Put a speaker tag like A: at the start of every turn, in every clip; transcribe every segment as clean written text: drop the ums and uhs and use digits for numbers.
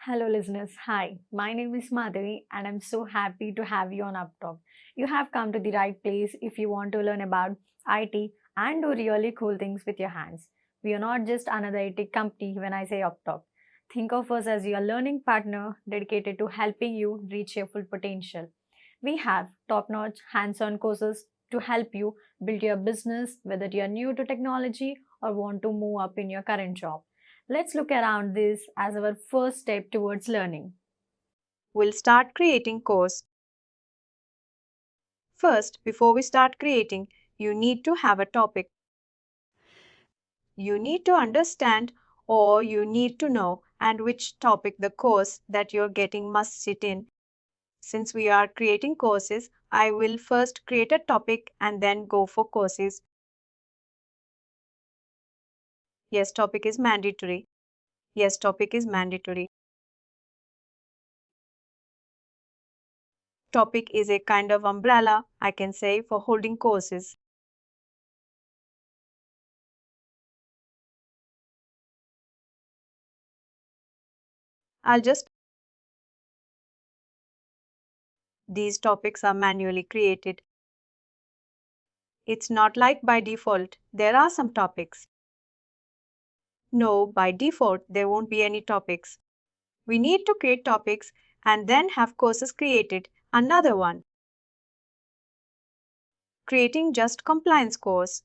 A: Hello, listeners. Hi, my name is Madhavi, and I'm so happy to have you on UppTalk. You have come to the right place if you want to learn about IT and do really cool things with your hands. We are not just another IT company when I say UppTalk. Think of us as your learning partner dedicated to helping you reach your full potential. We have top notch hands on courses to help you build your business, whether you are new to technology or want to move up in your current job. Let's look around this as our first step towards learning.
B: We'll start creating course. First, before we start creating, you need to have a topic. You need to understand or you need to know and which topic the course that you're getting must sit in. Since we are creating courses, I will first create a topic and then go for courses. Yes, topic is mandatory. Yes, topic is mandatory. Topic is a kind of umbrella, I can say, for holding courses. I'll just These topics are manually created. It's not like by default, there are some topics. No, by default, there won't be any topics. We need to create topics and then have courses created. Another one, creating just compliance course.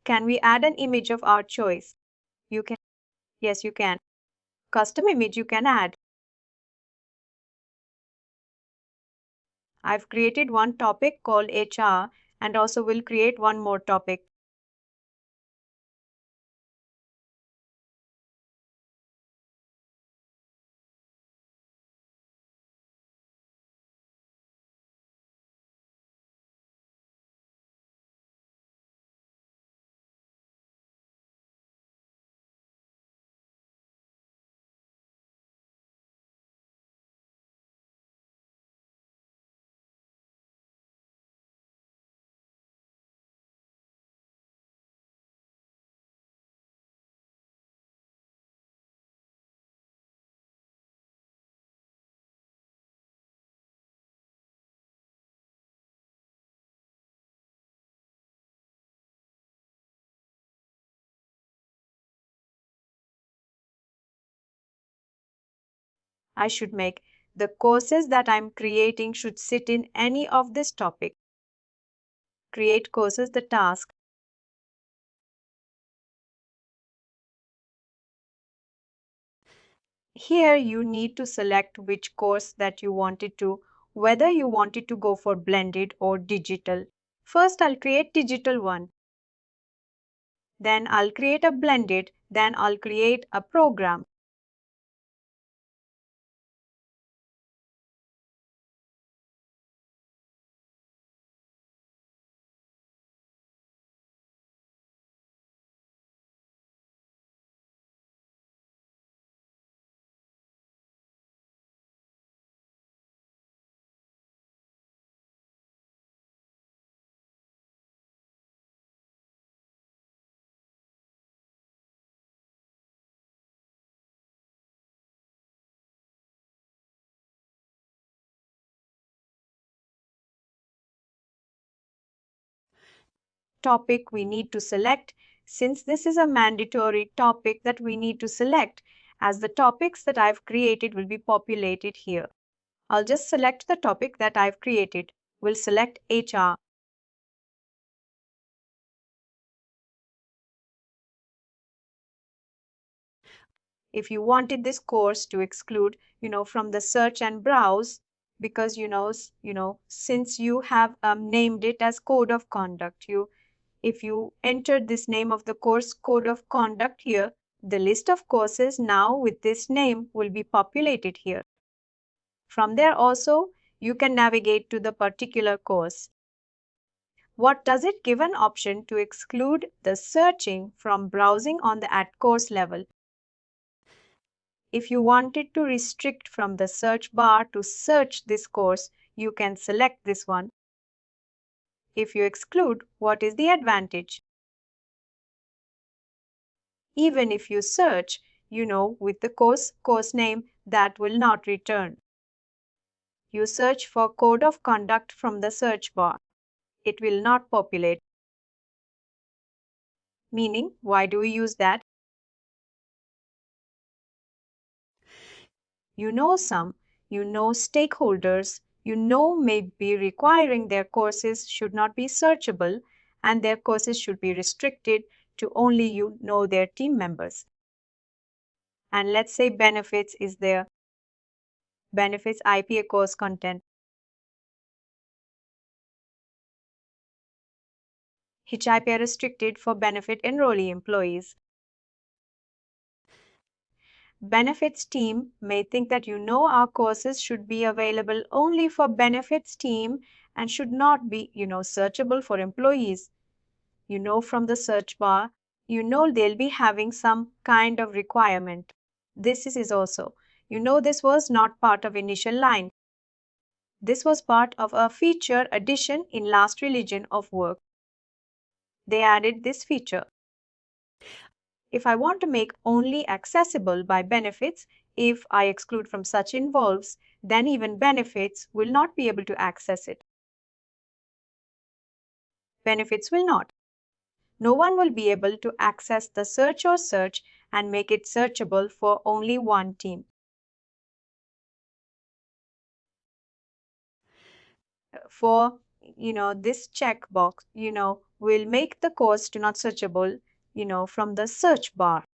B: Can we add an image of our choice? You can. Yes, you can. Custom image you can add. I've created one topic called HR and also will create one more topic. I should make the courses that I'm creating should sit in any of this topic. Create courses the task. Here you need to select which course that you wanted to, whether you wanted to go for blended or digital. First I'll create digital one. Then I'll create a blended, then I'll create a program. Topic we need to select. Since this is a mandatory topic that we need to select, as the topics that I've created will be populated here. I'll just select the topic that I've created. We'll select HR. If you wanted this course to exclude, from the search and browse, because since you have named it as code of conduct, if you enter this name of the course code of conduct here, the list of courses now with this name will be populated here. From there also, you can navigate to the particular course. What does it give an option to exclude the searching from browsing on the at course level? If you wanted to restrict from the search bar to search this course, you can select this one. If you exclude, what is the advantage? Even if you search, with the course name that will not return. You search for code of conduct from the search bar. It will not populate. Meaning, why do we use that? Some, stakeholders, may be requiring their courses should not be searchable and their courses should be restricted to only their team members. And let's say benefits is there. Benefits IPA course content. HIPA restricted for benefit enrollee employees. Benefits team may think that our courses should be available only for benefits team and should not be, searchable for employees. From the search bar, they'll be having some kind of requirement. This is also, this was not part of initial line. This was part of a feature addition in last religion of work. They added this feature. If I want to make only accessible by benefits, if I exclude from such involves, then even benefits will not be able to access it. Benefits will not. No one will be able to access the search and make it searchable for only one team. For this checkbox, will make the course to not searchable, from the search bar.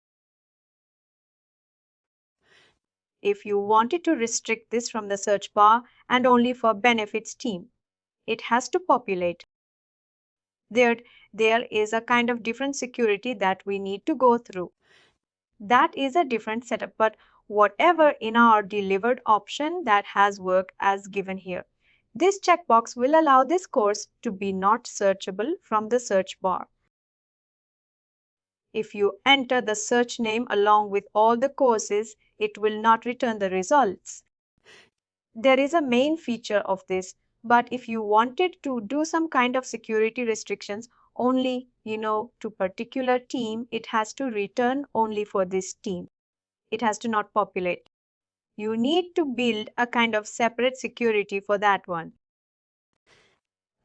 B: If you wanted to restrict this from the search bar and only for benefits team, it has to populate. There is a kind of different security that we need to go through. That is a different setup, but whatever in our delivered option that has worked as given here. This checkbox will allow this course to be not searchable from the search bar. If you enter the search name along with all the courses, it will not return the results. There is a main feature of this, but if you wanted to do some kind of security restrictions only, to particular team, it has to return only for this team. It has to not populate. You need to build a kind of separate security for that one.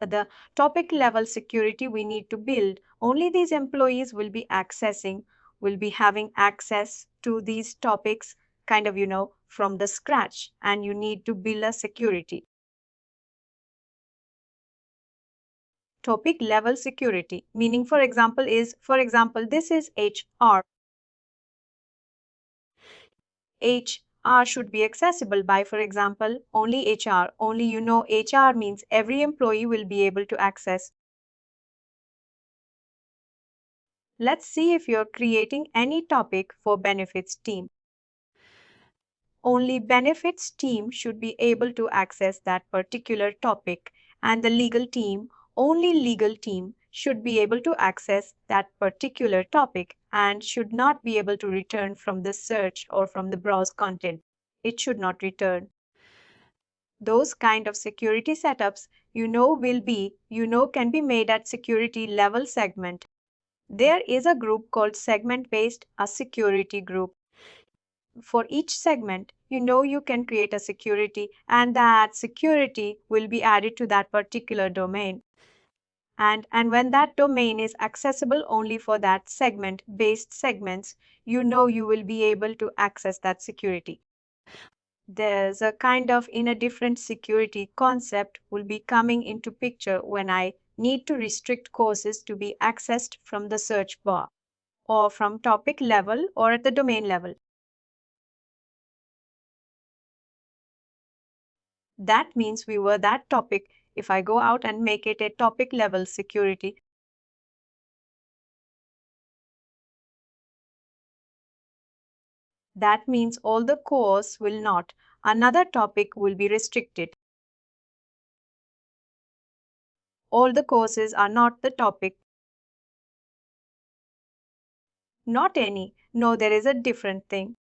B: The topic level security we need to build, only these employees will be having access to these topics kind of, from the scratch, and you need to build a security. Topic level security, meaning for example, this is HR. HR should be accessible by, for example, only HR. Only HR means every employee will be able to access. Let's see if you're creating any topic for benefits team. Only benefits team should be able to access that particular topic, and the only legal team should be able to access that particular topic and should not be able to return from the search or from the browse content. It should not return. Those kind of security setups, can be made at security level segment. There is a group called segment-based, a security group. For each segment, you can create a security, and that security will be added to that particular domain. And when that domain is accessible only for that based segments, you will be able to access that security. There's a kind of in a different security concept will be coming into picture when I need to restrict courses to be accessed from the search bar or from topic level or at the domain level. That means that topic. If I go out and make it a topic level security, that means all the course will not. Another topic will be restricted. All the courses are not the topic. Not any. No, there is a different thing.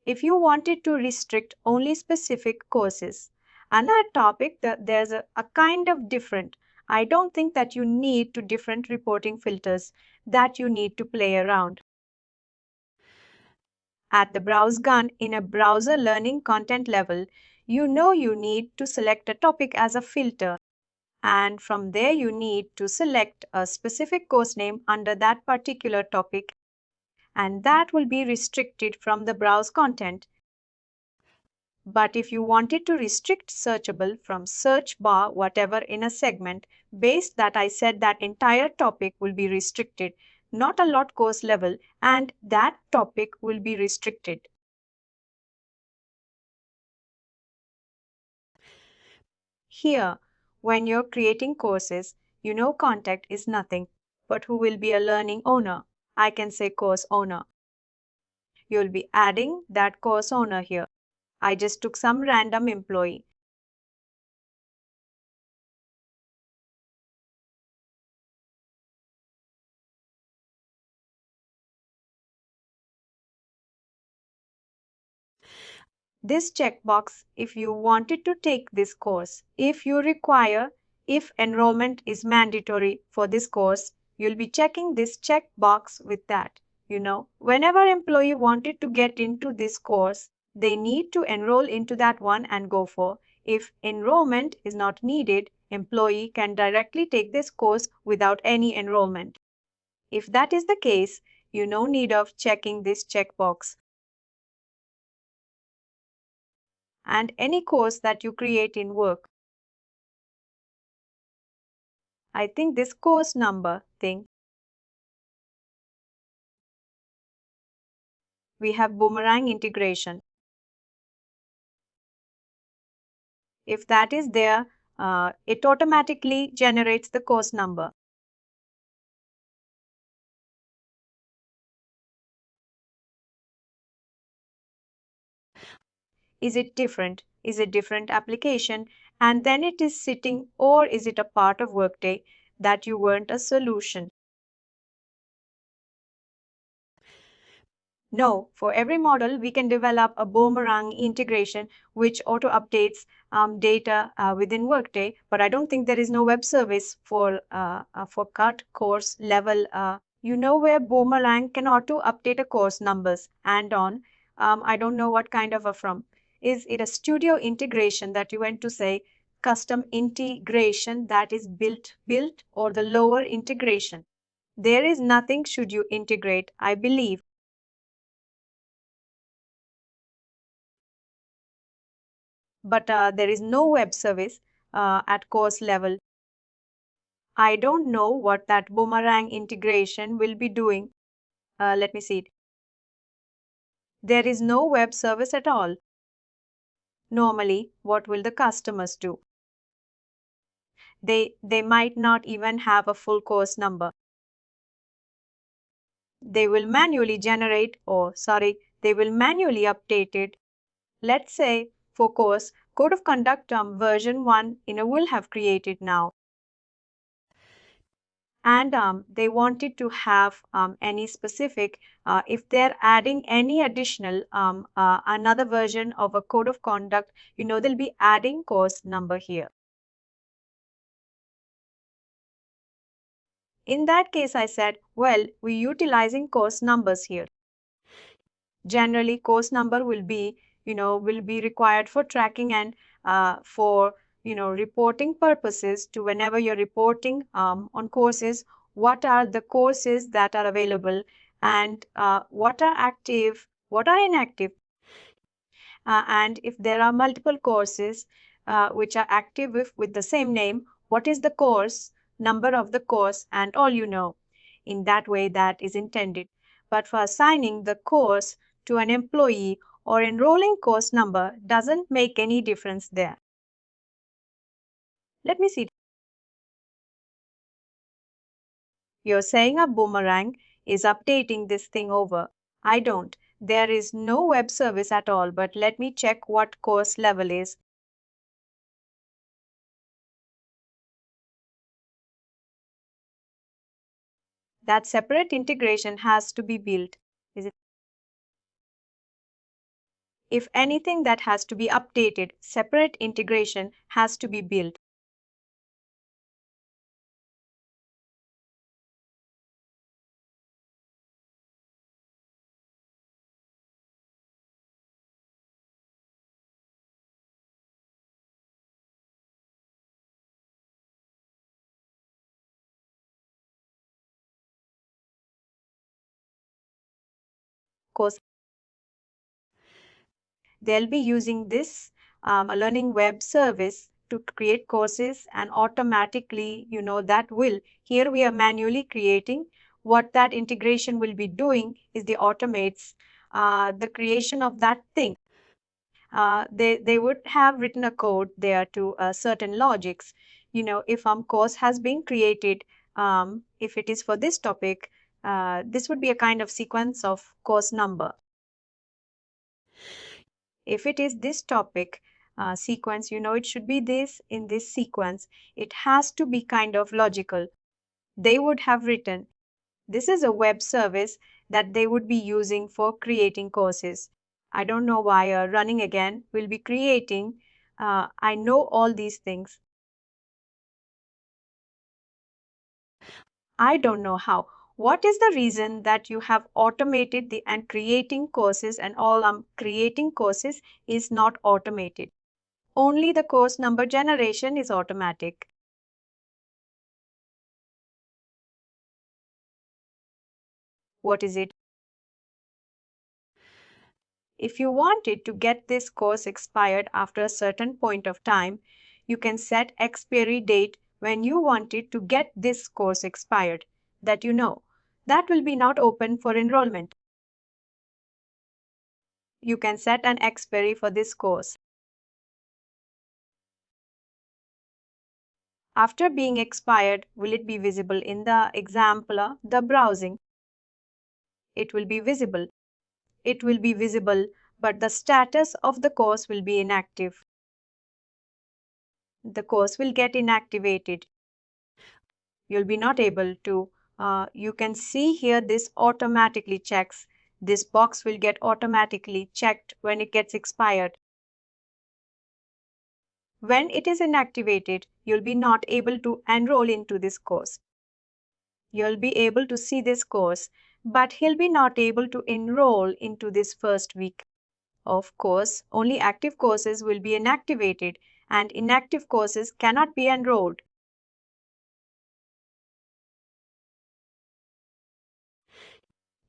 B: If you wanted to restrict only specific courses, another topic, there's a kind of different. I don't think that you need to different reporting filters that you need to play around. At the browse gun in a browser learning content level, you know you need to select a topic as a filter. And from there, you need to select a specific course name under that particular topic, and that will be restricted from the browse content. But if you wanted to restrict searchable from search bar whatever in a segment, based that I said that entire topic will be restricted, not a lot course level, and that topic will be restricted. Here, when you're creating courses, you know contact is nothing, but who will be a learning owner? I can say course owner. You'll be adding that course owner here. I just took some random employee. This checkbox if you wanted to take this course. If you require, if enrollment is mandatory for this course, you'll be checking this checkbox with that. Whenever employee wanted to get into this course, they need to enroll into that one and go for. If enrollment is not needed, employee can directly take this course without any enrollment. If that is the case, you no need of checking this checkbox. And any course that you create in work. I think this course number thing, we have boomerang integration. If that is there, it automatically generates the course number. Is it different? Is it different application? And then it is sitting, or is it a part of Workday that you weren't a solution? No, for every model, we can develop a boomerang integration which auto updates data within Workday. But I don't think there is no web service for cut course level. Where boomerang can auto update a course numbers and on. I don't know what kind of a from. Is it a studio integration that you went to say, custom integration that is built, or the lower integration? There is nothing should you integrate, I believe. But there is no web service at course level. I don't know what that boomerang integration will be doing. Let me see it. There is no web service at all. Normally, what will the customers do? They might not even have a full course number. They will manually generate, or sorry, they will manually update it. Let's say for course, Code of Conduct version 1 will have created now. And they wanted to have any specific, if they're adding any additional another version of a code of conduct, they'll be adding course number here. In that case, I said, well, we're utilizing course numbers here. Generally, course number will be required for tracking and for reporting purposes. To whenever you're reporting on courses, what are the courses that are available, and what are active, what are inactive, and if there are multiple courses which are active with the same name, what is the course number of the course, and all in that way that is intended. But for assigning the course to an employee or enrolling course number doesn't make any difference there. Let me see. You're saying a boomerang is updating this thing over. I don't. There is no web service at all, but let me check what course level is. That separate integration has to be built. Is it? If anything that has to be updated, separate integration has to be built. course. They'll be using this a learning web service to create courses, and automatically, that will, here we are manually creating. What that integration will be doing is the automates the creation of that thing. They would have written a code there to certain logics. If course has been created, if it is for this topic, this would be a kind of sequence of course number. If it is this topic sequence, it should be this in this sequence. It has to be kind of logical. They would have written, this is a web service that they would be using for creating courses. I don't know why running again will be creating. I know all these things. I don't know how. What is the reason that you have automated the and creating courses, and all creating courses is not automated? Only the course number generation is automatic. What is it? If you wanted to get this course expired after a certain point of time, you can set expiry date when you wanted to get this course expired, that that will be not open for enrollment. You can set an expiry for this course. After being expired, will it be visible in the example, the browsing? It will be visible. It will be visible, but the status of the course will be inactive. The course will get inactivated. You'll be not able to. You can see here this automatically checks. This box will get automatically checked when it gets expired. When it is inactivated, you'll be not able to enroll into this course. You'll be able to see this course, but he'll be not able to enroll into this first week. Of course, only active courses will be inactivated, and inactive courses cannot be enrolled.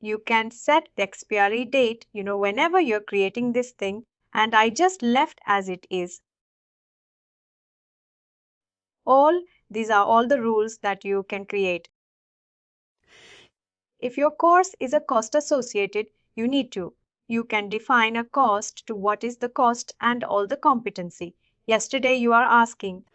B: You can set the expiry date, whenever you're creating this thing, and I just left as it is. These are all the rules that you can create. If your course is a cost associated, you can define a cost to what is the cost and all the competency. Yesterday you are asking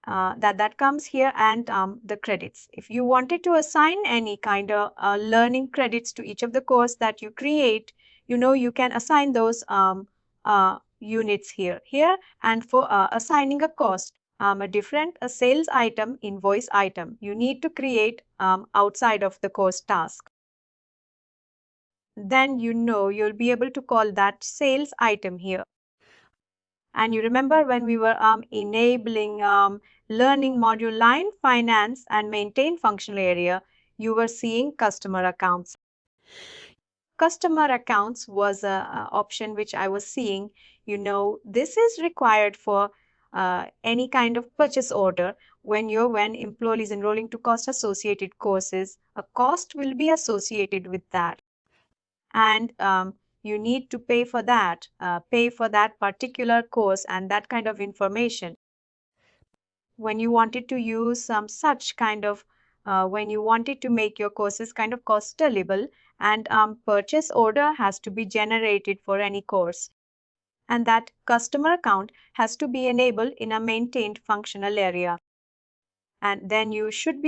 B: that comes here, and the credits. If you wanted to assign any kind of learning credits to each of the course that you create, you can assign those units here, and for assigning a cost, a sales item, invoice item, you need to create outside of the course task. Then you'll be able to call that sales item here. And you remember when we were enabling learning module line, finance, and maintain functional area, you were seeing customer accounts. Customer accounts was a option which I was seeing. This is required for any kind of purchase order. When employee is enrolling to cost associated courses, a cost will be associated with that. And you need to pay for that particular course and that kind of information. When you wanted to use some such kind of, when you wanted to make your courses kind of cost sellable, and purchase order has to be generated for any course. And that customer account has to be enabled in a maintained functional area. And then you will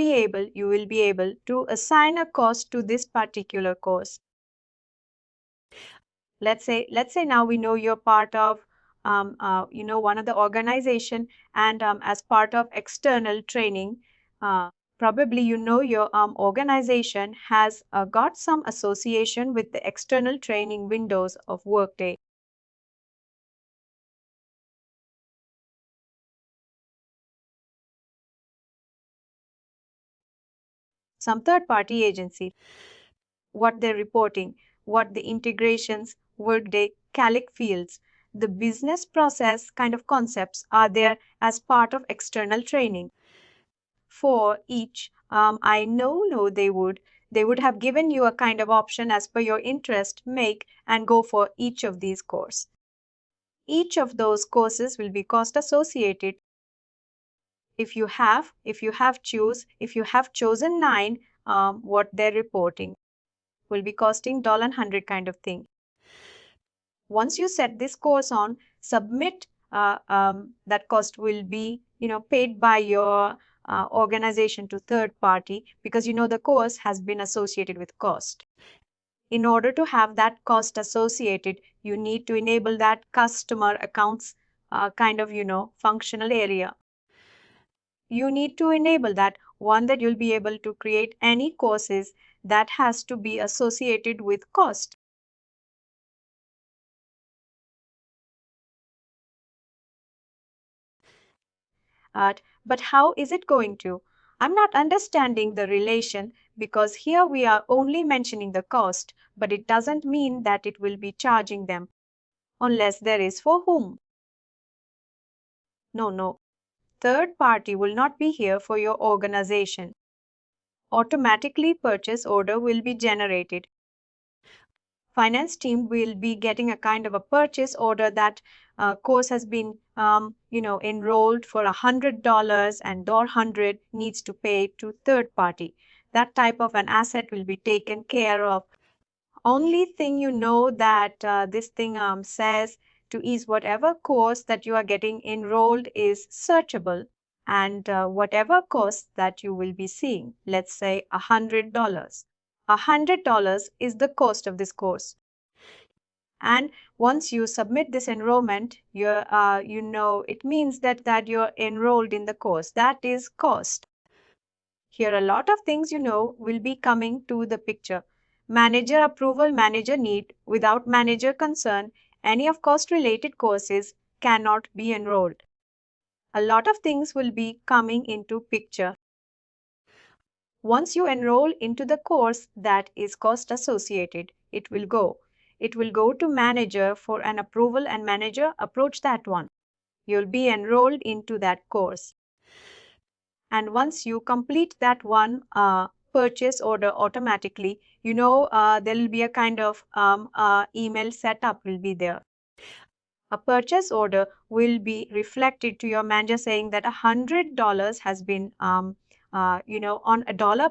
B: be able to assign a cost to this particular course. Let's say now we know you're part of one of the organization, and as part of external training, probably your organization has got some association with the external training windows of Workday. Some third party agency, what they're reporting, what the integrations, Workday, Calic fields, the business process kind of concepts are there as part of external training. For each, I know they would They would have given you a kind of option as per your interest, make and go for each of these courses. Each of those courses will be cost associated. If you have chosen 9, what they're reporting will be costing $100 kind of thing. Once you set this course on, submit, that cost will be paid by your organization to third party, because the course has been associated with cost. In order to have that cost associated, you need to enable that customer accounts kind of functional area. You need to enable that one, that you'll be able to create any courses that has to be associated with cost. But how is it going to? I'm not understanding the relation, because here we are only mentioning the cost, but it doesn't mean that it will be charging them, unless there is for whom. No. Third party will not be here for your organization. Automatically purchase order will be generated. Finance team will be getting a kind of a purchase order that course has been enrolled for $100, and door 100 needs to pay to third party. That type of an asset will be taken care of. Only thing that this thing says to is whatever course that you are getting enrolled is searchable, and whatever cost that you will be seeing, let's say $100. $100 is the cost of this course. And once you submit this enrollment, it means that you're enrolled in the course. That is cost. Here a lot of things will be coming to the picture. Manager approval, manager need. Without manager concern, any of cost related courses cannot be enrolled. A lot of things will be coming into picture. Once you enroll into the course that is cost associated, it will go to manager for an approval, and manager approach that one. You'll be enrolled into that course. And once you complete that one purchase order, automatically, there will be a kind of email setup will be there. A purchase order will be reflected to your manager saying that $100 has been, on $1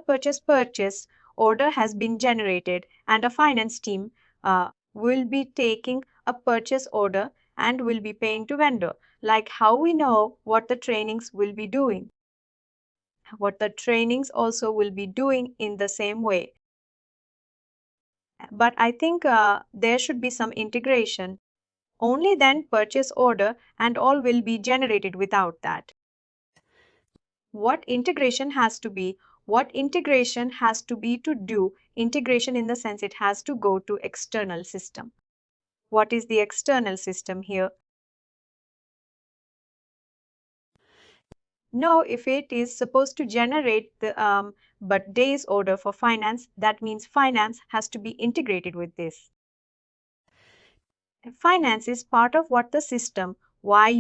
B: purchase order has been generated, and a finance team will be taking a purchase order and will be paying to vendor. Like how we know what the trainings will be doing. What the trainings also will be doing in the same way. But I think there should be some integration. Only then purchase order and all will be generated without that. What integration has to be? What integration has to be to do? Integration in the sense it has to go to external system. What is the external system here? No, if it is supposed to generate the but days order for finance, that means finance has to be integrated with this. Finance is part of what the system. Why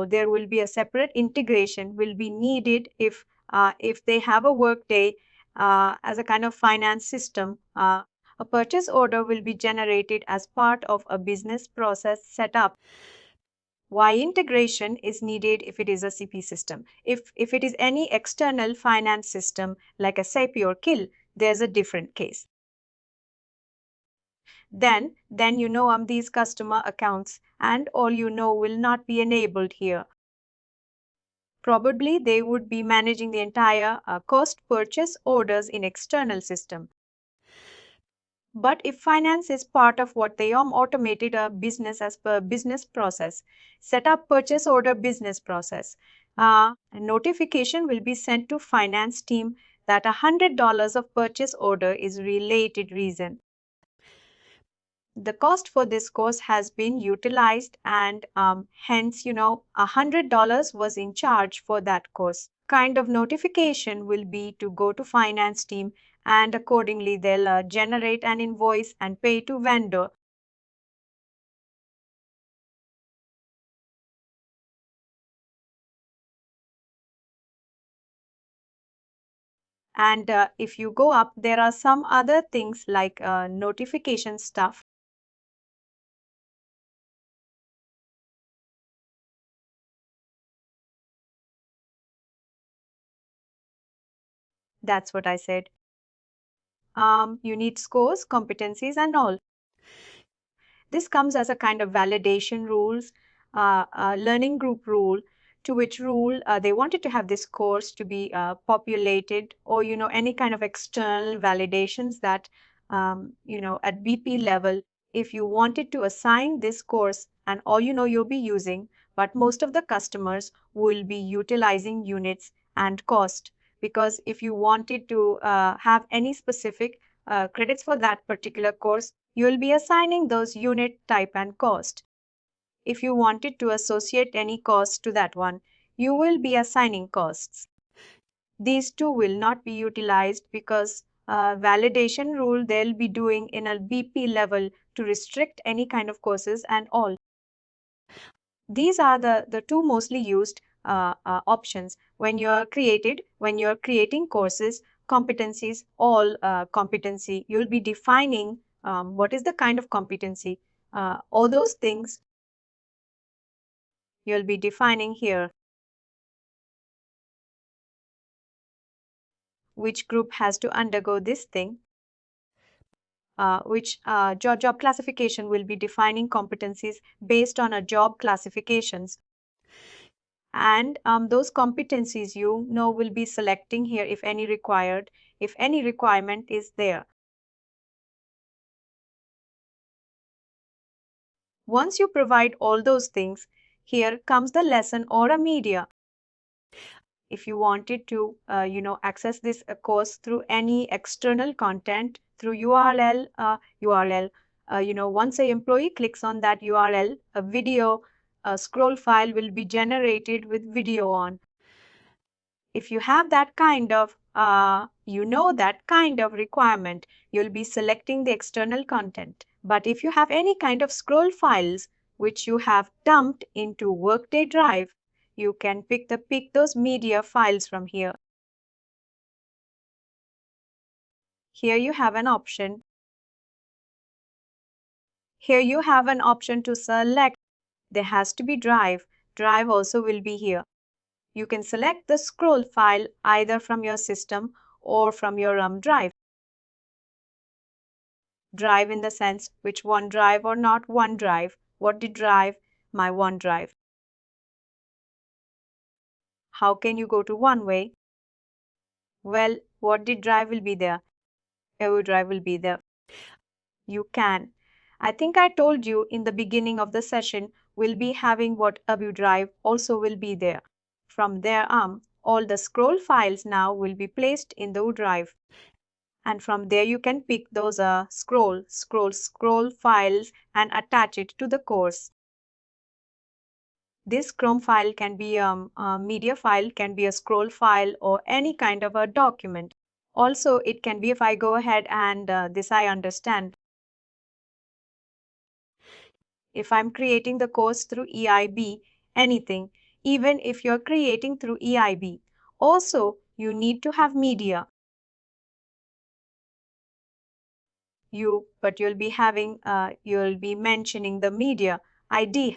B: there will be a separate integration will be needed if they have a Workday as a kind of finance system. A purchase order will be generated as part of a business process setup. Why integration is needed if it is a CP system? If it is any external finance system like a SAP or KIL, there's a different case. Then these customer accounts and all will not be enabled here. Probably they would be managing the entire cost purchase orders in external system. But if finance is part of what they automated a business as per business process, set up purchase order business process, a notification will be sent to finance team that $100 of purchase order is related reason. The cost for this course has been utilized, and hence $100 was in charge for that course. Kind of notification will be to go to finance team, and accordingly they'll generate an invoice and pay to vendor. And if you go up, there are some other things like notification stuff. That's what I said. You need scores, competencies, and all. This comes as a kind of validation rules, learning group rule, to which rule they wanted to have this course to be populated, or any kind of external validations that at BP level, if you wanted to assign this course, and all you'll be using, but most of the customers will be utilizing units and cost, because if you wanted to have any specific credits for that particular course, you'll be assigning those unit type and cost. If you wanted to associate any cost to that one, you will be assigning costs. These two will not be utilized because validation rule they'll be doing in a BP level to restrict any kind of courses and all. These are the two mostly used options when you're creating courses, competencies, all competency. You'll be defining what is the kind of competency. All those things you'll be defining here. Which group has to undergo this thing? Which job classification will be defining competencies based on a job classifications. And those competencies will be selecting here if any required, if any requirement is there. Once you provide all those things, here comes the lesson or a media. If you wanted to access this course through any external content through URL, once a employee clicks on that URL, a video scroll file will be generated with video on. If you have that kind of that kind of requirement, you'll be selecting the external content. But if you have any kind of scroll files which you have dumped into Workday Drive, you can pick those media files from here. Here you have an option. Here you have an option to select. There has to be Drive. Drive also will be here. You can select the scroll file either from your system or from your drive. Drive in the sense which OneDrive or not OneDrive. What did drive? My OneDrive. How can you go to one way? Well, what did drive will be there? EverDrive will be there. You can. I think I told you in the beginning of the session, we'll be having what EverDrive also will be there. From there all the scroll files now will be placed in the drive. And from there you can pick those scroll files and attach it to the course. This Chrome file can be a media file, can be a scroll file, or any kind of a document. Also, it can be, if I go ahead and this I understand. If I'm creating the course through EIB, anything, even if you're creating through EIB, also you need to have media. But you'll be mentioning the media ID.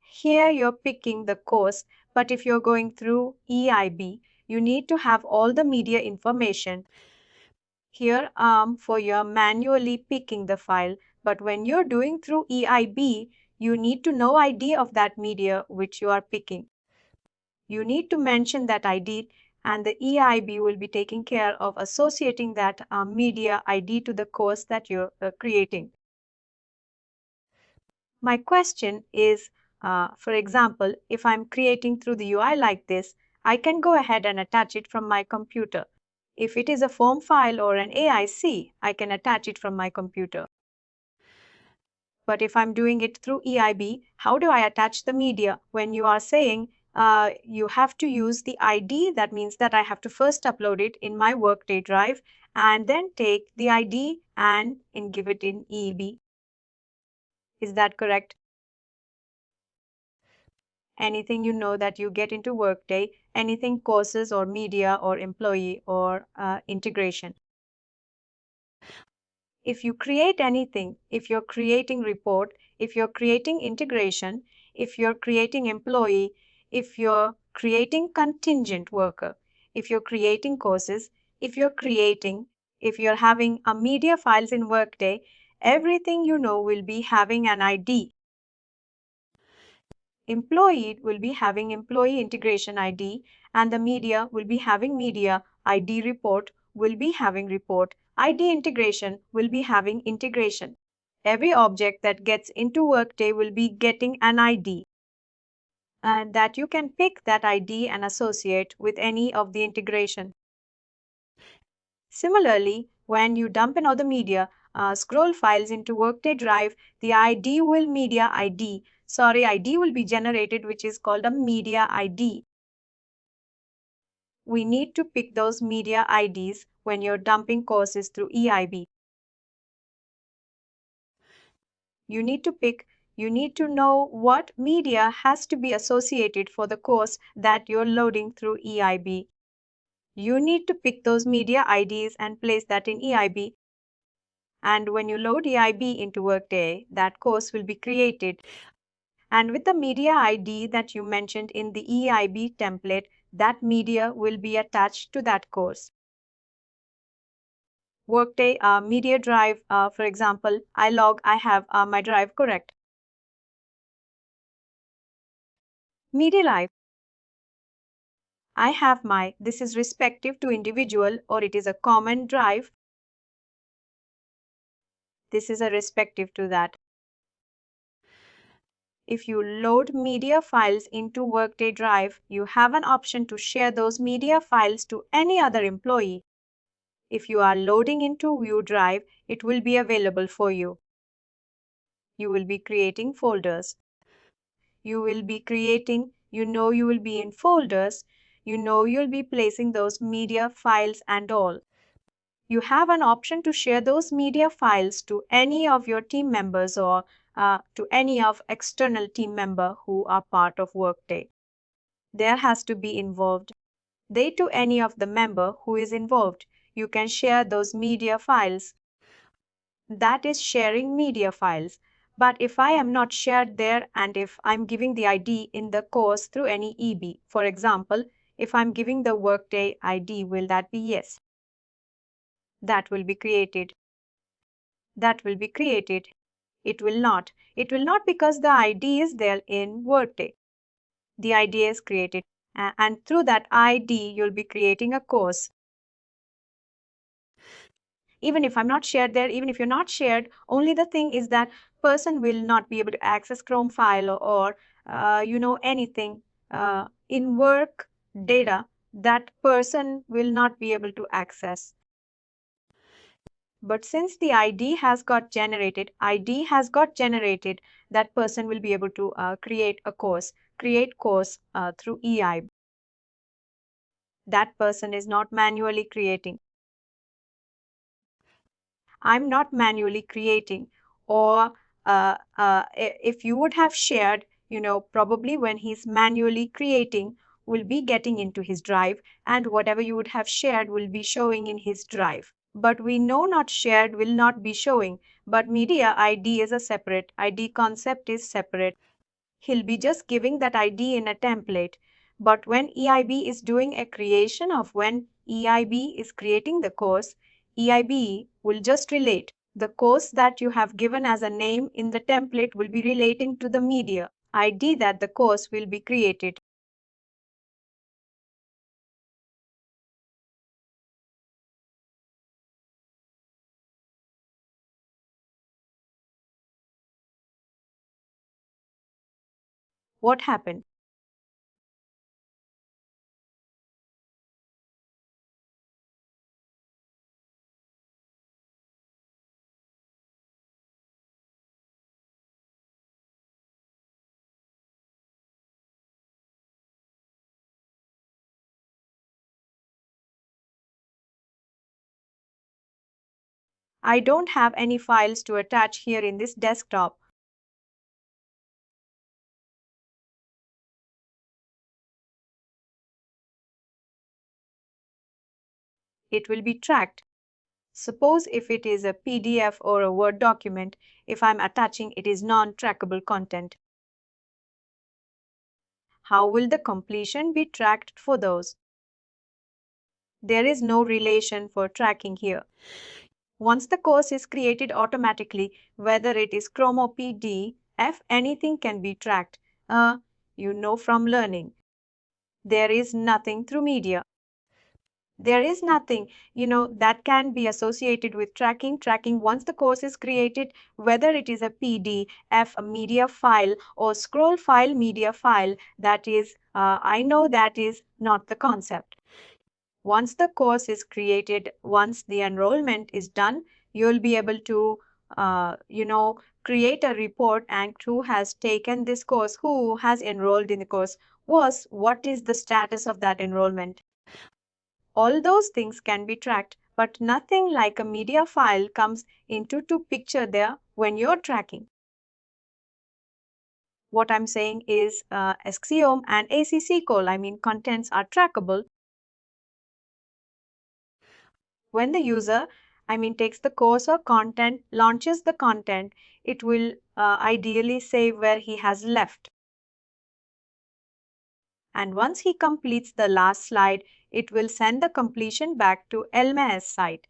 B: Here you're picking the course, but if you're going through EIB, you need to have all the media information. Here for your manually picking the file, but when you're doing through EIB, you need to know ID of that media which you are picking. You need to mention that ID, and the EIB will be taking care of associating that media ID to the course that you're creating. My question is, for example, if I'm creating through the UI like this, I can go ahead and attach it from my computer. If it is a form file or an AIC, I can attach it from my computer. But if I'm doing it through EIB, how do I attach the media? When you are saying you have to use the ID, that means that I have to first upload it in my Workday Drive and then take the ID and give it in EIB. Is that correct? anything that you get into Workday, anything courses or media or employee or integration. If you create anything, if you're creating report, if you're creating integration, if you're creating employee, if you're creating contingent worker, if you're creating courses, if you're having a media files in Workday, everything will be having an ID. Employee will be having employee integration ID, and the media will be having media ID. Report will be having report ID. Integration will be having integration. Every object that gets into Workday will be getting an ID, and that you can pick that ID and associate with any of the integration. Similarly, when you dump in other media, scroll files into Workday Drive, the ID will be generated, which is called a media ID. We need to pick those media IDs when you're dumping courses through EIB. You need to know what media has to be associated for the course that you're loading through EIB. You need to pick those media IDs and place that in EIB. And when you load EIB into Workday, that course will be created. And with the media ID that you mentioned in the EIB template, that media will be attached to that course. Workday media drive, for example, I have my drive correct. Media live, I have this is respective to individual or it is a common drive. This is a respective to that. If you load media files into Workday Drive, you have an option to share those media files to any other employee. If you are loading into View Drive, it will be available for you. You will be creating folders. You will be creating, you will be in folders, you'll be placing those media files and all. You have an option to share those media files to any of your team members or to any of external team member who are part of Workday. There has to be involved. They to any of the member who is involved. You can share those media files. That is sharing media files. But if I am not shared there and if I'm giving the ID in the course through any EB, for example, if I'm giving the Workday ID, will that be yes? That will be created. That will be created. It will not. It will not because the ID is there in Workday. The ID is created. And through that ID, you'll be creating a course. Even if I'm not shared there, even if you're not shared, only the thing is that person will not be able to access Chrome file or anything in work data that person will not be able to access. But since the ID has got generated, that person will be able to create course through EI. That person is not manually creating. I'm not manually creating. Or if you would have shared, probably when he's manually creating, will be getting into his drive, and whatever you would have shared will be showing in his drive. But we know not shared will not be showing, but media ID is a separate, ID concept is separate. He'll be just giving that ID in a template. But when EIB is doing a creation of when EIB is creating the course, EIB will just relate. The course that you have given as a name in the template will be relating to the media ID that the course will be created. What happened? I don't have any files to attach here in this desktop. it will be tracked. Suppose if it is a PDF or a Word document, if I'm attaching it is non-trackable content. How will the completion be tracked for those? There is no relation for tracking here. Once the course is created automatically, whether it is Chrome or PDF, anything can be tracked. From learning. There is nothing through media. There is nothing, that can be associated with tracking. Tracking once the course is created, whether it is a PDF, a media file, or scroll file, media file, that is, I know that is not the concept. Once the course is created, once the enrollment is done, you'll be able to, create a report and who has taken this course, who has enrolled in the course, what is the status of that enrollment. All those things can be tracked, but nothing like a media file comes into to picture there when you're tracking. What I'm saying is Axiom and ACC call, contents are trackable. When the user, takes the course or content, launches the content, it will ideally say where he has left. And once he completes the last slide, it will send the completion back to LMS site.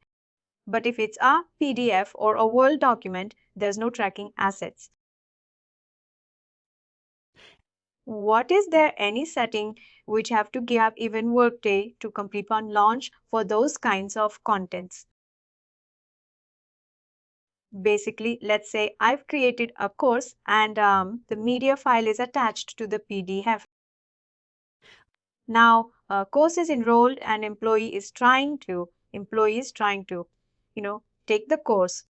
B: But if it's a PDF or a Word document, there's no tracking assets. What is there any setting which have to give even Workday to complete on launch for those kinds of contents? Basically, let's say I've created a course and the media file is attached to the PDF. Now, a course is enrolled and employee is trying to, take the course.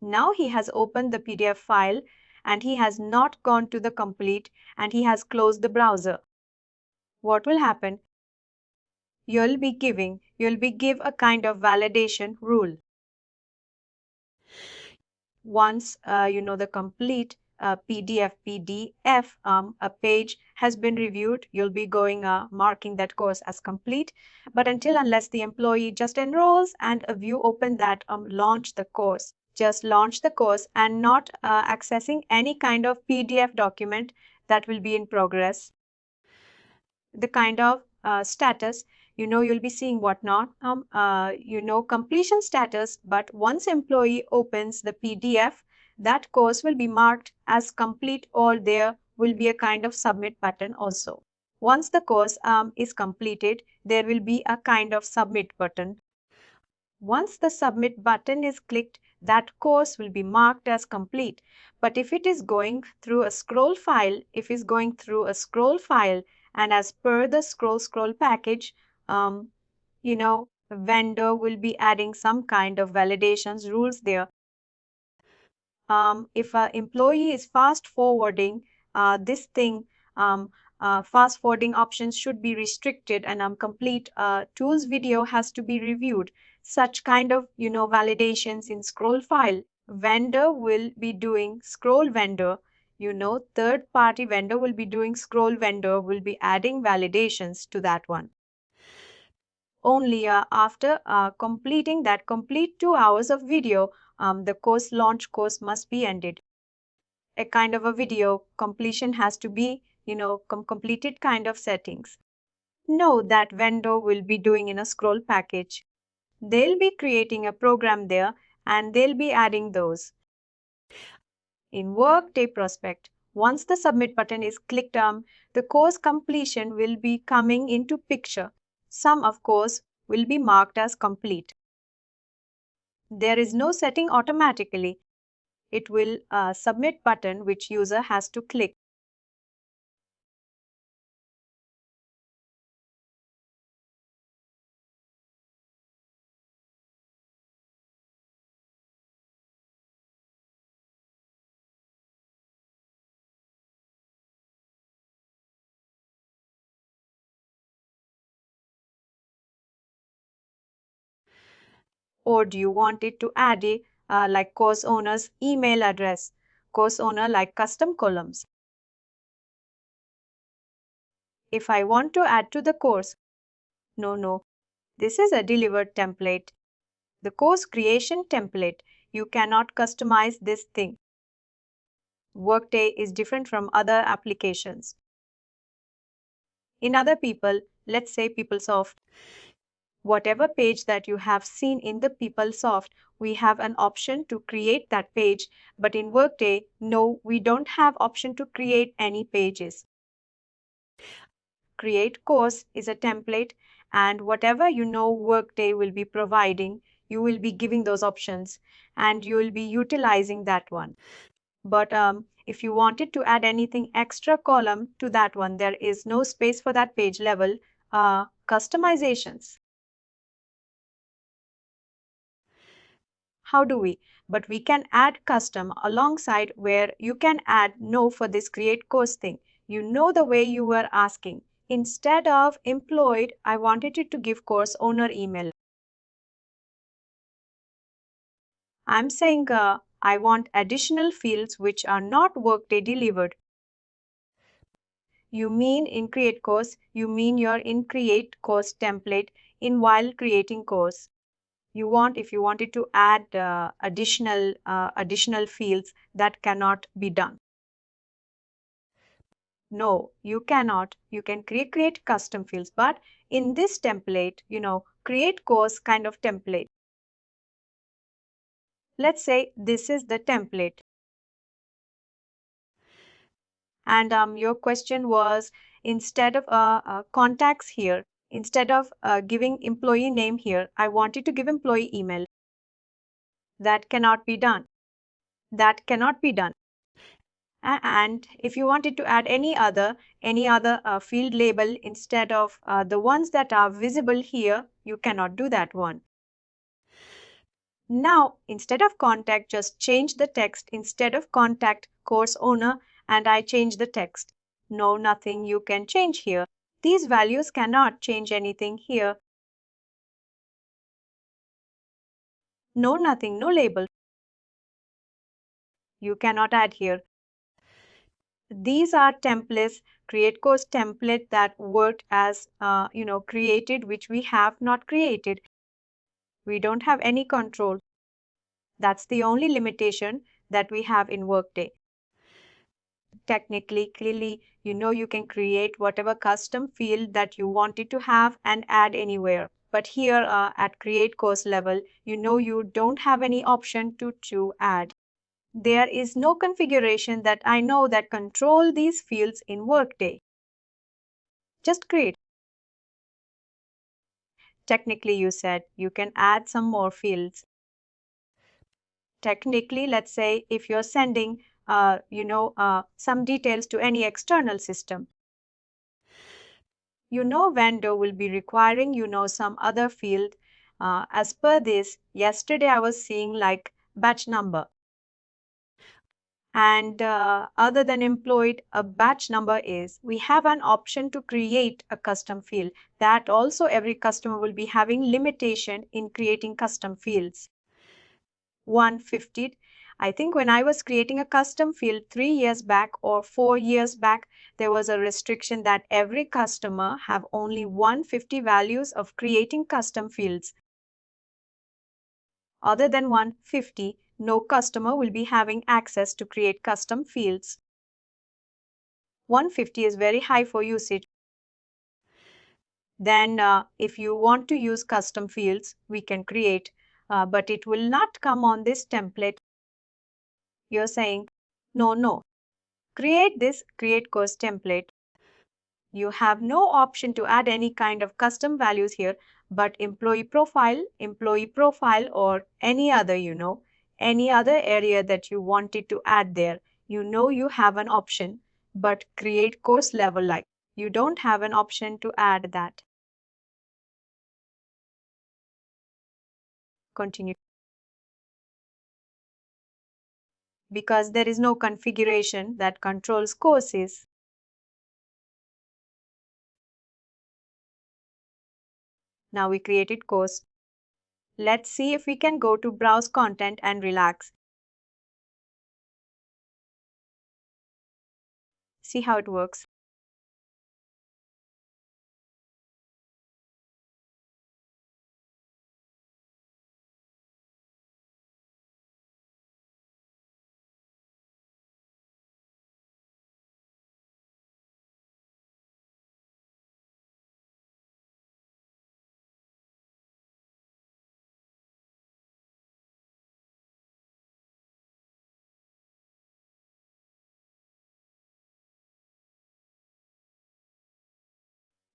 B: Now he has opened the PDF file and he has not gone to the complete and he has closed the browser. What will happen? You'll be give a kind of validation rule. Once the complete PDF, a page has been reviewed, you'll be going marking that course as complete. But unless the employee just enrolls and a view open that launch the course, just launch the course and not accessing any kind of PDF document that will be in progress. The kind of status, you'll be seeing what not, completion status. But once employee opens the PDF, that course will be marked as complete, or there will be a kind of submit button also. Once the course is completed, there will be a kind of submit button. Once the submit button is clicked, that course will be marked as complete. But if it is going through a scroll file, and as per the scroll package, vendor will be adding some kind of validations rules there. If an employee is fast forwarding this thing, fast forwarding options should be restricted and complete tools video has to be reviewed. Such kind of validations in scroll file, vendor will be doing scroll vendor, third party vendor will be doing scroll vendor, will be adding validations to that one. Only after completing that complete 2 hours of video, the launch course must be ended. A kind of a video completion has to be, completed kind of settings. No, that vendor will be doing in a scroll package. They'll be creating a program there and they'll be adding those. In Workday Prospect, once the submit button is clicked on, the course completion will be coming into picture. Some, of course, will be marked as complete. There is no setting automatically. It will submit button which user has to click. Or do you want it to add a like course owner's email address, course owner like custom columns? If I want to add to the course, no, This is a delivered template. The course creation template. You cannot customize this thing. Workday is different from other applications. In other people, let's say PeopleSoft, whatever page that you have seen in the PeopleSoft, we have an option to create that page. But in Workday, no, we don't have option to create any pages. Create course is a template, and whatever Workday will be providing, you will be giving those options and you will be utilizing that one. But if you wanted to add anything extra column to that one, there is no space for that page level customizations. How do we? But we can add custom alongside where you can add no for this create course thing. You know the way you were asking. Instead of employed, I wanted you to give course owner email. I'm saying I want additional fields which are not Workday delivered. You mean in create course, you mean you're in create course template in while creating course. If you wanted to add additional fields, that cannot be done. No, you cannot. You can create custom fields, but in this template, create course kind of template. Let's say this is the template. And your question was, instead of contacts here, instead of giving employee name here, I wanted to give employee email. That cannot be done. That cannot be done. And if you wanted to add any other field label instead of the ones that are visible here, you cannot do that one. Now, instead of contact, just change the text. Instead of contact course owner, and I change the text. No, nothing you can change here. These values cannot change anything here. No, nothing, no label. You cannot add here. These are templates, create course template that worked as, created, which we have not created. We don't have any control. That's the only limitation that we have in Workday. Technically, clearly, you can create whatever custom field that you wanted to have and add anywhere. But here at create course level, you don't have any option to add. There is no configuration that I know that control these fields in Workday. Just create. Technically, you said you can add some more fields. Technically, let's say if you're sending some details to any external system, vendor will be requiring some other field. As per this, yesterday I was seeing like batch number, and other than employed, a batch number is, we have an option to create a custom field. That also every customer will be having limitation in creating custom fields. 150. I think when I was creating a custom field 3 years back or 4 years back, there was a restriction that every customer have only 150 values of creating custom fields. Other than 150, no customer will be having access to create custom fields. 150 is very high for usage. Then if you want to use custom fields, we can create, but it will not come on this template. You're saying, no, create this create course template. You have no option to add any kind of custom values here, but employee profile, or any other, any other area that you wanted to add there, you have an option, but create course level, like, you don't have an option to add that. Continue. Because there is no configuration that controls courses. Now we created course. Let's see if we can go to browse content and relax. See how it works.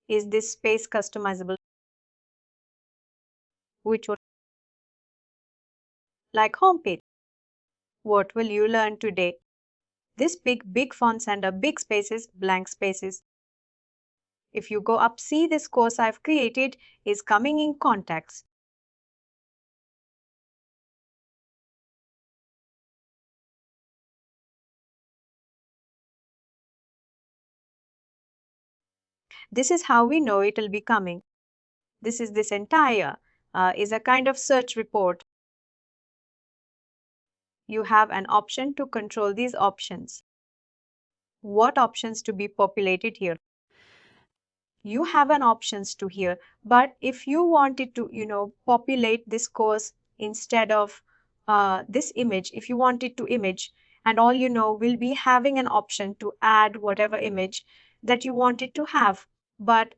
B: Is this space customizable? Which would like homepage? What will you learn today? This big fonts and a big spaces, blank spaces. If you go up, see this course I've created is coming in contacts. This is how we know it'll be coming. This entire is a kind of search report. You have an option to control these options. What options to be populated here? You have an options to here, but if you wanted to populate this course instead of this image, if you wanted to image, and all will be having an option to add whatever image that you wanted to have, but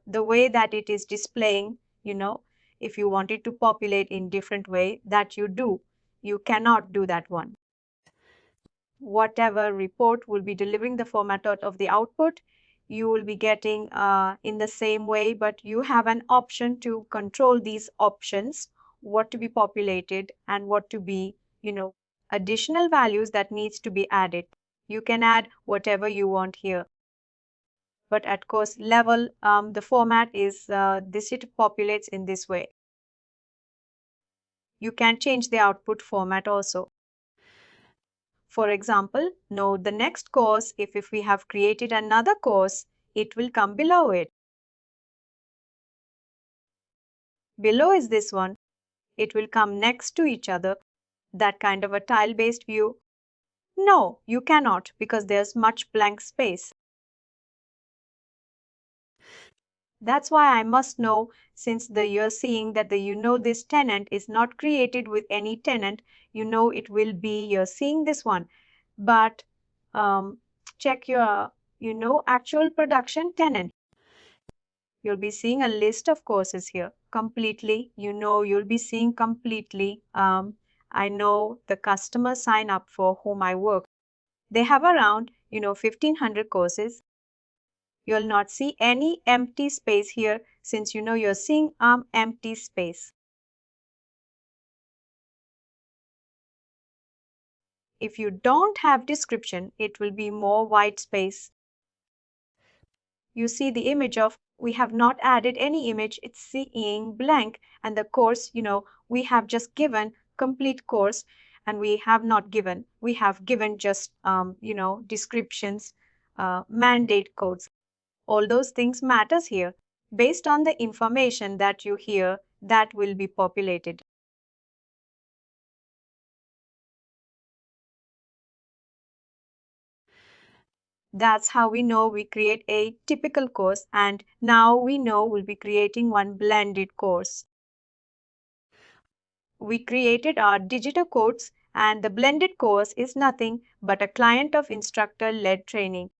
B: the way that it is displaying, if you wanted to populate in different way that you cannot do that one. Whatever report will be delivering the format of the output, you will be getting in the same way, but you have an option to control these options, what to be populated and what to be, additional values that needs to be added. You can add whatever you want here. But at course level, the format is this, it populates in this way. You can change the output format also. For example, note the next course, if we have created another course, it will come below it. Below is this one. It will come next to each other. That kind of a tile-based view. No, you cannot because there's much blank space. That's why I must know, since you're seeing that this tenant is not created with any tenant, it will be, you're seeing this one. But check your, actual production tenant. You'll be seeing a list of courses here completely. You'll be seeing completely. I know the customers sign up for whom I work. They have around, 1500 courses. You'll not see any empty space here since you're seeing empty space. If you don't have description, it will be more white space. You see the image of, we have not added any image, it's seeing blank, and the course, we have just given complete course, and we have given just descriptions, mandate codes. All those things matters here. Based on the information that you hear, that will be populated. That's how we know we create a typical course, and now we know we'll be creating one blended course. We created our digital course, and the blended course is nothing but a client of instructor-led training.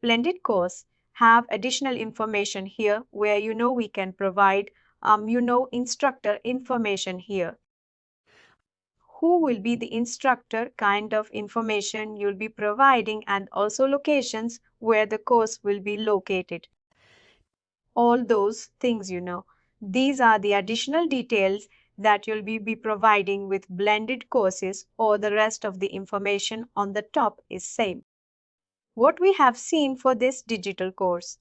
B: Blended course have additional information here where we can provide instructor information here. Who will be the instructor kind of information you'll be providing, and also locations where the course will be located. All those things, these are the additional details that you'll be providing with blended courses, or the rest of the information on the top is same. What we have seen for this digital course.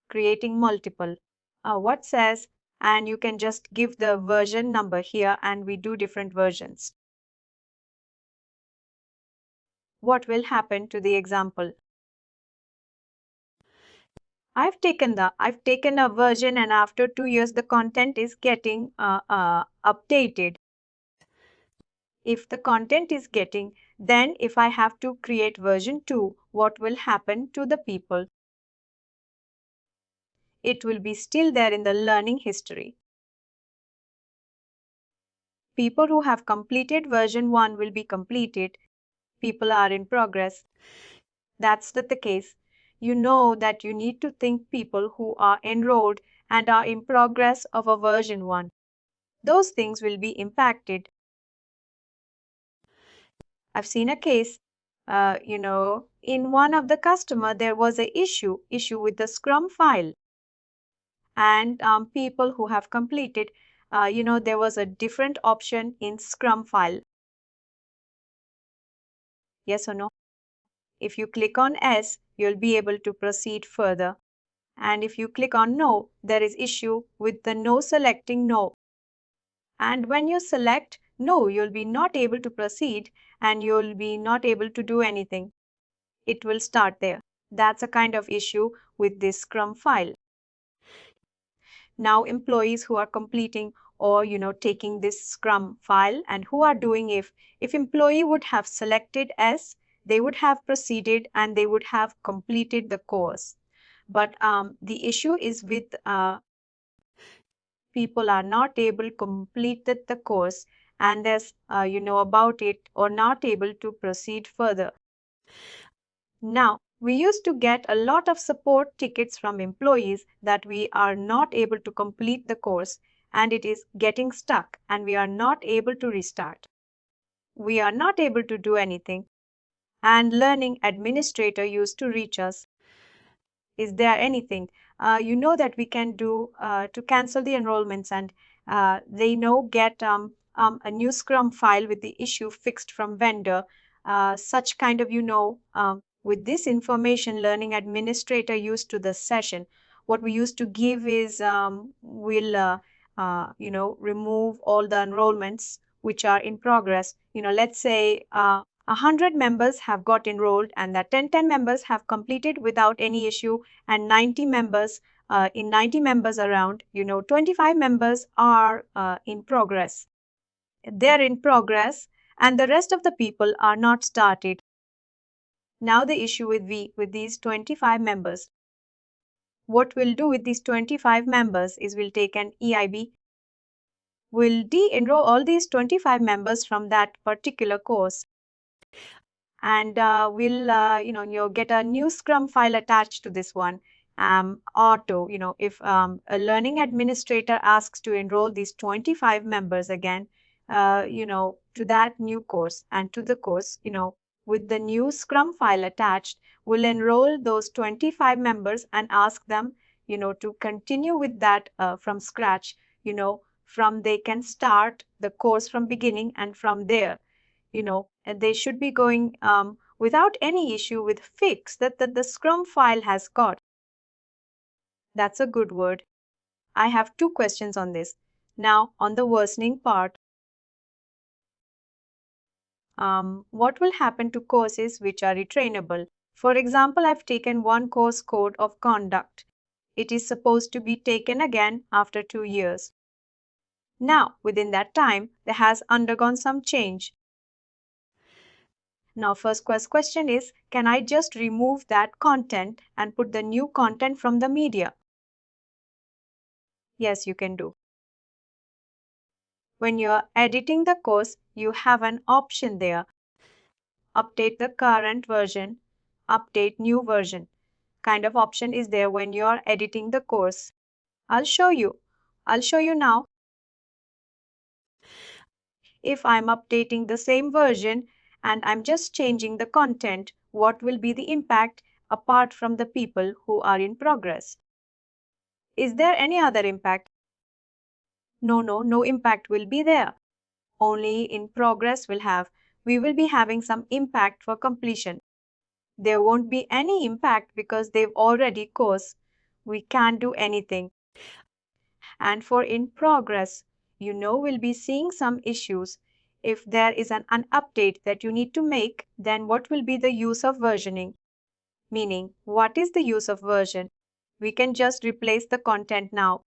B: creating multiple. What says, and you can just give the version number here and we do different versions. What will happen to the example? I've taken a version and after 2 years the content is getting updated. If the content is getting, then if I have to create version 2, what will happen to the people? It will be still there in the learning history. People who have completed version 1 will be completed. People are in progress. That's the case. You know that you need to think people who are enrolled and are in progress of a version 1. Those things will be impacted. I've seen a case, in one of the customer, there was a issue with the Scrum file. And people who have completed, there was a different option in Scrum file. Yes or no? If you click on S, you'll be able to proceed further. And if you click on No, there is issue with the no selecting No. And when you select No, you'll be not able to proceed and you'll be not able to do anything. It will start there. That's a kind of issue with this Scrum file. Now employees who are completing or taking this Scrum file and who are doing, if employee would have selected S, they would have proceeded and they would have completed the course. But the issue is with people are not able to complete the course and there's about it or not able to proceed further. Now, we used to get a lot of support tickets from employees that we are not able to complete the course and it is getting stuck and we are not able to restart. We are not able to do anything. And learning administrator used to reach us. Is there anything that we can do to cancel the enrollments and they get a new Scrum file with the issue fixed from vendor, such kind of with this information learning administrator used to the session. What we used to give is we'll remove all the enrollments which are in progress. Let's say 100 members have got enrolled and that 10 members have completed without any issue and 90 members in 90 members around 25 members are in progress. They're in progress and the rest of the people are not started. Now the issue with these 25 members. What we'll do with these 25 members is we'll take an EIB. We'll de-enroll all these 25 members from that particular course. And we'll get a new Scrum file attached to this one. Auto, if a learning administrator asks to enroll these 25 members again, to that new course and to the course, with the new Scrum file attached, we'll enroll those 25 members and ask them, to continue with that from scratch, from they can start the course from beginning and from there, and they should be going without any issue with fix that the Scrum file has got. That's a good word. I have 2 questions on this. Now, on the worsening part, what will happen to courses which are retrainable? For example, I've taken one course code of conduct. It is supposed to be taken again after 2 years. Now, within that time, there has undergone some change. Now, first question is, can I just remove that content and put the new content from the media? Yes, you can do. When you're editing the course, you have an option there. Update the current version, update new version. Kind of option is there when you're editing the course. I'll show you. I'll show you now. If I'm updating the same version and I'm just changing the content, what will be the impact apart from the people who are in progress? Is there any other impact? No impact will be there. Only in progress we will be having some impact for completion. There won't be any impact because they've already course. we can't do anything. And for in progress, we'll be seeing some issues. If there is an update that you need to make, then what will be the use of versioning? Meaning, what is the use of version? We can just replace the content now.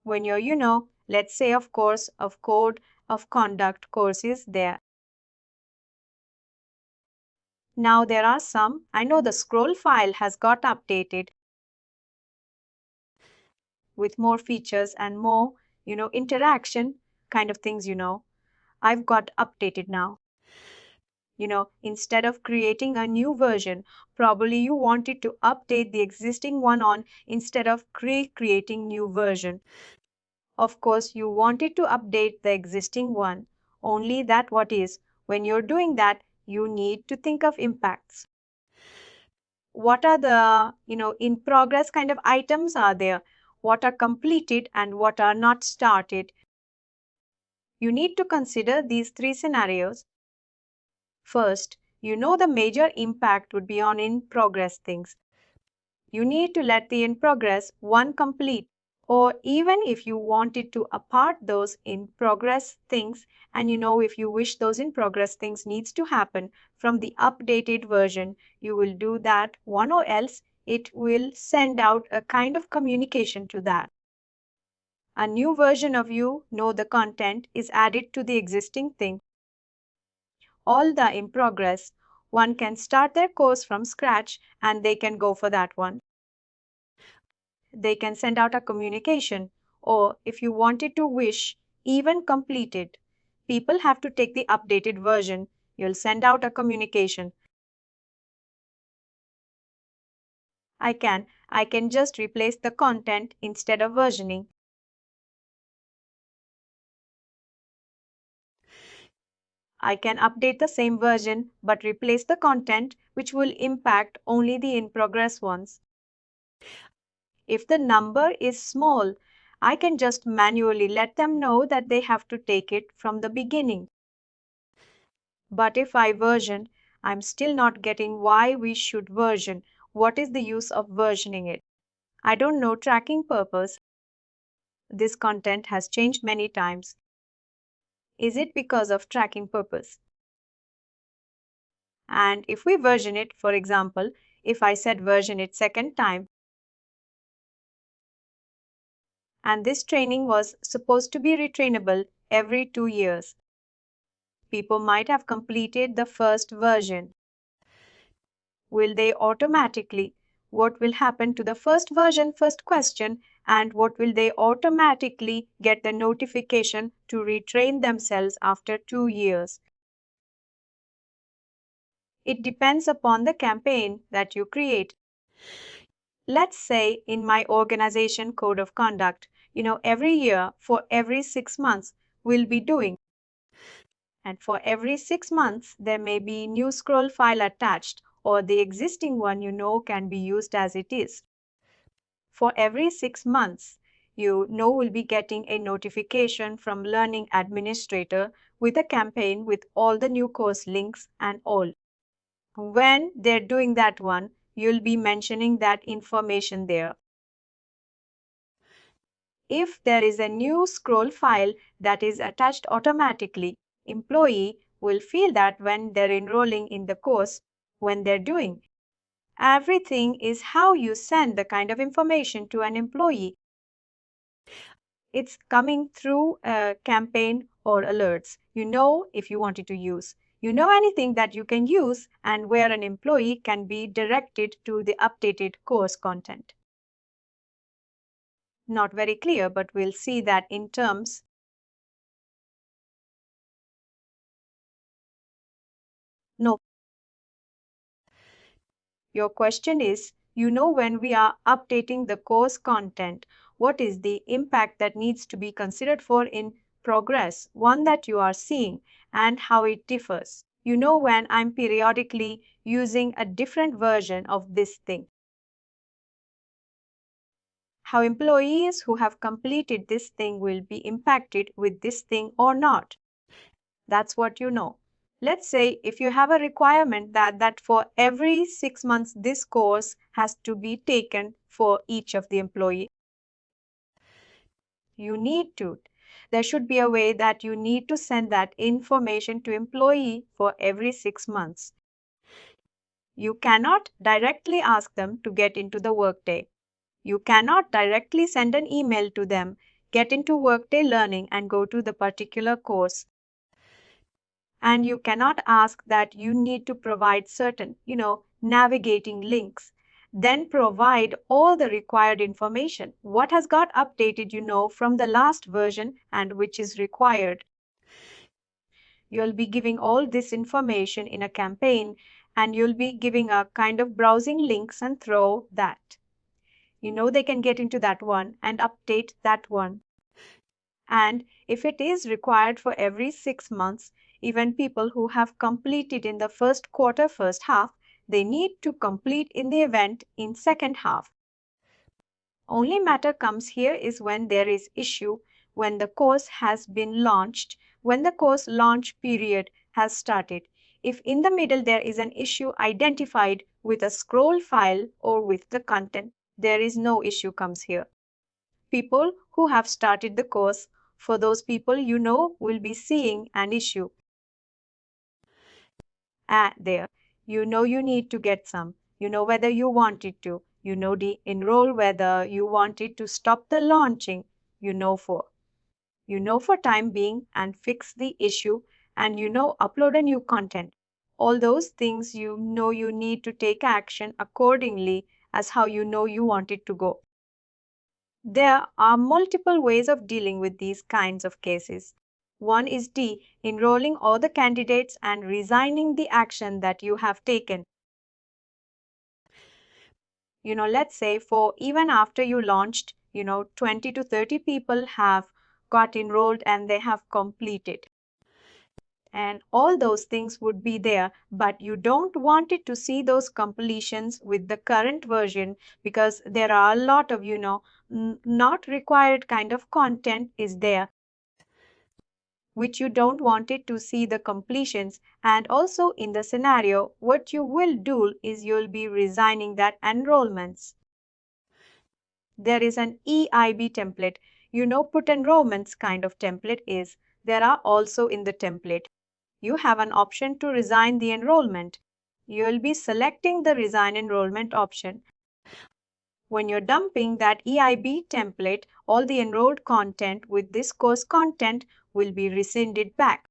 B: When let's say, of course, of code of conduct course is there. Now there are some, I know the scroll file has got updated with more features and more, interaction kind of things, I've got updated now. Instead of creating a new version, probably you wanted to update the existing one on instead of creating new version. Of course, you wanted to update the existing one. Only that what is, when you're doing that, you need to think of impacts. What are the, in progress kind of items are there? What are completed and what are not started? You need to consider these three scenarios. First, the major impact would be on in progress things. You need to let the in progress one complete, or even if you wanted to apart those in progress things, and if you wish those in progress things needs to happen from the updated version, you will do that one, or else it will send out a kind of communication to that. A new version of the content is added to the existing thing. All the in progress, one can start their course from scratch and they can go for that one. They can send out a communication, or if you wanted to wish even completed, people have to take the updated version, you'll send out a communication. I can just replace the content instead of versioning. I can update the same version but replace the content, which will impact only the in progress ones. If the number is small, I can just manually let them know that they have to take it from the beginning. But if I version, I'm still not getting why we should version. What is the use of versioning it? I don't know tracking purpose. This content has changed many times. Is it because of tracking purpose? And if we version it, for example, if I said version it second time, and this training was supposed to be retrainable every 2 years, people might have completed the first version. Will they automatically? What will happen to the first version, first question, and what will they automatically get the notification to retrain themselves after 2 years? It depends upon the campaign that you create. Let's say in my organization code of conduct, every year for every 6 months we'll be doing. And for every 6 months, there may be new scroll file attached, or the existing one can be used as it is. For every 6 months, will be getting a notification from Learning Administrator with a campaign with all the new course links and all. When they're doing that one, you'll be mentioning that information there. If there is a new scroll file that is attached automatically, employee will feel that when they're enrolling in the course, when they're doing. Everything is how you send the kind of information to an employee. It's coming through a campaign or alerts. If you wanted to use. Anything that you can use and where an employee can be directed to the updated course content. Not very clear, but we'll see that in terms. No. Your question is, when we are updating the course content, what is the impact that needs to be considered for in progress, one that you are seeing, and how it differs. When I'm periodically using a different version of this thing. How employees who have completed this thing will be impacted with this thing or not. That's what you know. Let's say if you have a requirement that for every 6 months this course has to be taken for each of the employee. There should be a way that you need to send that information to employee for every 6 months. You cannot directly ask them to get into the Workday. You cannot directly send an email to them, get into Workday Learning and go to the particular course. And you cannot ask that you need to provide certain, navigating links. Then provide all the required information. What has got updated, from the last version and which is required. You'll be giving all this information in a campaign and you'll be giving a kind of browsing links and throw that. They can get into that one and update that one. And if it is required for every 6 months, even people who have completed in the first quarter, first half, they need to complete in the event in second half. Only matter comes here is when there is issue, when the course has been launched, when the course launch period has started. If in the middle there is an issue identified with a scroll file or with the content, there is no issue comes here. People who have started the course, for those people will be seeing an issue there. You need to get some. Whether you want it to. De-enroll whether you want it to stop the launching. For. For time being and fix the issue and upload a new content. All those things you need to take action accordingly as how you want it to go. There are multiple ways of dealing with these kinds of cases. One is de-enrolling all the candidates and resigning the action that you have taken. Let's say for even after you launched, 20 to 30 people have got enrolled and they have completed. And all those things would be there, but you don't want it to see those completions with the current version because there are a lot of, not required kind of content is there, which you don't want it to see the completions. And also in the scenario, what you will do is you'll be resigning that enrollments. There is an EIB template, put enrollments kind of template is. There are also in the template. You have an option to resign the enrollment. You will be selecting the resign enrollment option. When you're dumping that EIB template, all the enrolled content with this course content will be rescinded back.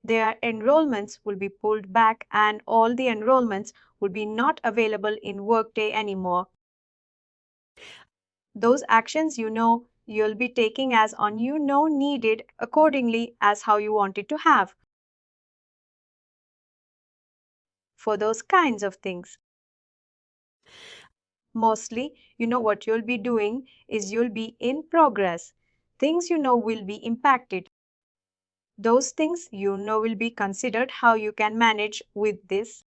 B: Their enrollments will be pulled back and all the enrollments will be not available in Workday anymore. Those actions you'll be taking as on needed accordingly as how you want it to have. For those kinds of things. Mostly, what you'll be doing is you'll be in progress. Things will be impacted. Those things will be considered how you can manage with this.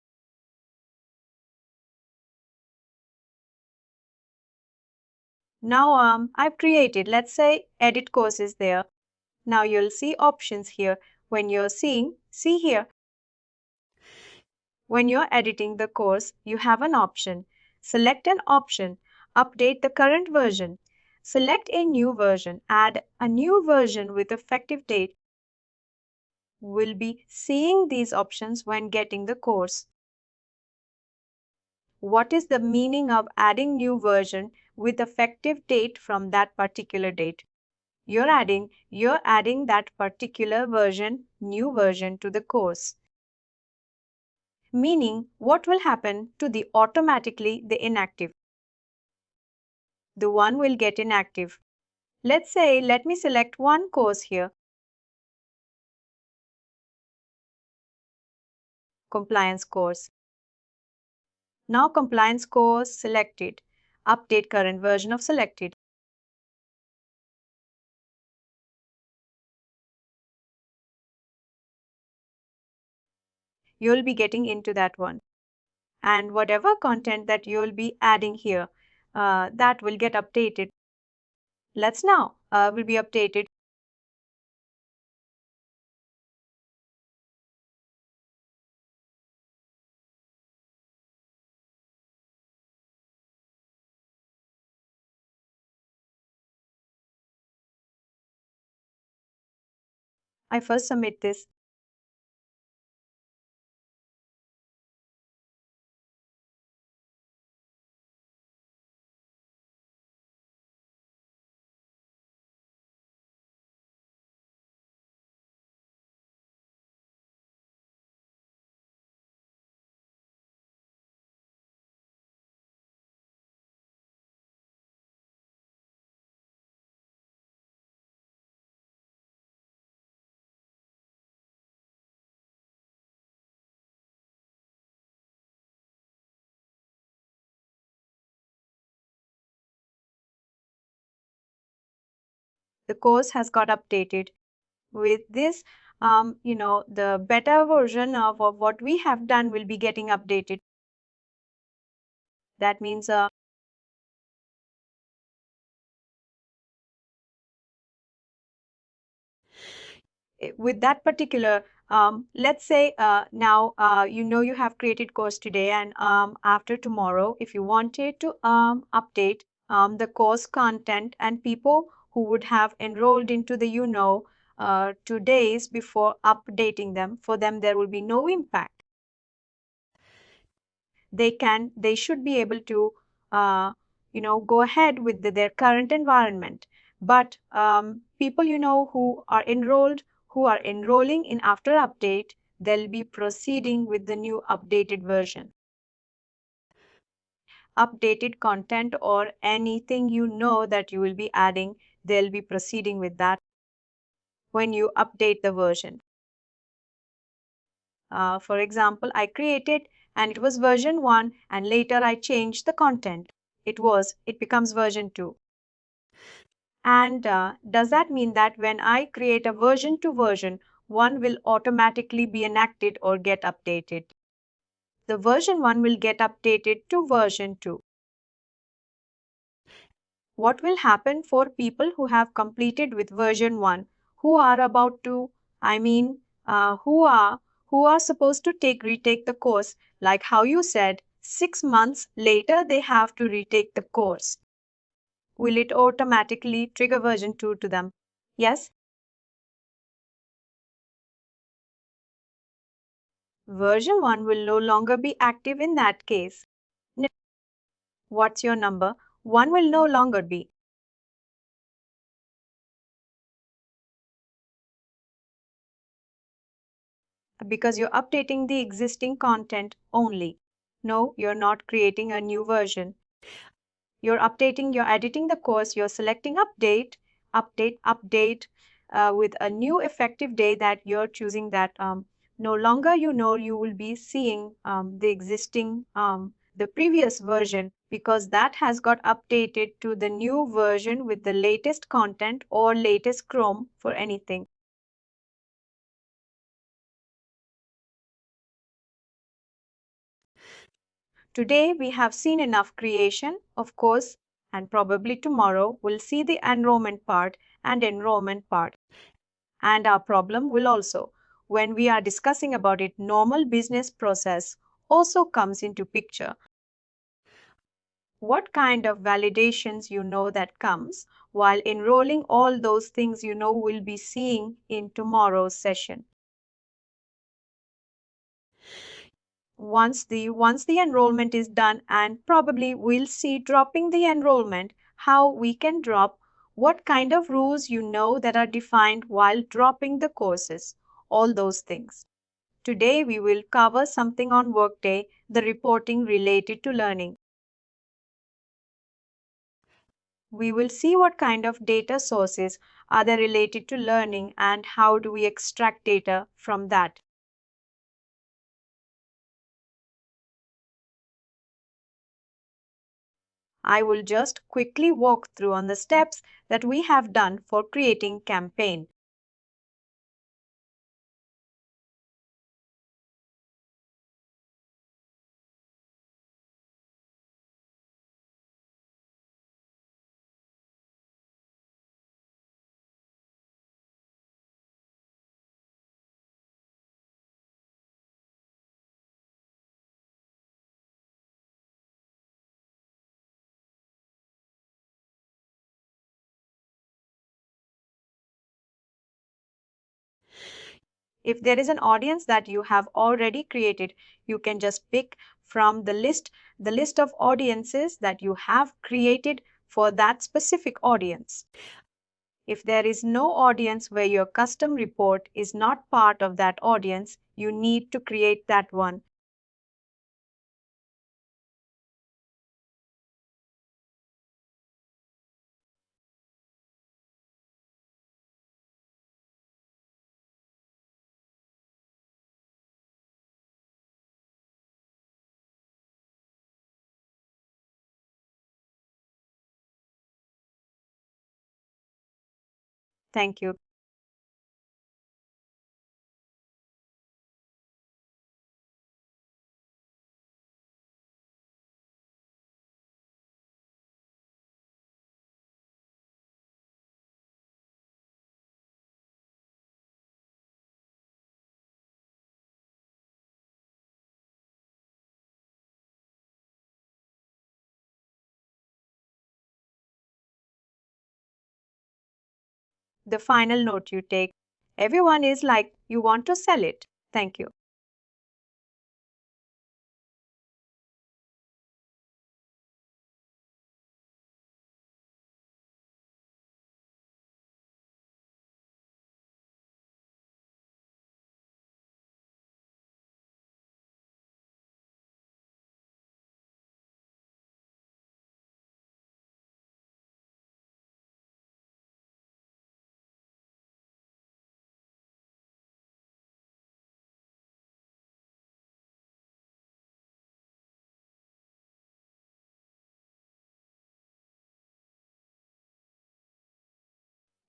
B: Now I've created, let's say, edit courses there. Now you'll see options here. When you're see here. When you're editing the course, you have an option. Select an option. Update the current version. Select a new version. Add a new version with effective date. We'll be seeing these options when getting the course. What is the meaning of adding new version with effective date from that particular date? You're adding that particular version, new version to the course. Meaning, what will happen to the automatically the inactive? The one will get inactive. Let's say, let me select one course here. Compliance course. Now compliance course selected. Update current version of selected. You'll be getting into that one. And whatever content that you'll be adding here, that will get updated. Let's now will be updated. I first submit this. The course has got updated. With this, the better version of what we have done will be getting updated. That means with that particular, let's say now you have created course today, and after tomorrow, if you wanted to update the course content, and people who would have enrolled into the 2 days before updating them, for them there will be no impact. They should be able to go ahead with their current environment. But people who are enrolling in after update, they'll be proceeding with the new updated version. Updated content or anything that you will be adding, they'll be proceeding with that when you update the version. For example, I created and it was version 1, and later I changed the content. It becomes version 2. And does that mean that when I create a version to version, one will automatically be enacted or get updated? The version 1 will get updated to version 2. What will happen for people who have completed with version 1, who are about to, I mean, who are supposed to retake the course, like how you said, 6 months later they have to retake the course. Will it automatically trigger version 2 to them? Yes? Version 1 will no longer be active in that case. What's your number? 1 will no longer be. Because you're updating the existing content only. No, you're not creating a new version. You're editing the course, you're selecting update with a new effective day that you're choosing, that no longer you will be seeing the existing, the previous version, because that has got updated to the new version with the latest content or latest Chrome for anything. Today we have seen enough creation, of course, and probably tomorrow we'll see the enrollment part and enrollment part. And our problem will also, when we are discussing about it, normal business process also comes into picture. What kind of validations that comes while enrolling, all those things we'll be seeing in tomorrow's session. Once the enrollment is done, and probably we'll see dropping the enrollment, how we can drop, what kind of rules that are defined while dropping the courses, all those things. Today we will cover something on Workday, the reporting related to learning. We will see what kind of data sources are there related to learning and how do we extract data from that. I will just quickly walk through on the steps that we have done for creating campaign. If there is an audience that you have already created, you can just pick from the list of audiences that you have created for that specific audience. If there is no audience where your custom report is not part of that audience, you need to create that one. Thank you. The final note you take. Everyone is like, you want to sell it. Thank you.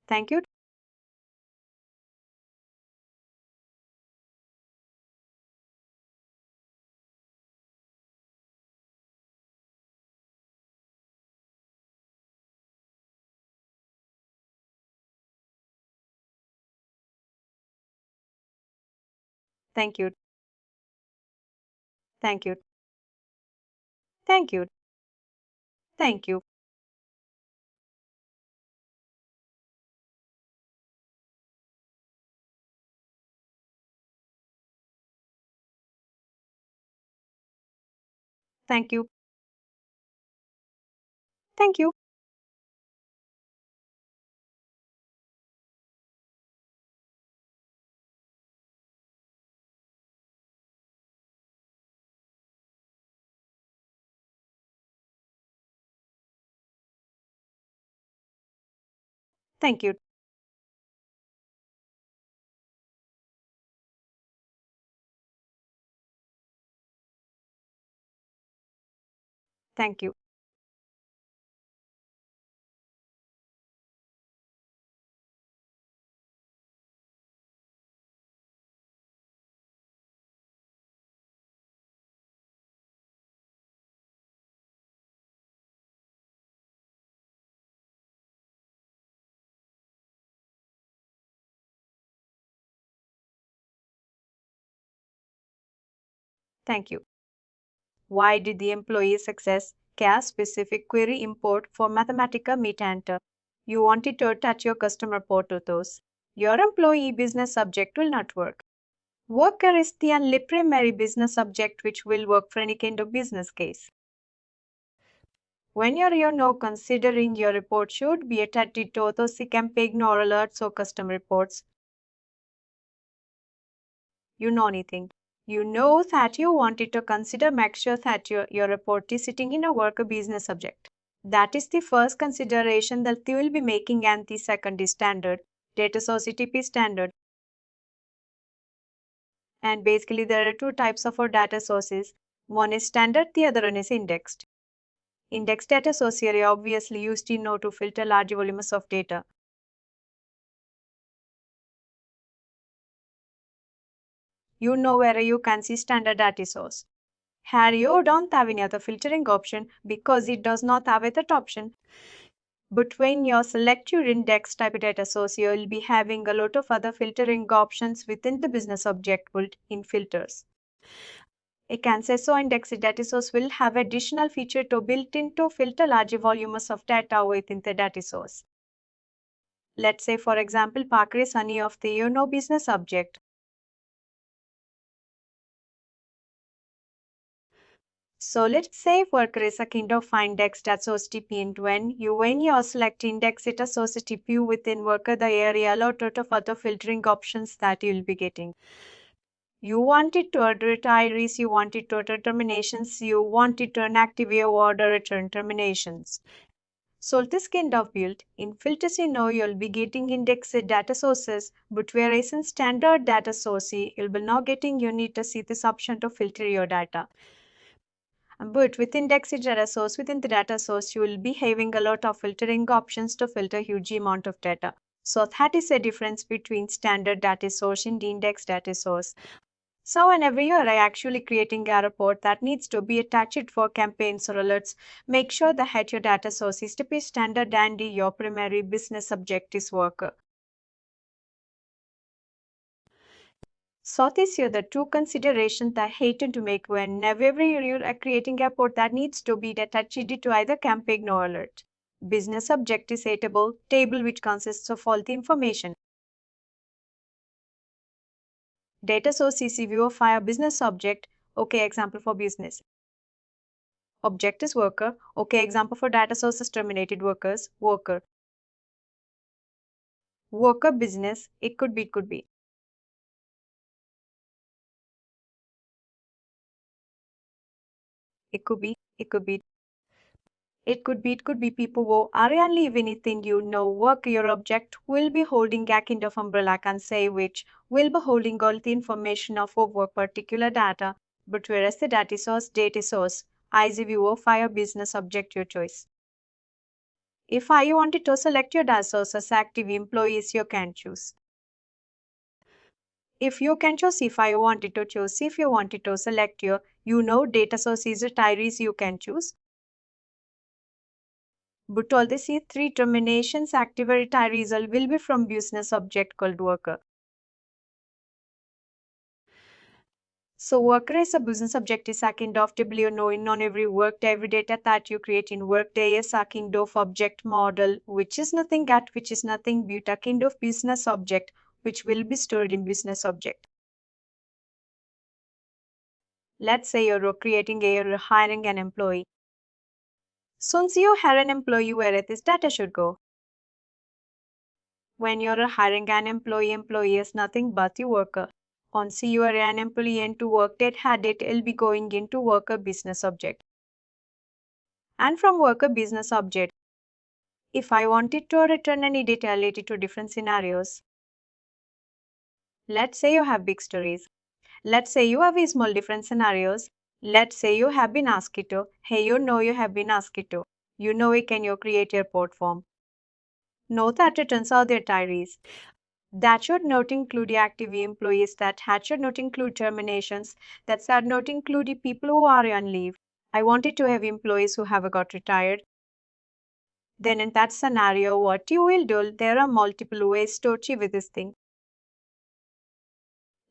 B: Thank you. Thank you. Thank you. Thank you. Thank you. Thank you. Thank you. Thank you. Thank you. Thank you. Why did the employee success case specific query import for Mathematica meet enter? You wanted to attach your customer portos. Your employee business subject will not work. Worker is the only primary business subject which will work for any kind of business case. When you're no considering your report should be attached to those campaign or alerts or custom reports. You know anything. You know that you wanted to consider make sure that your report is sitting in a worker business subject. That is the first consideration that you will be making, and the second is standard. Data source ETP standard. And basically there are two types of our data sources. One is standard, the other one is indexed. Indexed data source area obviously used in know to filter large volumes of data. You know where you can see standard data source. Here you don't have any other filtering option because it does not have that option. But when you select your index type data source, you will be having a lot of other filtering options within the business object built in filters. A Canceso indexed data source will have additional feature to built in to filter large volumes of data within the data source. Let's say, for example, Parker is any of the business object. So let's say worker is a kind of index that shows TP and when you select index it shows TP within worker the area lot of other filtering options that you'll be getting. You want it to order retirees, you want it to order terminations, you want it to inactive your order return terminations. So this kind of build in filters you'll be getting indexed data sources, but whereas in standard data source you'll be now getting you need to see this option to filter your data. But with indexed data source, within the data source, you will be having a lot of filtering options to filter huge amount of data. So that is the difference between standard data source and the indexed data source. So whenever you are actually creating a report that needs to be attached for campaigns or alerts, make sure that your data source is to be standard and your primary business objectives worker. So these are the two considerations that I hate to make whenever you're creating a report that needs to be attached to either campaign or alert. Business object is a table which consists of all the information. Data source is a view of a business object. Okay, example for business. Object is worker. Okay, example for data source is terminated workers, worker. Worker business, it could be. It could be. It could be people who are really anything work your object will be holding a kind of umbrella can say which will be holding all the information of a work particular data, but whereas the data source, is a view of your business object your choice. If I wanted to select your data source as active employees, you can choose. If you can choose if I wanted to choose, if you wanted to select your, data source is retirees, you can choose. But all the three terminations active retirees will be from business object called worker. So worker is a business object is a kind of W knowing on every workday, every data that you create in Workday is a kind of object model, which is nothing but a kind of business object which will be stored in business object. Let's say you're you're hiring an employee. Since you hire an employee, where this data should go? When you're hiring an employee is nothing but the worker. Once you are an employee and to work that had it'll be going into worker business object. And from worker business object, if I wanted to return any data related to different scenarios, let's say you have big stories. Let's say you have small different scenarios. Let's say you have been asked to, hey, you have been asked to. Can you create your report form? Know that returns are the retirees. That should not include the active employees, that should not include terminations, that should not include the people who are on leave. I wanted to have employees who have got retired. Then in that scenario, what you will do, there are multiple ways to achieve this thing.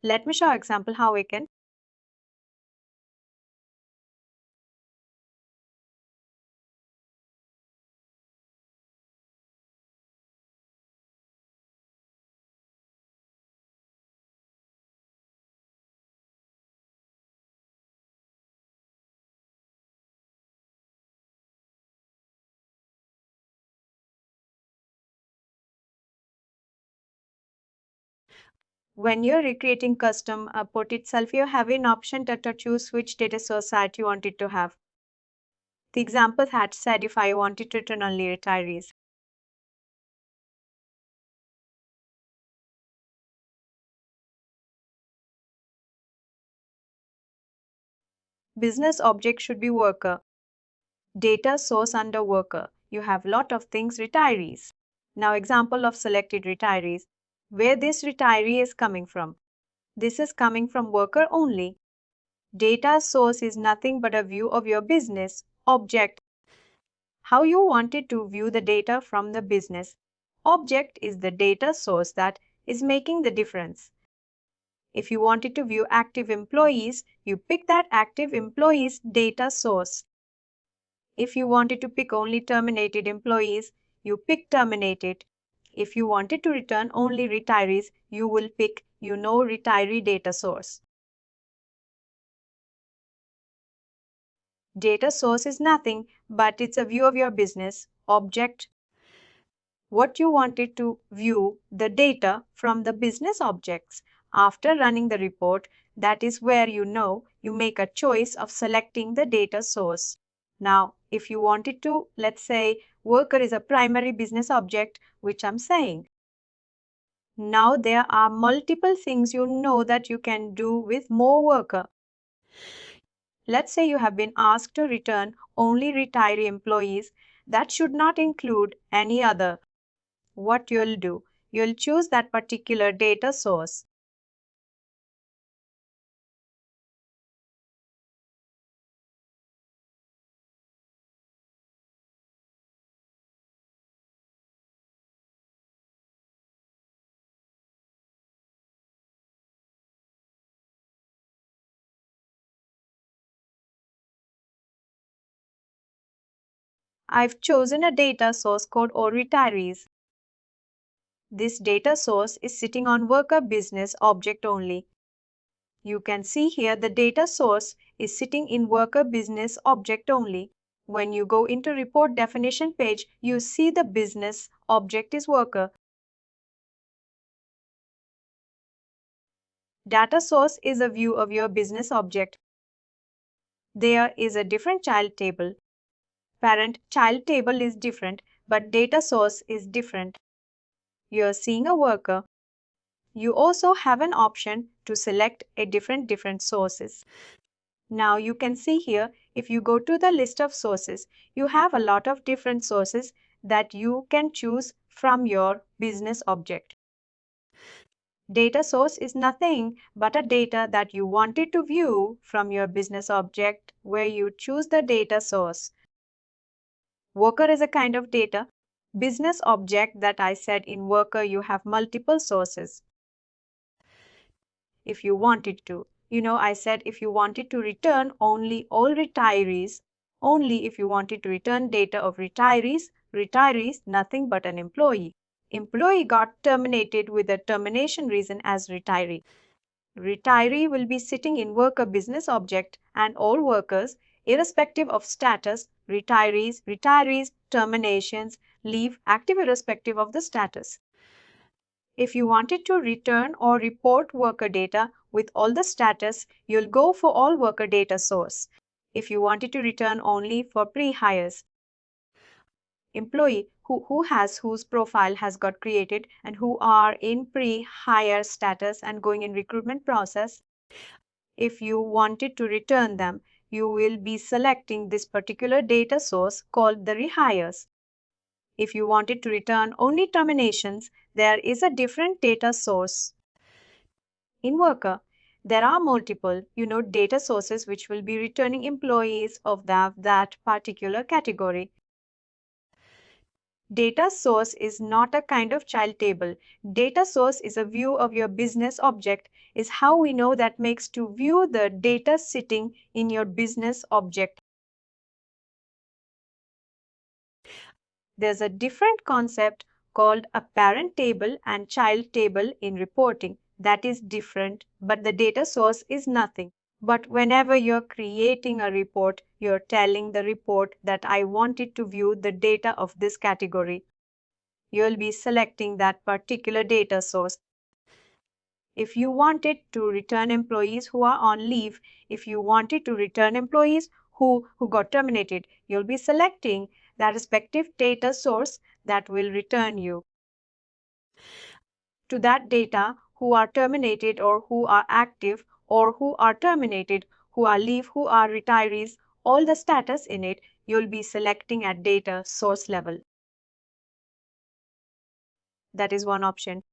B: Let me show an example how we can. When you're recreating custom port itself, you have an option to choose which data source that you wanted to have. The example had said if I wanted to return only retirees. Business object should be worker. Data source under worker. You have lot of things retirees. Now example of selected retirees. Where this retiree is coming from. This is coming from worker only. Data source is nothing but a view of your business object. How you wanted to view the data from the business. Object is the data source that is making the difference. If you wanted to view active employees, you pick that active employees data source. If you wanted to pick only terminated employees, you pick terminated. If you wanted to return only retirees, you will pick retiree data source. Data source is nothing, but it's a view of your business object. What you wanted to view the data from the business objects. After running the report, that is where you make a choice of selecting the data source. Now, if you wanted to, let's say, worker is a primary business object, which I'm saying. Now there are multiple things that you can do with more worker. Let's say you have been asked to return only retiree employees. That should not include any other. What you'll do, you'll choose that particular data source. I've chosen a data source called all retirees. This data source is sitting on worker business object only. You can see here the data source is sitting in worker business object only. When you go into report definition page, you see the business object is worker. Data source is a view of your business object. There is a different child table. Parent child table is different, but data source is different. You're seeing a worker. You also have an option to select a different sources. Now you can see here, if you go to the list of sources, you have a lot of different sources that you can choose from your business object. Data source is nothing but a data that you wanted to view from your business object where you choose the data source. Worker is a kind of data. Business object that I said in worker you have multiple sources. If you wanted to, I said if you wanted to return only all retirees, only if you wanted to return data of retirees, nothing but an employee. Employee got terminated with a termination reason as retiree. Retiree will be sitting in worker business object and all workers, irrespective of status, retirees, terminations, leave active irrespective of the status. If you wanted to return or report worker data with all the status, you'll go for all worker data source. If you wanted to return only for pre-hires, employee whose profile has got created and who are in pre-hire status and going in recruitment process, if you wanted to return them, you will be selecting this particular data source called the rehires. If you wanted to return only terminations, there is a different data source. In Worker, there are multiple, data sources which will be returning employees of that particular category. Data source is not a kind of child table. Data source is a view of your business object, is how we know that makes to view the data sitting in your business object. There's a different concept called a parent table and child table in reporting. That is different, but the data source is nothing. But whenever you're creating a report, you're telling the report that I wanted to view the data of this category. You'll be selecting that particular data source. If you wanted to return employees who are on leave, if you wanted to return employees who got terminated, you'll be selecting that respective data source that will return you to that data who are terminated or who are active or who are terminated, who are leave, who are retirees, all the status in it, you'll be selecting at data source level. That is one option.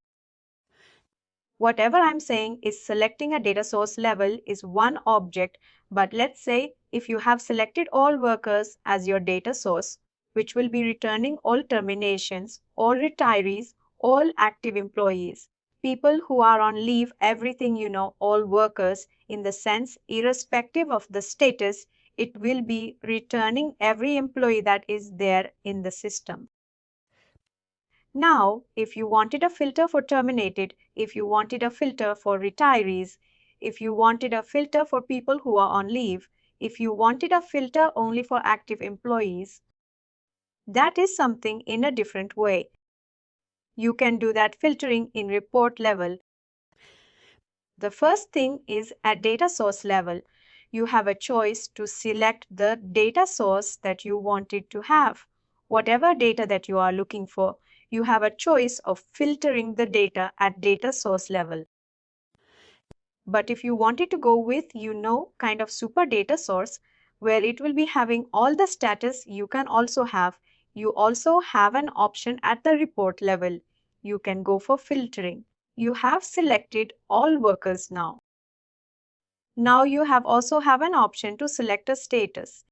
B: Whatever I'm saying is selecting a data source level is one object, but let's say if you have selected all workers as your data source, which will be returning all terminations, all retirees, all active employees, people who are on leave, everything all workers in the sense irrespective of the status, it will be returning every employee that is there in the system. Now, if you wanted a filter for terminated, if you wanted a filter for retirees, if you wanted a filter for people who are on leave, If you wanted a filter only for active employees, that is something in a different way. You can do that filtering in report level. The first thing is at data source level. You have a choice to select the data source that you wanted to have. Whatever data that you are looking for, you have a choice of filtering the data at data source level. But if you wanted to go with, kind of super data source where it will be having all the status, you can also have. You also have an option at the report level. You can go for filtering. You have selected all workers now. Now you have also have an option to select a status.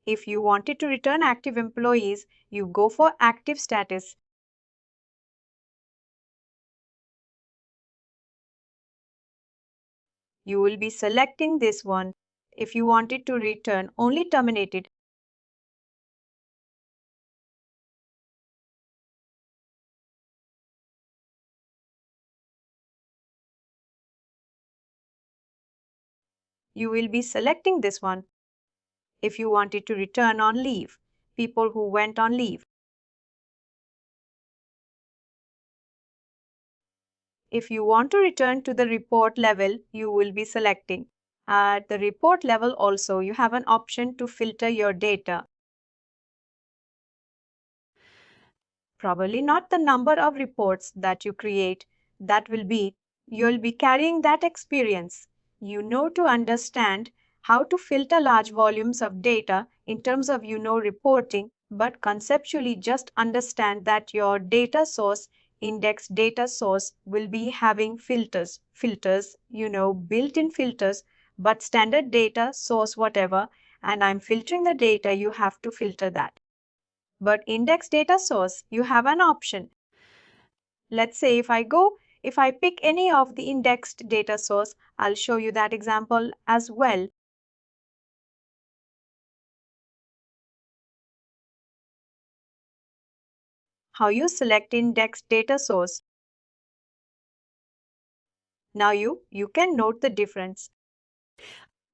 B: If you wanted to return active employees, you go for active status. You will be selecting this one. If you wanted to return only terminated, you will be selecting this one. If you wanted to return on leave, people who went on leave. If you want to return to the report level, you will be selecting. At the report level also, you have an option to filter your data. Probably not the number of reports that you create, that will be, you'll be carrying that experience. You know to understand how to filter large volumes of data in terms of reporting, but conceptually just understand that your data source, index data source will be having filters, built-in filters, but standard data source whatever, and I'm filtering the data, you have to filter that. But index data source, you have an option. Let's say if I pick any of the indexed data source, I'll show you that example as well. How you select indexed data source. Now you can note the difference.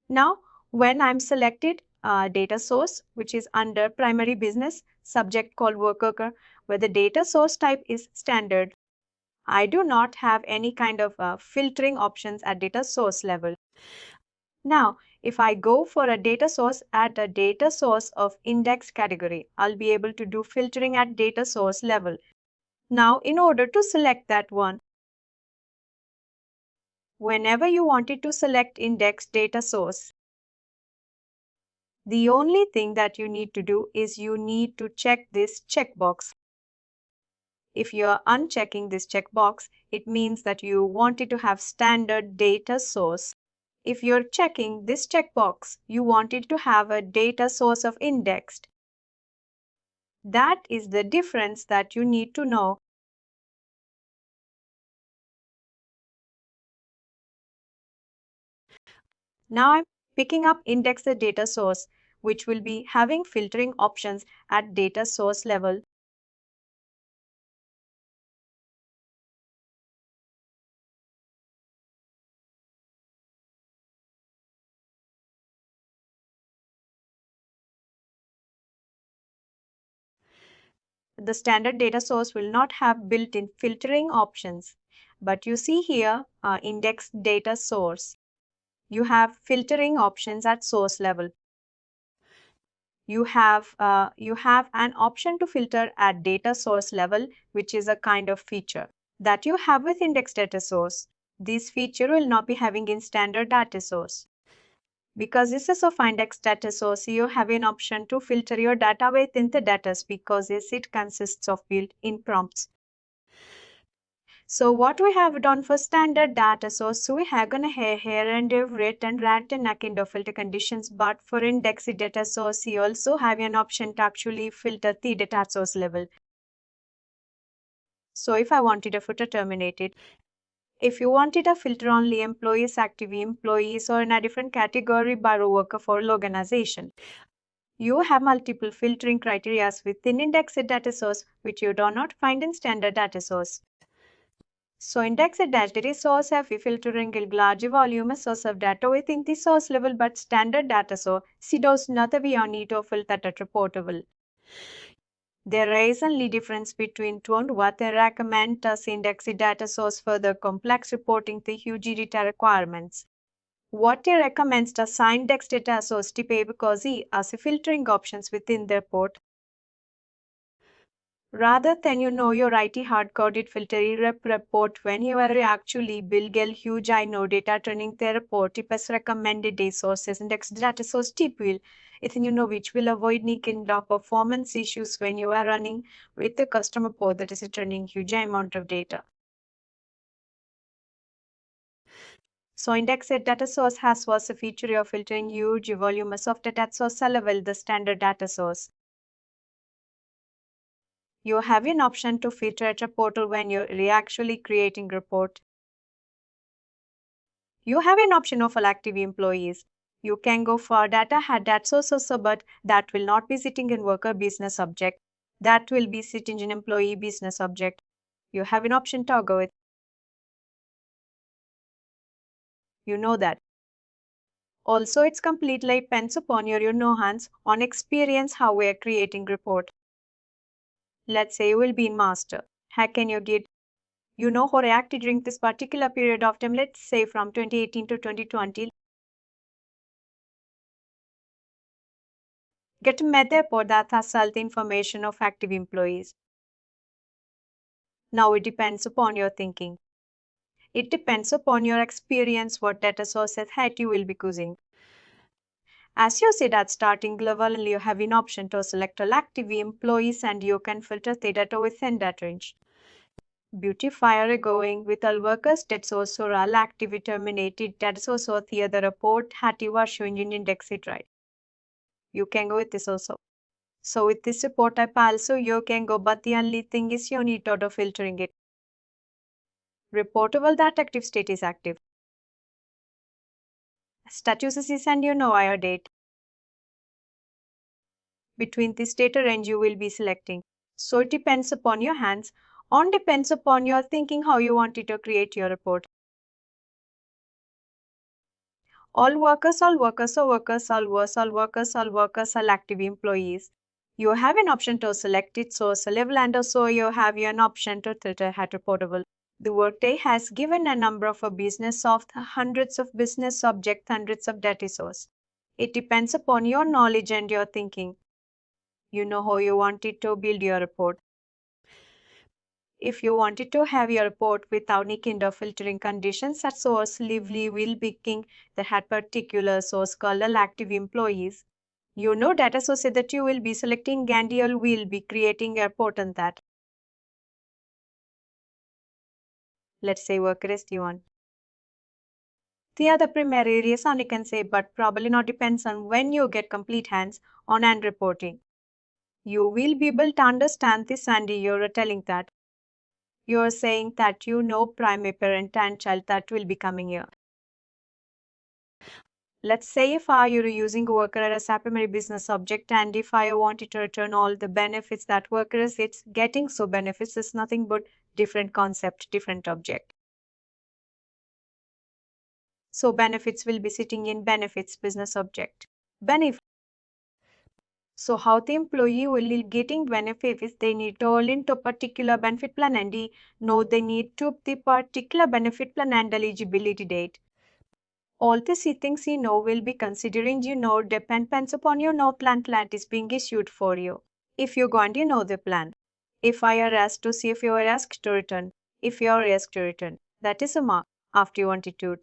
B: Now, when I'm selected data source, which is under primary business, subject called worker, where the data source type is standard, I do not have any kind of filtering options at data source level. Now, if I go for a data source at a data source of index category, I'll be able to do filtering at data source level. Now, in order to select that one, whenever you wanted to select index data source, the only thing that you need to do is you need to check this checkbox. If you are unchecking this checkbox, it means that you wanted to have standard data source. If you're checking this checkbox, you wanted to have a data source of indexed. That is the difference that you need to know. Now I'm picking up indexed data source, which will be having filtering options at data source level. The standard data source will not have built-in filtering options, but you see here indexed data source. You have filtering options at source level. You have an option to filter at data source level, which is a kind of feature that you have with index data source. This feature will not be having in standard data source. Because this is of index data source, you have an option to filter your data within the data because it consists of built-in prompts. So what we have done for standard data source, so we have gonna here and rate and rat and kind of filter conditions, but for indexed data source, you also have an option to actually filter the data source level. So if I wanted a footer terminated, if you wanted a filter only employees, active employees, or in a different category by worker for organization, You have multiple filtering criteria within indexed data source which you do not find in standard data source. So indexed data source have filtering a large volume source of data within the source level, but standard data source does not have a need to filter that reportable. There is only difference between two and what they recommend as indexed data source for the complex reporting the huge data requirements. What he recommends the index data source to pay because he has filtering options within the report. Rather than your IT hard-coded filter report when you are actually build a huge I know data turning the report as recommended data sources index data source tip will it's which will avoid any kind of performance issues when you are running with the customer port that is returning huge amount of data. So indexed data source has was a feature of filtering huge volumes of data source level the standard data source. You have an option to filter at a portal when you're actually creating report. You have an option of all active employees. You can go for data had that so, but that will not be sitting in worker business object. That will be sitting in employee business object. You have an option to go with. You know that. Also, it's completely depends upon your hands on experience how we are creating report. Let's say you will be in master. How can you get how reacted during this particular period of time, let's say from 2018 to 2020. Get a method report that has all the information of active employees. Now it depends upon your thinking. It depends upon your experience what data sources that you will be using. As you said at starting level, you have an option to select all active employees and you can filter the data within that range. Beautifier going with all workers that source or all active terminated data source or the other report that you are showing in index it right. You can go with this also. So with this report type also you can go, but the only thing is you need to auto filtering it. Reportable that active state is active. Status is and higher date. Between this data range you will be selecting. So it depends upon your hands, on depends upon your thinking how you want it to create your report. All workers, all workers, all workers, all workers, all workers, all workers, all active employees. You have an option to select it, so level and also you have an option to filter at reportable. The Workday has given a number of a business of hundreds of business objects, hundreds of data source. It depends upon your knowledge and your thinking. You know how you wanted to build your report. If you wanted to have your report without any kind of filtering conditions, that source lively will be king that had particular source called active employees. Data source that you will be selecting and you will be creating a report on that. Let's say worker is one. The other primary areas you can say, but probably not depends on when you get complete hands on and reporting. You will be able to understand this and you're telling that. You're saying that primary parent and child that will be coming here. Let's say if you're using worker as a primary business object and if I wanted to return all the benefits that worker is it's getting, so benefits is nothing but different concept, different object. So benefits will be sitting in benefits business object. Benefit. So how the employee will be getting benefit is they need to all into particular benefit plan and they need to the particular benefit plan and eligibility date. All these things will be considering depends upon plan is being issued for you. If you're going to know the plan, if I are asked to see if you are asked to return, if you are asked to return, that is a mark after you wanted to.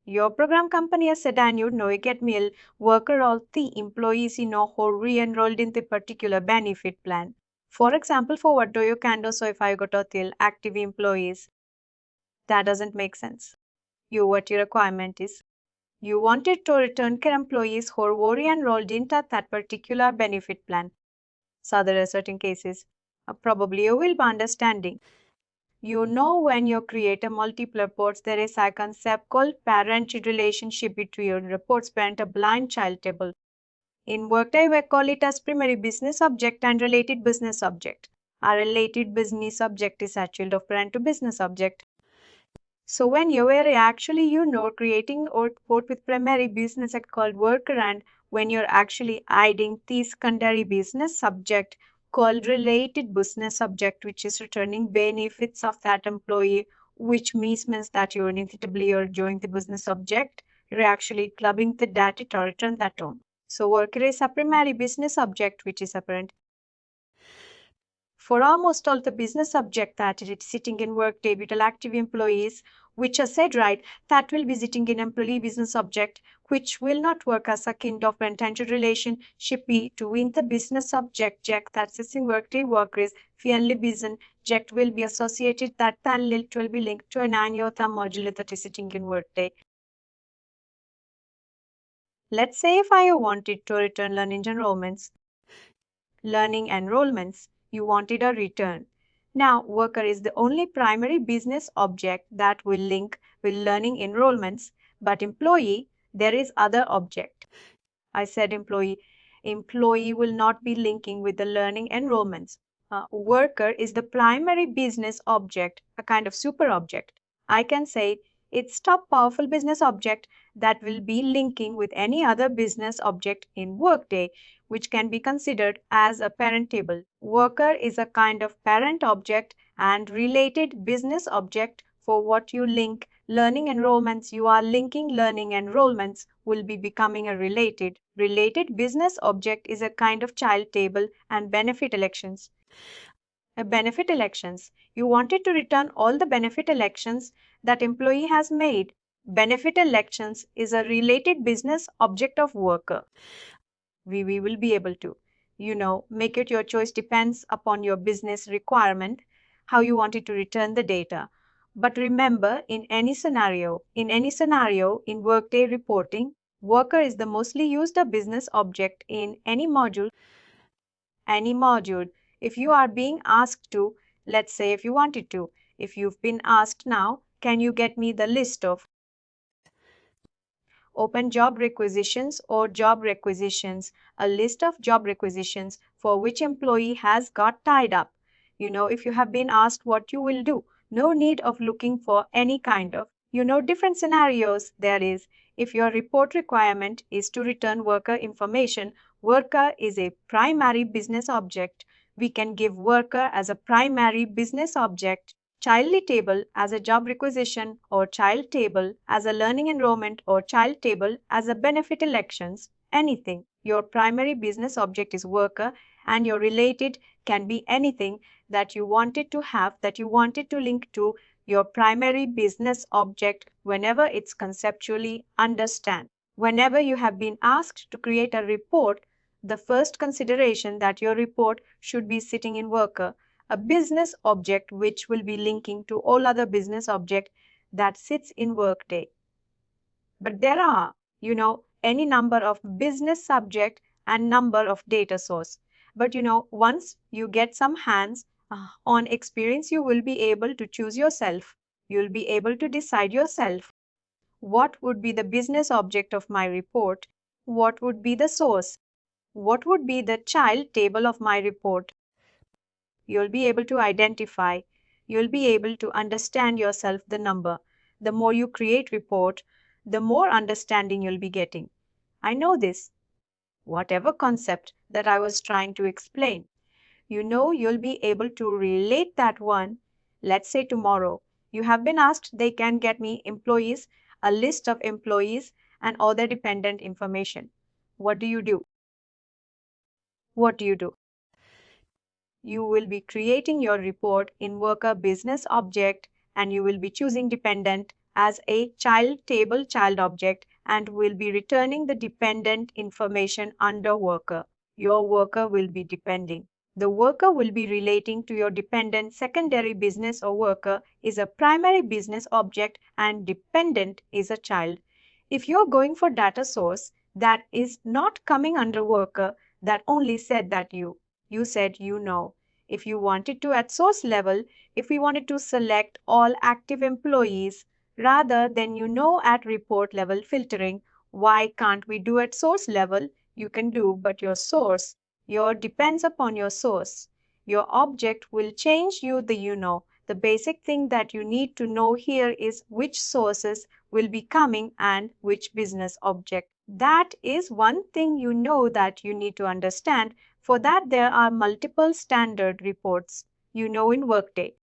B: Your program company has said and get meal worker all the employees who re-enrolled in the particular benefit plan. For example, for what do you can do so if I got till active employees? That doesn't make sense. What your requirement is. You wanted to return care employees who were enrolled into that particular benefit plan. So there are certain cases. Probably you will be understanding. When you create a multiple reports, there is a concept called parent relationship between your reports parent a blind child table. In Workday, we call it as primary business object and related business object. A related business object is a child of parent to business object. So when you are actually, creating or report with primary business object called worker, and when you're actually adding the secondary business subject called related business subject, which is returning benefits of that employee, which means that you're inevitably or joining the business object, you're actually clubbing the data to return that on. So worker is a primary business object which is apparent for almost all the business object that is sitting in Workday with active employees, which are said right, that will be sitting in employee business object, which will not work as a kind of intended relationship between the business object that sits in Workday workers. Only business object will be associated that then will be linked to an annual module that is sitting in Workday. Let's say if I wanted to return learning enrollments, you wanted a return. Now, worker is the only primary business object that will link with learning enrollments, but employee, there is other object. I said employee. Employee will not be linking with the learning enrollments. Worker is the primary business object, a kind of super object. I can say it's top powerful business object that will be linking with any other business object in Workday, which can be considered as a parent table. Worker is a kind of parent object and related business object for what you link learning enrollments. You are linking learning enrollments will be becoming a related business object is a kind of child table and benefit elections. Benefit elections. You wanted to return all the benefit elections that employee has made. Benefit elections is a related business object of worker. We will be able to, make it your choice depends upon your business requirement, how you wanted to return the data. But remember, in any scenario, in Workday reporting, worker is the mostly used a business object in any module. If you are being asked to, let's say if you wanted to, if you've been asked now, can you get me the list of open job requisitions or job requisitions, a list of job requisitions for which employee has got tied up. If you have been asked what you will do, no need of looking for any kind of, different scenarios there is. If your report requirement is to return worker information, worker is a primary business object. We can give worker as a primary business object, child table as a job requisition or child table as a learning enrollment or child table as a benefit elections, anything. Your primary business object is worker and your related can be anything that you wanted to have, that you wanted to link to your primary business object whenever it's conceptually understand. Whenever you have been asked to create a report, the first consideration that your report should be sitting in worker, a business object which will be linking to all other business object that sits in Workday. But there are, any number of business subject and number of data source. But once you get some hands on experience, you will be able to choose yourself. You'll be able to decide yourself what would be the business object of my report, what would be the source, what would be the child table of my report. You'll be able to identify, you'll be able to understand yourself the number. The more you create report, the more understanding you'll be getting. I know this. Whatever concept that I was trying to explain, you'll be able to relate that one. Let's say tomorrow, you have been asked they can get me employees, a list of employees and all their dependent information. What do you do? What do you do? You will be creating your report in worker business object and you will be choosing dependent as a child table child object and will be returning the dependent information under worker. Your worker will be depending. The worker will be relating to your dependent secondary business or worker is a primary business object and dependent is a child. If you're going for data source that is not coming under worker, that only said that you said if you wanted to at source level, if we wanted to select all active employees rather than at report level filtering, why can't we do at source level? you can do, but your source. Your depends upon your source. Your object will change you the you know. The basic thing that you need to know here is which sources will be coming and which business object. That is one thing you know that you need to understand. For that, there are multiple standard reports you know in Workday.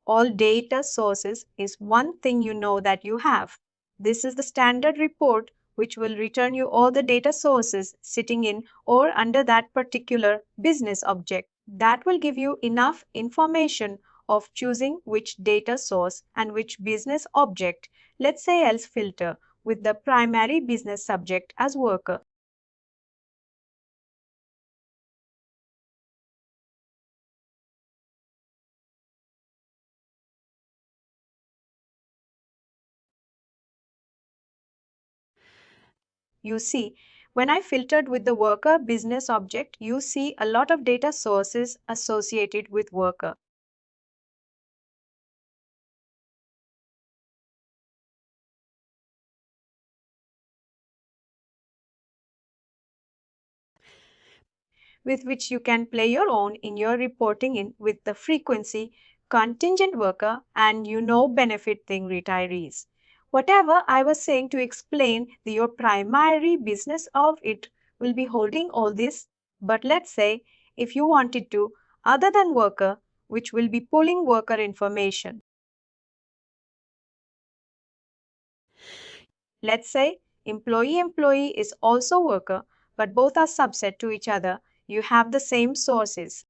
B: All data sources is one thing you know that you have. This is the standard report which will return you all the data sources sitting in or under that particular business object. That will give you enough information of choosing which data source and which business object. Let's say else filter with the primary business subject as worker. You see, when I filtered with the worker business object, you see a lot of data sources associated with worker. With which you can play your own in your reporting in with the frequency, contingent worker, and benefit thing retirees. Whatever I was saying to explain your primary business of it will be holding all this. But let's say if you wanted to, other than worker, which will be pulling worker information. Let's say employee is also worker, but both are subset to each other. You have the same sources.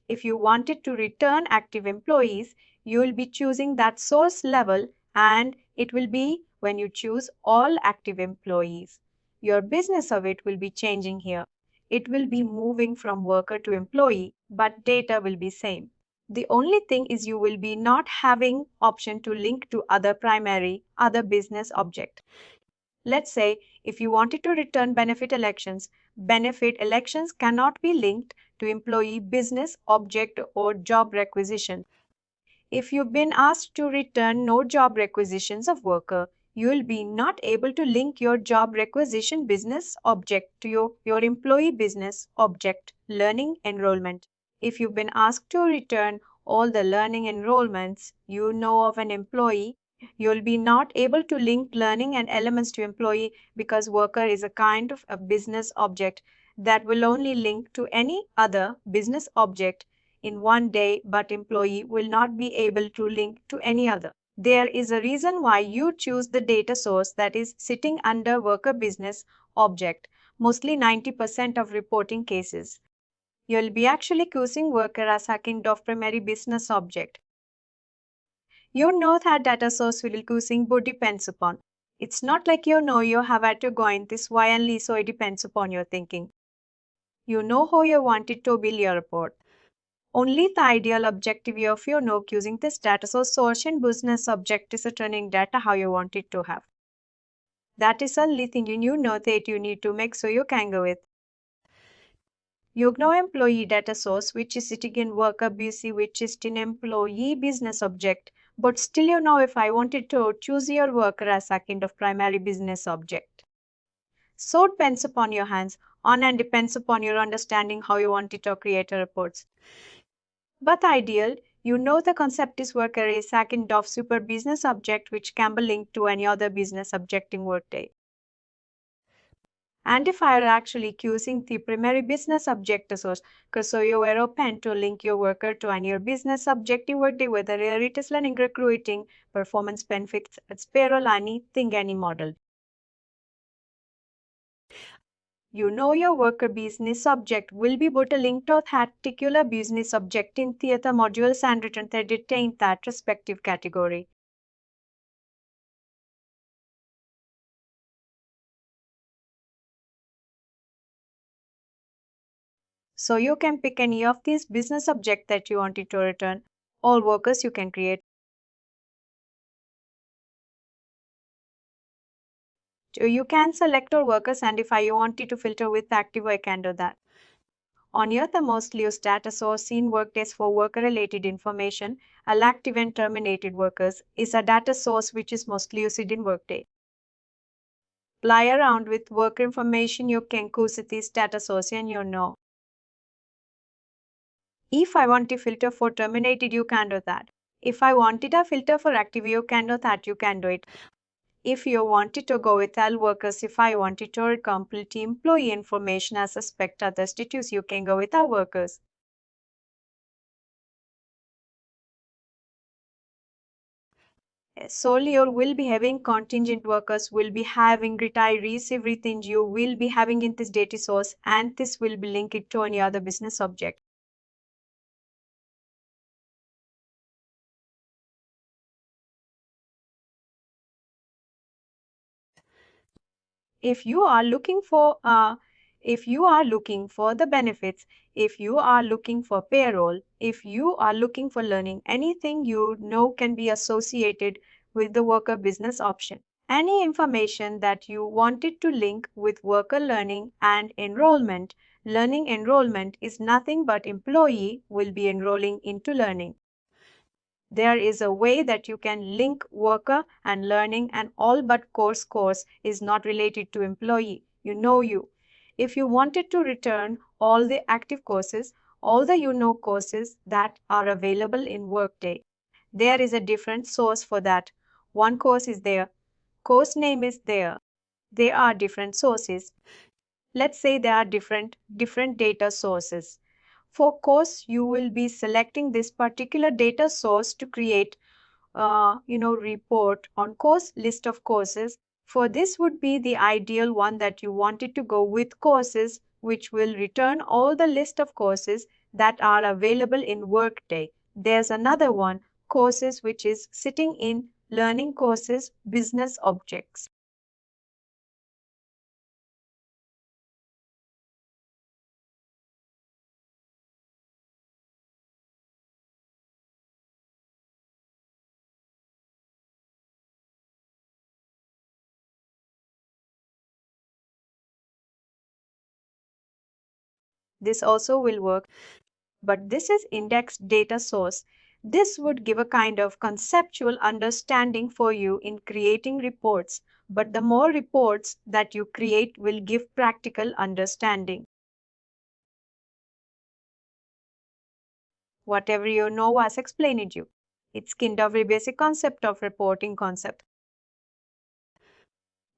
B: If you wanted to return active employees, you will be choosing that source level and it will be when you choose all active employees. Your business of it will be changing here. It will be moving from worker to employee, but data will be same. The only thing is you will be not having option to link to other business object. Let's say if you wanted to return benefit elections cannot be linked to employee business object or job requisition. If you've been asked to return no job requisitions of worker, you will be not able to link your job requisition business object to your employee business object learning enrollment. If you've been asked to return all the learning enrollments you know of an employee, you'll be not able to link learning and elements to employee because worker is a kind of a business object that will only link to any other business object in one day, but employee will not be able to link to any other. There is a reason why you choose the data source that is sitting under worker business object. Mostly 90% of reporting cases. You'll be actually choosing worker as a kind of primary business object. You know that data source will choosing but depends upon. It's not like you have had to go in this way only, so it depends upon your thinking. You know how you wanted to build your report. Only the ideal objective of using this data source and business object is returning data how you want it to have. That is the only thing you know that you need to make so you can go with. You know employee data source which is sitting in worker BC which is in employee business object. But still if I wanted to choose your worker as a kind of primary business object. So it depends upon your hands on and depends upon your understanding how you want it to create a reports. But ideal, the concept is worker is second of super business object which can be linked to any other business object in Workday. And if I are actually using the primary business object source, because so you are open to link your worker to any business object in Workday, whether it is learning, recruiting, performance benefits, it's payroll, anything, any model. Your worker business object will be put a link to that particular business object in theater modules and return the data in that respective category. So you can pick any of these business object that you wanted to return. All workers you can create. So you can select all workers and if I wanted to filter with active, I can do that. On here, the most used data source in Workday for worker-related information, active and terminated workers, is a data source which is mostly used in Workday. Play around with worker information you can use this data source and you know. If I want to filter for terminated, you can do that. If I wanted a filter for active, you can do that, you can do it. If you wanted to go with all workers, if I wanted to complete employee information as suspect other status, you can go with our workers. So you will be having contingent workers, will be having retirees, everything you will be having in this data source, and this will be linked to any other business object. If you are looking for the benefits, if you are looking for payroll, if you are looking for learning, anything you know can be associated with the worker business option. Any information that you wanted to link with worker learning and enrollment, learning enrollment is nothing but employee will be enrolling into learning. There is a way that you can link worker and learning, and all but course is not related to employee. If you wanted to return all the active courses, all the courses that are available in Workday, there is a different source for that. One course is there, course name is there. They are different sources. Let's say there are different data sources. For course, you will be selecting this particular data source to create report on course list of courses. For this would be the ideal one that you wanted to go with courses which will return all the list of courses that are available in Workday. There's another one, courses, which is sitting in learning courses business objects. This also will work, but this is indexed data source. This would give a kind of conceptual understanding for you in creating reports, but the more reports that you create will give practical understanding. Whatever you know was explained you. It's kind of a basic concept of reporting concept.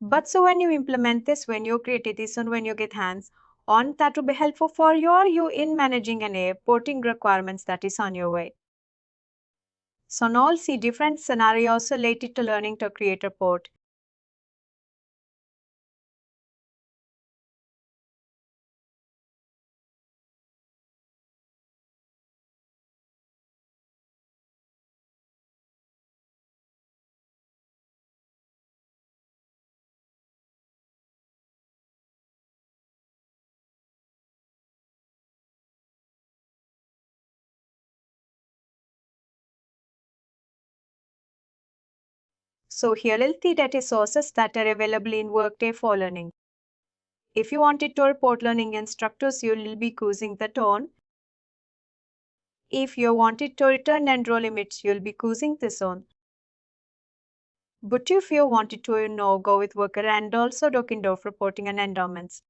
B: But so when you implement this, when you create this, and when you get hands on, that will be helpful for you in managing and reporting requirements that is on your way. So now I'll see different scenarios related to learning to create a report. So here are the data sources that are available in Workday for learning. If you wanted to report learning instructors, you will be using the tone. If you wanted to return enroll limits, you'll be using this one. But if you wanted to go with worker and also kind of reporting and endowments.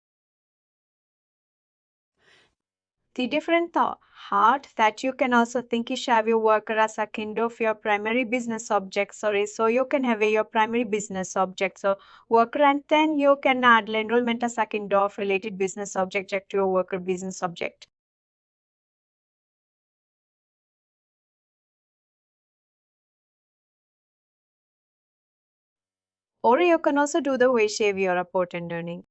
B: The different heart that you can also think is have your worker as a kind of your primary business object. Sorry, so you can have your primary business object. So worker, and then you can add enrollment as a kind of related business object to your worker business object. Or you can also do the way save your report and learning.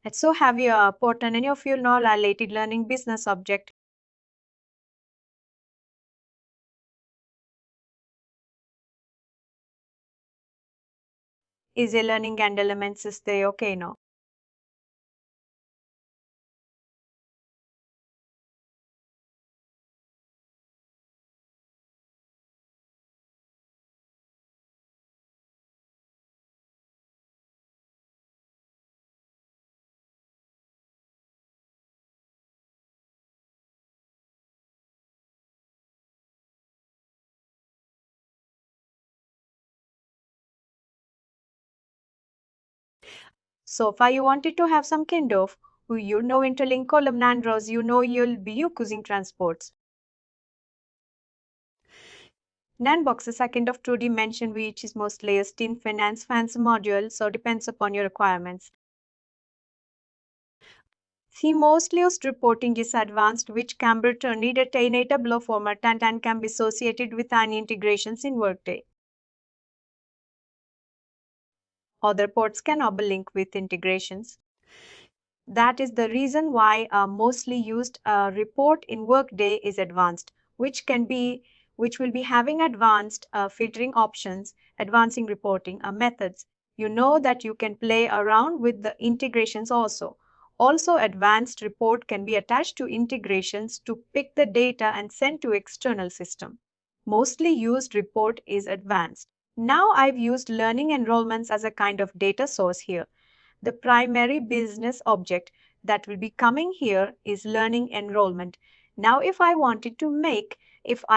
B: Let's so have your report and any of you know related learning business object. Is a learning and elements is there okay now? So far you wanted to have some kind of, interlink column and rows, you'll be using transports. Box is a kind of 2 dimension which is mostly used in finance fancy module, so depends upon your requirements. The most used reporting is advanced, which can be turned in a tabular format and can be associated with any integrations in Workday. Other ports cannot be linked with integrations. That is the reason why a mostly used report in Workday is advanced, which will be having advanced filtering options, advancing reporting methods. You know that you can play around with the integrations also. Also, advanced report can be attached to integrations to pick the data and send to external system. Mostly used report is advanced. Now I've used learning enrollments as a kind of data source here. The primary business object that will be coming here is learning enrollment. Now, if I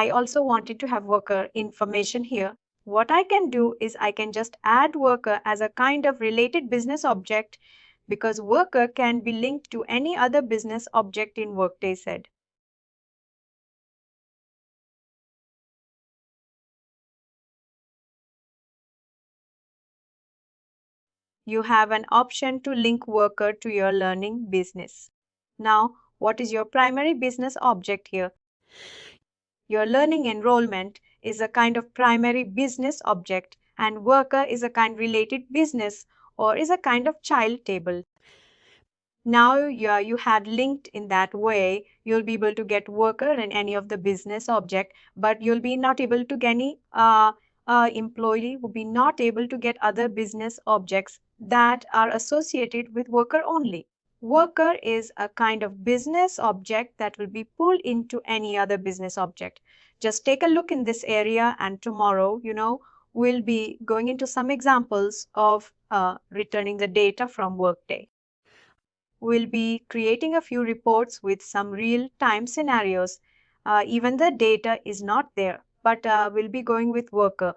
B: also wanted to have worker information here, what I can do is I can just add worker as a kind of related business object because worker can be linked to any other business object in Workday said. You have an option to link worker to your learning business. Now, what is your primary business object here? Your learning enrollment is a kind of primary business object and worker is a kind related business or is a kind of child table. Now you had linked in that way, you'll be able to get worker in any of the business object, but you'll be not able to get any employee will be not able to get other business objects that are associated with worker only. Worker is a kind of business object that will be pulled into any other business object. Just take a look in this area and tomorrow, we'll be going into some examples of returning the data from Workday. We'll be creating a few reports with some real-time scenarios. Even the data is not there, but we'll be going with worker.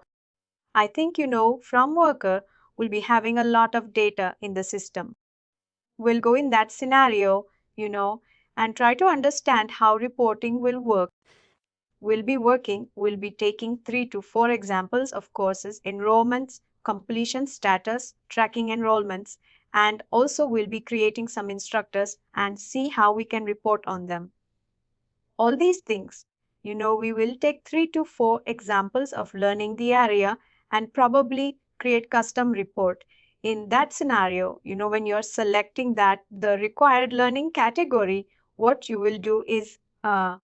B: I think from worker, we'll be having a lot of data in the system. We'll go in that scenario, and try to understand how reporting will work. We'll be taking 3 to 4 examples of courses, enrollments, completion status, tracking enrollments, and also we'll be creating some instructors and see how we can report on them. All these things, we will take 3 to 4 examples of learning the area and probably create custom report. In that scenario, when you're selecting the required learning category, what you will do is, the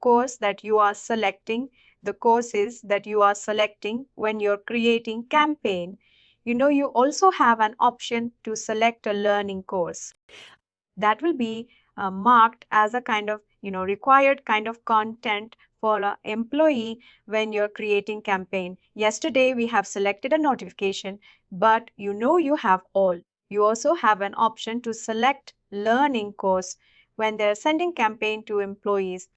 B: course that you are selecting, the courses that you are selecting when you're creating campaign, you also have an option to select a learning course that will be marked as a kind of required kind of content for an employee when you're creating campaign. Yesterday we have selected a notification, but you have all. You also have an option to select learning course when they're sending campaign to employees.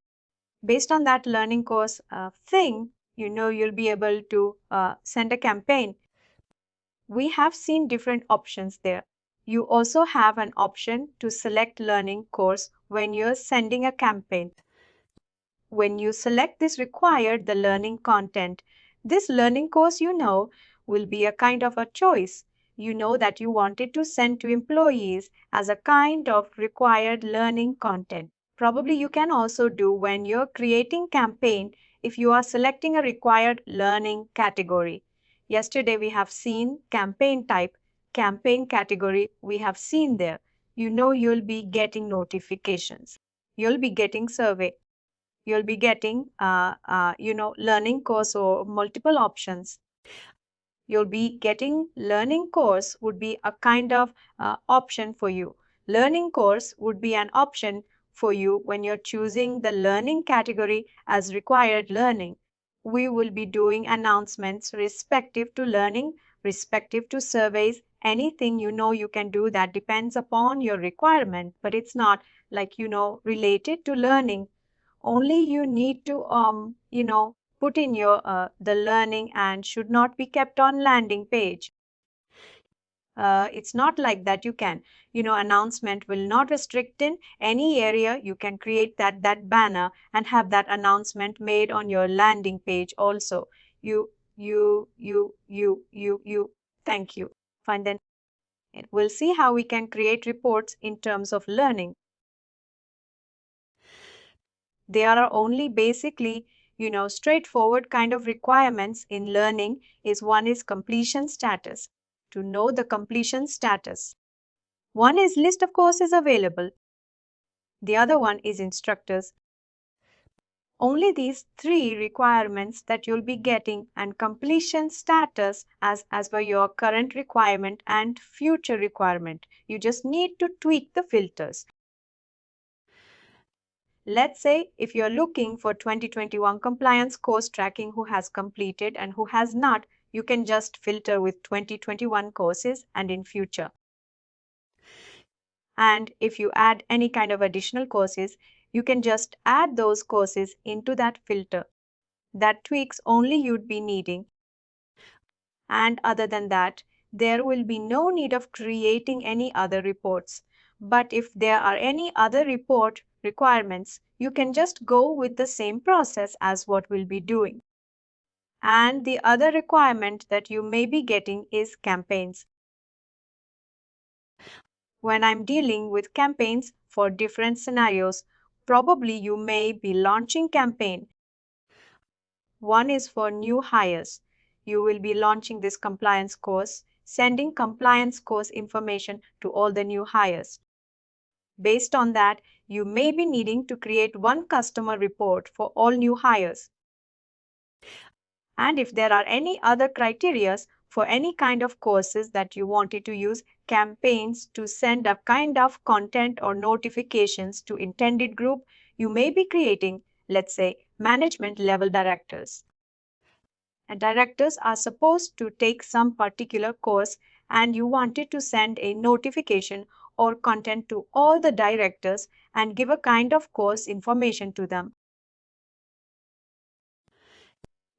B: Based on that learning course thing, you'll be able to send a campaign. We have seen different options there. You also have an option to select learning course when you're sending a campaign. When you select this required the learning content, this learning course will be a kind of a choice. You know that you wanted to send to employees as a kind of required learning content. Probably you can also do when you're creating campaign if you are selecting a required learning category. Yesterday we have seen campaign type, campaign category we have seen there. You'll be getting notifications. You'll be getting survey. You'll be getting, learning course or multiple options. You'll be getting learning course would be a kind of option for you. Learning course would be an option for you when you're choosing the learning category as required learning. We will be doing announcements respective to learning, respective to surveys, anything you can do that depends upon your requirement, but it's not like, related to learning. Only you need to, put in your the learning and should not be kept on landing page. It's not like that. You can, announcement will not restrict in any area. You can create that banner and have that announcement made on your landing page also. You. Thank you. Fine, then we'll see how we can create reports in terms of learning. There are only basically, straightforward kind of requirements in learning. One is completion status. To know the completion status, one is list of courses available. The other one is instructors. Only these three requirements that you'll be getting, and completion status as per your current requirement and future requirement. You just need to tweak the filters. Let's say if you're looking for 2021 compliance course tracking who has completed and who has not, you can just filter with 2021 courses and in future. And if you add any kind of additional courses, you can just add those courses into that filter. That tweaks only you'd be needing. And other than that, there will be no need of creating any other reports. But if there are any other report requirements, you can just go with the same process as what we'll be doing. And the other requirement that you may be getting is campaigns. When I'm dealing with campaigns for different scenarios, probably you may be launching campaign. One is for new hires. You will be launching this compliance course, sending compliance course information to all the new hires. Based on that, you may be needing to create one customer report for all new hires. And if there are any other criteria for any kind of courses that you wanted to use campaigns to send a kind of content or notifications to intended group, you may be creating, let's say, management level directors. And directors are supposed to take some particular course, and you wanted to send a notification or content to all the directors and give a kind of course information to them.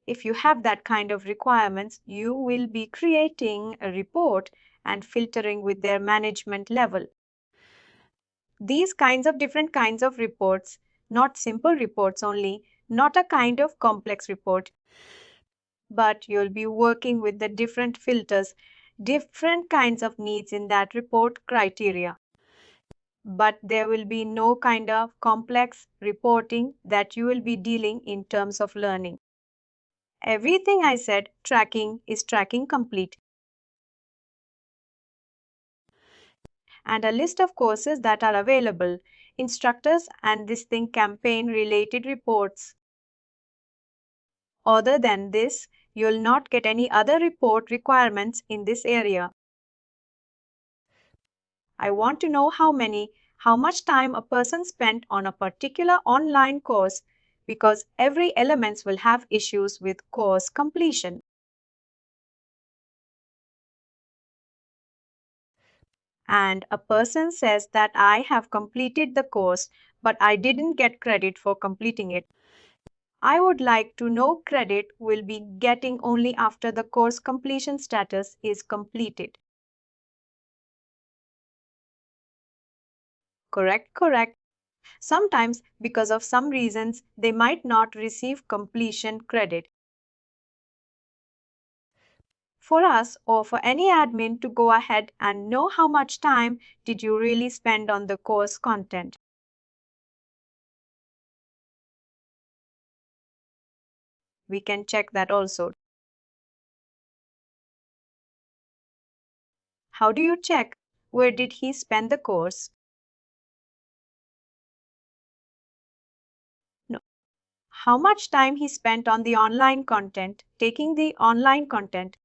B: If you have that kind of requirements, you will be creating a report and filtering with their management level. These different kinds of reports, not simple reports only, not a kind of complex report, but you'll be working with the different filters, different kinds of needs in that report criteria. But there will be no kind of complex reporting that you will be dealing in terms of learning. Everything I said, tracking is tracking complete. And a list of courses that are available, instructors and this thing campaign related reports. Other than this, you'll not get any other report requirements in this area. I want to know how much time a person spent on a particular online course, because every elements will have issues with course completion. And a person says that I have completed the course, but I didn't get credit for completing it. I would like to know credit will be getting only after the course completion status is completed. Correct, correct. Sometimes, because of some reasons, they might not receive completion credit. For us or for any admin to go ahead and know how much time did you really spend on the course content. We can check that also. How do you check where did he spend the course? No. How much time he spent on the online content, taking the online content.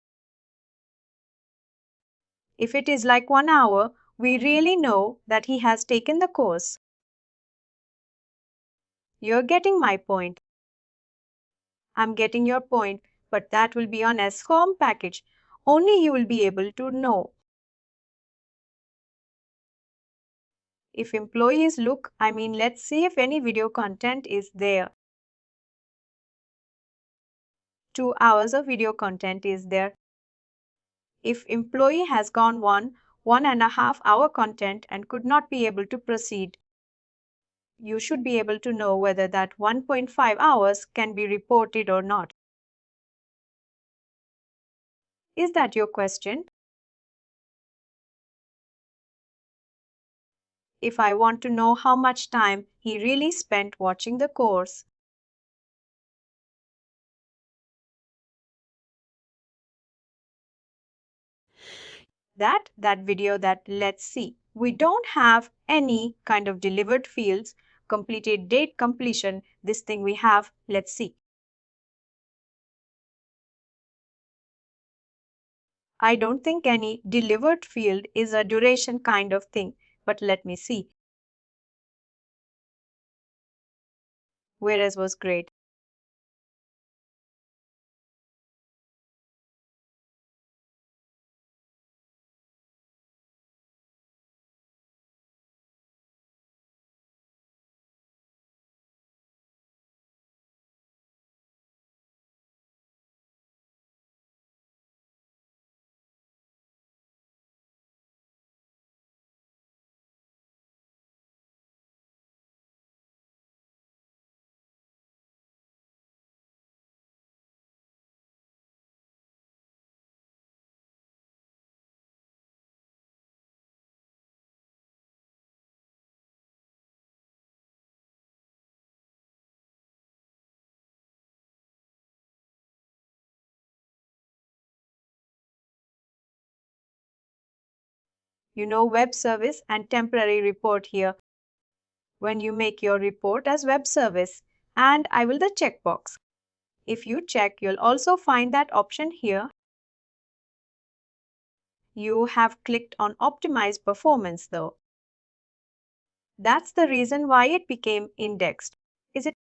B: If it is like 1 hour, we really know that he has taken the course. You're getting my point. I'm getting your point, but that will be on SCOM package. Only you will be able to know. If employees look, let's see if any video content is there. 2 hours of video content is there. If employee has gone 1.5 hour content and could not be able to proceed, you should be able to know whether that 1.5 hours can be reported or not. Is that your question? If I want to know how much time he really spent watching the course, that video, that let's see. We don't have any kind of delivered fields, completed date, completion. This thing we have, let's see. I don't think any delivered field is a duration kind of thing, but let me see. Whereas was great. Web service and temporary report here. When you make your report as web service, and I will the checkbox. If you check, you'll also find that option here. You have clicked on optimize performance though. That's the reason why it became indexed. Is it?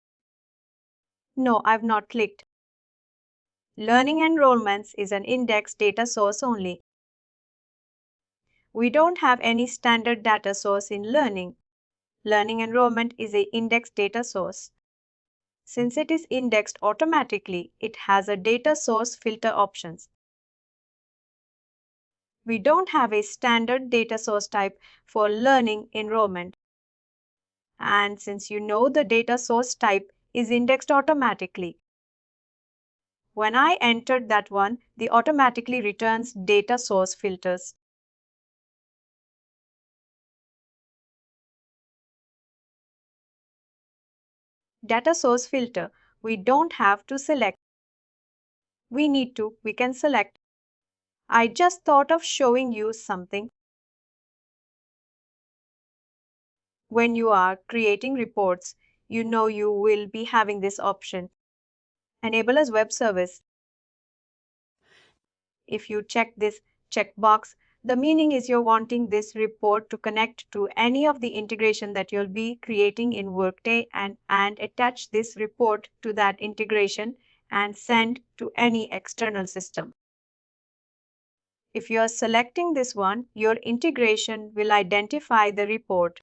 B: No, I've not clicked. Learning enrollments is an indexed data source only. We don't have any standard data source in learning. Learning enrollment is a indexed data source. Since it is indexed automatically, it has a data source filter options. We don't have a standard data source type for learning enrollment. And since the data source type is indexed automatically, when I entered that one, the automatically returns data source filters. Data source filter, we don't have to select. We can select. I just thought of showing you something. When you are creating reports, you will be having this option. Enable as web service. If you check this checkbox, the meaning is you're wanting this report to connect to any of the integration that you'll be creating in Workday and attach this report to that integration and send to any external system. If you're selecting this one, your integration will identify the report.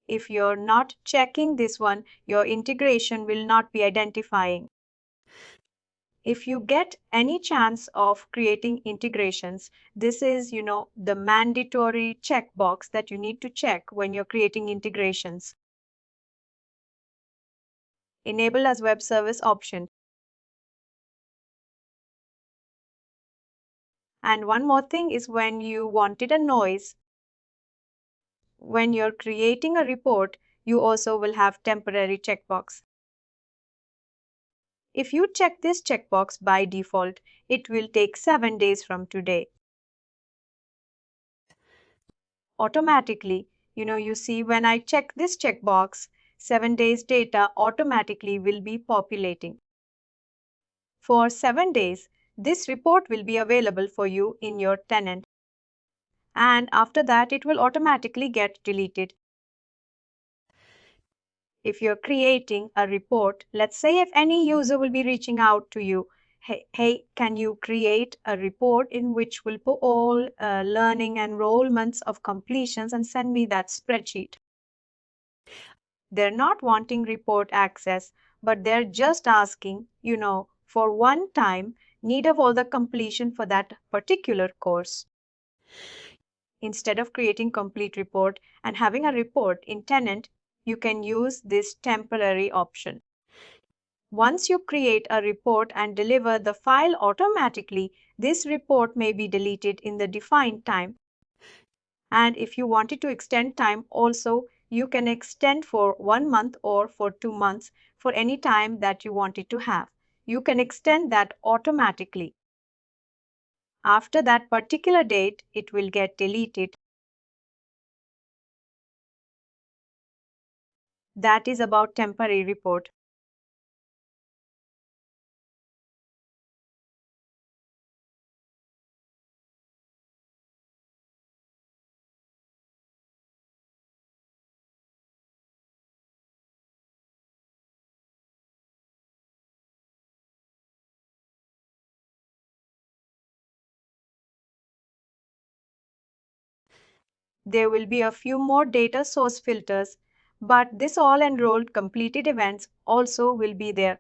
B: If you're not checking this one, your integration will not be identifying. If you get any chance of creating integrations, this is, the mandatory checkbox that you need to check when you're creating integrations. Enable as web service option. And one more thing is when you wanted a noise, when you're creating a report, you also will have temporary checkbox. If you check this checkbox by default, it will take 7 days from today. Automatically, you see when I check this checkbox, 7 days data automatically will be populating. For 7 days, this report will be available for you in your tenant. And after that, it will automatically get deleted. If you're creating a report, let's say if any user will be reaching out to you, hey, can you create a report in which will put all learning enrollments of completions and send me that spreadsheet? They're not wanting report access, but they're just asking, for one time need of all the completion for that particular course. Instead of creating complete report and having a report in tenant, you can use this temporary option. Once you create a report and deliver the file automatically, this report may be deleted in the defined time. And if you wanted to extend time also, you can extend for 1 month or for 2 months for any time that you wanted to have. You can extend that automatically. After that particular date, it will get deleted. That is about temporary report. There will be a few more data source filters, but this all enrolled completed events also will be there.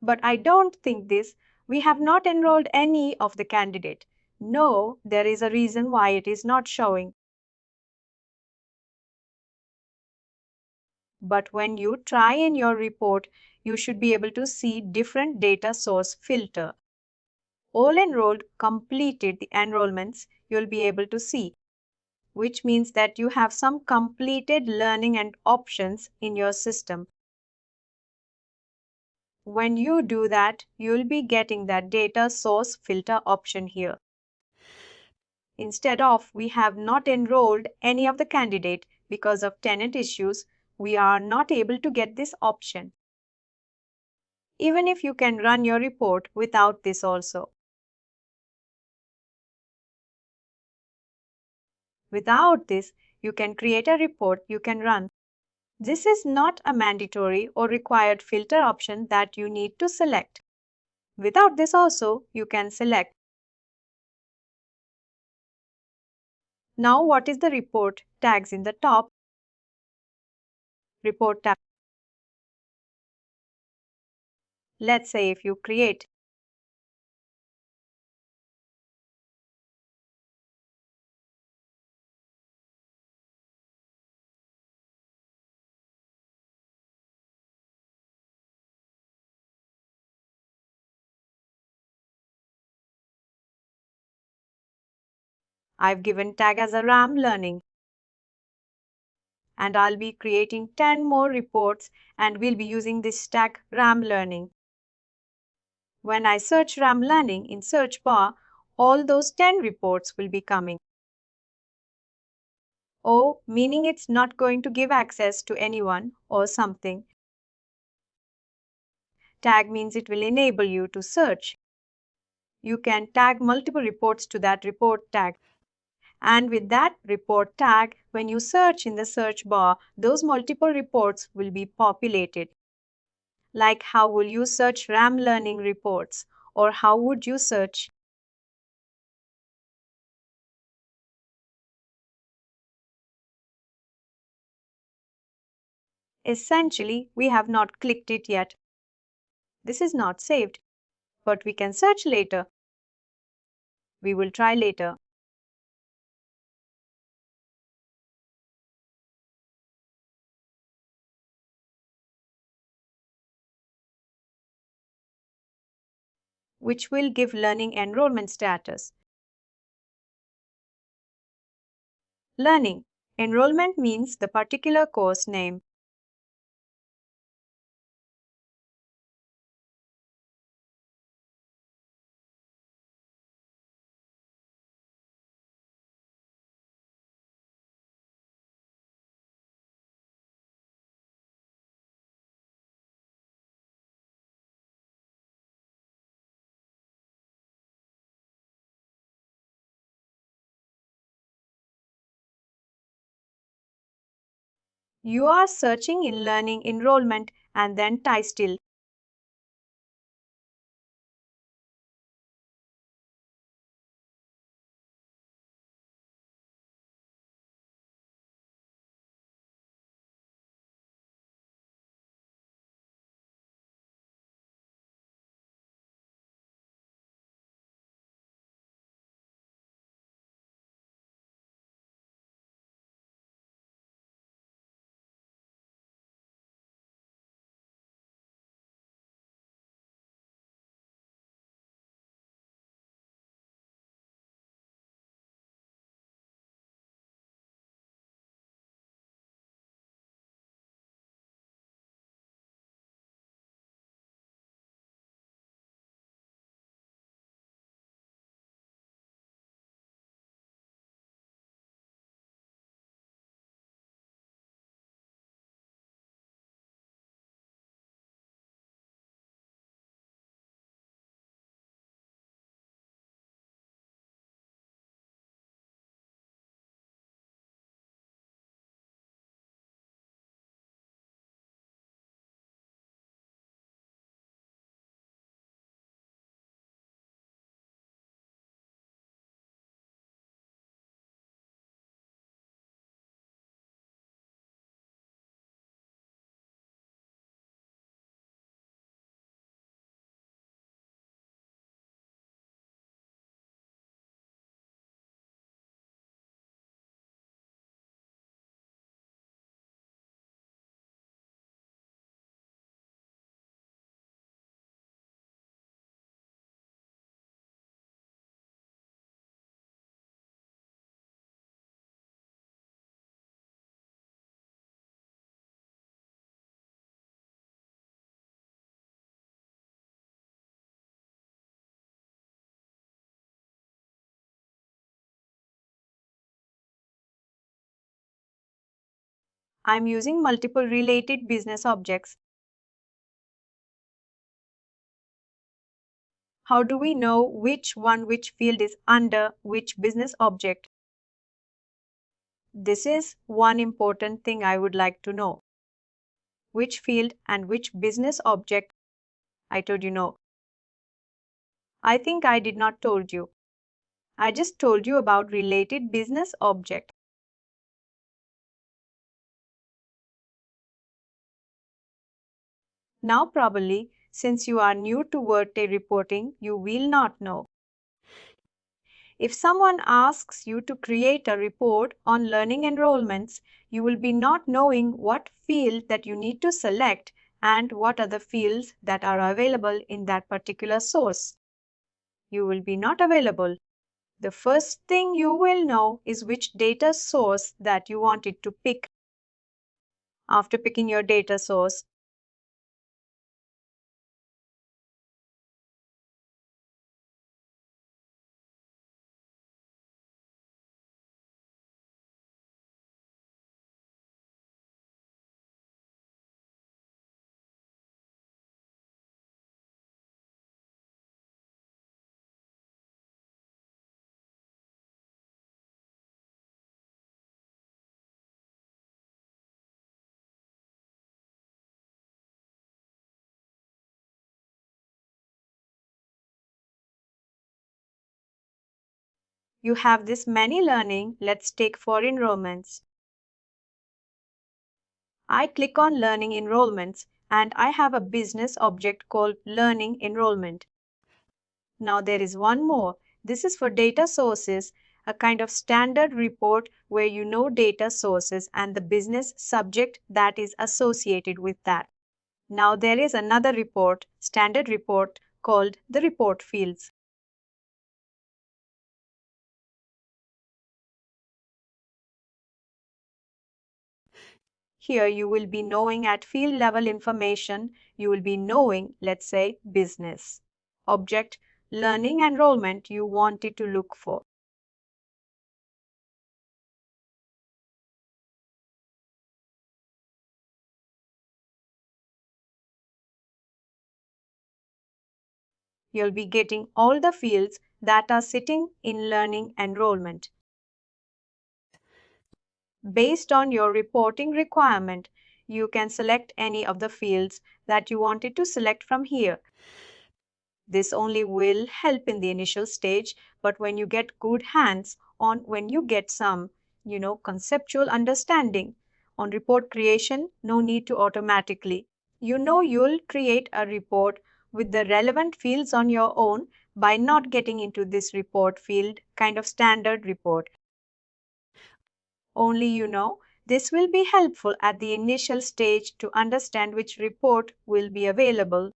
B: But I don't think this. We have not enrolled any of the candidate. No, there is a reason why it is not showing. But when you try in your report, you should be able to see different data source filter. All enrolled completed the enrollments you'll be able to see, which means that you have some completed learning and options in your system. When you do that, you'll be getting that data source filter option here. Instead of we have not enrolled any of the candidate because of tenant issues, we are not able to get this option. Even if you can run your report without this also. Without this, you can create a report you can run. This is not a mandatory or required filter option that you need to select. Without this also, you can select. Now what is the report tags in the top? Report tab. Let's say if you create I've given tag as a RAM learning. And I'll be creating 10 more reports and we'll be using this tag RAM learning. When I search RAM learning in search bar, all those 10 reports will be coming. Oh, meaning it's not going to give access to anyone or something. Tag means it will enable you to search. You can tag multiple reports to that report tag. And with that report tag, when you search in the search bar, those multiple reports will be populated. Like how will you search RAM learning reports? Or how would you search? Essentially, we have not clicked it yet. This is not saved, but we can search later. We will try later. Which will give learning enrollment status. Learning. Enrollment means the particular course name. You are searching in learning enrollment and then title. I'm using multiple related business objects. How do we know which field is under which business object? This is one important thing I would like to know. Which field and which business object? I told you no. I think I did not told you. I just told you about related business object. Now probably, since you are new to Workday reporting, you will not know. If someone asks you to create a report on learning enrollments, you will be not knowing what field that you need to select and what are the fields that are available in that particular source. You will be not available. The first thing you will know is which data source that you wanted to pick. After picking your data source, you have this many learning. Let's take for enrollments. I click on learning enrollments and I have a business object called learning enrollment. Now there is one more. This is for data sources, a kind of standard report where you know data sources and the business subject that is associated with that. Now there is another report, standard report called the report fields. Here you will be knowing at field level information, you will be knowing, let's say, business. Object, learning enrollment you wanted to look for. You'll be getting all the fields that are sitting in learning enrollment. Based on your reporting requirement, you can select any of the fields that you wanted to select from here. This only will help in the initial stage, but when you get good hands on, when you get some, conceptual understanding on report creation, no need to automatically. You'll create a report with the relevant fields on your own by not getting into this report field kind of standard report. Only this will be helpful at the initial stage to understand which report will be available.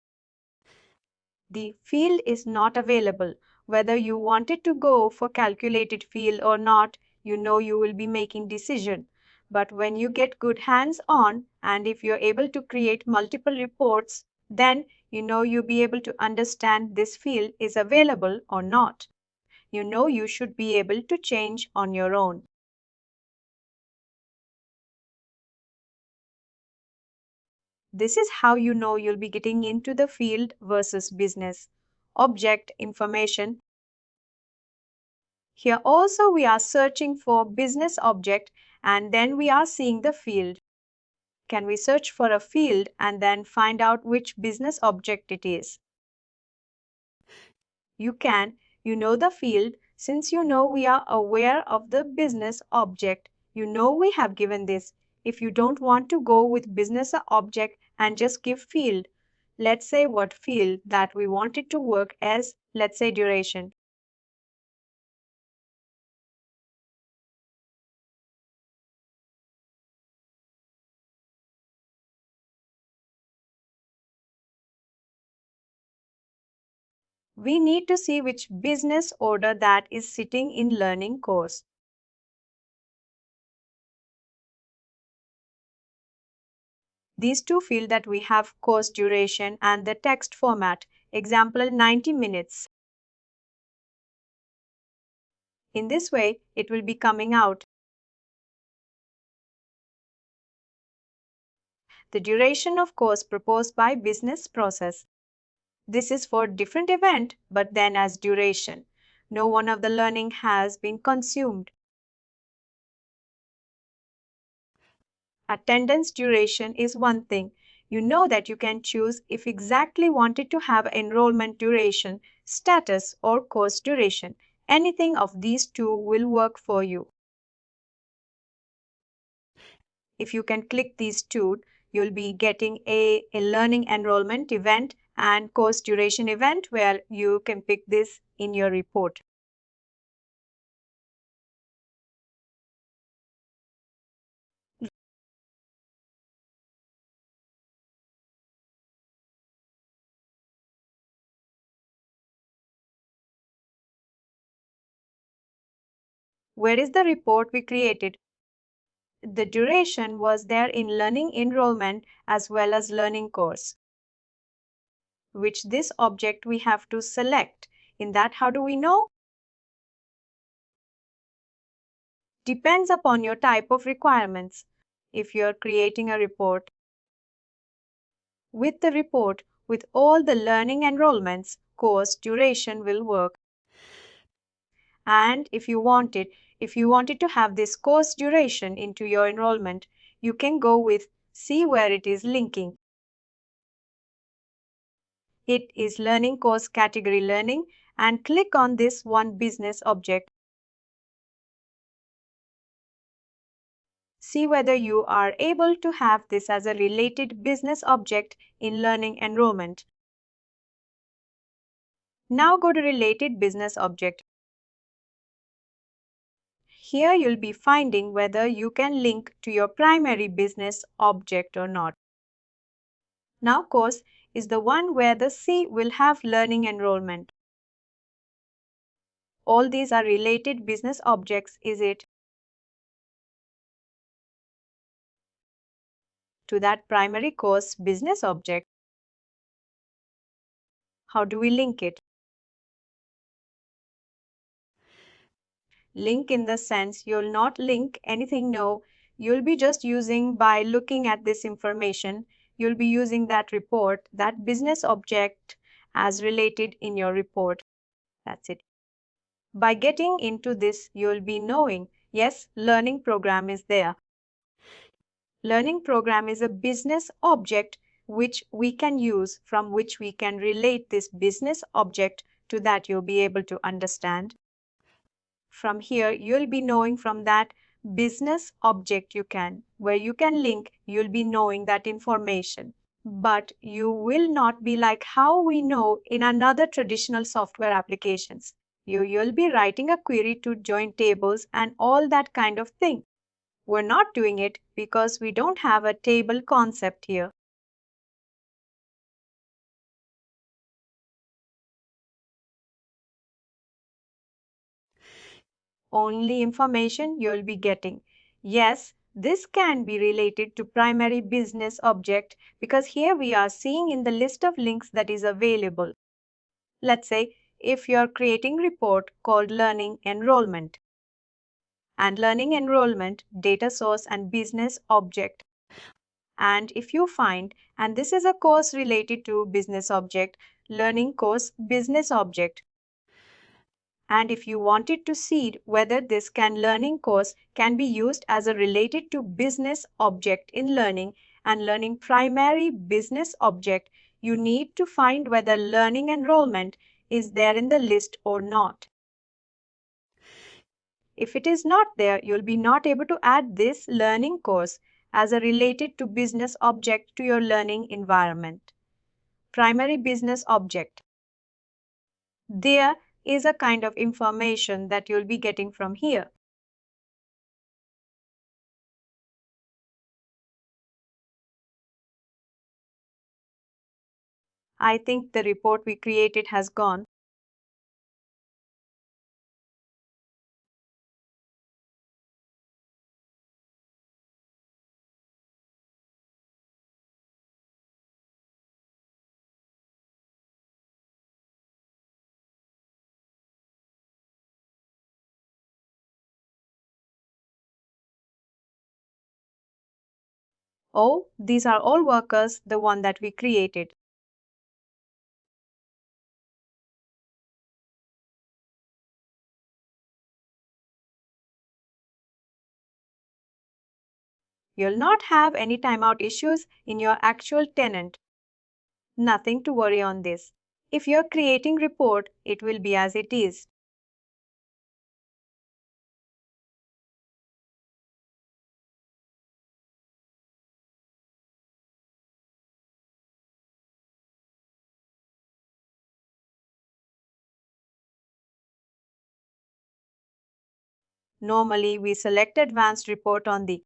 B: The field is not available. Whether you wanted to go for calculated field or not, you will be making decision. But when you get good hands on and if you're able to create multiple reports, then you'll be able to understand this field is available or not. You should be able to change on your own. This is how you'll be getting into the field versus business. Object information. Here also we are searching for business object and then we are seeing the field. Can we search for a field and then find out which business object it is? You can. You know the field. Since we are aware of the business object, we have given this. If you don't want to go with business object and just give field, let's say what field that we want it to work as, let's say duration. We need to see which business order that is sitting in learning course. These two fields that we have course duration and the text format. Example 90 minutes. In this way, it will be coming out. the duration of course proposed by business process. This is for different event, but then as duration. No one of the learning has been consumed. Attendance duration is one thing. You know that you can choose if exactly wanted to have enrollment duration, status, or course duration. Anything of these two will work for you. If you can click these two, you'll be getting a learning enrollment event and course duration event where you can pick this in your report. Where is the report we created? The duration was there in learning enrollment as well as learning course, which this object we have to select. In that, how do we know? Depends upon your type of requirements. If you're creating a report, with the report with all the learning enrollments, course duration will work. And if you wanted to have this course duration into your enrollment, you can go with see where it is linking. It is learning course category learning and click on this one business object. See whether you are able to have this as a related business object in learning enrollment. Now go to related business object. Here you'll be finding whether you can link to your primary business object or not. Now course is the one where the C will have learning enrollment. All these are related business objects, is it? To that primary course business object. How do we link it? Link in the sense you'll not link anything, no. You'll be just using by looking at this information, you'll be using that report, that business object as related in your report. That's it. By getting into this, you'll be knowing, yes, learning program is there. Learning program is a business object which we can use, from which we can relate this business object to that you'll be able to understand. From here, you'll be knowing from that business object where you can link, you'll be knowing that information. But you will not be like how we know in another traditional software applications. You'll be writing a query to join tables and all that kind of thing. We're not doing it because we don't have a table concept here. Only information you'll be getting. Yes, this can be related to primary business object because here we are seeing in the list of links that is available. Let's say if you're creating report called learning enrollment and learning enrollment data source and business object. And if you find, and this is a course related to business object, learning course business object. And if you wanted to see whether this learning course can be used as a related to business object in learning and learning primary business object, you need to find whether learning enrollment is there in the list or not. If it is not there, you'll be not able to add this learning course as a related to business object to your learning environment. Primary business object. There is a kind of information that you'll be getting from here. I think the report we created has gone. Oh, these are all workers, the one that we created. You'll not have any timeout issues in your actual tenant. Nothing to worry on this. If you're creating report, it will be as it is. Normally, we select advanced report on the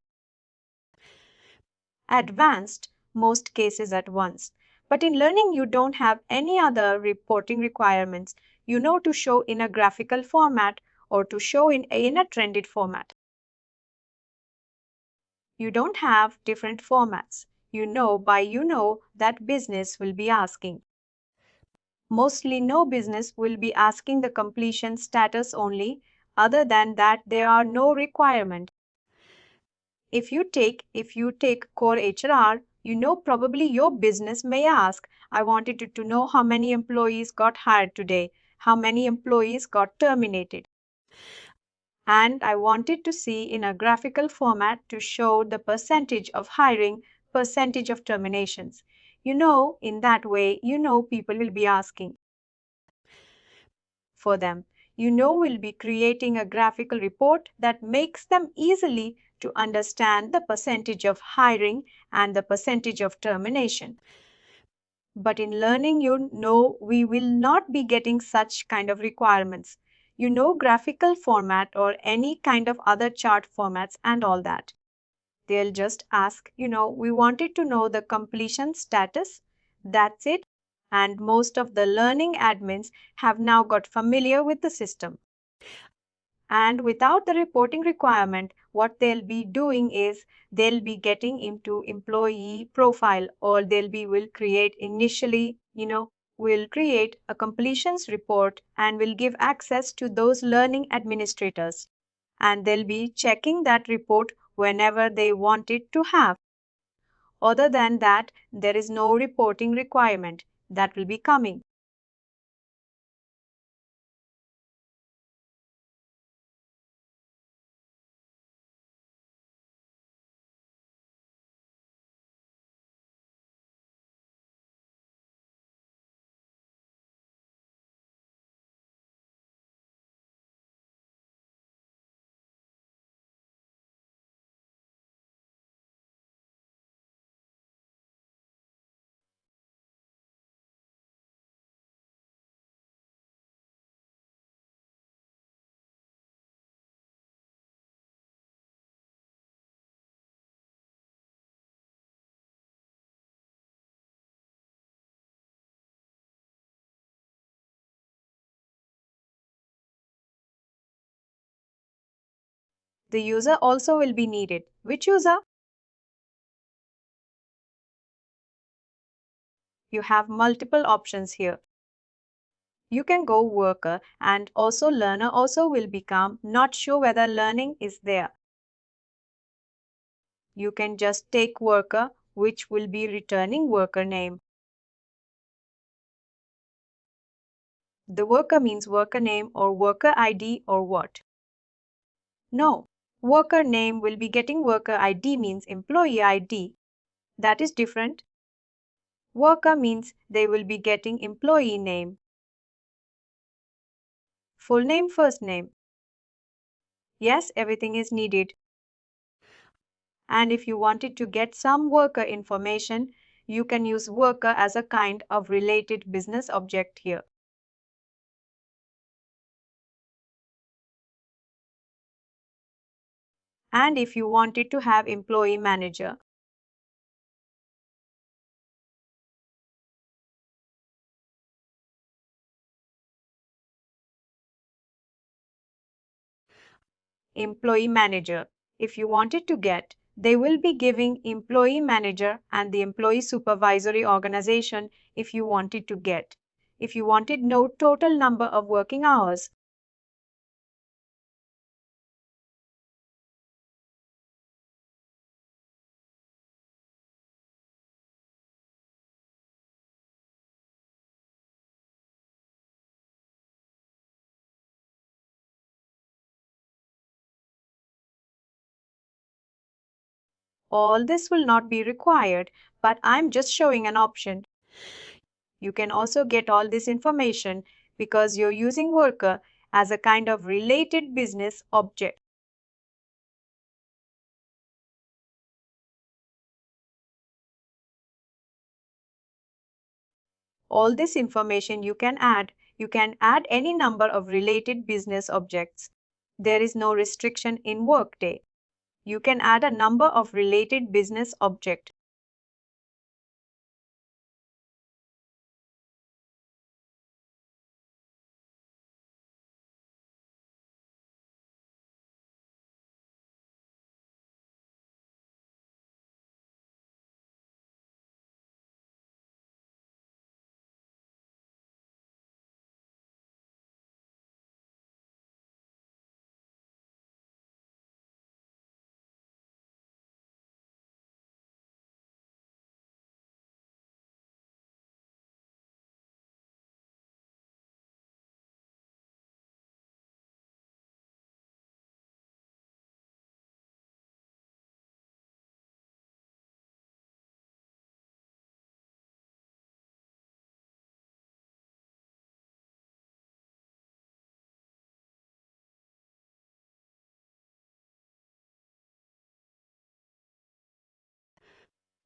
B: advanced most cases at once. But in learning, you don't have any other reporting requirements. You know to show in a graphical format or to show in a trended format. You don't have different formats. You know that business will be asking. Mostly no business will be asking the completion status only. Other than that, there are no requirement. If you take core HR, you know probably your business may ask, I wanted to know how many employees got hired today, how many employees got terminated. And I wanted to see in a graphical format to show the percentage of hiring, percentage of terminations. In that way, people will be asking for them. We'll be creating a graphical report that makes them easily to understand the percentage of hiring and the percentage of termination. But in learning, we will not be getting such kind of requirements. Graphical format or any kind of other chart formats and all that. They'll just ask, we wanted to know the completion status. That's it. And most of the learning admins have now got familiar with the system. And without the reporting requirement, what they'll be doing is they'll be getting into employee profile or will create initially, will create a completions report and will give access to those learning administrators. And they'll be checking that report whenever they want it to have. Other than that, there is no reporting requirement that will be coming. The user also will be needed. Which user? You have multiple options here. You can go worker and also learner also will become not sure whether learning is there. You can just take worker, which will be returning worker name. The worker means worker name or worker ID or what? No. Worker name will be getting worker ID means employee ID. That is different. Worker means they will be getting employee name. Full name, first name. Yes, everything is needed. And if you wanted to get some worker information, you can use worker as a kind of related business object here. And if you wanted to have employee manager, employee manager. If you wanted to get, they will be giving employee manager and the employee supervisory organization if you wanted to get. If you wanted know total number of working hours, All this will not be required, but I'm just showing an option. You can also get all this information because you're using Worker as a kind of related business object. All this information you can add. You can add any number of related business objects. There is no restriction in Workday. You can add a number of related business objects.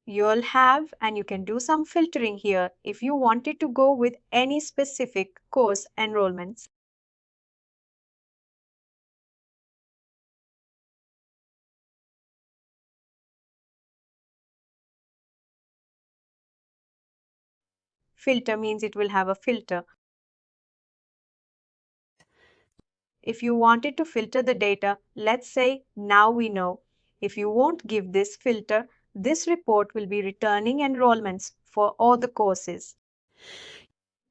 B: You'll have and you can do some filtering here if you wanted to go with any specific course enrollments. Filter means it will have a filter. If you wanted to filter the data, let's say now we know. If you won't give this filter, this report will be returning enrollments for all the courses.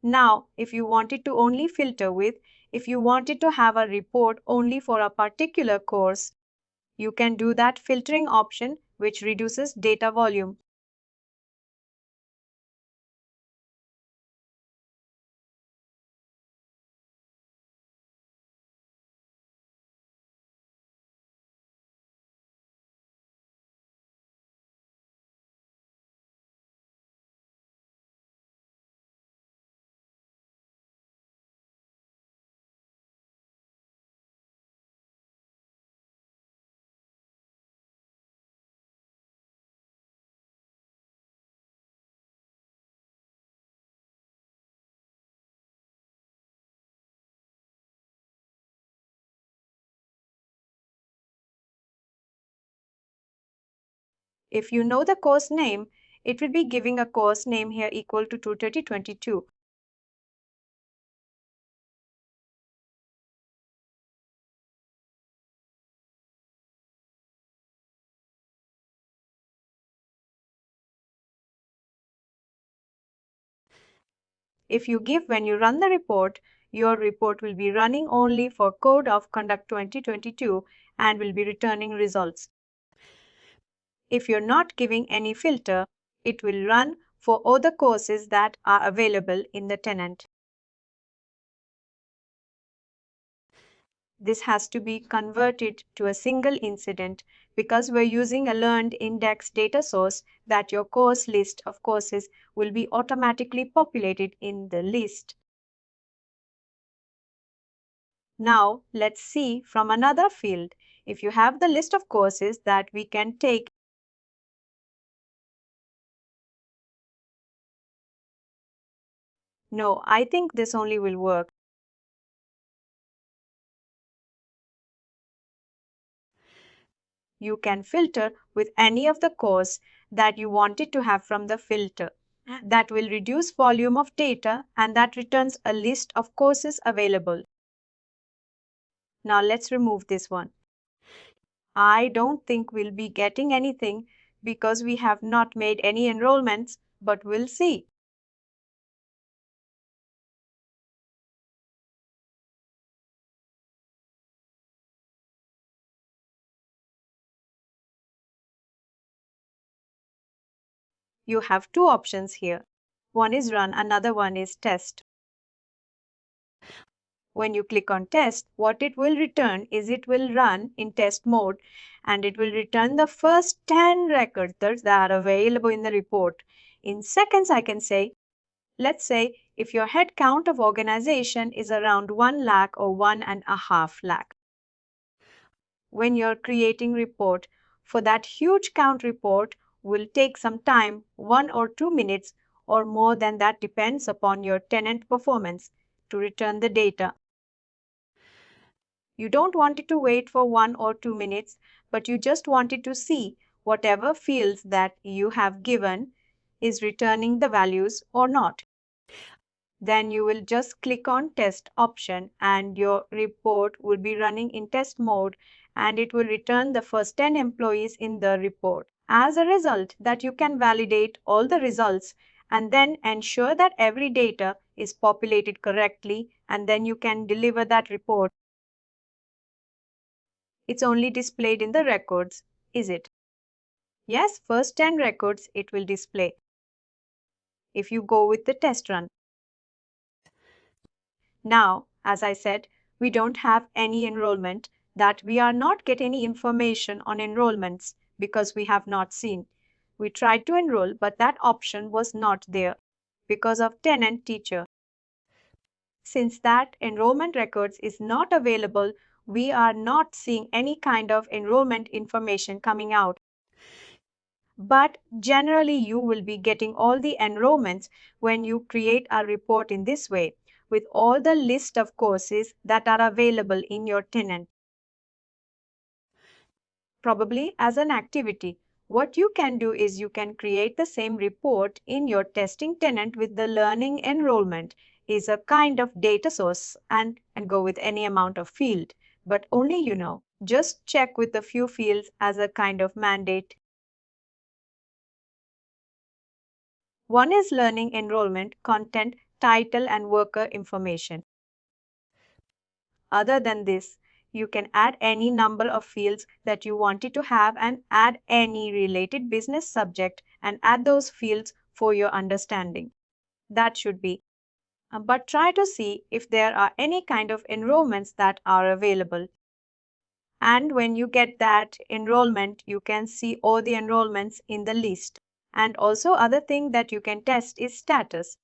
B: Now, if you wanted to only filter with, if you wanted to have a report only for a particular course, you can do that filtering option, which reduces data volume. If you know the course name, it will be giving a course name here equal to 23022. If you give when you run the report, your report will be running only for Code of Conduct 2022 and will be returning results. If you're not giving any filter, it will run for all the courses that are available in the tenant. This has to be converted to a single incident because we're using a learned index data source that your course list of courses will be automatically populated in the list. Now, let's see from another field. If you have the list of courses that we can take, no, I think this only will work. You can filter with any of the course that you wanted to have from the filter. That will reduce volume of data and that returns a list of courses available. Now let's remove this one. I don't think we'll be getting anything because we have not made any enrollments, but we'll see. You have two options here. One is run, another one is test. When you click on test, what it will return is it will run in test mode and it will return the first 10 records that are available in the report. In seconds, I can say, let's say if your head count of organization is around 1 lakh or 1.5 lakh. When you're creating report for that huge count report will take some time, 1 or 2 minutes or more than that depends upon your tenant performance to return the data. You don't want it to wait for 1 or 2 minutes, but you just wanted to see whatever fields that you have given is returning the values or not. Then you will just click on test option and your report will be running in test mode and it will return the first 10 employees in the report. As a result that you can validate all the results and then ensure that every data is populated correctly and then you can deliver that report. It's only displayed in the records, is it? Yes, first 10 records it will display if you go with the test run. Now, as I said, we don't have any enrollment, that we are not getting any information on enrollments because we have not seen. We tried to enroll, but that option was not there because of tenant teacher. Since that enrollment records is not available, we are not seeing any kind of enrollment information coming out. But generally, you will be getting all the enrollments when you create a report in this way with all the list of courses that are available in your tenant. Probably as an activity, what you can do is you can create the same report in your testing tenant with the learning enrollment is a kind of data source and go with any amount of field. But only just check with a few fields as a kind of mandate. One is learning enrollment, content, title, and worker information. Other than this, you can add any number of fields that you wanted to have and add any related business subject and add those fields for your understanding. That should be. But try to see if there are any kind of enrollments that are available. And when you get that enrollment, you can see all the enrollments in the list. And also other thing that you can test is status.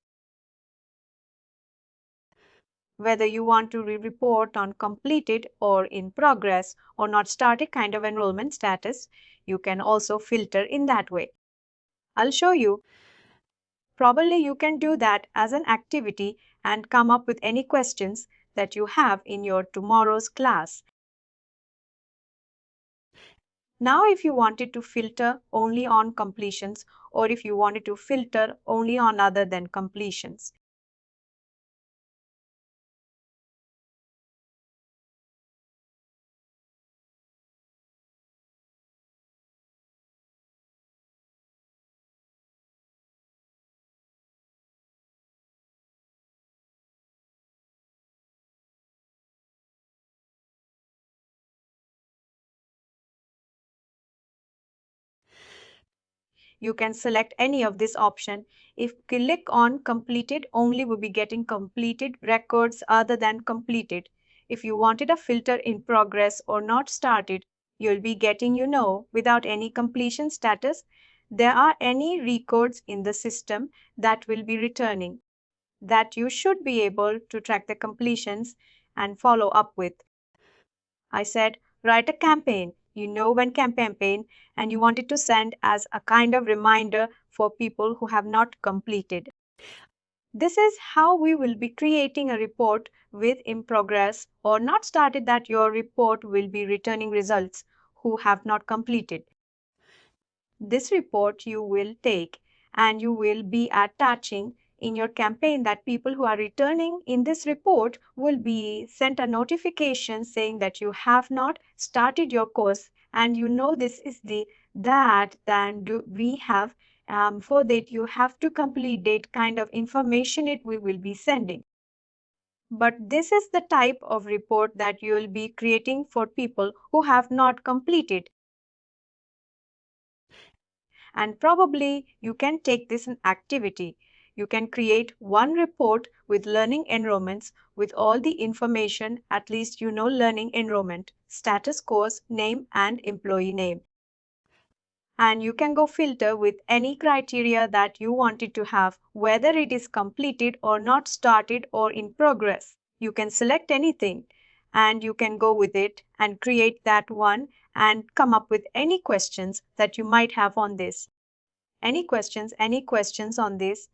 B: Whether you want to report on completed or in progress or not started kind of enrollment status, you can also filter in that way. I'll show you. Probably you can do that as an activity and come up with any questions that you have in your tomorrow's class. Now, if you wanted to filter only on completions or if you wanted to filter only on other than completions, you can select any of this option. If you click on completed, only will be getting completed records other than completed. If you wanted a filter in progress or not started, you'll be getting without any completion status. There are any records in the system that will be returning that you should be able to track the completions and follow up with. I said, write a campaign. When campaign and you want it to send as a kind of reminder for people who have not completed. This is how we will be creating a report with in progress or not started that your report will be returning results who have not completed. This report you will take and you will be attaching in your campaign that people who are returning in this report will be sent a notification saying that you have not started your course and this is the that then we have for that you have to complete date kind of information we will be sending. But this is the type of report that you will be creating for people who have not completed. And probably you can take this an activity. You can create one report with learning enrollments with all the information, at least you know learning enrollment, status course, name and employee name. And you can go filter with any criteria that you wanted to have, whether it is completed or not started or in progress. You can select anything and you can go with it and create that one and come up with any questions that you might have on this. Any questions on this?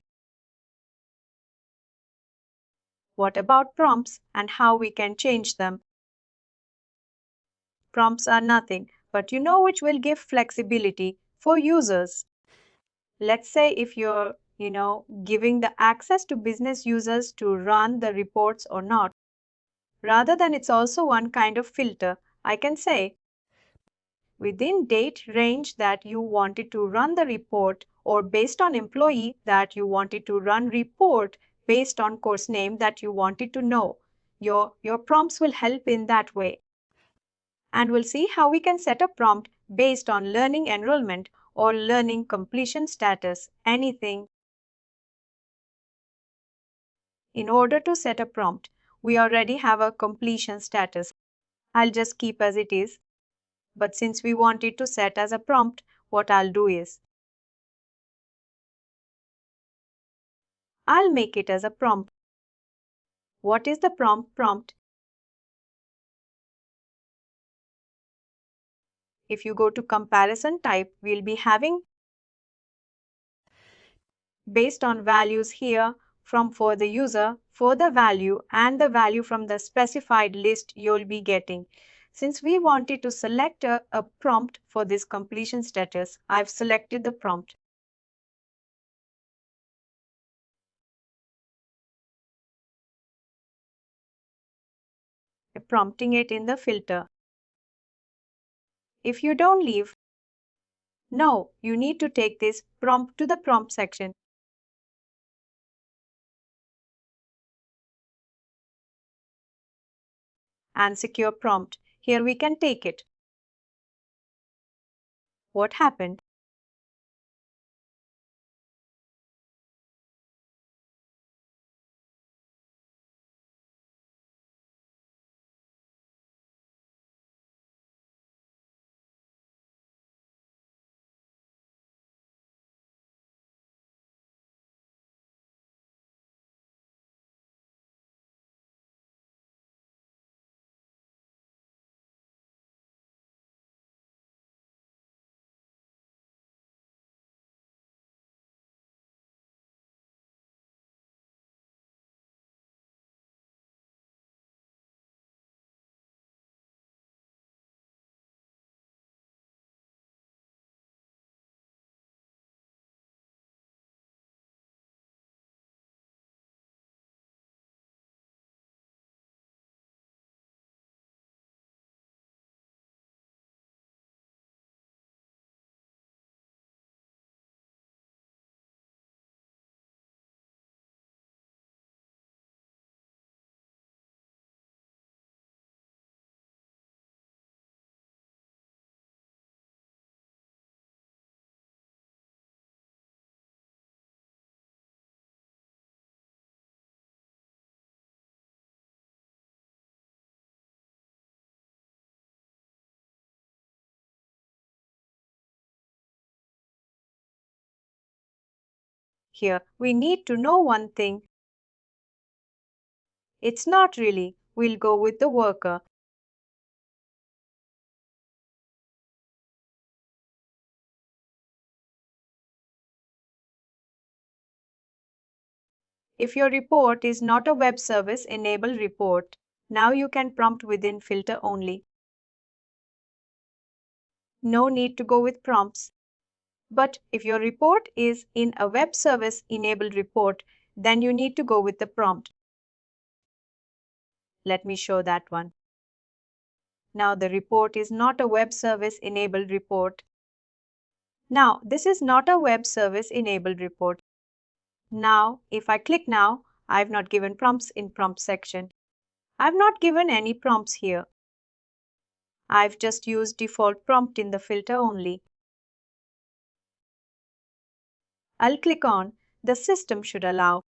B: What about prompts and how we can change them? Prompts are nothing, but you know which will give flexibility for users. Let's say if you're, giving the access to business users to run the reports or not. Rather than it's also one kind of filter, I can say within date range that you wanted to run the report or based on employee that you wanted to run report based on course name that you wanted to know. Your prompts will help in that way. And we'll see how we can set a prompt based on learning enrollment or learning completion status, anything. In order to set a prompt, we already have a completion status. I'll just keep as it is. But since we want it to set as a prompt, what I'll do is I'll make it as a prompt. What is the prompt? Prompt. If you go to comparison type, we'll be having based on values here from for the user, for the value and the value from the specified list you'll be getting. Since we wanted to select a prompt for this completion status, I've selected the prompt. Prompting it in the filter. If you don't leave, no, you need to take this prompt to the prompt section. And secure prompt. Here we can take it. What happened? Here we need to know one thing. It's not really. We'll go with the worker. If your report is not a web service enabled report, now you can prompt within filter only. No need to go with prompts. But if your report is in a web service enabled report, then you need to go with the prompt. Let me show that one. Now the report is not a web service enabled report. Now this is not a web service enabled report. Now if I click now, I've not given prompts in prompt section. I've not given any prompts here. I've just used default prompt in the filter only. I'll click on the system should allow.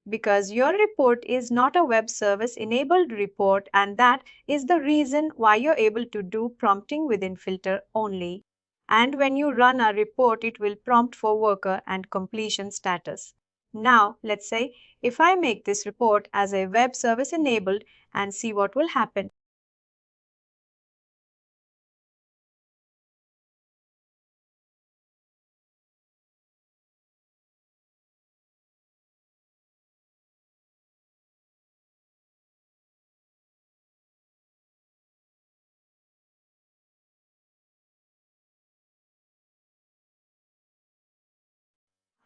B: Because your report is not a web service enabled report, and that is the reason why you're able to do prompting within filter only. And when you run a report, it will prompt for worker and completion status. Now, let's say if I make this report as a web service enabled and see what will happen.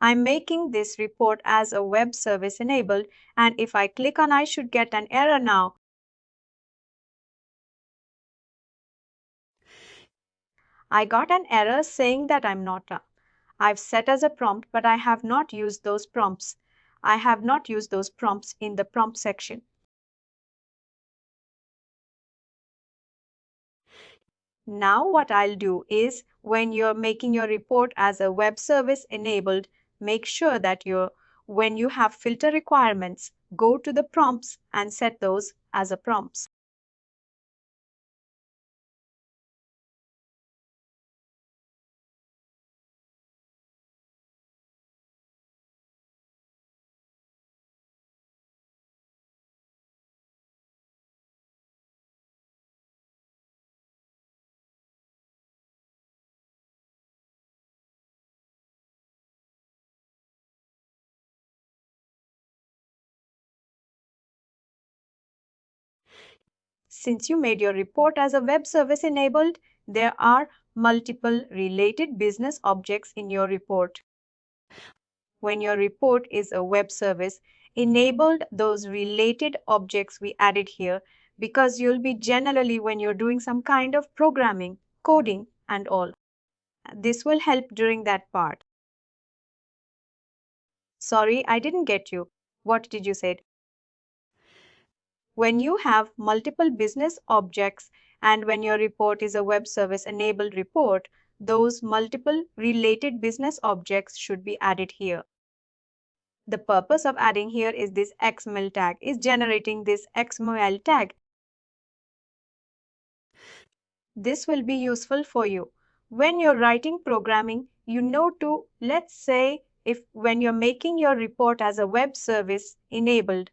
B: I'm making this report as a web service enabled, and if I click on I should get an error now. I got an error saying that I'm not a. I've set as a prompt, but I have not used those prompts. I have not used those prompts in the prompt section. Now what I'll do is when you're making your report as a web service enabled, make sure that when you have filter requirements, go to the prompts and set those as a prompts. Since you made your report as a web service enabled, there are multiple related business objects in your report. When your report is a web service enabled, those related objects we added here because you'll be generally when you're doing some kind of programming, coding and all. This will help during that part. Sorry, I didn't get you. What did you say? When you have multiple business objects and when your report is a web service enabled report, those multiple related business objects should be added here. The purpose of adding here is this XML tag, is generating this XML tag. This will be useful for you. When you're writing programming, you know to, let's say, if when you're making your report as a web service enabled,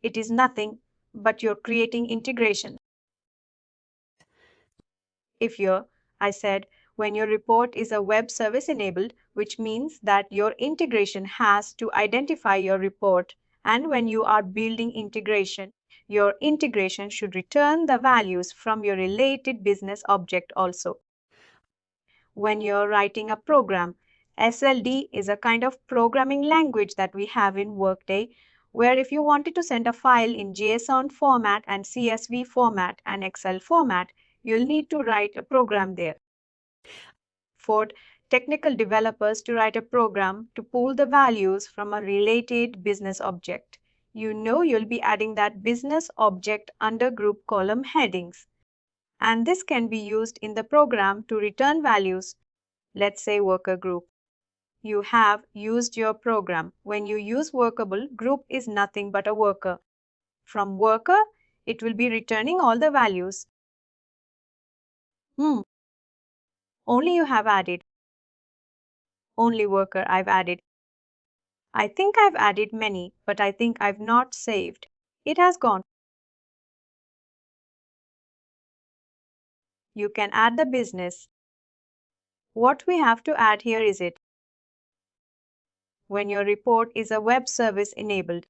B: it is nothing but you're creating integration. If I said, when your report is a web service enabled, which means that your integration has to identify your report. And when you are building integration, your integration should return the values from your related business object also. When you're writing a program, SLD is a kind of programming language that we have in Workday, where if you wanted to send a file in JSON format and CSV format and Excel format, you'll need to write a program there. For technical developers to write a program to pull the values from a related business object, you know you'll be adding that business object under group column headings. And this can be used in the program to return values. Let's say worker group. You have used your program. When you use workable, group is nothing but a worker. From worker, it will be returning all the values. Only you have added. Only worker I've added. I think I've added many, but I think I've not saved. It has gone. You can add the business. What we have to add here is it. When your report is a web service enabled.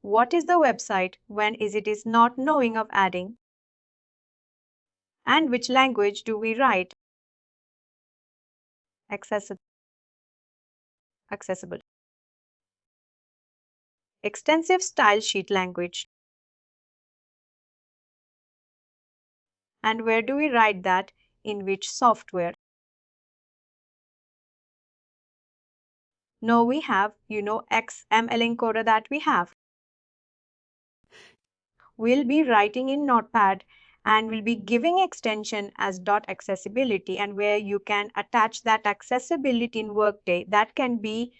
B: What is the website when it is not knowing of adding? And which language do we write? Accessible. Extensive style sheet language. And where do we write that? In which software? No, we have, XML encoder that we have. We'll be writing in Notepad and we'll be giving extension as dot accessibility, and where you can attach that accessibility in Workday. That can be,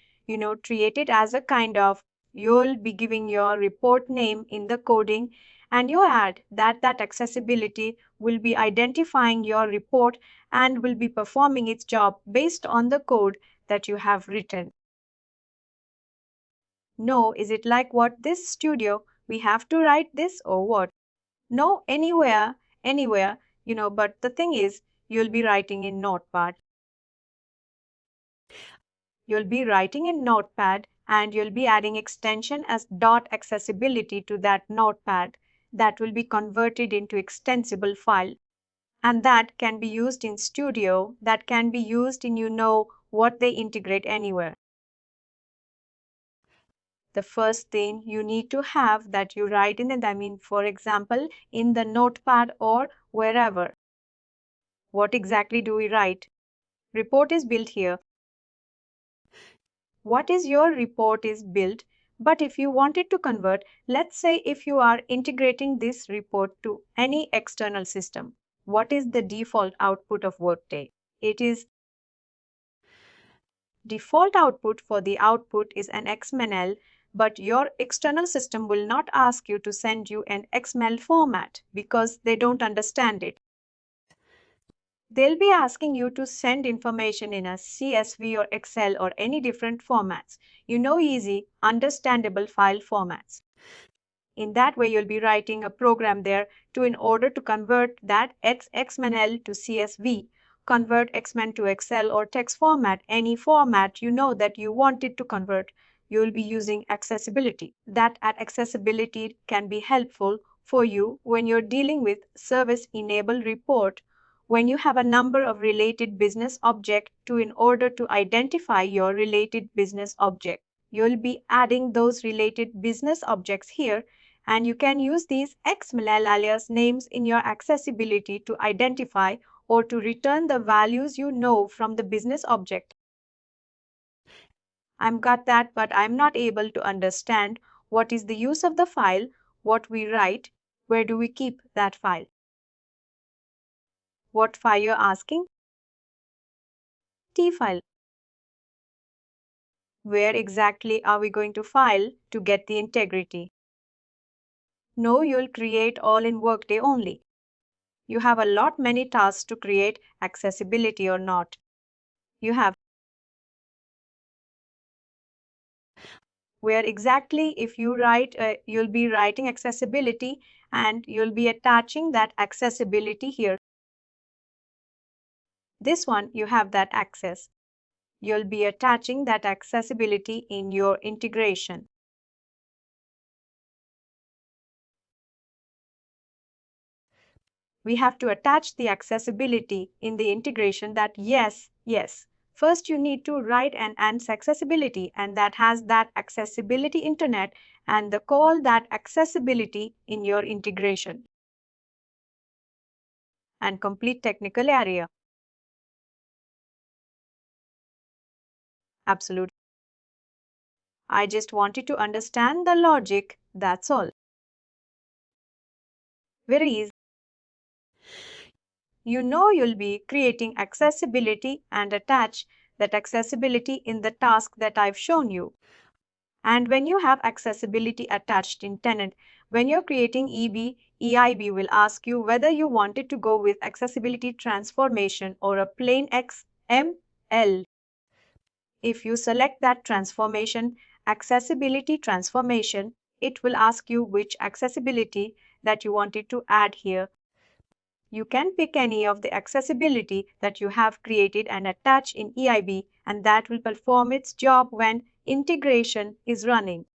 B: created as a kind of, you'll be giving your report name in the coding, and you add that accessibility will be identifying your report and will be performing its job based on the code that you have written. No, is it like what this studio? We have to write this or what? No, anywhere, but the thing is, you'll be writing in Notepad. You'll be writing in Notepad and you'll be adding extension as dot accessibility to that Notepad that will be converted into extensible file. And that can be used in Studio, that can be used in what they integrate anywhere. The first thing you need to have that you write in it, for example, in the Notepad or wherever. What exactly do we write? Report is built here. What is your report is built, but if you wanted to convert, let's say if you are integrating this report to any external system, what is the default output of Workday? It is default output for the output is an XML, but your external system will not ask you to send you an XML format because they don't understand it. They'll be asking you to send information in a CSV or Excel or any different formats. Easy, understandable file formats. In that way, you'll be writing a program there in order to convert that XML to CSV, convert XML to Excel or text format, any format that you wanted to convert. You'll be using accessibility. That accessibility can be helpful for you when you're dealing with service enable report, when you have a number of related business objects in order to identify your related business object. You'll be adding those related business objects here, and you can use these XML alias names in your accessibility to identify or to return the values from the business object. I've got that, but I'm not able to understand what is the use of the file, what we write, where do we keep that file. What file you're asking? T file. Where exactly are we going to file to get the integrity? No, you'll create all in Workday only. You have a lot many tasks to create accessibility or not. You have where exactly if you write, you'll be writing accessibility and you'll be attaching that accessibility here. This one, you have that access. You'll be attaching that accessibility in your integration. We have to attach the accessibility in the integration that yes. First, you need to write an accessibility, and that has that accessibility internet and the call that accessibility in your integration. And complete technical area. Absolutely. I just wanted to understand the logic, that's all. Very easy. You'll be creating accessibility and attach that accessibility in the task that I've shown you. And when you have accessibility attached in tenant, when you're creating EIB will ask you whether you wanted to go with accessibility transformation or a plain XML. If you select that transformation, accessibility transformation, it will ask you which accessibility that you wanted to add here. You can pick any of the accessibility that you have created and attach in EIB, and that will perform its job when integration is running.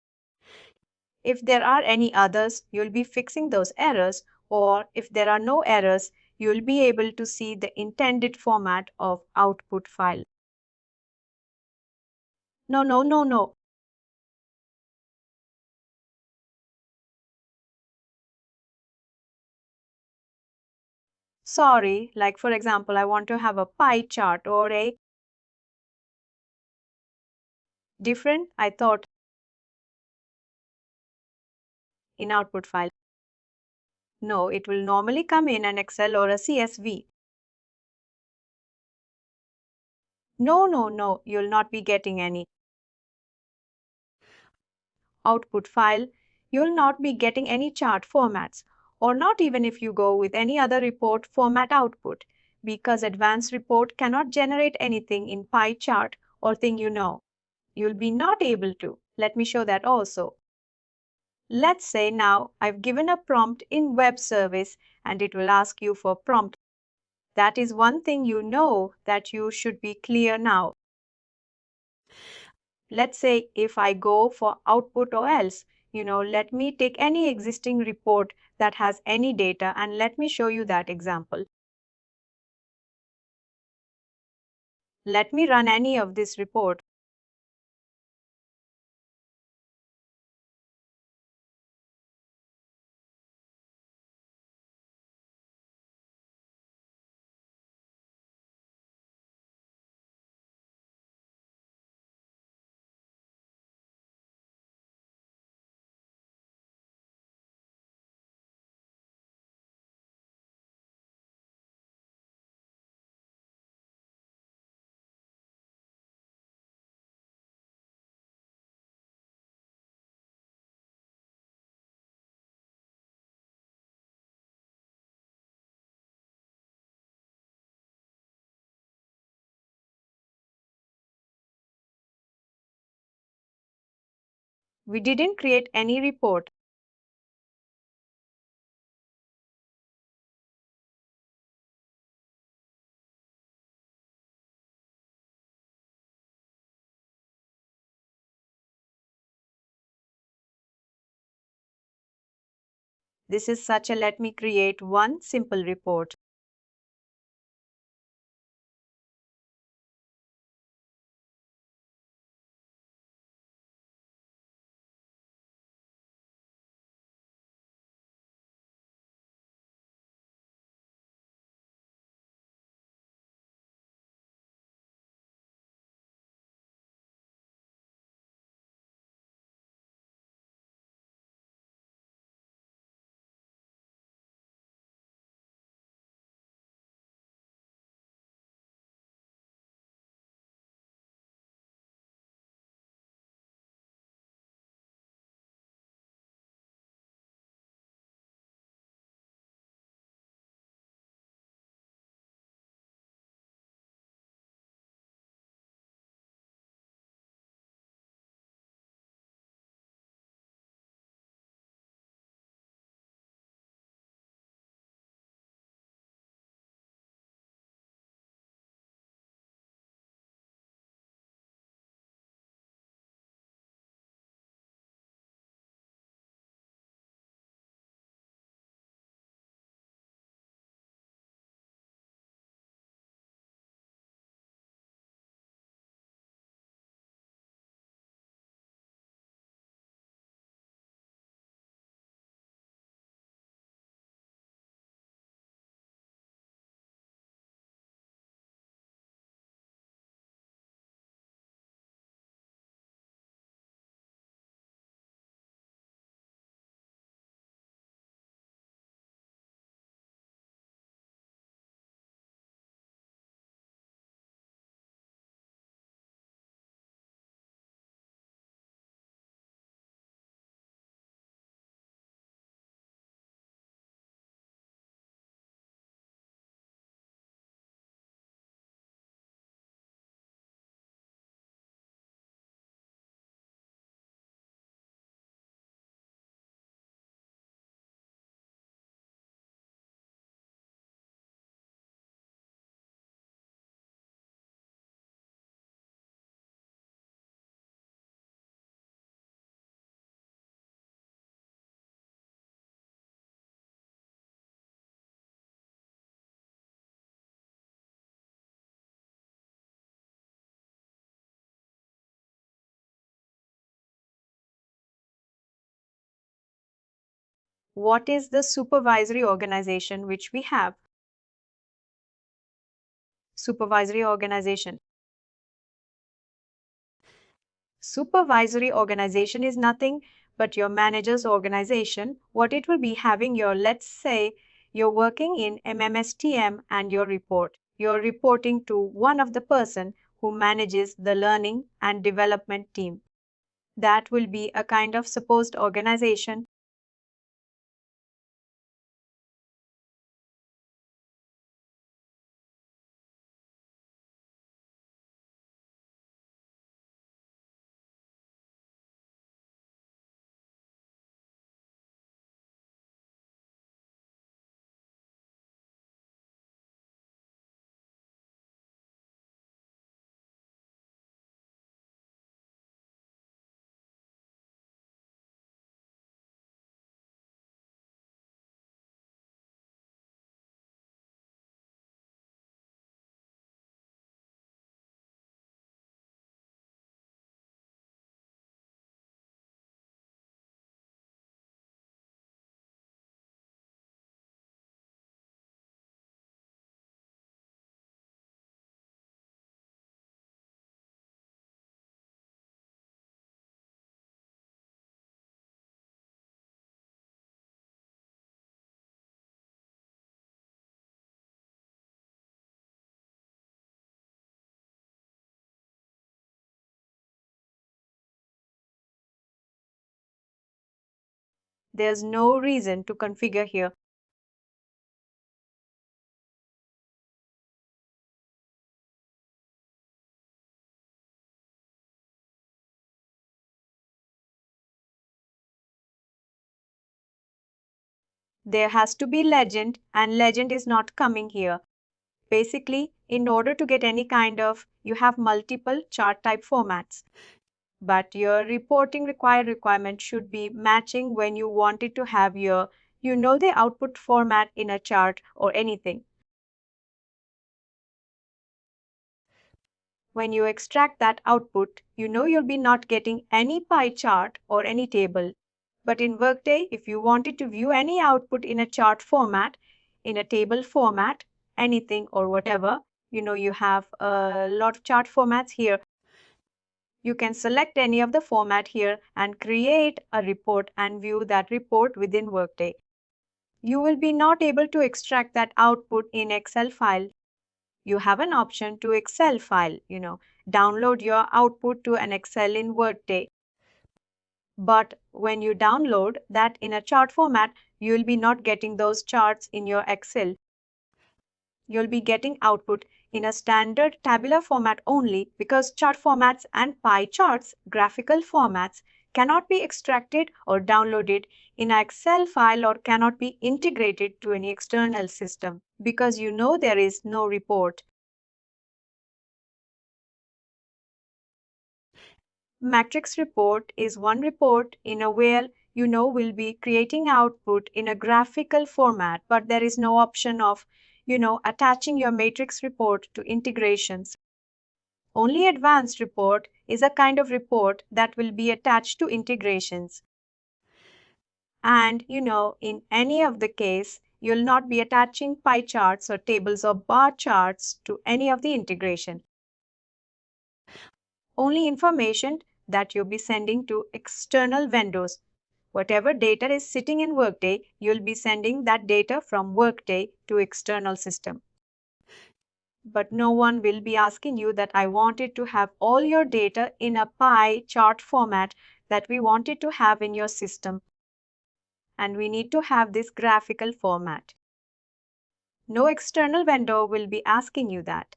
B: If there are any others, you'll be fixing those errors, or if there are no errors, you'll be able to see the intended format of output file. No. Sorry, like for example, I want to have a pie chart or a different, I thought, in output file. No, it will normally come in an Excel or a CSV. No, you'll not be getting any output file. You'll not be getting any chart formats, or not even if you go with any other report format output, because advanced report cannot generate anything in pie chart or thing You'll be not able to. Let me show that also. Let's say now I've given a prompt in web service and it will ask you for prompt. That is one thing that you should be clear now. Let's say if I go for output or else, let me take any existing report that has any data and let me show you that example. Let me run any of this report. We didn't create any report. This is such a let me create one simple report. What is the supervisory organization which we have? Supervisory organization. Supervisory organization is nothing But your manager's organization, what it will be having your, let's say, you're working in MMSTM and your report. You're reporting to one of the person who manages the learning and development team. That will be a kind of supposed organization. There's no reason to configure here. There has to be legend, and legend is not coming here. Basically, in order to get any kind of, you have multiple chart type formats, but your reporting requirement should be matching when you wanted to have your, the output format in a chart or anything. When you extract that output, you'll be not getting any pie chart or any table. But in Workday, if you wanted to view any output in a chart format, in a table format, anything or whatever, you have a lot of chart formats here. You can select any of the format here and create a report and view that report within Workday. You will be not able to extract that output in Excel file. You have an option to Excel file, download your output to an Excel in Workday. But when you download that in a chart format, you'll be not getting those charts in your Excel. You'll be getting output in a standard tabular format only, because chart formats and pie charts, graphical formats, cannot be extracted or downloaded in an Excel file or cannot be integrated to any external system, because there is no report. Matrix report is one report in a where will be creating output in a graphical format, but there is no option of attaching your matrix report to integrations. Only advanced report is a kind of report that will be attached to integrations. And in any of the case, you'll not be attaching pie charts or tables or bar charts to any of the integration. Only information that you'll be sending to external vendors. Whatever data is sitting in Workday, you'll be sending that data from Workday to external system. But no one will be asking you that I wanted to have all your data in a pie chart format that we wanted to have in your system. And we need to have this graphical format. No external vendor will be asking you that.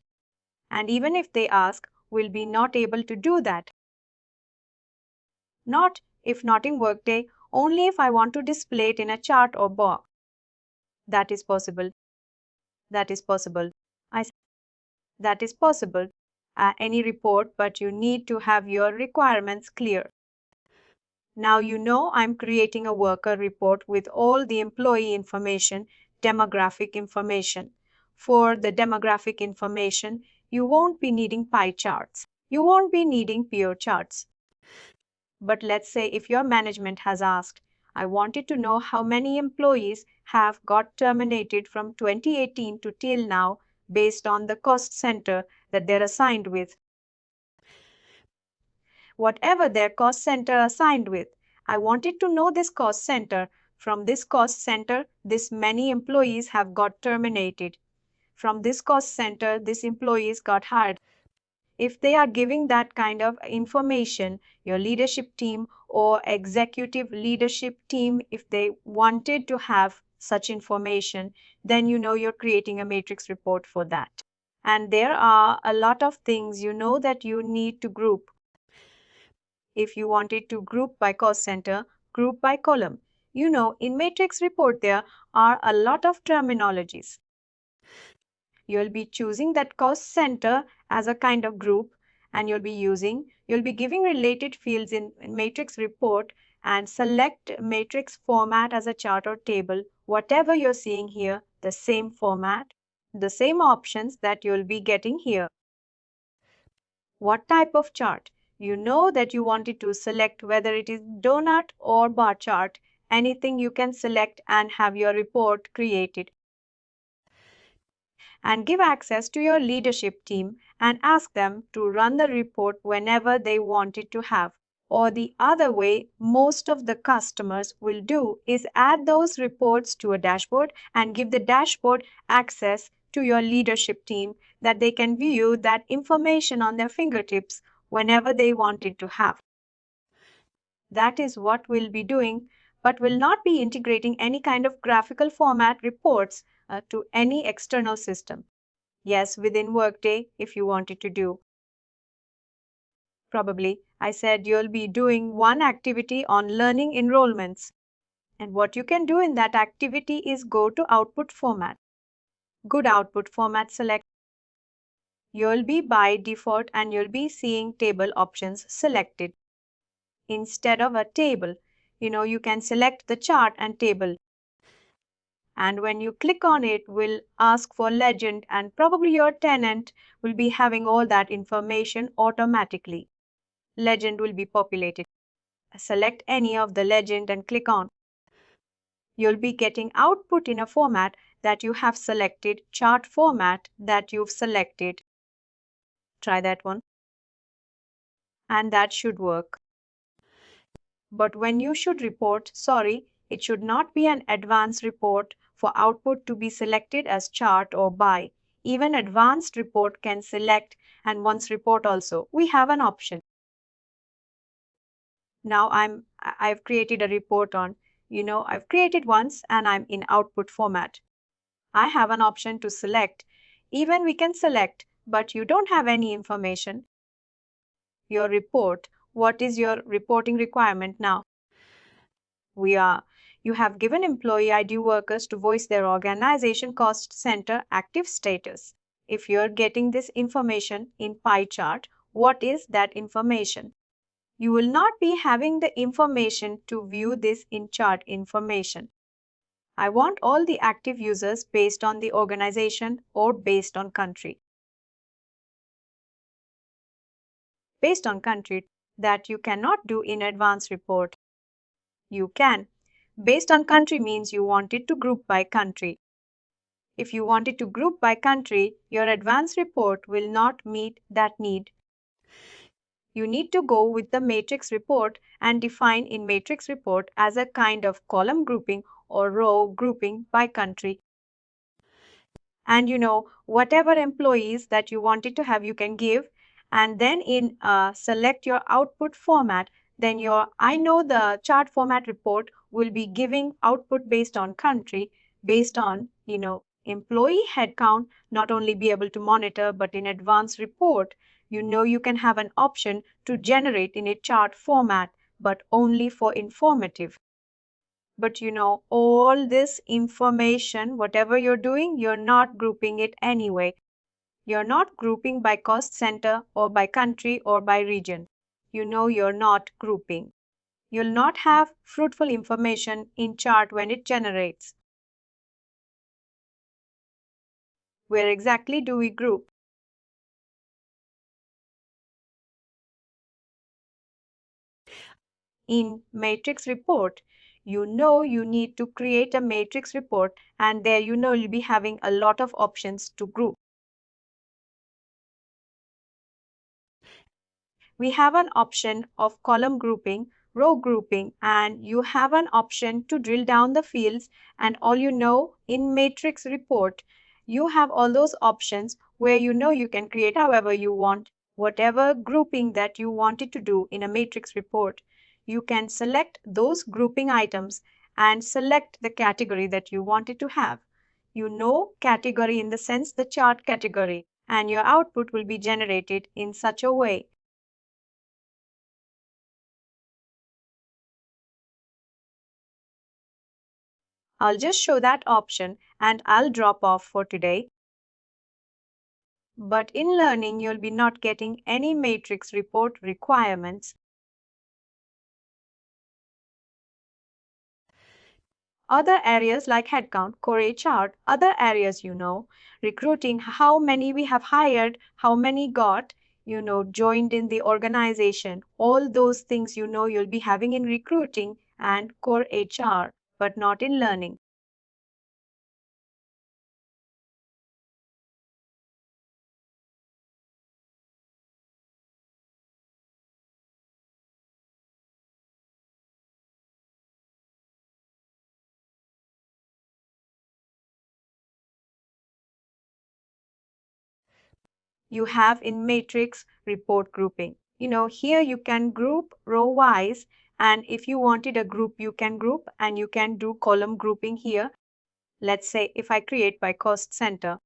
B: And even if they ask, we'll be not able to do that. Not if not in Workday, only if I want to display it in a chart or bar. That is possible. That is possible. That is possible. Any report, but you need to have your requirements clear. Now I'm creating a worker report with all the employee information, demographic information. For the demographic information, you won't be needing pie charts. You won't be needing PO charts. But let's say if your management has asked, I wanted to know how many employees have got terminated from 2018 to till now based on the cost center that they're assigned with. Whatever their cost center assigned with, I wanted to know this cost center. From this cost center, this many employees have got terminated. From this cost center, these employees got hired. If they are giving that kind of information, your leadership team or executive leadership team, if they wanted to have such information, then you're creating a matrix report for that. And there are a lot of things that you need to group. If you wanted to group by cost center, group by column. In matrix report, there are a lot of terminologies. You'll be choosing that cost center as a kind of group, and you'll be giving related fields in matrix report, and select matrix format as a chart or table. Whatever you're seeing here, the same format, the same options that you'll be getting here. What type of chart? That you wanted to select whether it is donut or bar chart. Anything you can select and have your report created. And give access to your leadership team and ask them to run the report whenever they want it to have. Or the other way most of the customers will do is add those reports to a dashboard and give the dashboard access to your leadership team that they can view that information on their fingertips whenever they want it to have. That is what we'll be doing, but will not be integrating any kind of graphical format reports to any external system. Yes, within Workday, if you wanted to do. Probably, I said you'll be doing one activity on learning enrollments. And what you can do in that activity is go to output format. Good output format select. You'll be by default and you'll be seeing table options selected. Instead of a table, you can select the chart and table. And when you click on it, will ask for legend, and probably your tenant will be having all that information automatically. Legend will be populated. Select any of the legend and click on. You'll be getting output in a format that you have selected, chart format that you've selected. Try that one. And that should work. But when you should report, sorry, it should not be an advanced report for output to be selected as chart or by. Even advanced report can select, and once report also. We have an option. Now I've created a report on, I've created once and I'm in output format. I have an option to select. Even we can select, but you don't have any information. Your report, what is your reporting requirement now? You have given employee ID workers to voice their organization cost center active status. If you're getting this information in pie chart, what is that information? You will not be having the information to view this in chart information. I want all the active users based on the organization or based on country. Based on country, that you cannot do in advanced report. You can. Based on country means you want it to group by country. If you want it to group by country, your advanced report will not meet that need. You need to go with the matrix report and define in matrix report as a kind of column grouping or row grouping by country. And whatever employees that you wanted to have, you can give. And then in select your output format, then I know the chart format report will be giving output based on country, based on, employee headcount, not only be able to monitor, but in advanced report, you can have an option to generate in a chart format, but only for informative. But all this information, whatever you're doing, you're not grouping it anyway. You're not grouping by cost center or by country or by region. You're not grouping. You'll not have fruitful information in chart when it generates. Where exactly do we group? In matrix report, you need to create a matrix report, and there you'll be having a lot of options to group. We have an option of column grouping, row grouping, and you have an option to drill down the fields. And all in matrix report, you have all those options where you can create however you want, whatever grouping that you wanted to do in a matrix report. You can select those grouping items and select the category that you wanted to have. Category in the sense the chart category, and your output will be generated in such a way. I'll just show that option and I'll drop off for today. But in learning, you'll be not getting any matrix report requirements. Other areas like headcount, core HR, other areas, recruiting, how many we have hired, how many got, joined in the organization. All those things, you'll be having in recruiting and core HR, but not in learning. You have in matrix report grouping. Here you can group row wise, and if you wanted a group, you can group and you can do column grouping here. Let's say if I create by cost center,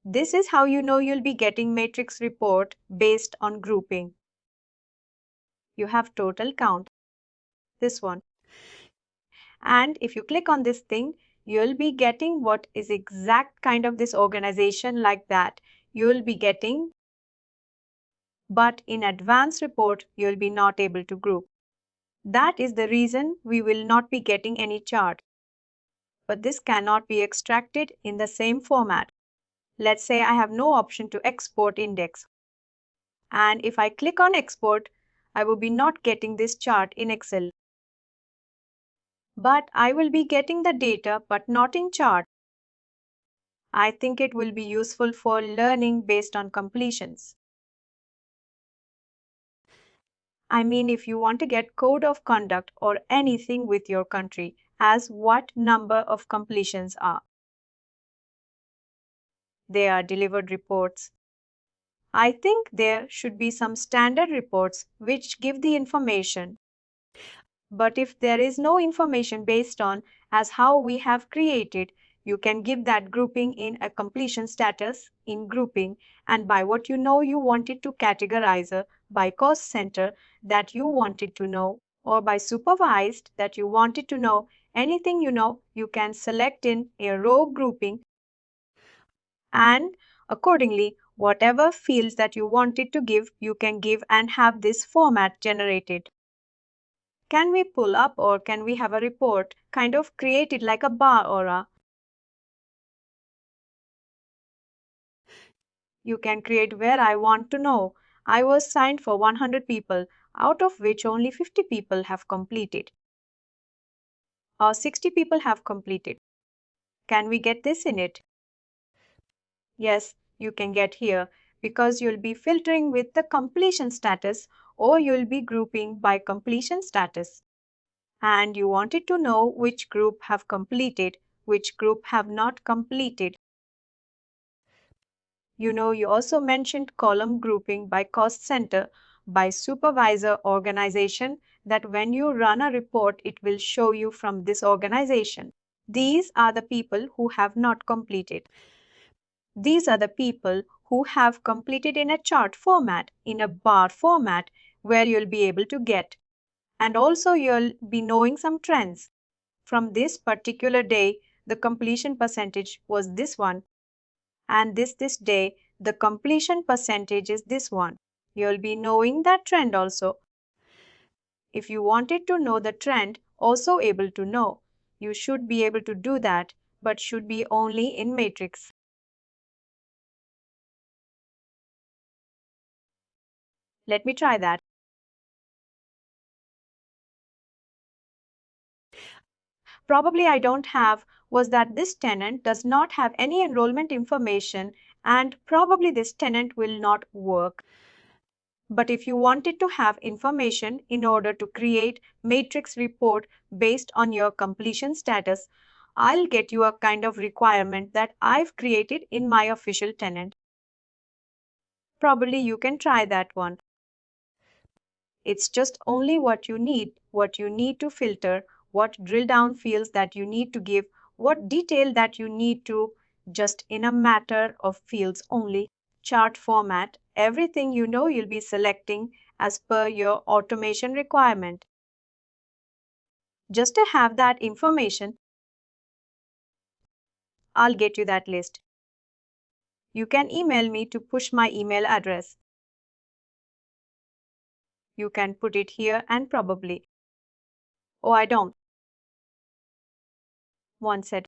B: This is how you know you'll be getting matrix report based on grouping. You have total count, this one. And if you click on this thing, you'll be getting what is exact kind of this organization like that. You'll be getting, but in advanced report, you'll be not able to group. That is the reason we will not be getting any chart. But this cannot be extracted in the same format. Let's say I have no option to export index. And if I click on export, I will be not getting this chart in Excel. But I will be getting the data but not in chart. I think it will be useful for learning based on completions. I mean, if you want to get code of conduct or anything with your country, as what number of completions are. They are delivered reports. I think there should be some standard reports which give the information. But if there is no information based on as how we have created, you can give that grouping in a completion status in grouping, and by what you know you wanted to categorize, by cost center that you wanted to know, or by supervised that you wanted to know, anything you know, you can select in a row grouping, and accordingly whatever fields that you wanted to give, you can give and have this format generated. Can we pull up or can we have a report kind of created like a bar aura? You can create where I want to know. I was signed for 100 people, out of which only 50 people have completed. Or 60 people have completed. Can we get this in it? Yes, you can get here because you'll be filtering with the completion status or you'll be grouping by completion status. And you wanted to know which group have completed, which group have not completed. You know, you also mentioned column grouping by cost center, by supervisor organization, that when you run a report, it will show you from this organization. These are the people who have not completed. These are the people who have completed in a chart format, in a bar format, where you'll be able to get. And also you'll be knowing some trends. From this particular day, the completion percentage was this one, and this day the completion percentage is this one. You'll be knowing that trend also. If you wanted to know the trend, also able to know, you should be able to do that, but should be only in matrix. Let me try that. Probably I don't have was that this tenant does not have any enrollment information, and probably this tenant will not work. But if you wanted to have information in order to create matrix report based on your completion status, I'll get you a kind of requirement that I've created in my official tenant. Probably you can try that one. It's just only what you need to filter, what drill down fields that you need to give, what detail that you need to, just in a matter of fields only. Chart format, everything you know you'll be selecting as per your automation requirement. Just to have that information, I'll get you that list. You can email me to push my email address. You can put it here and probably. Oh, I don't. One said,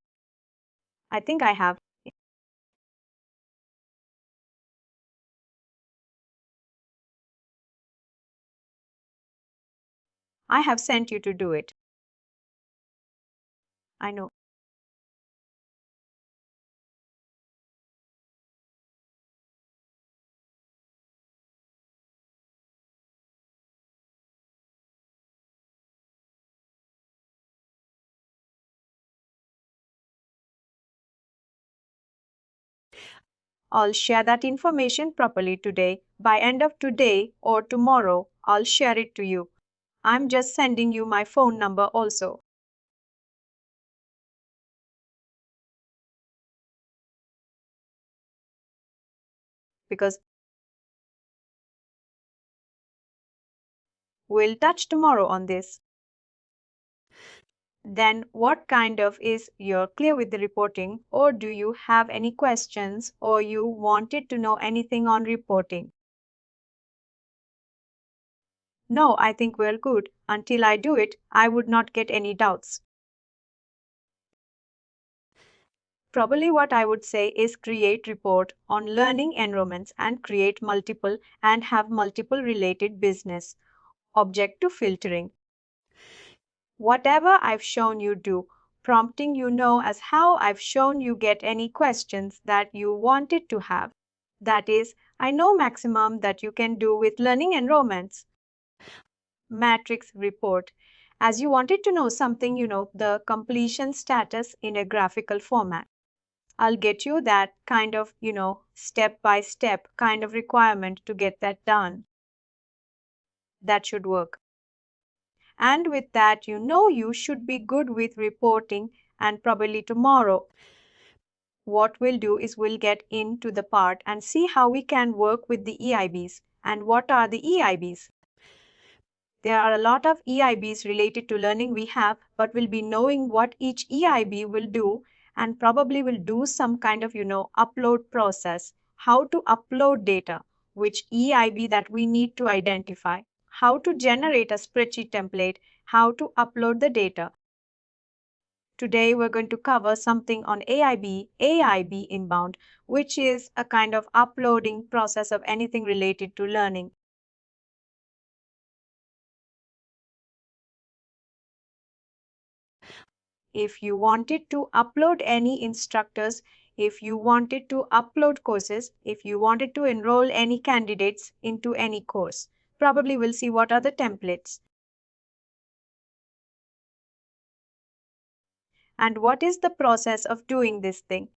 B: I think I have. I have sent you to do it. I know. I'll share that information properly today. By end of today or tomorrow, I'll share it to you. I'm just sending you my phone number also. because we'll touch tomorrow on this. Then what kind of is you're clear with the reporting, or do you have any questions, or you wanted to know anything on reporting? No, I think we're good. Until I do it, I would not get any doubts. Probably what I would say is create report on learning enrollments and create multiple and have multiple related business object to filtering. Whatever I've shown you do, prompting you know as how I've shown you get any questions that you wanted to have. That is, I know maximum that you can do with learning enrollments. Matrix report. As you wanted to know something, the completion status in a graphical format. I'll get you that kind of, step by step kind of requirement to get that done. That should work. And with that, you should be good with reporting, and probably tomorrow what we'll do is we'll get into the part and see how we can work with the EIBs. And what are the EIBs? There are a lot of EIBs related to learning we have, but we'll be knowing what each EIB will do, and probably will do some kind of, upload process, how to upload data, which EIB that we need to identify, how to generate a spreadsheet template, how to upload the data. Today we're going to cover something on AIB inbound, which is a kind of uploading process of anything related to learning. If you wanted to upload any instructors, if you wanted to upload courses, if you wanted to enroll any candidates into any course, probably we'll see what are the templates. And what is the process of doing this thing?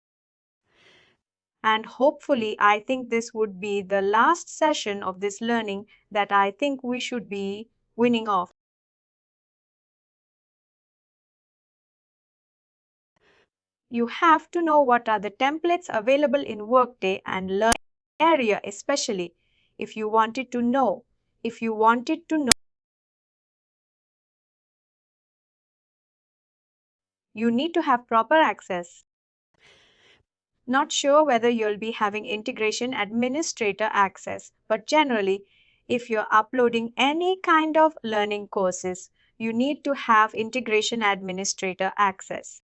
B: And hopefully, I think this would be the last session of this learning that I think we should be winning off. You have to know what are the templates available in Workday and Learn area, especially if you wanted to know. If you wanted to know, you need to have proper access. Not sure whether you'll be having integration administrator access, but generally, if you're uploading any kind of learning courses, you need to have integration administrator access.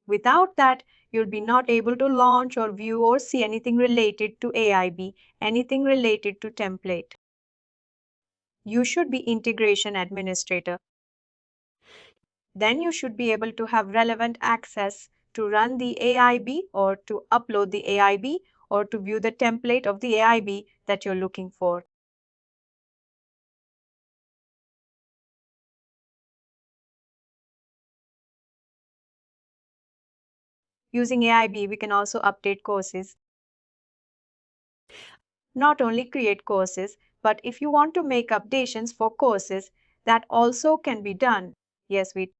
B: Without that, you'll be not able to launch or view or see anything related to AIB, anything related to template. You should be integration administrator. Then you should be able to have relevant access to run the AIB or to upload the AIB or to view the template of the AIB that you're looking for. Using AIB, we can also update courses. Not only create courses, but if you want to make updations for courses, that also can be done. Yes, we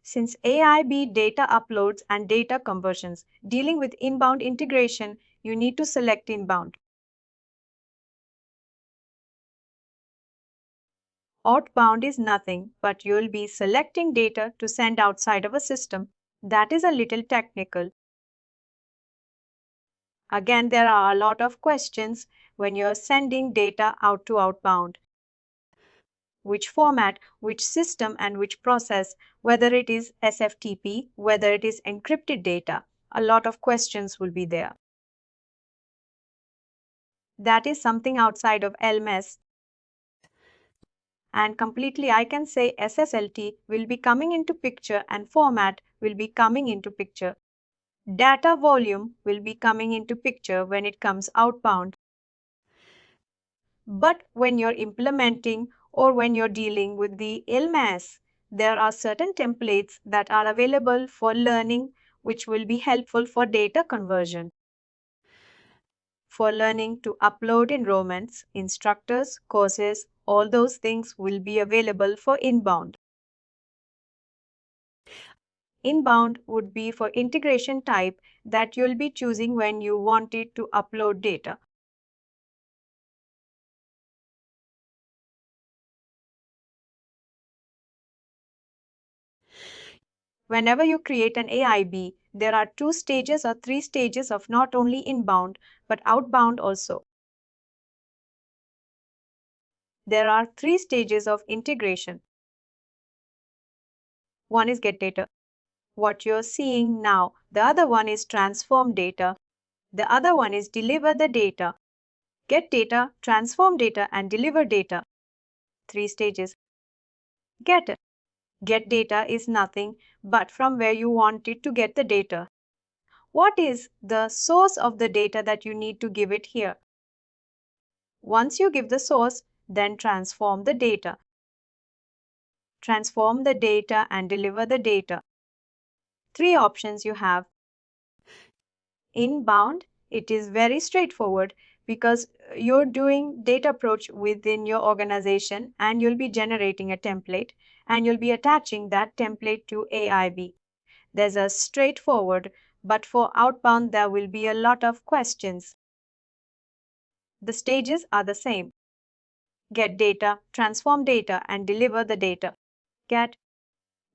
B: Since AIB data uploads and data conversions, dealing with inbound integration, you need to select inbound. Outbound is nothing, but you'll be selecting data to send outside of a system. That is a little technical. Again, there are a lot of questions when you're sending data out to outbound. Which format, which system, and which process, whether it is SFTP, whether it is encrypted data. A lot of questions will be there. That is something outside of LMS. And completely I can say SSLT will be coming into picture and format will be coming into picture. Data volume will be coming into picture when it comes outbound. But when you're implementing or when you're dealing with the LMS, there are certain templates that are available for learning which will be helpful for data conversion. For learning to upload enrollments, instructors, courses, all those things will be available for inbound. Inbound would be for integration type that you'll be choosing when you wanted to upload data. Whenever you create an AIB, there are 2 stages or 3 stages of not only inbound but outbound also. There are 3 stages of integration. One is get data, what you're seeing now. The other one is transform data. The other one is deliver the data. Get data, transform data, and deliver data. 3 stages. Get. Get data is nothing but from where you wanted to get the data. What is the source of the data that you need to give it here? Once you give the source, then transform the data. Transform the data and deliver the data. 3 options you have. Inbound, it is very straightforward because you're doing data approach within your organization and you'll be generating a template and you'll be attaching that template to AIB. There's a straightforward, but for outbound, there will be a lot of questions. The stages are the same. Get data, transform data, and deliver the data. Get.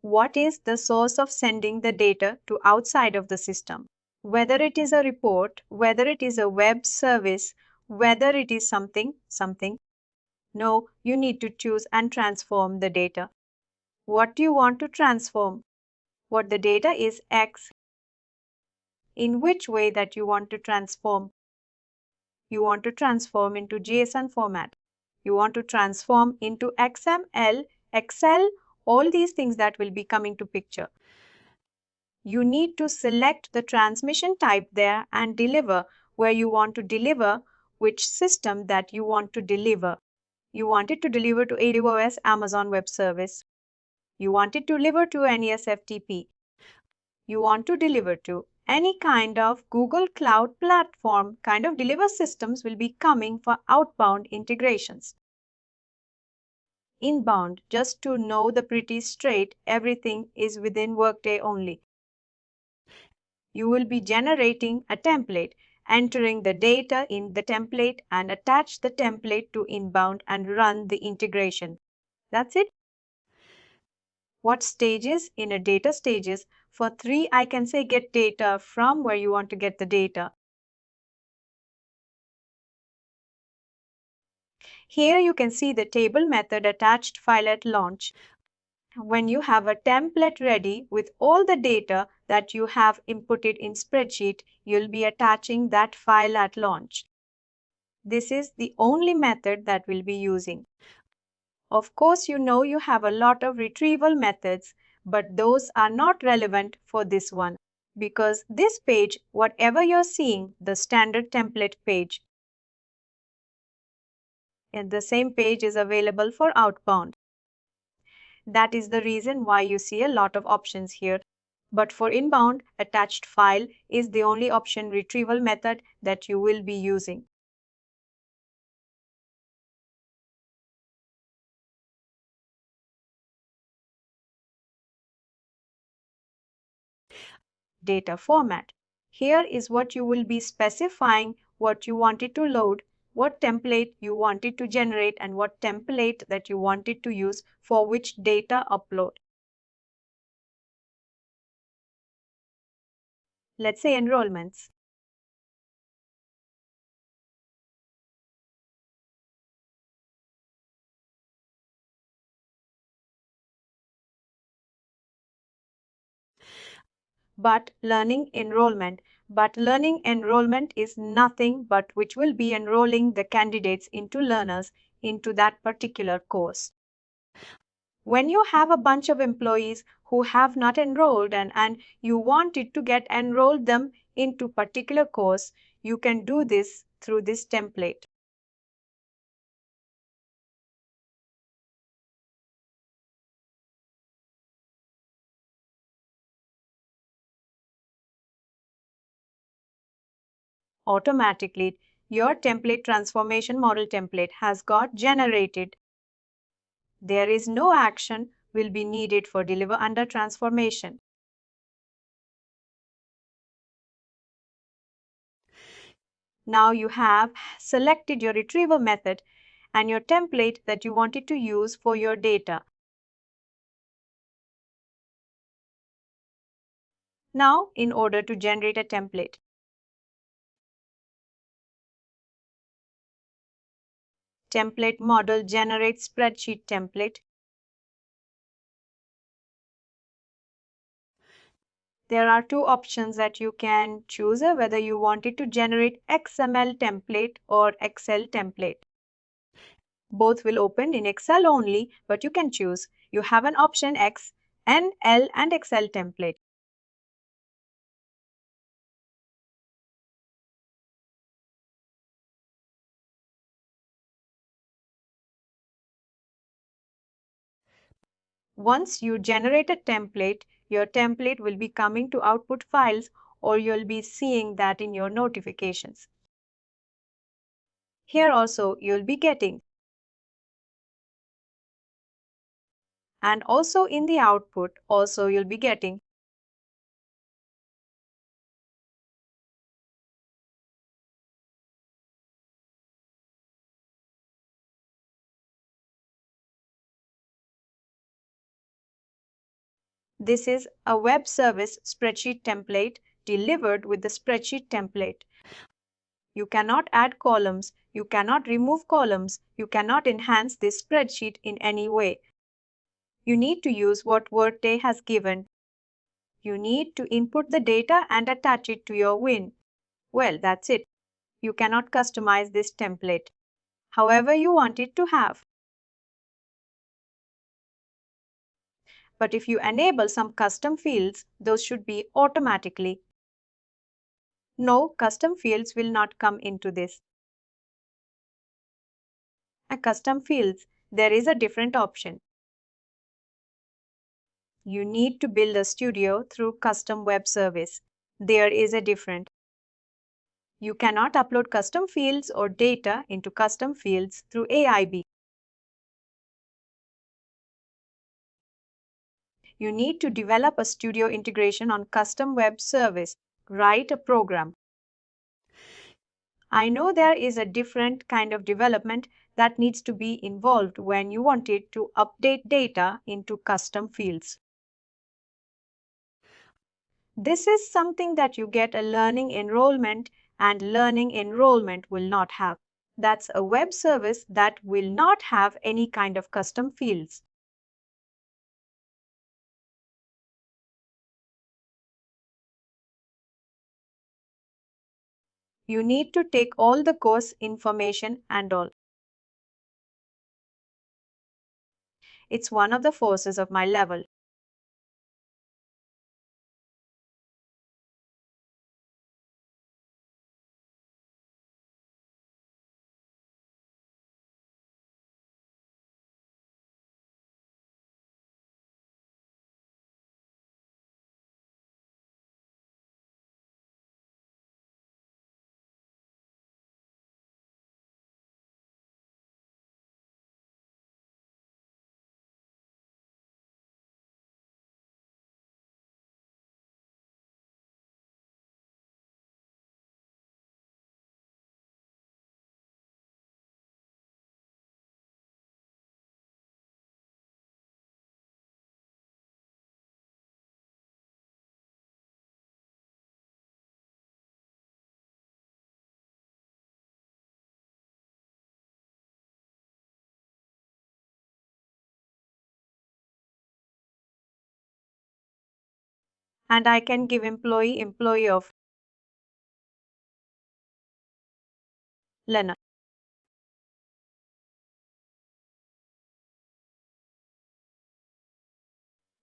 B: What is the source of sending the data to outside of the system? Whether it is a report, whether it is a web service, whether it is something. No, you need to choose and transform the data. What do you want to transform? What the data is X. In which way that you want to transform? You want to transform into JSON format. You want to transform into XML, Excel, all these things that will be coming to picture. You need to select the transmission type there and deliver where you want to deliver, which system that you want to deliver. You want it to deliver to AWS Amazon Web Service. You want it to deliver to NESFTP. You want to deliver to any kind of Google Cloud Platform kind of deliver systems will be coming for outbound integrations. Inbound, just to know the pretty straight, everything is within Workday only. You will be generating a template, entering the data in the template and attach the template to inbound and run the integration. That's it. What stages? In a data stages, for 3 I can say get data from where you want to get the data. Here you can see the table method attached file at launch. When you have a template ready with all the data that you have inputted in spreadsheet, you'll be attaching that file at launch. This is the only method that we'll be using. Of course, you know you have a lot of retrieval methods, but those are not relevant for this one because this page, whatever you're seeing, the standard template page, and the same page is available for outbound. That is the reason why you see a lot of options here. But for inbound, attached file is the only option retrieval method that you will be using. Data format. Here is what you will be specifying what you wanted to load, what template you wanted to generate, and what template that you wanted to use for which data upload. Let's say enrollments. But learning enrollment. But learning enrollment is nothing but which will be enrolling the candidates into learners into that particular course. When you have a bunch of employees who have not enrolled and you wanted to get enrolled them into particular course, you can do this through this template. Automatically, your template transformation model template has got generated. There is no action will be needed for deliver under transformation. Now you have selected your retrieval method and your template that you wanted to use for your data. Now, in order to generate a template, template model generates spreadsheet template. There are two options that you can choose whether you wanted to generate XML template or Excel template. Both will open in Excel only, but you can choose. You have an option X, N, L and Excel template. Once you generate a template, your template will be coming to output files or you'll be seeing that in your notifications. Here also you'll be getting. And also in the output also you'll be getting. This is a web service spreadsheet template delivered with the spreadsheet template. You cannot add columns, you cannot remove columns, you cannot enhance this spreadsheet in any way. You need to use what Workday has given. You need to input the data and attach it to your win. Well, that's it. You cannot customize this template however you want it to have. But if you enable some custom fields, those should be automatically. No, custom fields will not come into this. A custom fields, there is a different option. You need to build a studio through custom web service. There is a different. You cannot upload custom fields or data into custom fields through AIB. You need to develop a studio integration on custom web service. Write a program. I know there is a different kind of development that needs to be involved when you wanted to update data into custom fields. This is something that you get a learning enrollment and learning enrollment will not have. That's a web service that will not have any kind of custom fields. You need to take all the course information and all. It's one of the forces of my level. And I can give employee of learner.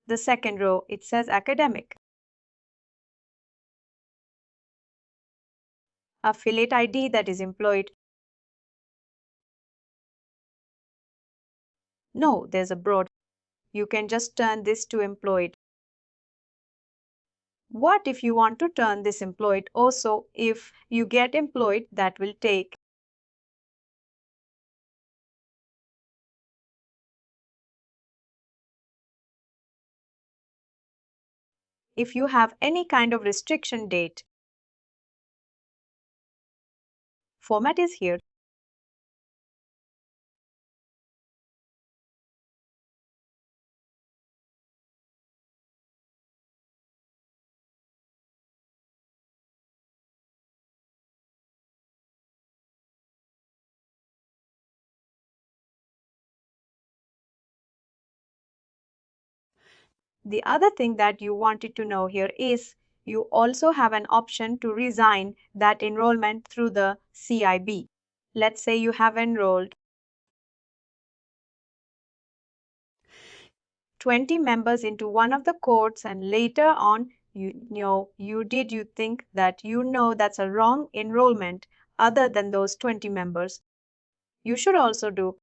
B: The second row, it says academic. Affiliate ID, that is employed. No, there's a broad. You can just turn this to employed. What if you want to turn this employed also? If you get employed, that will take. If you have any kind of restriction date, format is here. The other thing that you wanted to know here is you also have an option to resign that enrollment through the CIB. Let's say you have enrolled 20 members into one of the courts and later on you think that that's a wrong enrollment other than those 20 members. You should also do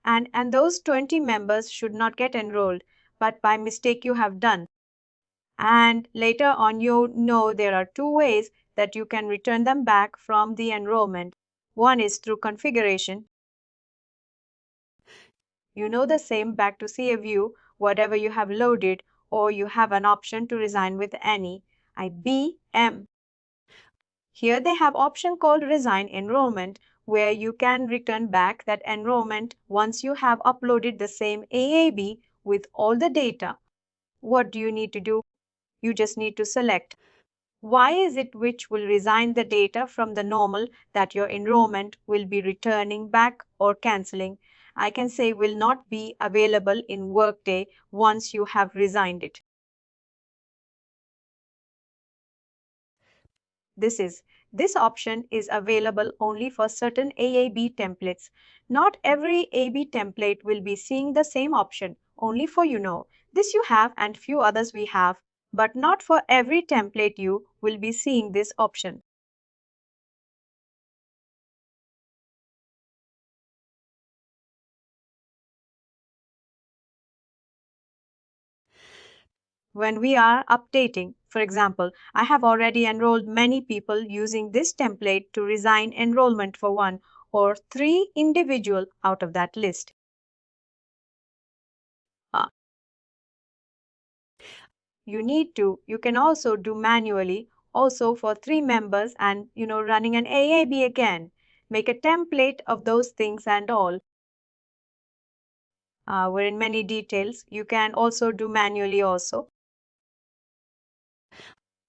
B: and those 20 members should not get enrolled, but by mistake you have done. And later on, there are two ways that you can return them back from the enrollment. One is through configuration. The same back to see a view, whatever you have loaded, or you have an option to resign with any IBM. Here they have option called resign enrollment, where you can return back that enrollment once you have uploaded the same AAB with all the data. What do you need to do? You just need to select why is it which will resign the data from the normal that your enrollment will be returning back or cancelling. I can say will not be available in Workday once you have resigned it. This option is available only for certain AAB templates. Not every AB template will be seeing the same option, only for This you have and few others we have, but not for every template you will be seeing this option. When we are updating, for example, I have already enrolled many people using this template to resign enrollment for one or three individual out of that list. Uh, you can also do manually also for three members and running an AAB again. Make a template of those things and all. We're in many details. You can also do manually also.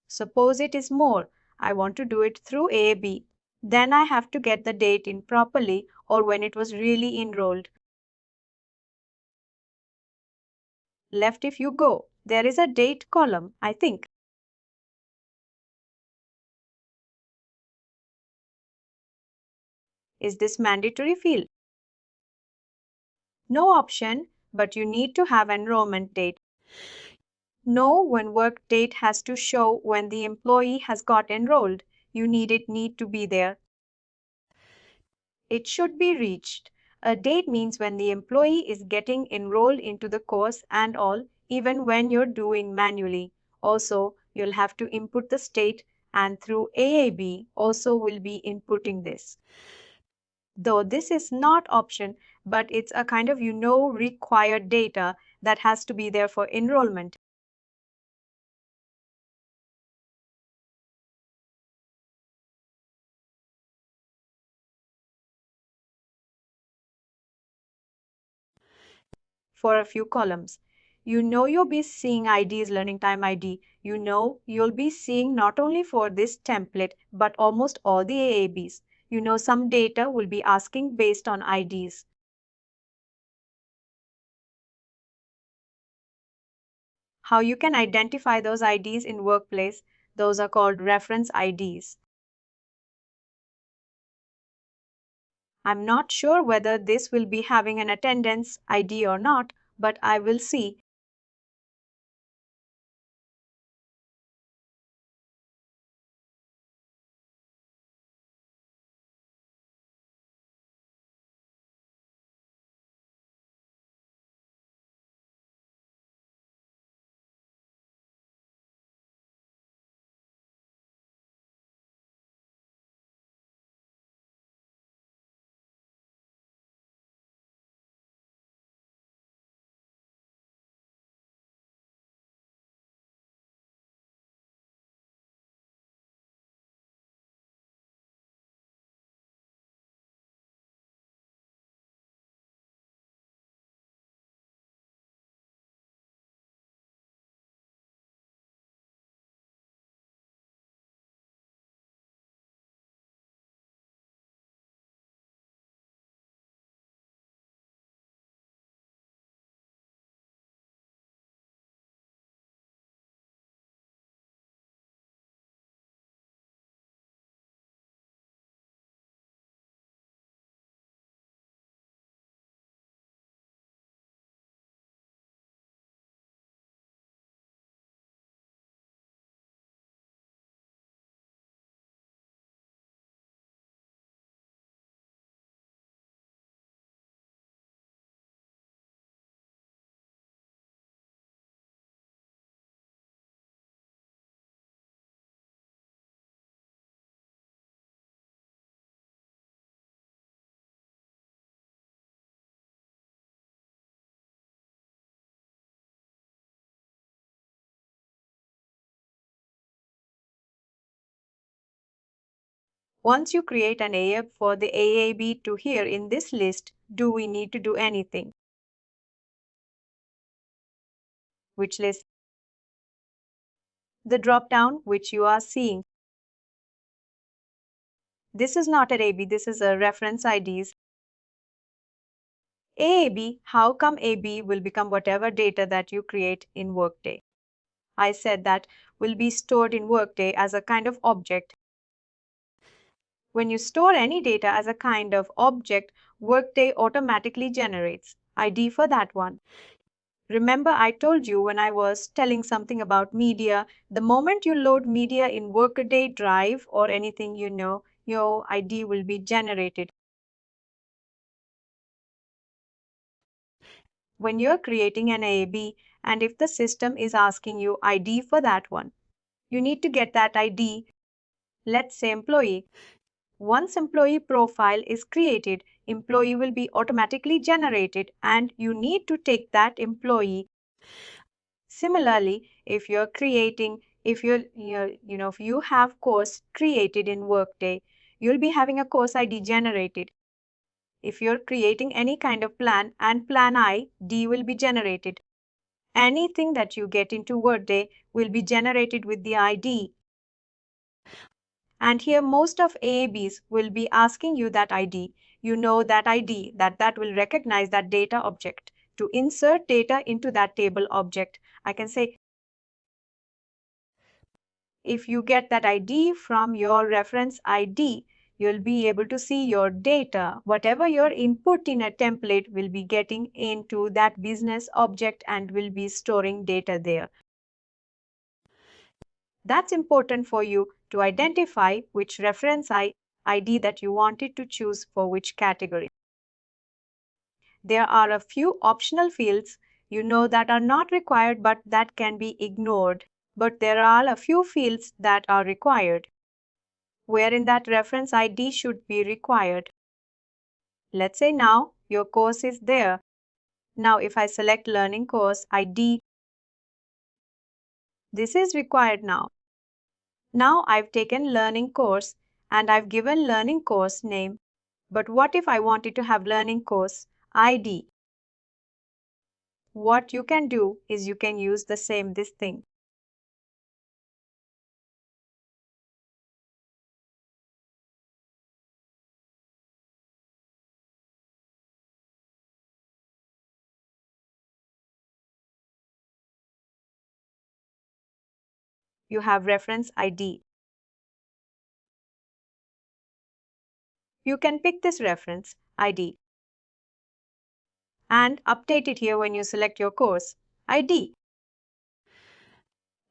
B: Suppose it is more. I want to do it through AAB. Then I have to get the date in properly or when it was really enrolled. Left if you go, there is a date column, I think. Is this mandatory field? No option, but you need to have enrollment date. Know when work date has to show when the employee has got enrolled. You need to be there. It should be reached. A date means when the employee is getting enrolled into the course and all, even when you're doing manually. Also, you'll have to input the state and through AAB also will be inputting this. Though this is not option, but it's a kind of required data that has to be there for enrollment. For a few columns. You'll be seeing IDs, learning time ID. You'll be seeing not only for this template, but almost all the AABs. Some data will be asking based on IDs. How you can identify those IDs in Workplace, those are called reference IDs. I'm not sure whether this will be having an attendance ID or not, but I will see. Once you create an AAB for the AAB to here in this list, do we need to do anything? Which list? The drop down which you are seeing. This is not an AB, this is a reference IDs. AAB, how come AB will become whatever data that you create in Workday? I said that will be stored in Workday as a kind of object. When you store any data as a kind of object, Workday automatically generates ID for that one. Remember, I told you when I was telling something about media, the moment you load media in Workday Drive or anything your ID will be generated. When you're creating an AAB and if the system is asking you ID for that one, you need to get that ID, let's say employee. Once employee profile is created, employee will be automatically generated and you need to take that employee. Similarly, if you're creating, if you have course created in Workday, you'll be having a course ID generated. If you're creating any kind of plan and plan ID will be generated. Anything that you get into Workday will be generated with the ID. And here most of AABs will be asking you that ID. You know that ID, that will recognize that data object. To insert data into that table object, I can say, if you get that ID from your reference ID, you'll be able to see your data. Whatever your input in a template will be getting into that business object and will be storing data there. That's important for you to identify which reference ID that you wanted to choose for which category. There are a few optional fields that are not required but that can be ignored. But there are a few fields that are required, wherein that reference ID should be required. Let's say now your course is there. Now if I select Learning Course ID, this is required now. Now I've taken Learning Course and I've given Learning Course name. But what if I wanted to have Learning Course ID? What you can do is you can use this thing. You have reference ID. You can pick this reference ID and update it here when you select your course ID.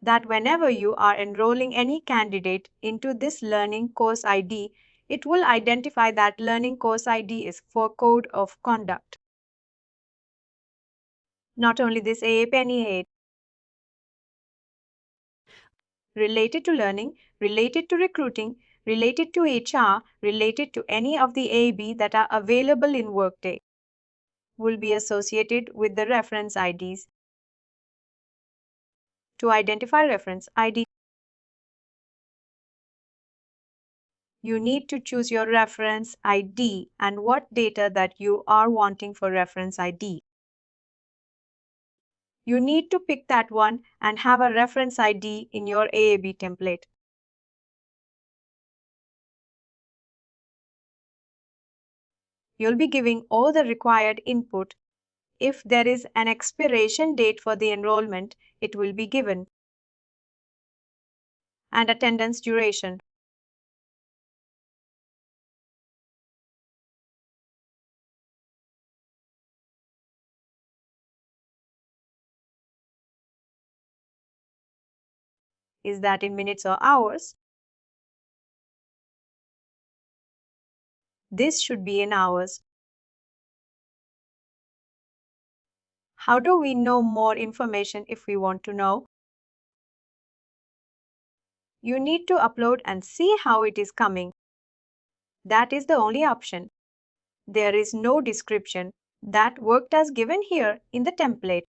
B: That whenever you are enrolling any candidate into this learning course ID, it will identify that learning course ID is for code of conduct. Not only this, AA Penny 8 related to learning, related to recruiting, related to HR, related to any of the AAB that are available in Workday will be associated with the reference IDs. To identify reference ID, you need to choose your reference ID and what data that you are wanting for reference ID. You need to pick that one and have a reference ID in your AAB template. You'll be giving all the required input. If there is an expiration date for the enrollment, it will be given. And attendance duration. Is that in minutes or hours? This should be in hours. How do we know more information if we want to know? You need to upload and see how it is coming. That is the only option. There is no description that Workday has given here in the template.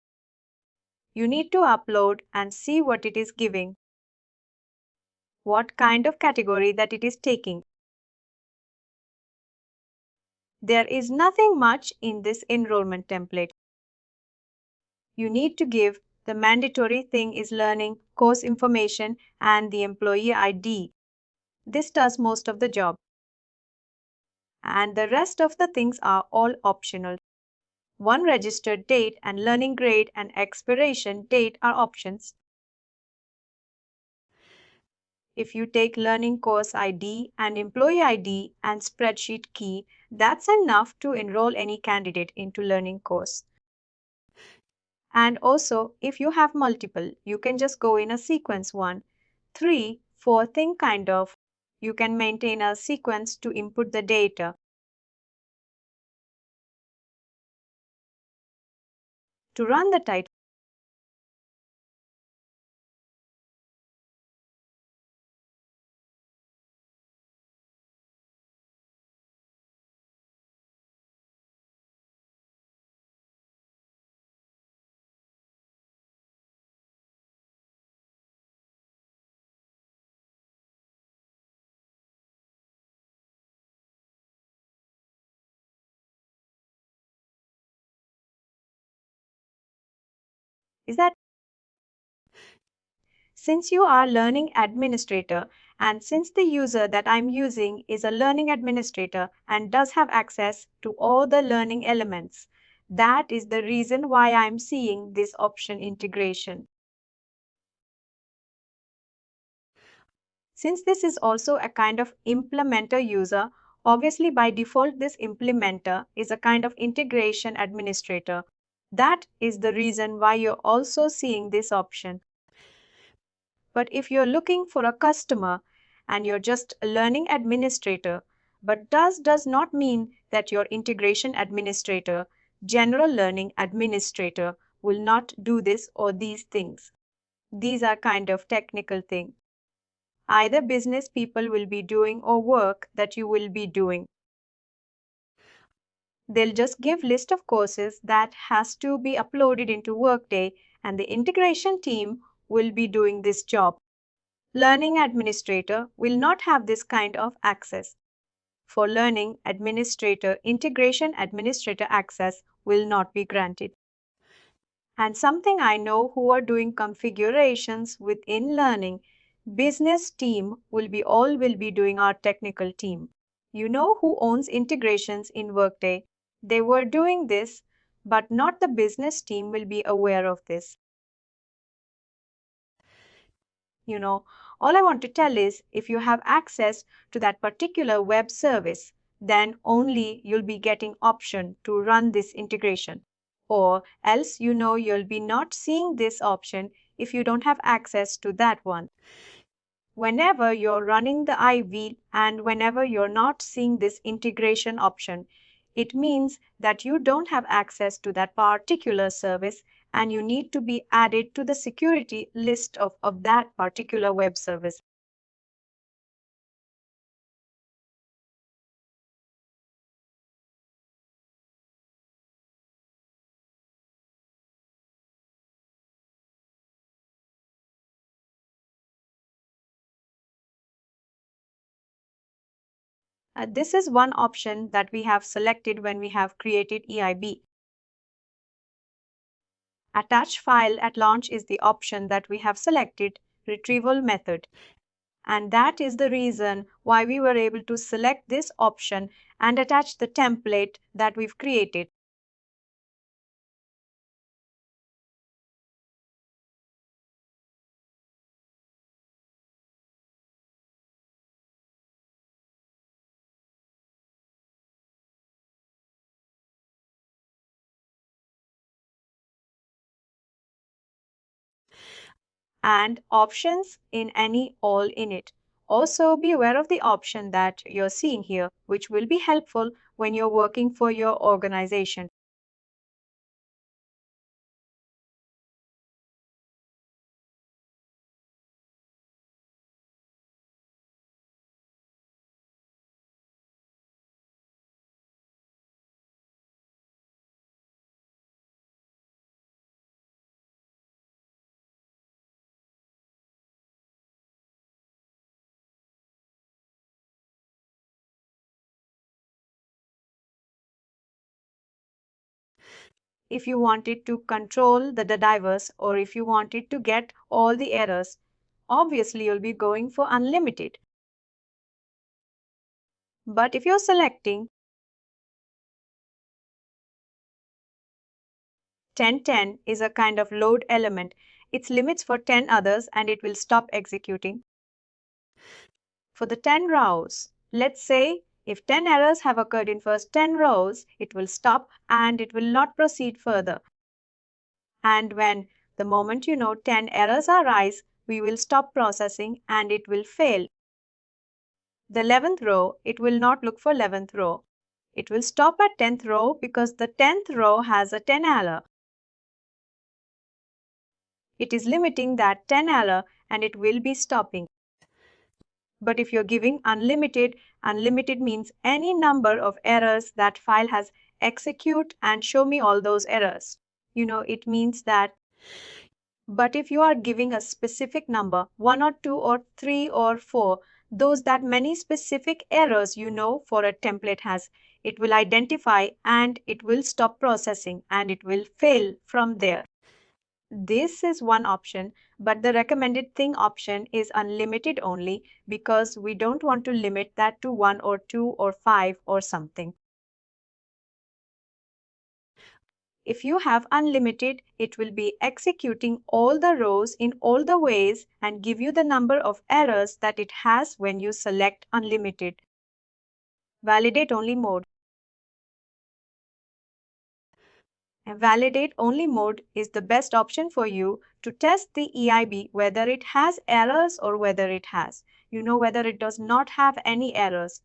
B: You need to upload and see what it is giving, what kind of category that it is taking. There is nothing much in this enrollment template. You need to give the mandatory thing is learning, course information, and the employee ID. This does most of the job. And the rest of the things are all optional. One registered date and learning grade and expiration date are options. If you take learning course ID and employee ID and spreadsheet key, that's enough to enroll any candidate into learning course. And also, if you have multiple, you can just go in a sequence 1, 3, 4 thing kind of. You can maintain a sequence to input the data. To run the title, is that since you are learning administrator and since the user that I'm using is a learning administrator and does have access to all the learning elements, that is the reason why I'm seeing this option integration. Since this is also a kind of implementer user, obviously by default this implementer is a kind of integration administrator. That is the reason why you're also seeing this option. But if you're looking for a customer and you're just a learning administrator, but does not mean that your integration administrator, general learning administrator will not do this or these things. These are kind of technical things. Either business people will be doing or work that you will be doing. They'll just give list of courses that has to be uploaded into Workday and the integration team will be doing this job. Learning administrator will not have this kind of access. For learning administrator, integration administrator access will not be granted. And something I know who are doing configurations within learning, business team will be doing our technical team. You know who owns integrations in Workday? They were doing this, but not the business team will be aware of this. All I want to tell is if you have access to that particular web service, then only you'll be getting option to run this integration. Or else you'll be not seeing this option if you don't have access to that one. Whenever you're running the IV and whenever you're not seeing this integration option, it means that you don't have access to that particular service and you need to be added to the security list of that particular web service. This is one option that we have selected when we have created EIB. Attach file at launch is the option that we have selected, retrieval method. And that is the reason why we were able to select this option and attach the template that we've created. And options in any all in it. Also be aware of the option that you're seeing here, which will be helpful when you're working for your organization. If you wanted to control the divers or if you wanted to get all the errors, obviously you'll be going for unlimited. But if you're selecting 1010 is a kind of load element, its limits for 10 others and it will stop executing. For the 10 rows, let's say if 10 errors have occurred in first 10 rows, it will stop and it will not proceed further. And when the moment 10 errors arise, we will stop processing and it will fail. The 11th row, it will not look for 11th row. It will stop at 10th row because the 10th row has a 10 error. It is limiting that 10 error and it will be stopping. But if you're giving unlimited, unlimited means any number of errors that file has, execute and show me all those errors. It means that. But if you are giving a specific number, 1 or 2 or 3 or 4, those that many specific errors for a template has, it will identify and it will stop processing and it will fail from there. This is one option, but the recommended thing option is unlimited only because we don't want to limit that to 1 or 2 or 5 or something. If you have unlimited, it will be executing all the rows in all the ways and give you the number of errors that it has when you select unlimited. Validate only mode. A validate only mode is the best option for you to test the EIB whether it has errors or whether it has. Whether it does not have any errors.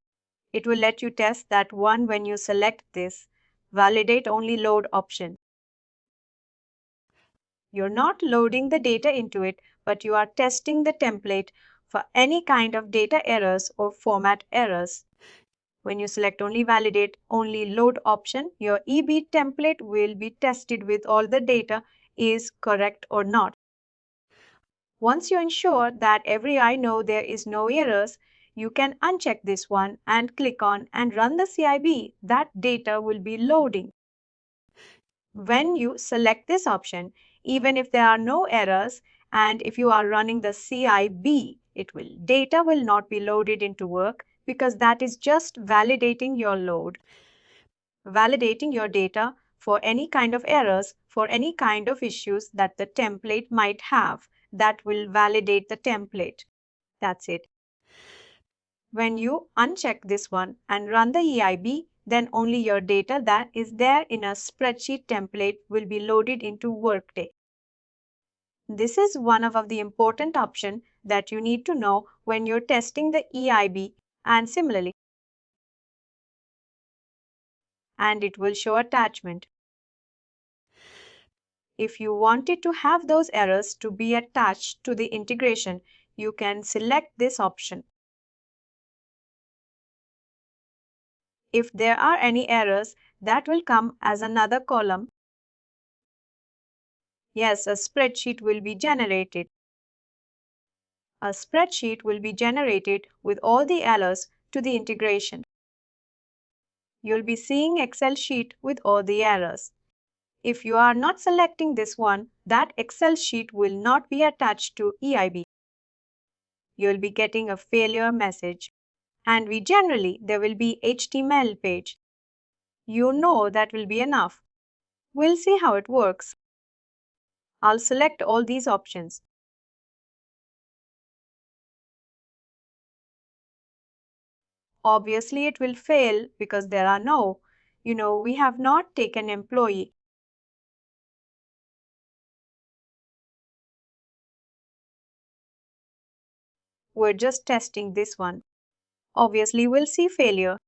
B: It will let you test that one when you select this validate only load option. You're not loading the data into it, but you are testing the template for any kind of data errors or format errors. When you select only validate only load option, your EB template will be tested with all the data is correct or not. Once you ensure that every I know there is no errors, you can uncheck this one and click on and run the CIB. That data will be loading. When you select this option, even if there are no errors and if you are running the CIB, data will not be loaded into work because that is just validating your load, validating your data for any kind of errors, for any kind of issues that the template might have. That will validate the template. That's it. When you uncheck this one and run the EIB, then only your data that is there in a spreadsheet template will be loaded into Workday. This is one of the important options that you need to know when you're testing the EIB, and similarly, and it will show attachment. If you wanted to have those errors to be attached to the integration, you can select this option. If there are any errors, that will come as another column. Yes, a spreadsheet will be generated. A spreadsheet will be generated with all the errors to the integration. You'll be seeing Excel sheet with all the errors. If you are not selecting this one, that Excel sheet will not be attached to EIB. You'll be getting a failure message. And there will be HTML page. You know that will be enough. We'll see how it works. I'll select all these options. Obviously, it will fail because there are we have not taken employee. We're just testing this one. Obviously, we'll see failure.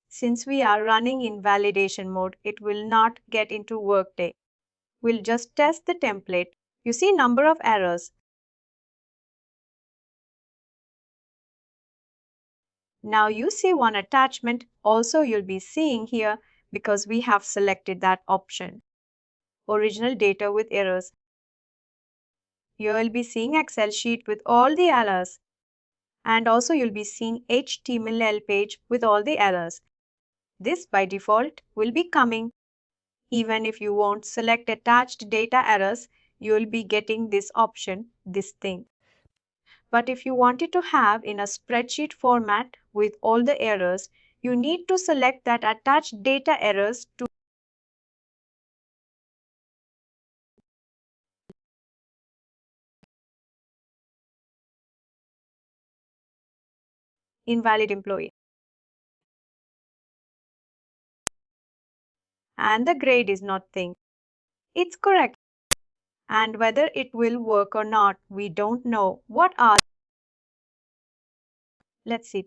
B: Since we are running in validation mode, it will not get into Workday. We'll just test the template. You see number of errors. Now you see one attachment also you'll be seeing here because we have selected that option. Original data with errors. You will be seeing Excel sheet with all the errors. And also you'll be seeing HTML page with all the errors. This by default will be coming. Even if you won't select attached data errors, you'll be getting this option, this thing. But if you wanted to have in a spreadsheet format with all the errors, you need to select that attached data errors to invalid employee. And the grade is not thing. It's correct. And whether it will work or not, we don't know. What are Let's see.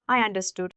B: I understood.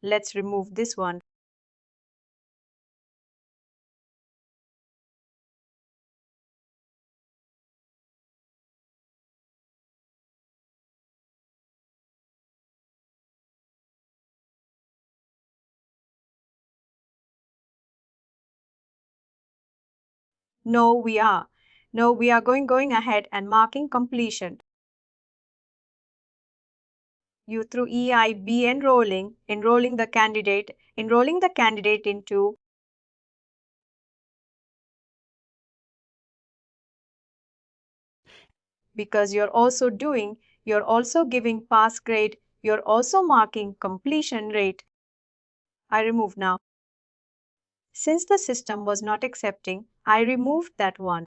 B: Let's remove this one. No, we are. No, we are going ahead and marking completion. You through EIB enrolling the candidate into because you're also giving pass grade, you're also marking completion rate. I remove now. Since the system was not accepting, I removed that one.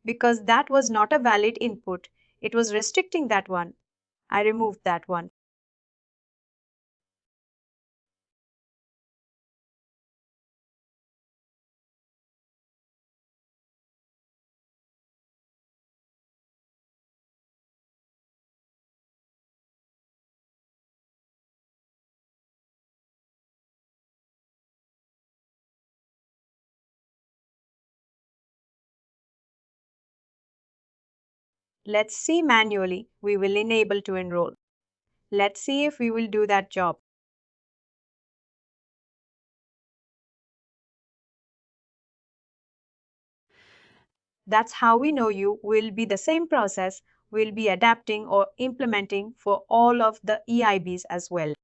B: Because that was not a valid input, it was restricting that one. I removed that one. Let's see manually. We will enable to enroll. Let's see if we will do that job. That's how we know you will be the same process we'll be adapting or implementing for all of the EIBs as well.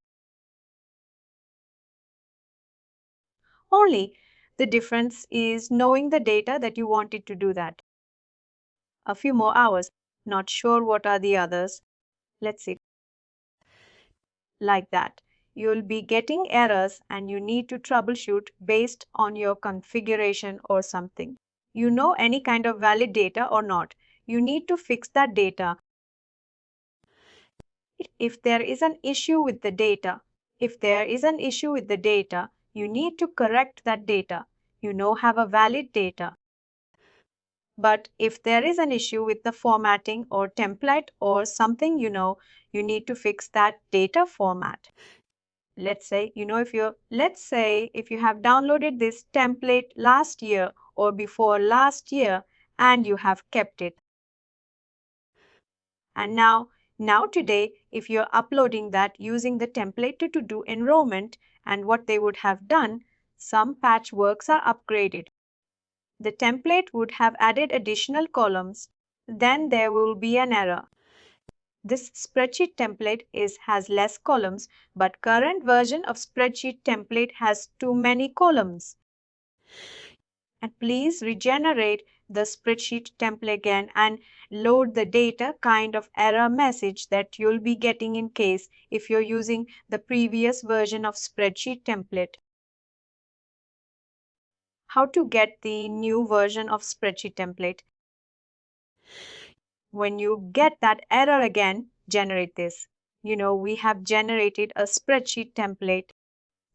B: Only the difference is knowing the data that you wanted to do that. A few more hours. Not sure what are the others. Let's see. Like that. You'll be getting errors and you need to troubleshoot based on your configuration or something. You know any kind of valid data or not. You need to fix that data. If there is an issue with the data, you need to correct that data. Have a valid data. But if there is an issue with the formatting or template or something, you need to fix that data format. Let's say, if you have downloaded this template last year or before last year and you have kept it. And now today, if you're uploading that using the template to do enrollment and what they would have done, some patchworks are upgraded. The template would have added additional columns, then there will be an error. This spreadsheet template has less columns, but current version of spreadsheet template has too many columns. And please regenerate the spreadsheet template again and load the data kind of error message that you'll be getting in case if you're using the previous version of spreadsheet template. How to get the new version of spreadsheet template? When you get that error again, generate this. We have generated a spreadsheet template.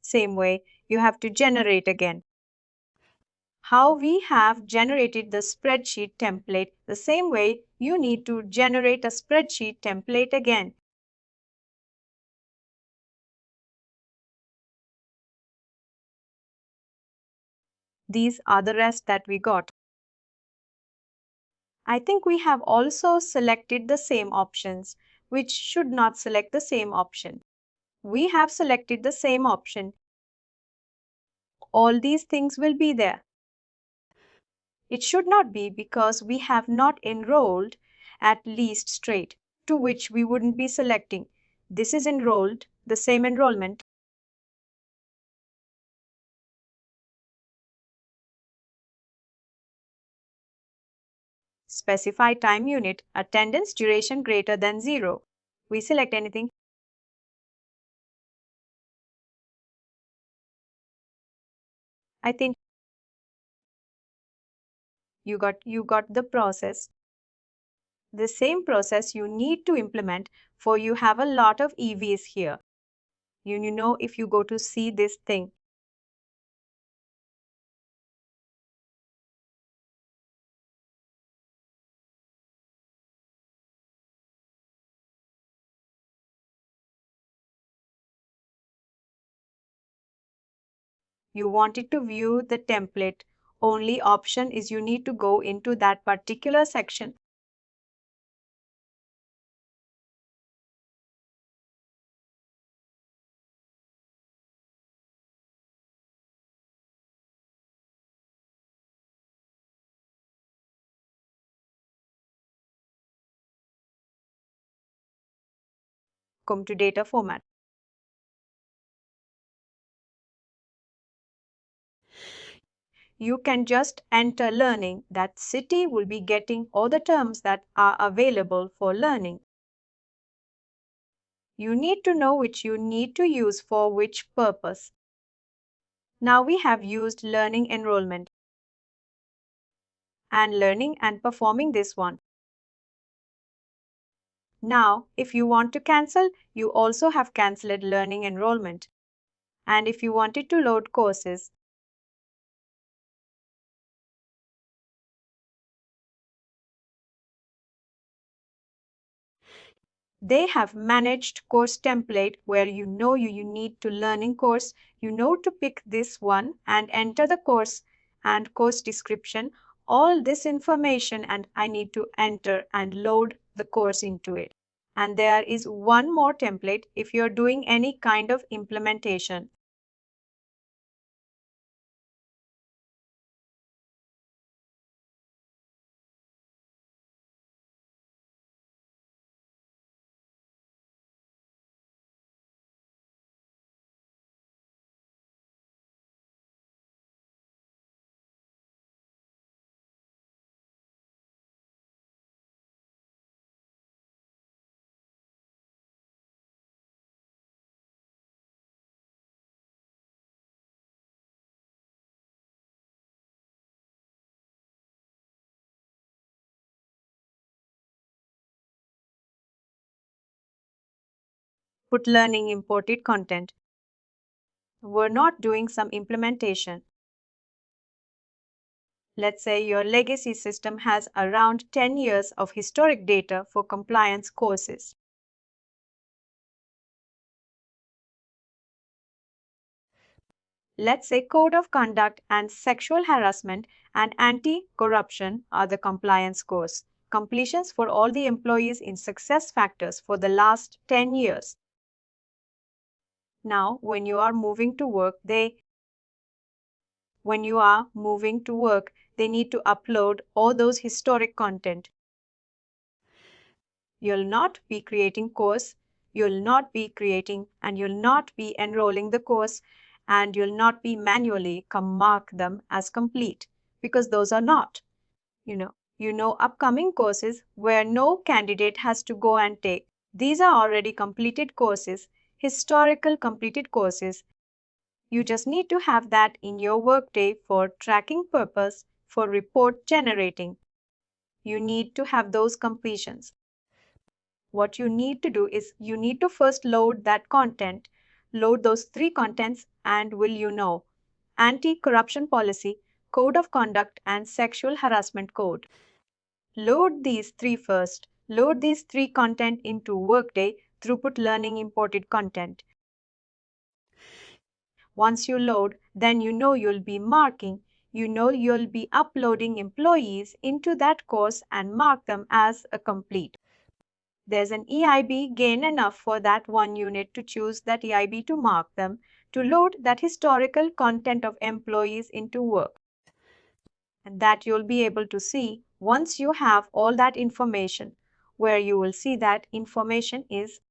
B: Same way, you have to generate again. How we have generated the spreadsheet template, the same way you need to generate a spreadsheet template again. These are the rest that we got. I think we have also selected the same options, which should not select the same option. We have selected the same option. All these things will be there. It should not be because we have not enrolled at least straight, to which we wouldn't be selecting. This is enrolled, the same enrollment. Specify time unit, attendance duration greater than 0. We select anything. I think you got the process. The same process you need to implement for you have a lot of EVs here. If you go to see this thing, you wanted to view the template. Only option is you need to go into that particular section. come to data format. You can just enter learning. That city will be getting all the terms that are available for learning. You need to know which you need to use for which purpose. Now we have used learning enrollment and learning and performing this one. Now, if you want to cancel, you also have cancelled learning enrollment. And if you wanted to load courses, they have managed course template where you need to learning course, you know to pick this one and enter the course and course description, all this information, and I need to enter and load the course into it. And there is one more template if you're doing any kind of implementation. Put learning imported content. We're not doing some implementation. Let's say your legacy system has around 10 years of historic data for compliance courses. Let's say code of conduct and sexual harassment and anti-corruption are the compliance course. Completions for all the employees in success factors for the last 10 years. Now, when you are moving to work, they need to upload all those historic content. You'll not be creating course, you'll not be creating and you'll not be enrolling the course, and you'll not be manually mark them as complete, because those are not, upcoming courses where no candidate has to go and take. These are already completed courses, historical completed courses. You just need to have that in your workday for tracking purpose, for report generating. You need to have those completions. What you need to do is you need to first load that content, load those three contents, and anti-corruption policy, code of conduct, and sexual harassment code. Load these three first. Load these three content into Workday Throughput Learning imported content. Once you load, then you'll be marking, you'll be uploading employees into that course and mark them as a complete. There's an EIB gain enough for that one unit to choose that EIB to mark them, to load that historical content of employees into work. And that you'll be able to see once you have all that information, where you will see that information is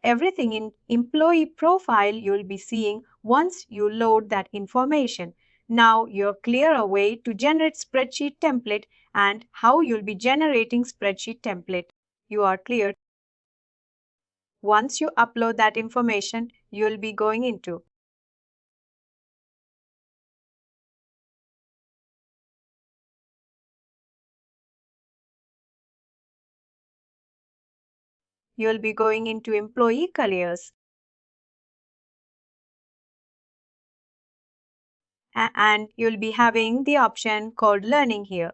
B: everything in employee profile you'll be seeing once you load that information. Now you're clear a way to generate spreadsheet template and how you'll be generating spreadsheet template. You are clear. Once you upload that information, you'll be going into employee careers. And you'll be having the option called learning here.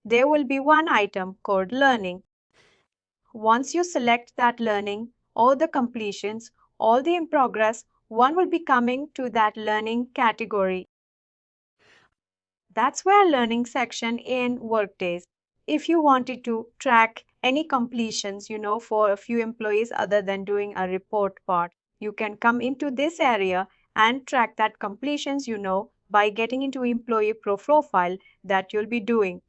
B: There will be one item called learning. Once you select that learning, all the completions, all the in progress, one will be coming to that learning category. That's where learning section in Workdays. If you wanted to track any completions, for a few employees other than doing a report part, you can come into this area and track that completions, by getting into employee profile that you'll be doing.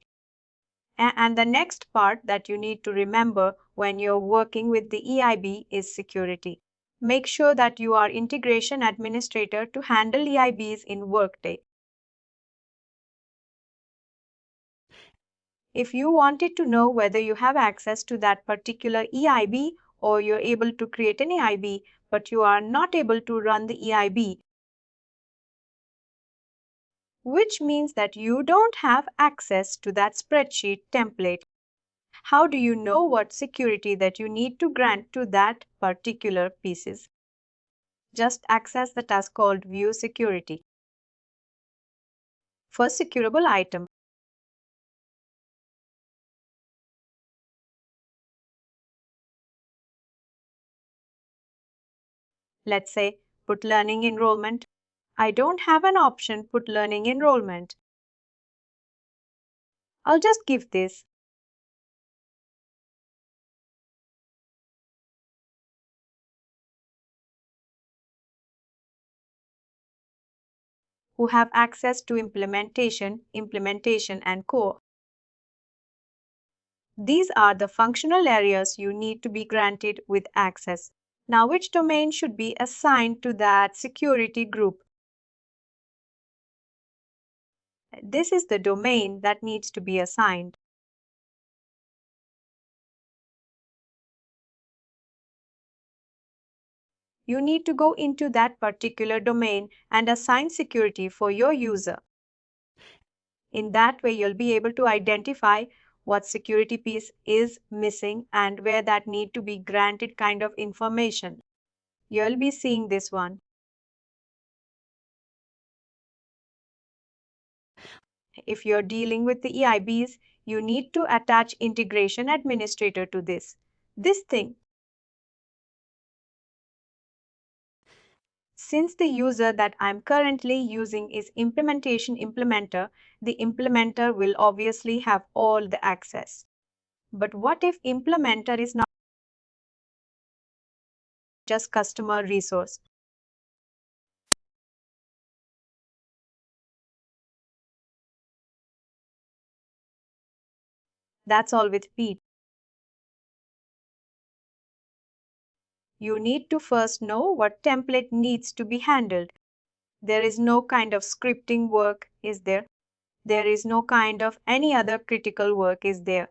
B: And the next part that you need to remember when you're working with the EIB is security. Make sure that you are integration administrator to handle EIBs in Workday. If you wanted to know whether you have access to that particular EIB or you're able to create an EIB, but you are not able to run the EIB, which means that you don't have access to that spreadsheet template. How do you know what security that you need to grant to that particular pieces? Just access the task called View Security. First securable item. Let's say put learning enrollment. I don't have an option put learning enrollment. I'll just give this. Who have access to implementation and core. These are the functional areas you need to be granted with access. Now, which domain should be assigned to that security group? This is the domain that needs to be assigned. You need to go into that particular domain and assign security for your user. In that way, you'll be able to identify what security piece is missing and where that need to be granted kind of information. You'll be seeing this one. If you're dealing with the EIBs, you need to attach integration administrator to this. This thing. Since the user that I'm currently using is implementation implementer, the implementer will obviously have all the access. But what if implementer is not just customer resource? That's all with Pete. You need to first know what template needs to be handled. There is no kind of scripting work, is there? There is no kind of any other critical work, is there?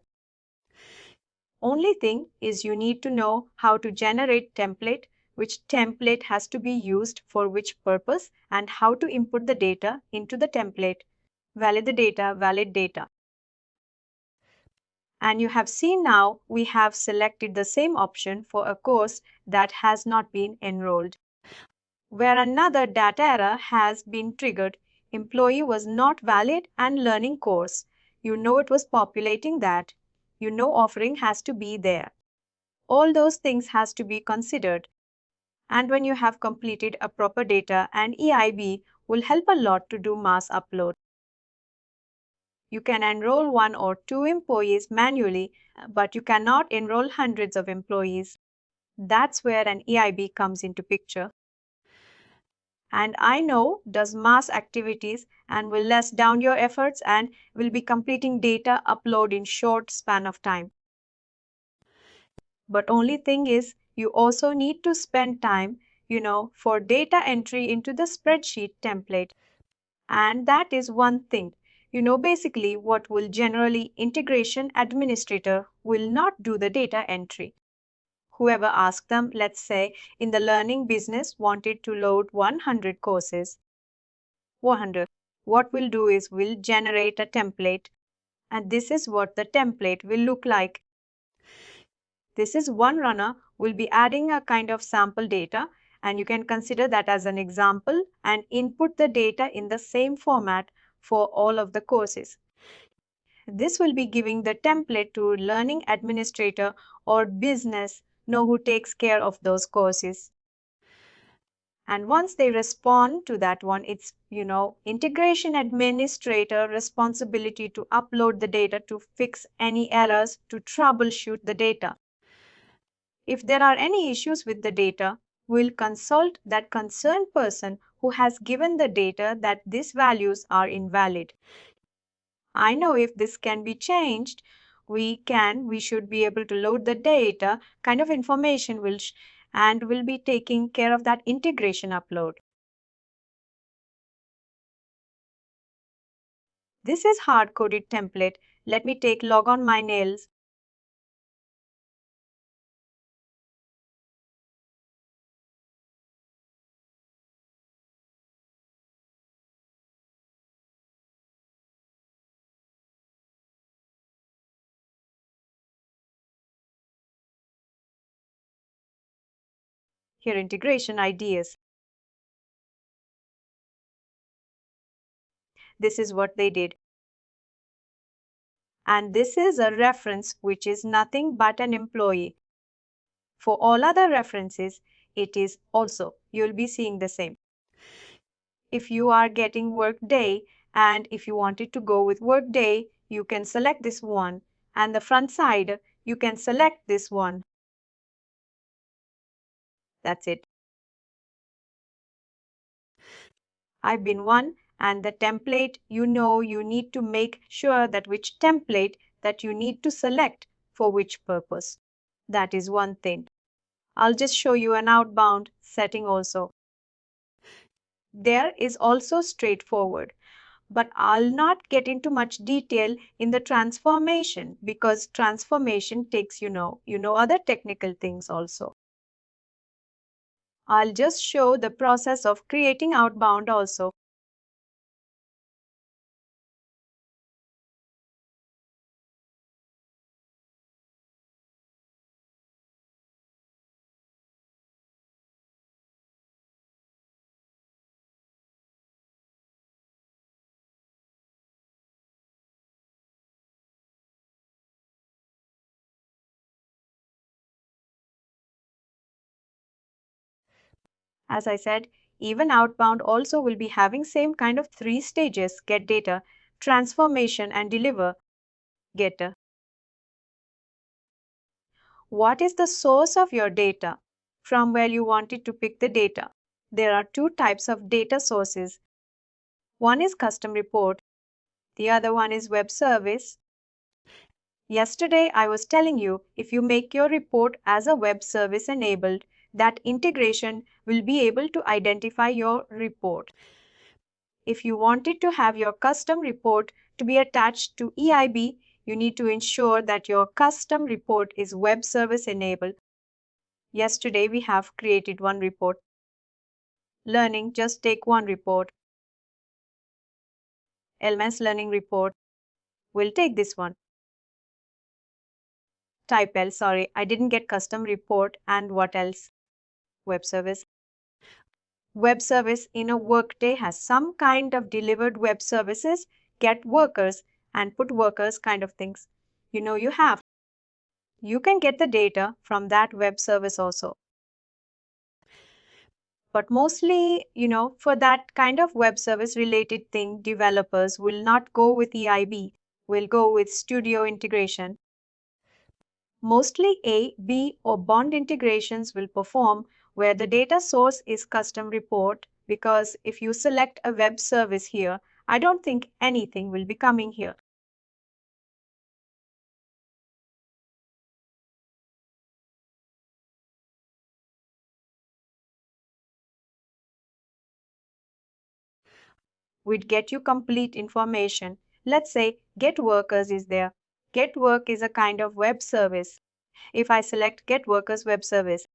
B: Only thing is you need to know how to generate template, which template has to be used for which purpose, and how to input the data into the template. Valid the data, valid data. And you have seen now we have selected the same option for a course that has not been enrolled. Where another data error has been triggered, employee was not valid and learning course. You know it was populating that. You know offering has to be there. All those things has to be considered. And when you have completed a proper data, and EIB will help a lot to do mass upload. You can enroll 1 or 2 employees manually, but you cannot enroll hundreds of employees. That's where an EIB comes into picture. And I know does mass activities and will less down your efforts and will be completing data upload in short span of time. But only thing is you also need to spend time, for data entry into the spreadsheet template. And that is one thing. Basically what will generally integration administrator will not do the data entry. Whoever asked them, let's say in the learning business wanted to load 100 courses, 100. What we'll do is we'll generate a template, and this is what the template will look like. This is one runner. We'll be adding a kind of sample data, and you can consider that as an example and input the data in the same format for all of the courses. This will be giving the template to learning administrator or business know who takes care of those courses. And once they respond to that one, it's, integration administrator responsibility to upload the data, to fix any errors, to troubleshoot the data. If there are any issues with the data, we'll consult that concerned person who has given the data that these values are invalid. I know if this can be changed, we should be able to load the data, kind of information and will be taking care of that integration upload. This is hard-coded template. Let me take log on my nails. Here integration ideas. This is what they did. And this is a reference which is nothing but an employee. For all other references, it is also, you'll be seeing the same. If you are getting Workday and if you wanted to go with Workday, you can select this one, and the front side, you can select this one. That's it. I've been one, and the template, you need to make sure that which template that you need to select for which purpose. That is one thing. I'll just show you an outbound setting also. There is also straightforward, but I'll not get into much detail in the transformation because transformation takes, other technical things also. I'll just show the process of creating outbound also. As I said, even outbound also will be having same kind of 3 stages: get data, transformation, and deliver. Get. What is the source of your data? From where you wanted to pick the data. There are 2 types of data sources. One is custom report, the other one is web service. Yesterday, I was telling you, if you make your report as a web service enabled, that integration will be able to identify your report. If you wanted to have your custom report to be attached to EIB, you need to ensure that your custom report is web service enabled. Yesterday, we have created one report. Learning, just take one report. LMS Learning report. We'll take this one. Type L, sorry, I didn't get custom report. And what else? Web service. Web service in a Workday has some kind of delivered web services, get workers, and put workers kind of things. You have. You can get the data from that web service also. But mostly, for that kind of web service related thing, developers will not go with EIB, will go with Studio integration. Mostly A, B, or bond integrations will perform where the data source is custom report, because if you select a web service here, I don't think anything will be coming here. We'd get you complete information. Let's say get workers is there. Get work is a kind of web service. If I select get workers web service,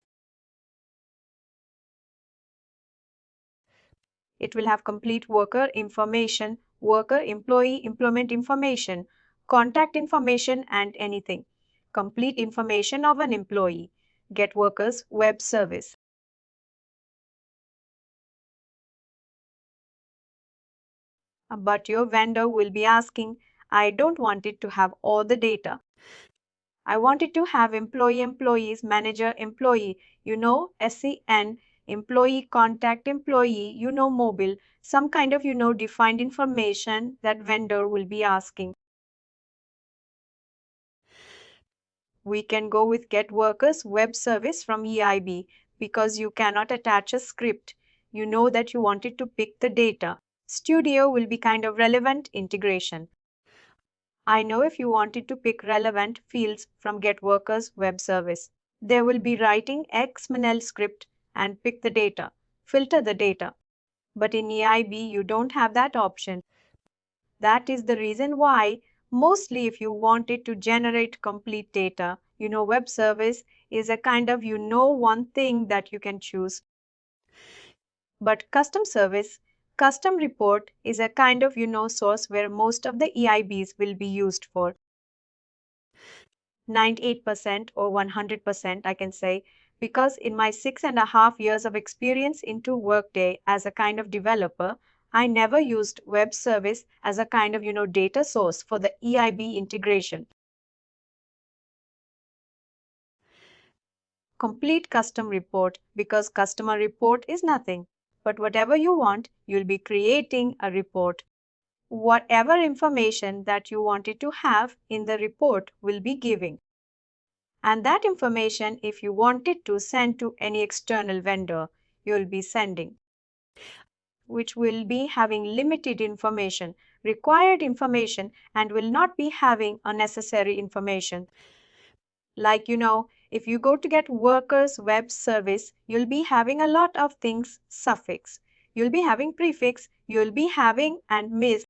B: it will have complete worker information, worker, employee, employment information, contact information, and anything. Complete information of an employee. Get workers web service. But your vendor will be asking, I don't want it to have all the data. I want it to have employee, employees, manager, employee, SCN, employee contact employee, mobile, some kind of, defined information that vendor will be asking. We can go with Get Workers web service from EIB because you cannot attach a script. You know that you wanted to pick the data. Studio will be kind of relevant integration. I know if you wanted to pick relevant fields from Get Workers web service, there will be writing XML script and pick the data, filter the data. But in EIB, you don't have that option. That is the reason why, mostly if you wanted to generate complete data, web service is a kind of, one thing that you can choose. But custom service, custom report is a kind of, source where most of the EIBs will be used for. 98% or 100%, I can say, because in my 6.5 years of experience into Workday as a kind of developer, I never used web service as a kind of, data source for the EIB integration. Complete custom report because customer report is nothing, but whatever you want, you'll be creating a report. Whatever information that you wanted to have in the report will be giving. And that information, if you wanted to send to any external vendor, you'll be sending, which will be having limited information, required information, and will not be having unnecessary information. Like, if you go to Get Workers web service, you'll be having a lot of things suffix. You'll be having prefix, you'll be having and miss.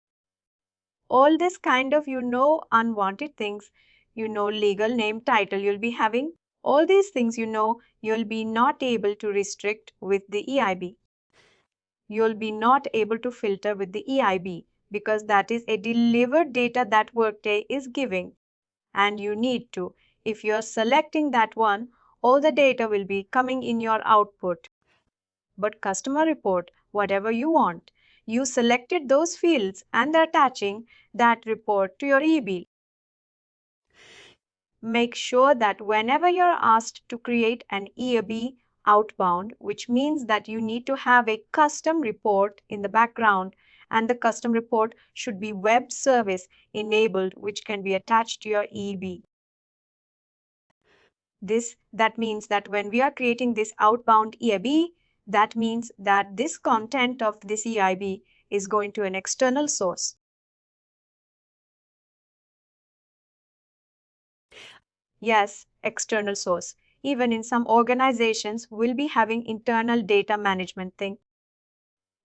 B: All this kind of, unwanted things, legal name, title, you'll be having all these things, you'll be not able to restrict with the EIB. You'll be not able to filter with the EIB because that is a delivered data that Workday is giving. And you need to. If you're selecting that one, all the data will be coming in your output. But customer report, whatever you want, you selected those fields and they're attaching that report to your EB. Make sure that whenever you're asked to create an EAB outbound, which means that you need to have a custom report in the background, and the custom report should be web service enabled, which can be attached to your EB. That means that when we are creating this outbound EIB, that means that this content of this EIB is going to an external source. Yes, external source. Even in some organizations will be having internal data management thing.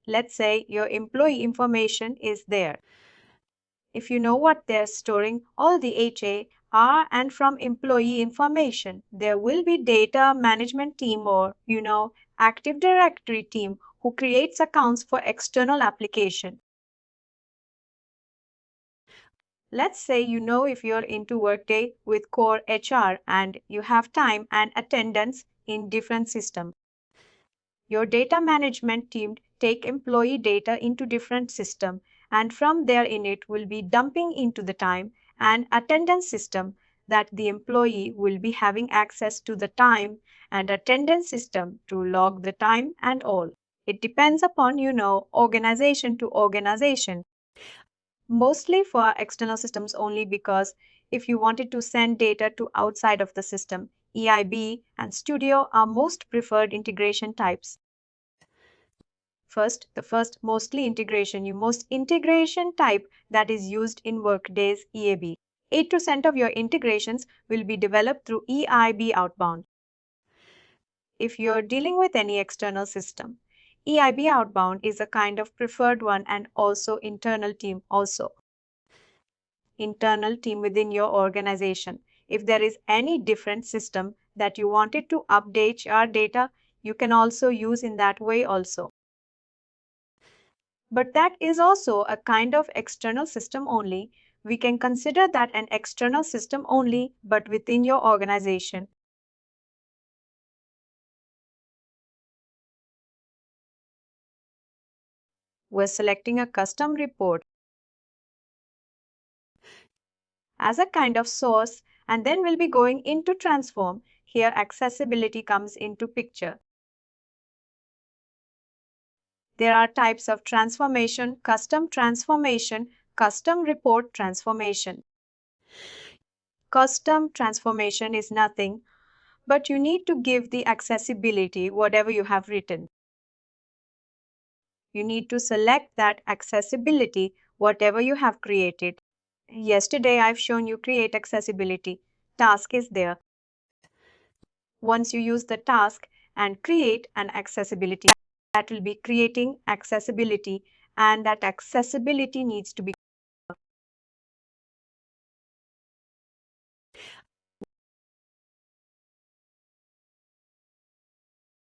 B: Let's say your employee information is there. If you know what they're storing, all the HA are and from employee information. There will be data management team or, Active Directory team who creates accounts for external application. Let's say if you're into Workday with core HR and you have time and attendance in different systems. Your data management team take employee data into different system and from there in it will be dumping into the time and attendance system that the employee will be having access to the time and attendance system to log the time and all. It depends upon, organization to organization. Mostly for external systems only because if you wanted to send data to outside of the system, EIB and Studio are most preferred integration types. The first mostly most integration type that is used in Workday's EAB. 8% of your integrations will be developed through EIB outbound. If you're dealing with any external system, EIB outbound is a kind of preferred one and also internal team within your organization. If there is any different system that you wanted to update your data, you can also use in that way also. But that is also a kind of external system only. We can consider that an external system only, but within your organization. We're selecting a custom report as a kind of source, and then we'll be going into transform. Here accessibility comes into picture. There are types of transformation, custom report transformation. Custom transformation is nothing, but you need to give the accessibility whatever you have written. You need to select that accessibility whatever you have created. Yesterday I've shown you create accessibility. Task is there. Once you use the task and create an accessibility, that will be creating accessibility, and that accessibility needs to be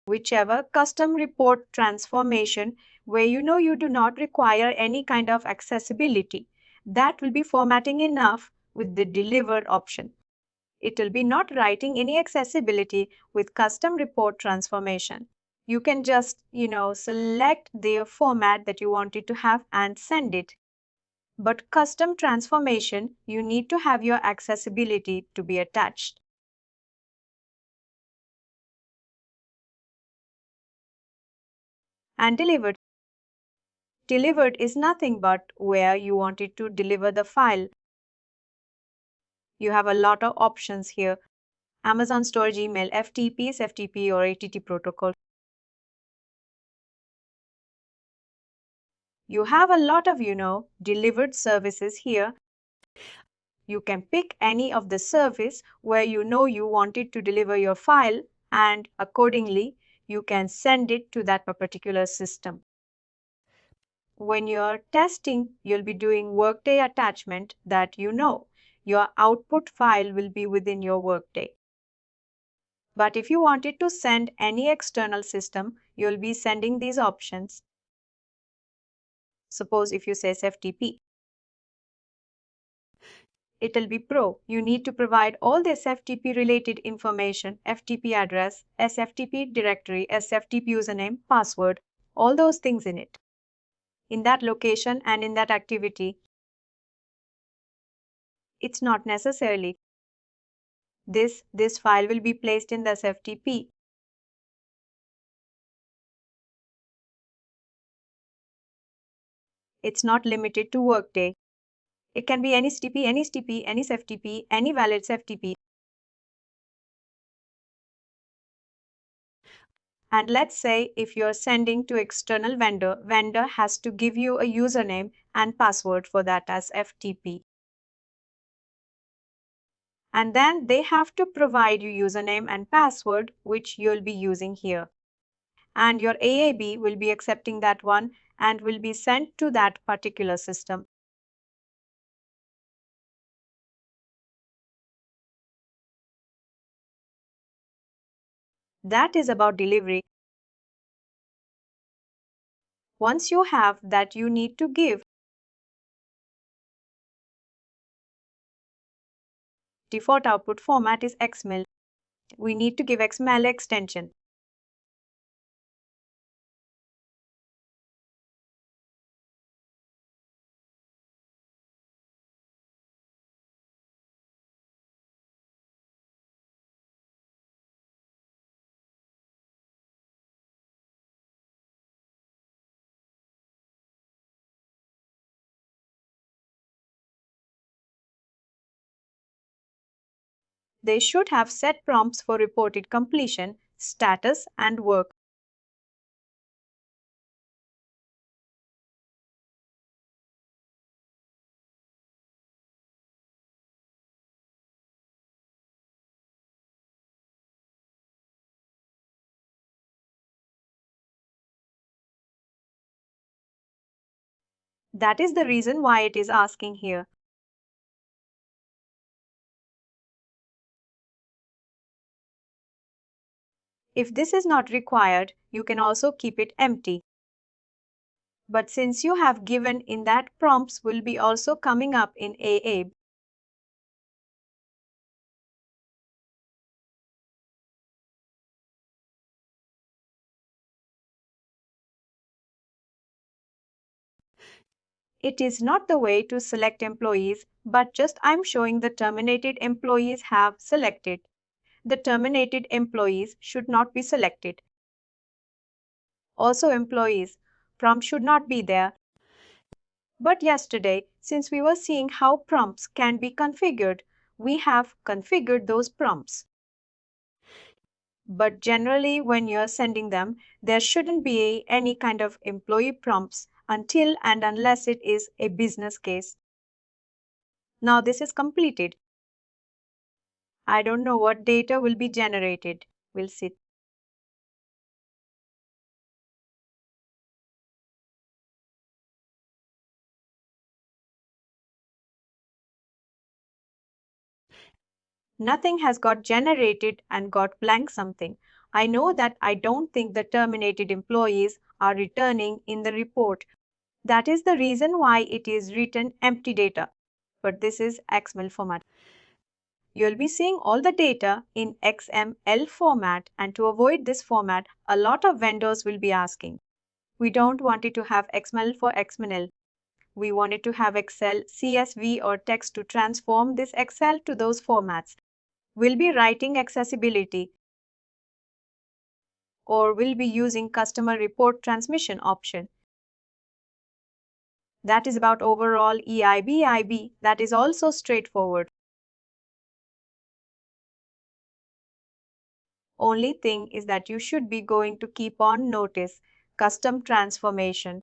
B: whichever custom report transformation where you do not require any kind of accessibility. That will be formatting enough with the delivered option. It will be not writing any accessibility with custom report transformation. You can just, select the format that you wanted to have and send it. But custom transformation, you need to have your accessibility to be attached. And delivered. Delivered is nothing but where you wanted to deliver the file. You have a lot of options here. Amazon Storage Email, FTP, SFTP or ATT protocol. You have a lot of, delivered services here. You can pick any of the service where you wanted to deliver your file, and accordingly, you can send it to that particular system. When you're testing, you'll be doing Workday attachment that your output file will be within your Workday. But if you wanted to send any external system, you'll be sending these options. Suppose if you say FTP, it'll be Pro. You need to provide all this FTP related information, FTP address, SFTP directory, SFTP username, password, all those things in it. In that location and in that activity, it's not necessarily. This file will be placed in the SFTP. It's not limited to Workday. It can be any STP, any STP, any SFTP, any valid SFTP. And let's say if you're sending to external vendor has to give you a username and password for that as FTP. And then they have to provide you username and password, which you'll be using here. And your AAB will be accepting that one and will be sent to that particular system. That is about delivery. Once you have that, you need to give. Default output format is XML. We need to give XML extension. They should have set prompts for reported completion, status, and work. That is the reason why it is asking here. If this is not required, you can also keep it empty. But since you have given in that prompts will be also coming up in AAB. It is not the way to select employees, but just I'm showing the terminated employees have selected. The terminated employees should not be selected. Also employees prompt should not be there. But yesterday, since we were seeing how prompts can be configured, we have configured those prompts. But generally, when you're sending them, there shouldn't be any kind of employee prompts until and unless it is a business case. Now this is completed. I don't know what data will be generated. We'll see. Nothing has got generated and got blank something. I know that I don't think the terminated employees are returning in the report. That is the reason why it is written empty data. But this is XML format. You'll be seeing all the data in XML format, and to avoid this format, a lot of vendors will be asking. We don't want it to have XML for XML. We want it to have Excel, CSV, or text to transform this Excel to those formats. We'll be writing accessibility, or we'll be using customer report transmission option. That is about overall EIB. That is also straightforward. Only thing is that you should be going to keep on notice custom transformation.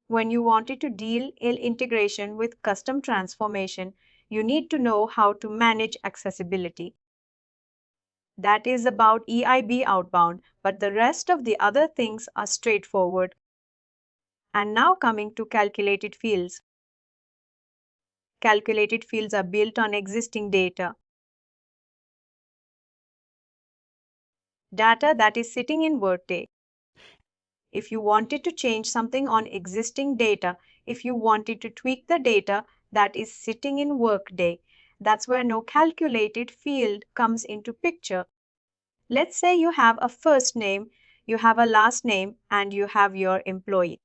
B: When you wanted to deal in integration with custom transformation, you need to know how to manage accessibility. That is about EIB outbound, but the rest of the other things are straightforward. And now coming to calculated fields. Calculated fields are built on existing data. Data that is sitting in Workday. If you wanted to change something on existing data, if you wanted to tweak the data that is sitting in Workday, that's where no calculated field comes into picture. Let's say you have a first name, you have a last name, and you have your employee.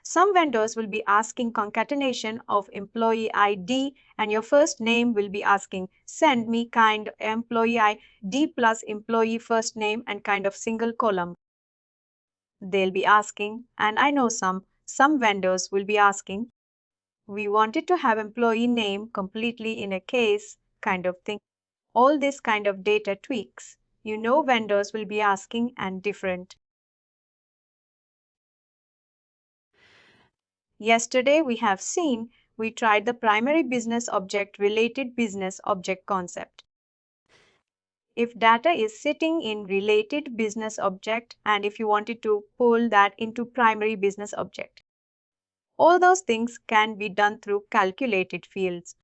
B: Some vendors will be asking concatenation of employee ID, and your first name will be asking send me kind employee ID plus employee first name and kind of single column. They'll be asking, and I know some vendors will be asking, we wanted to have employee name completely in a case kind of thing. All this kind of data tweaks, vendors will be asking and different. Yesterday we tried the primary business object related business object concept. If data is sitting in related business object and if you wanted to pull that into primary business object, all those things can be done through calculated fields.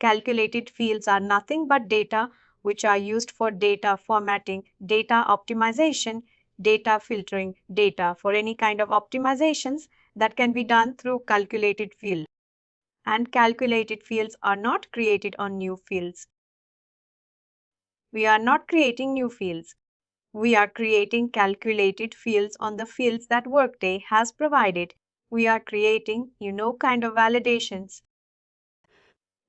B: Calculated fields are nothing but data which are used for data formatting, data optimization, data filtering, data for any kind of optimizations that can be done through calculated field. And calculated fields are not created on new fields. We are not creating new fields. We are creating calculated fields on the fields that Workday has provided. We are creating, kind of validations.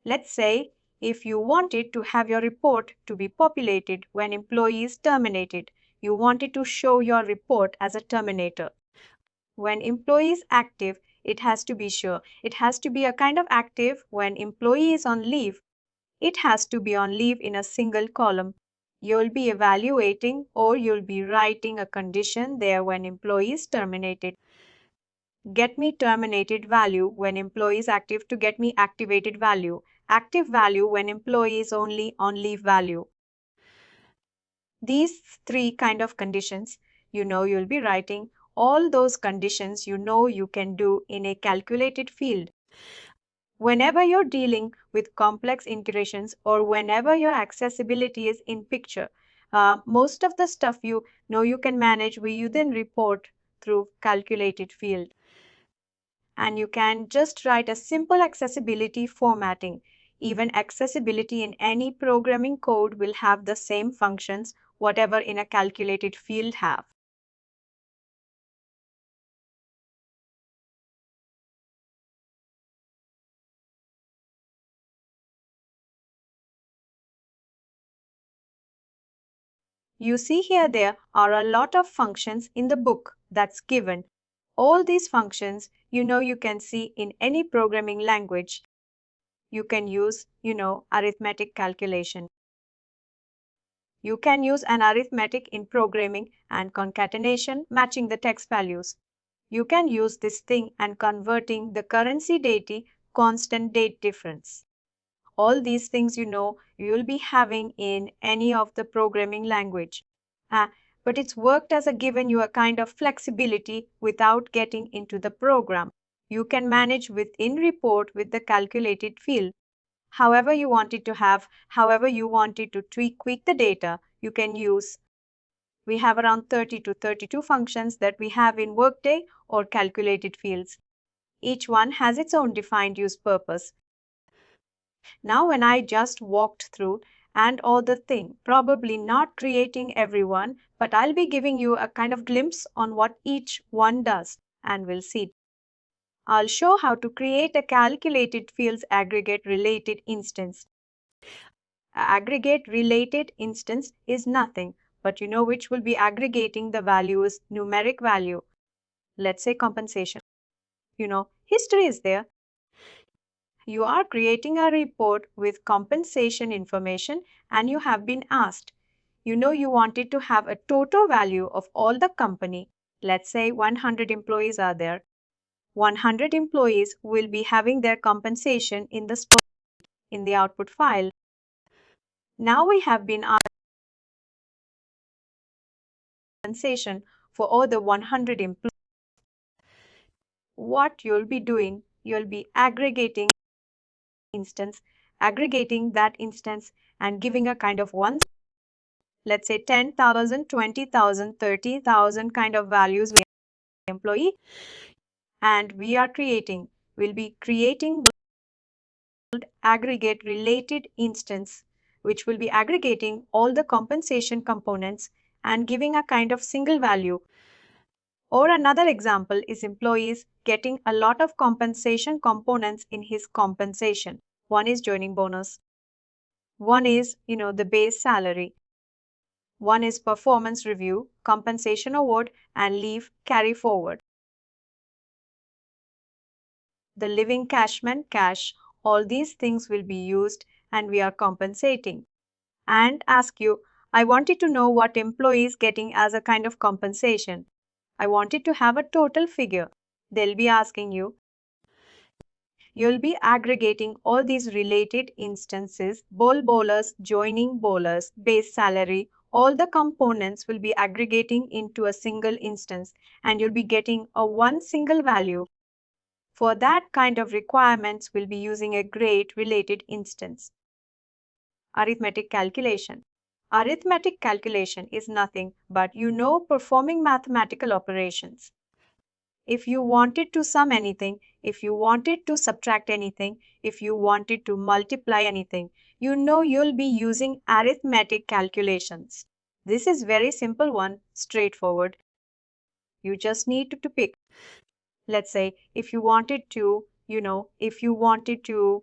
B: Let's say if you wanted to have your report to be populated when employee is terminated, you wanted to show your report as a terminator. When employee is active, it has to be sure. It has to be a kind of active when employee is on leave. It has to be on leave in a single column. You'll be evaluating or you'll be writing a condition there when employee is terminated. Get me terminated value when employee is active to get me activated value. Active value when employee is only on leave value. These three kind of conditions, you'll be writing all those conditions you can do in a calculated field. Whenever you're dealing with complex integrations or whenever your accessibility is in picture, most of the stuff you can manage, you then report through calculated field. And you can just write a simple accessibility formatting. Even accessibility in any programming code will have the same functions whatever in a calculated field have. You see here there are a lot of functions in the book that's given. All these functions, you can see in any programming language. You can use, arithmetic calculation. You can use an arithmetic in programming and concatenation, matching the text values. You can use this thing and converting the currency date, constant date difference. All these things you will be having in any of the programming language. Uh, but it's worked as a given you a kind of flexibility without getting into the program. You can manage within report with the calculated field. However you want it to have, however you want it to tweak the data, you can use. We have around 30 to 32 functions that we have in Workday or calculated fields. Each one has its own defined use purpose. Now, when I just walked through and all the thing, probably not creating everyone, but I'll be giving you a kind of glimpse on what each one does, and we'll see. I'll show how to create a calculated fields aggregate related instance. Aggregate related instance is nothing, but which will be aggregating the values, numeric value. Let's say compensation. History is there. You are creating a report with compensation information and you have been asked. You wanted to have a total value of all the company. Let's say 100 employees are there. 100 employees will be having their compensation in the in the output file. Now we have been asked compensation for all the 100 employees. What you'll be doing, you'll be aggregating that instance and giving a kind of one, let's say 10,000, 20,000, 30,000 kind of values with employee, and we'll be creating aggregate related instance, which will be aggregating all the compensation components and giving a kind of single value. Or another example is employees getting a lot of compensation components in his compensation. One is joining bonus. One is, the base salary. One is performance review, compensation award, and leave carry forward. The living cashman cash, all these things will be used and we are compensating. And ask you, I wanted to know what employee is getting as a kind of compensation. I wanted to have a total figure. They'll be asking you. You'll be aggregating all these related instances, bowlers, joining bowlers, base salary, all the components will be aggregating into a single instance and you'll be getting a one single value. For that kind of requirements, we'll be using a great related instance. Arithmetic calculation. Arithmetic calculation is nothing but performing mathematical operations. If you wanted to sum anything, if you wanted to subtract anything, if you wanted to multiply anything, you'll be using arithmetic calculations. This is very simple one, straightforward. You just need to pick. Let's say if you wanted to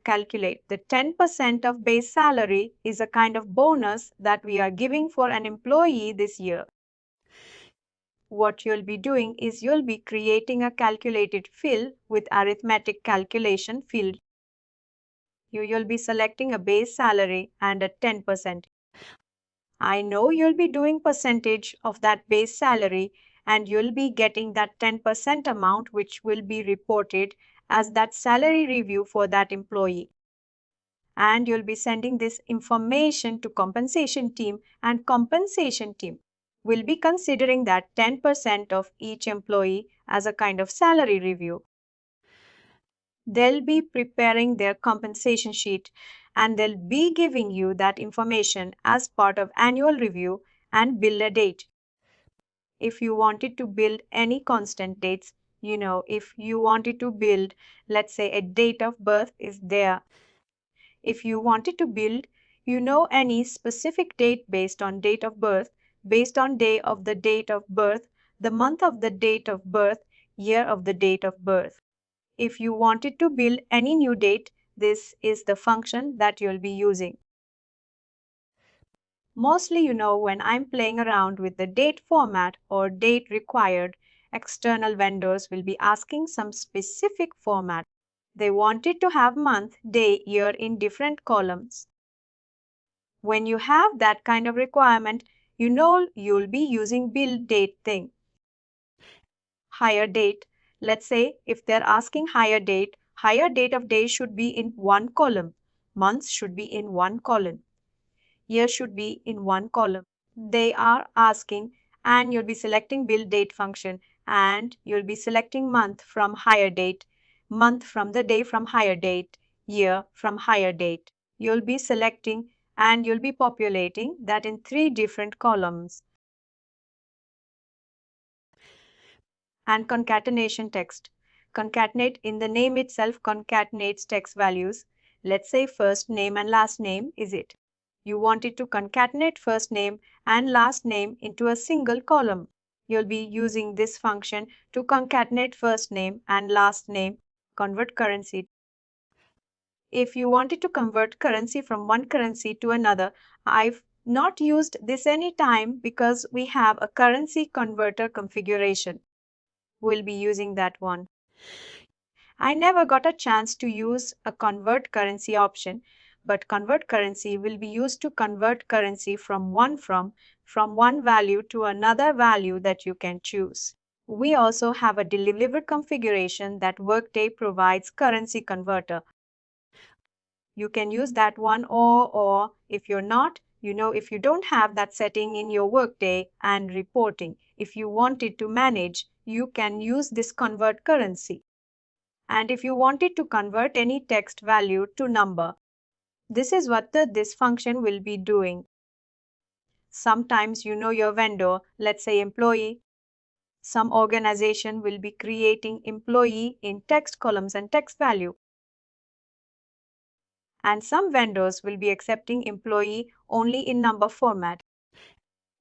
B: calculate the 10% of base salary is a kind of bonus that we are giving for an employee this year. What you'll be doing is you'll be creating a calculated field with arithmetic calculation field. You'll be selecting a base salary and a 10%. I know you'll be doing percentage of that base salary and you'll be getting that 10% amount which will be reported as that salary review for that employee. And you'll be sending this information to compensation team and compensation team will be considering that 10% of each employee as a kind of salary review. They'll be preparing their compensation sheet and they'll be giving you that information as part of annual review and bill a date. If you wanted to build any constant dates, if you wanted to build, let's say a date of birth is there. If you wanted to build, any specific date based on date of birth, based on day of the date of birth, the month of the date of birth, year of the date of birth. If you wanted to build any new date, this is the function that you'll be using. Mostly, when I'm playing around with the date format or date required, external vendors will be asking some specific format. They wanted to have month, day, year in different columns. When you have that kind of requirement, you know you'll be using build date thing. Hire date. Let's say if they're asking hire date of day should be in one column. Months should be in one column. Year should be in one column. They are asking, and you'll be selecting build date function, and you'll be selecting month from hire date, month from the day from hire date, year from hire date. You'll be selecting and you'll be populating that in 3 different columns. And concatenation text. Concatenate, in the name itself, concatenates text values. Let's say first name and last name is it. You want it to concatenate first name and last name into a single column. You'll be using this function to concatenate first name and last name, convert currency. If you wanted to convert currency from one currency to another, I've not used this any time because we have a currency converter configuration. We'll be using that one. I never got a chance to use a convert currency option, but convert currency will be used to convert currency from one value to another value that you can choose. We also have a delivered configuration that Workday provides currency converter. You can use that one or if you're not, if you don't have that setting in your Workday and reporting, if you wanted to manage, you can use this convert currency. And if you wanted to convert any text value to number, this is what this function will be doing. Sometimes your vendor, let's say employee, some organization will be creating employee in text columns and text value. And some vendors will be accepting employee only in number format.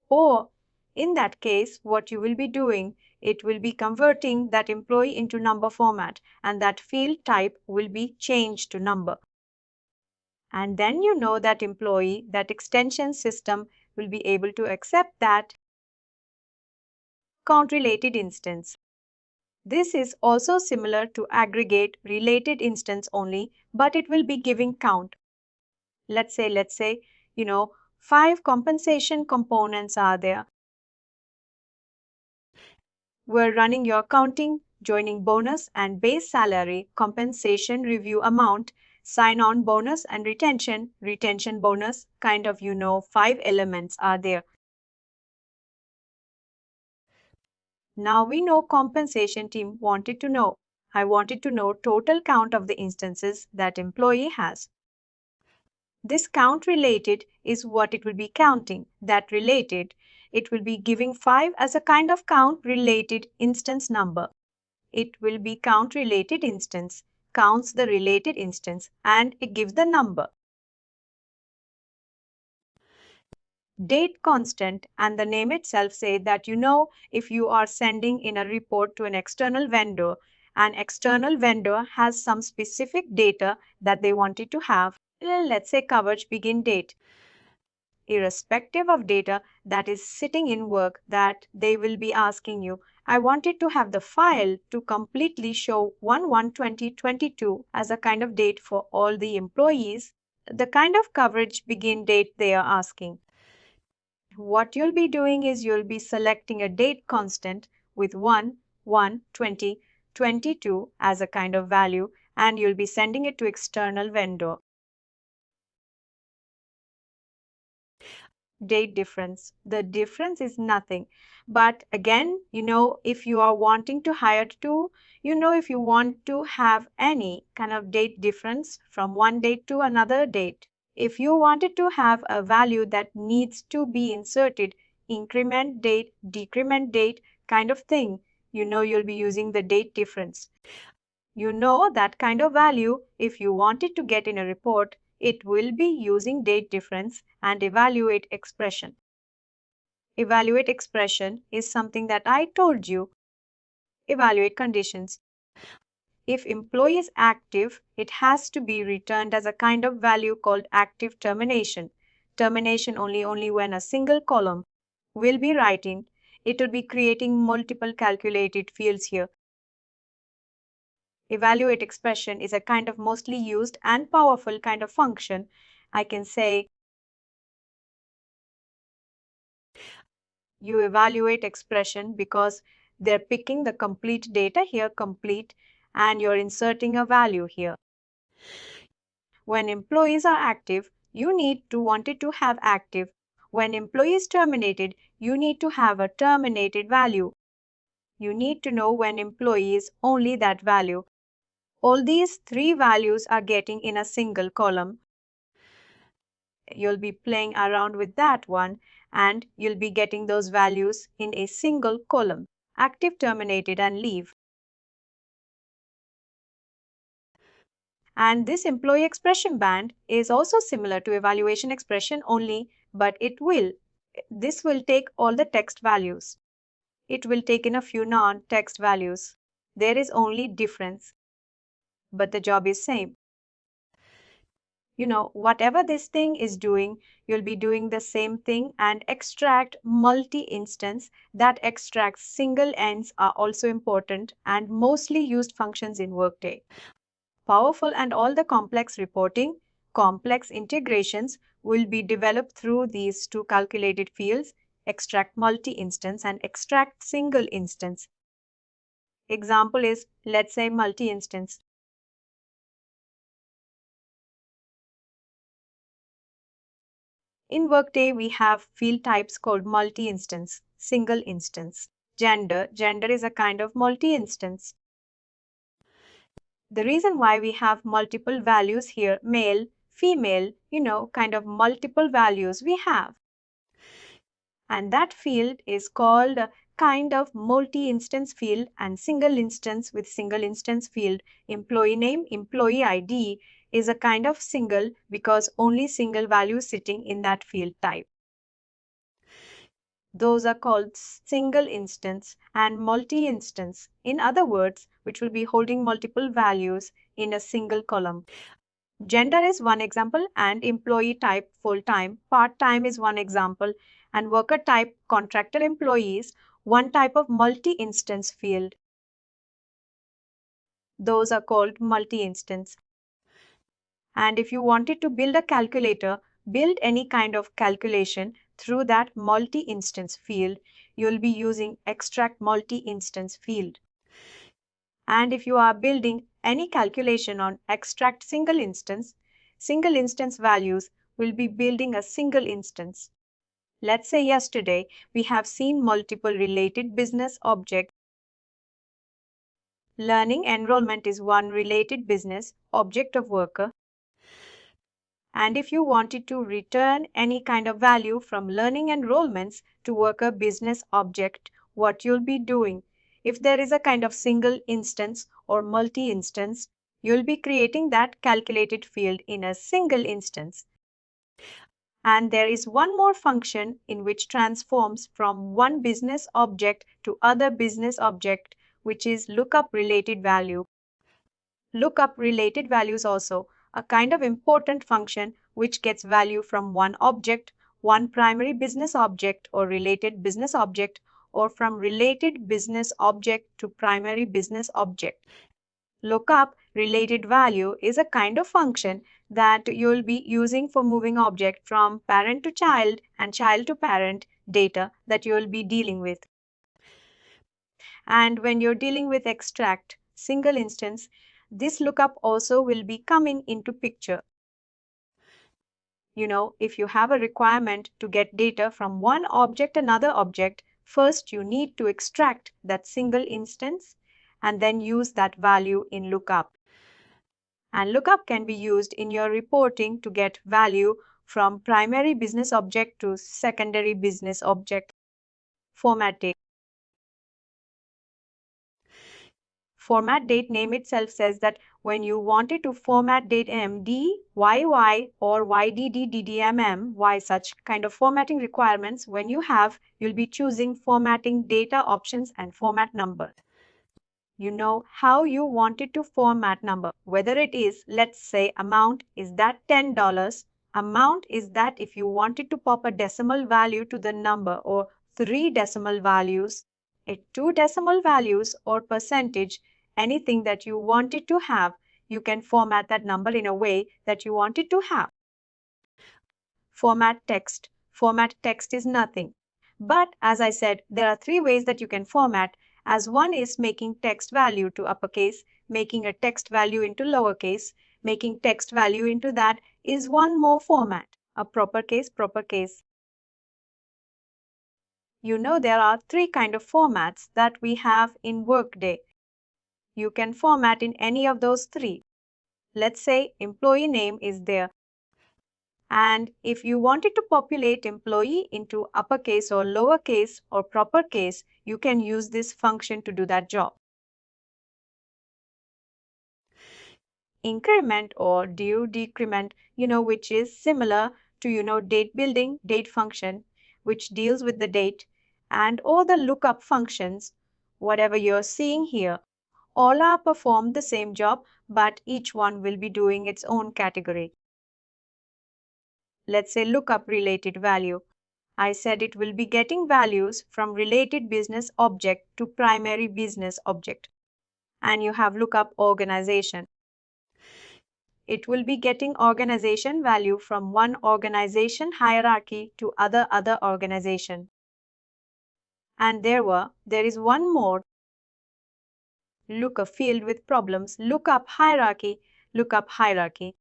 B: Or in that case, what you will be doing, it will be converting that employee into number format, and that field type will be changed to number. And then that employee, that extension system will be able to accept that count related instance. This is also similar to aggregate related instance only, but it will be giving count. Let's say, 5 compensation components are there. We're running your counting, joining bonus and base salary, compensation review amount, sign-on bonus and retention bonus, kind of 5 elements are there. Now we know compensation team wanted to know. I wanted to know total count of the instances that employee has. This count related is what it will be counting. That related, it will be giving 5 as a kind of count related instance number. It will be count related instance, counts the related instance, and it gives the number. Date constant and the name itself say that if you are sending in a report to an external vendor has some specific data that they wanted to have, let's say coverage begin date. Irrespective of data that is sitting in work that they will be asking you, I wanted to have the file to completely show 1/1/2022 as a kind of date for all the employees, the kind of coverage begin date they are asking. What you'll be doing is you'll be selecting a date constant with 1/1/2022 as a kind of value, and you'll be sending it to external vendor. Date difference. The difference is nothing. But again, if you are wanting to hire to, if you want to have any kind of date difference from one date to another date, if you wanted to have a value that needs to be inserted, increment date, decrement date kind of thing, you'll be using the date difference. That kind of value, if you wanted to get in a report, it will be using date difference and evaluate expression. Evaluate expression is something that I told you. Evaluate conditions. If employee is active, it has to be returned as a kind of value called active termination. Termination only when a single column will be writing it will be creating multiple calculated fields here. Evaluate expression is a kind of mostly used and powerful kind of function. I can say you evaluate expression because they're picking the complete data here, complete, and you're inserting a value here. When employees are active, you need to want it to have active. When employee is terminated, you need to have a terminated value. You need to know when employee is only that value. All these three values are getting in a single column. You'll be playing around with that one and you'll be getting those values in a single column. Active, terminated, and leave. And this employee expression band is also similar to evaluation expression only, but this will take all the text values. It will take in a few non-text values. There is only difference, but the job is same. Whatever this thing is doing, you'll be doing the same thing and extract multi-instance. That extracts single ends are also important and mostly used functions in Workday. Powerful and all the complex reporting, complex integrations will be developed through these two calculated fields, extract multi-instance and extract single instance. Example is, let's say multi-instance. In Workday, we have field types called multi-instance, single instance. Gender is a kind of multi-instance. The reason why we have multiple values here, male, female, kind of multiple values we have. And that field is called a kind of multi-instance field and single instance with single instance field. Employee name, employee ID is a kind of single because only single value sitting in that field type. Those are called single instance and multi-instance. In other words, which will be holding multiple values in a single column. Gender is one example and employee type full-time, part-time is one example and worker type contractor employees, one type of multi-instance field. Those are called multi-instance. And if you wanted to build a calculator, build any kind of calculation through that multi-instance field, you'll be using extract multi-instance field. And if you are building any calculation on extract single instance values will be building a single instance. Let's say yesterday we have seen multiple related business objects. Learning enrollment is one related business object of worker. And if you wanted to return any kind of value from learning enrollments to worker business object, what you'll be doing? If there is a kind of single instance or multi-instance, you'll be creating that calculated field in a single instance. And there is one more function in which transforms from one business object to other business object, which is lookup related value. Lookup related values also a kind of important function which gets value from one object, one primary business object or related business object, or from related business object to primary business object. Lookup related value is a kind of function that you'll be using for moving object from parent to child and child to parent data that you'll be dealing with. And when you're dealing with extract single instance, this lookup also will be coming into picture. If you have a requirement to get data from one object another object, first you need to extract that single instance and then use that value in lookup. And lookup can be used in your reporting to get value from primary business object to secondary business object. Format date. Format date name itself says that when you wanted to format date MD, YY or YDD, DDMM, Y such kind of formatting requirements, when you have, you'll be choosing formatting data options and format number. You know how you wanted to format number, whether it is, let's say amount is that $10. Amount is that if you wanted to pop a decimal value to the number or 3 decimal values, 2 decimal values, or percentage, anything that you wanted to have, you can format that number in a way that you want it to have. Format text. Format text is nothing. But as I said, there are 3 ways that you can format, as one is making text value to uppercase, making a text value into lowercase, making text value into that is one more format, a proper case, proper case. You know there are 3 kind of formats that we have in Workday. You can format in any of those 3. Let's say employee name is there. And if you wanted to populate employee into uppercase or lowercase or proper case, you can use this function to do that job. Increment or decrement, which is similar to, date building, date function, which deals with the date, and all the lookup functions, whatever you're seeing here, all are perform the same job, but each one will be doing its own category. Let's say lookup related value. I said it will be getting values from related business object to primary business object. And you have lookup organization. It will be getting organization value from one organization hierarchy to other organization. And there is one more lookup field with problems, lookup hierarchy, lookup hierarchy.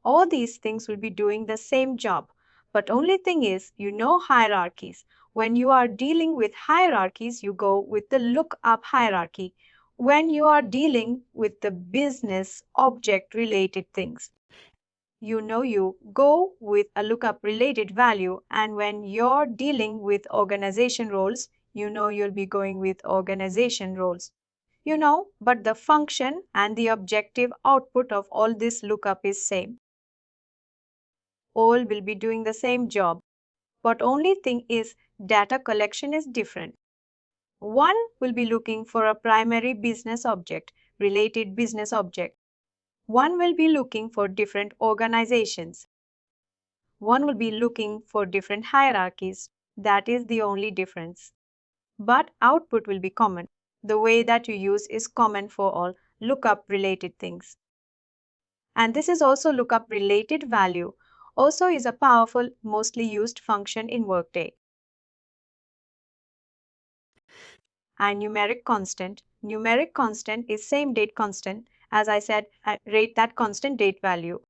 B: All these things will be doing the same job. But only thing is, hierarchies. When you are dealing with hierarchies, you go with the lookup hierarchy. When you are dealing with the business object related things, you go with a lookup related value. And when you're dealing with organization roles, you'll be going with organization roles. But the function and the objective output of all this lookup is same. All will be doing the same job, but only thing is data collection is different. One will be looking for a primary business object, related business object. One will be looking for different organizations. One will be looking for different hierarchies. That is the only difference. But output will be common. The way that you use is common for all lookup related things. And this is also lookup related value, also is a powerful, mostly used function in Workday. And numeric constant. Numeric constant is same date constant. As I said, I rate that constant date value.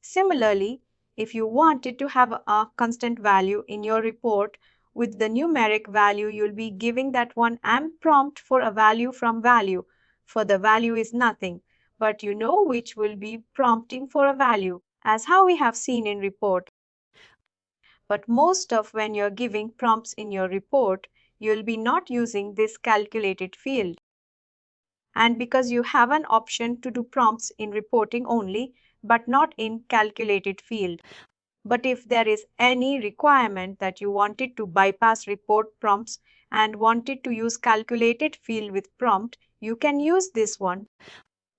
B: Similarly, if you wanted to have a constant value in your report, with the numeric value, you'll be giving that one and prompt for a value from value. For the value is nothing, but which will be prompting for a value, as how we have seen in report. But most of when you're giving prompts in your report, you'll be not using this calculated field. And because you have an option to do prompts in reporting only, but not in calculated field. But if there is any requirement that you wanted to bypass report prompts and wanted to use calculated field with prompt, you can use this one.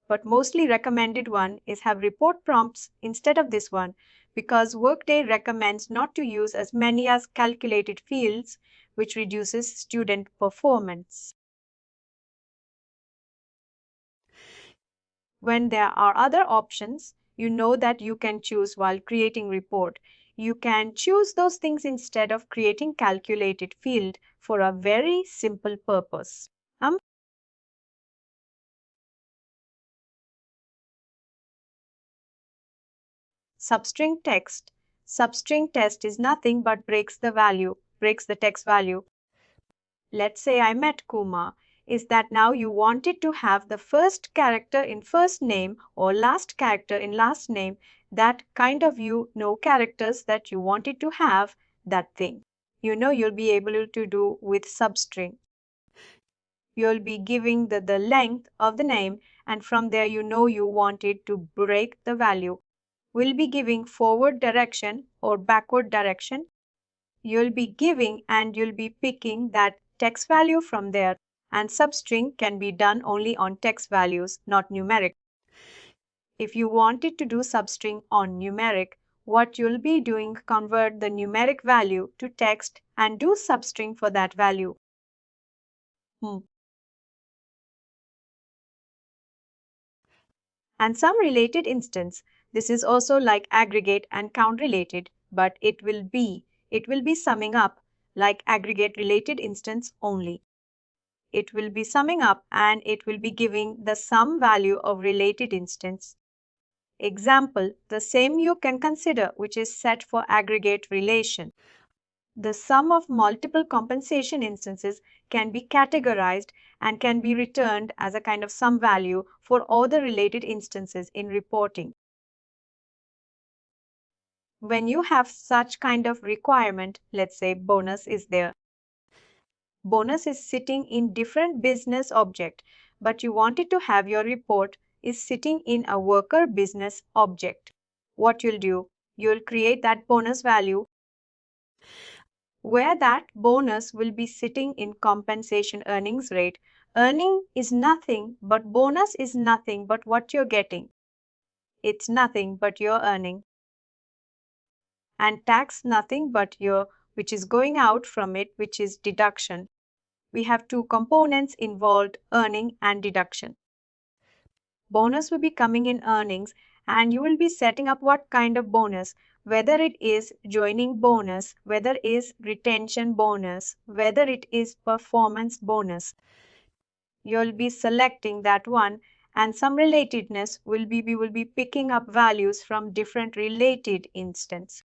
B: But mostly recommended one is have report prompts instead of this one, because Workday recommends not to use as many as calculated fields, which reduces student performance. When there are other options, that you can choose while creating report. You can choose those things instead of creating calculated field for a very simple purpose. Substring text. Substring text is nothing but breaks the text value. Let's say I met Kumar. Is that now you wanted to have the first character in first name or last character in last name, that kind of characters that you wanted to have, that thing. You'll be able to do with substring. You'll be giving the length of the name, and from there you wanted to break the value. We'll be giving forward direction or backward direction. You'll be giving and you'll be picking that text value from there, and substring can be done only on text values, not numeric. If you wanted to do substring on numeric, what you'll be doing, convert the numeric value to text and do substring for that value. And some related instance. This is also like aggregate and count related, but it will be summing up like aggregate related instance only. It will be summing up and it will be giving the sum value of related instance. Example, the same you can consider, which is set for aggregate relation. The sum of multiple compensation instances can be categorized and can be returned as a kind of sum value for all the related instances in reporting. When you have such kind of requirement, let's say bonus is there. Bonus is sitting in different business object, but you wanted to have your report is sitting in a worker business object. What you'll do, you'll create that bonus value where that bonus will be sitting in compensation earnings rate. Earning is nothing, but bonus is nothing but what you're getting. It's nothing but you're earning. And tax nothing but your, which is going out from it, which is deduction. We have two components involved, earning and deduction. Bonus will be coming in earnings and you will be setting up what kind of bonus, whether it is joining bonus, whether it is retention bonus, whether it is performance bonus. You'll be selecting that one and some relatedness will be, we will be picking up values from different related instance.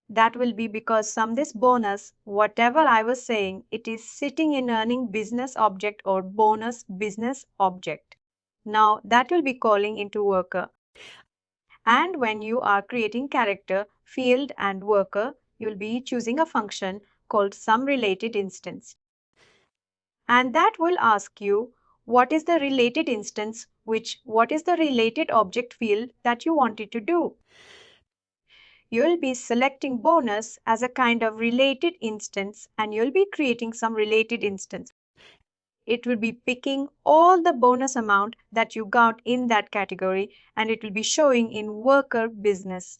B: That will be because some this bonus, whatever I was saying, it is sitting in earning business object or bonus business object. Now that will be calling into worker. And when you are creating character, field and worker, you'll be choosing a function called some related instance. And that will ask you what is the related instance, what is the related object field that you wanted to do. You'll be selecting bonus as a kind of related instance and you'll be creating some related instance. It will be picking all the bonus amount that you got in that category and it will be showing in worker business.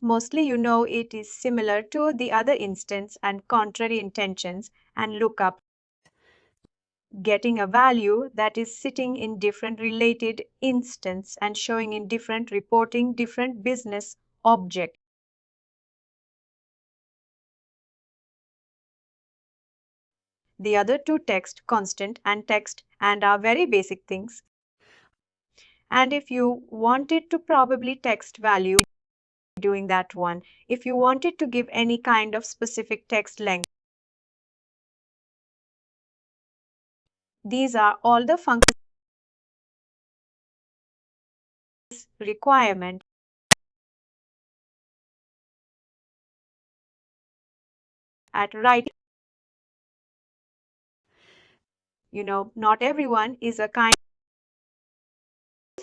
B: Mostly you know it is similar to the other instance and contrary intentions and lookup. Getting a value that is sitting in different related instance and showing in different reporting, different business object. The other two text, constant and text, and are very basic things. And if you wanted to probably text value doing that one, if you wanted to give any kind of specific text length, these are all the functions requirement. At writing, not everyone is a kind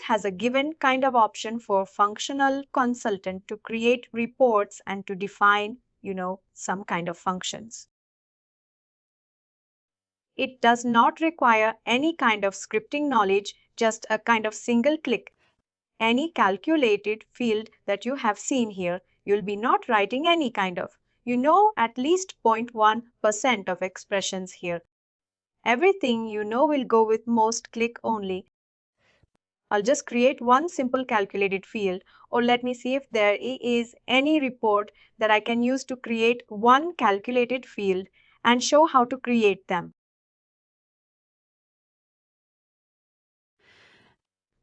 B: has a given kind of option for functional consultant to create reports and to define, some kind of functions. It does not require any kind of scripting knowledge, just a kind of single click. Any calculated field that you have seen here, you'll be not writing any kind of, at least 0.1% of expressions here. Everything will go with most click only. I'll just create one simple calculated field, or let me see if there is any report that I can use to create one calculated field and show how to create them.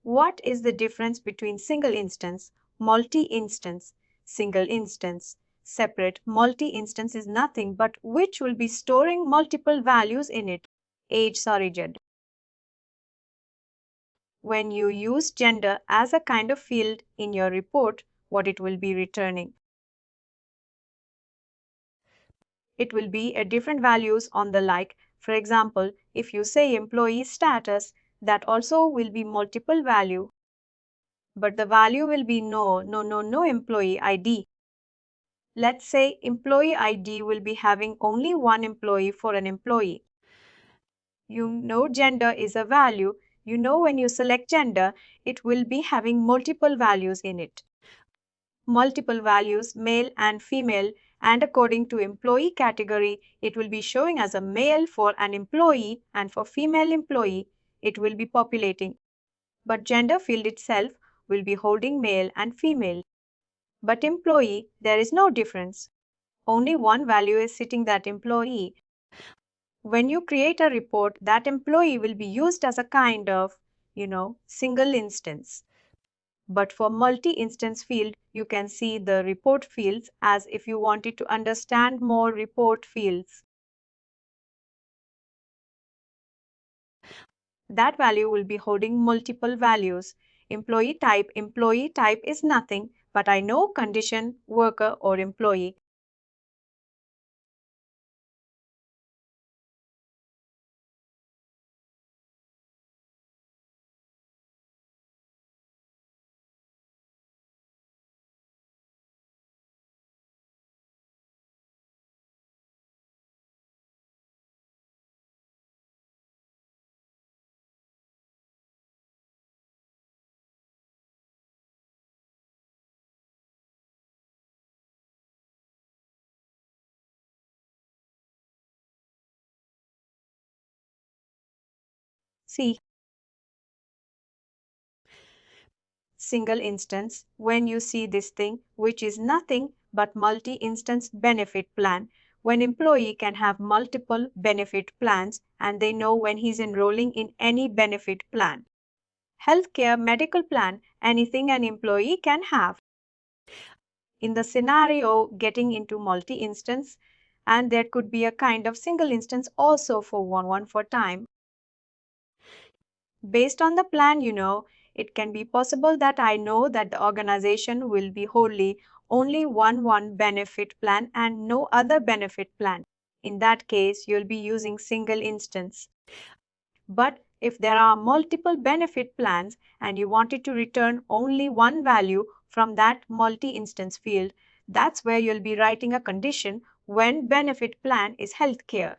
B: What is the difference between single instance, multi-instance, single instance, separate? Multi-instance is nothing but which will be storing multiple values in it. Age, sorry, gender. When you use gender as a kind of field in your report, what it will be returning. It will be a different values on the like. For example, if you say employee status, that also will be multiple value. But the value will be no employee ID. Let's say employee ID will be having only one employee for an employee. Gender is a value. When you select gender, it will be having multiple values in it. multiple values, male and female, and according to employee category, it will be showing as a male for an employee, and for female employee, it will be populating. But gender field itself will be holding male and female. But employee, there is no difference. Only one value is sitting that employee. When you create a report, that employee will be used as a kind of, single instance. But for multi-instance field, you can see the report fields as if you wanted to understand more report fields. That value will be holding multiple values. Employee type is nothing, but I know condition, worker or employee. See, single instance, when you see this thing, which is nothing but multi-instance benefit plan, when employee can have multiple benefit plans and they know when he's enrolling in any benefit plan. Healthcare, medical plan, anything an employee can have. In the scenario getting into multi-instance, and there could be a kind of single instance also for one for time. Based on the plan, it can be possible that I know that the organization will be wholly only one benefit plan and no other benefit plan. In that case, you'll be using single instance. But if there are multiple benefit plans and you wanted to return only one value from that multi-instance field, that's where you'll be writing a condition when benefit plan is healthcare.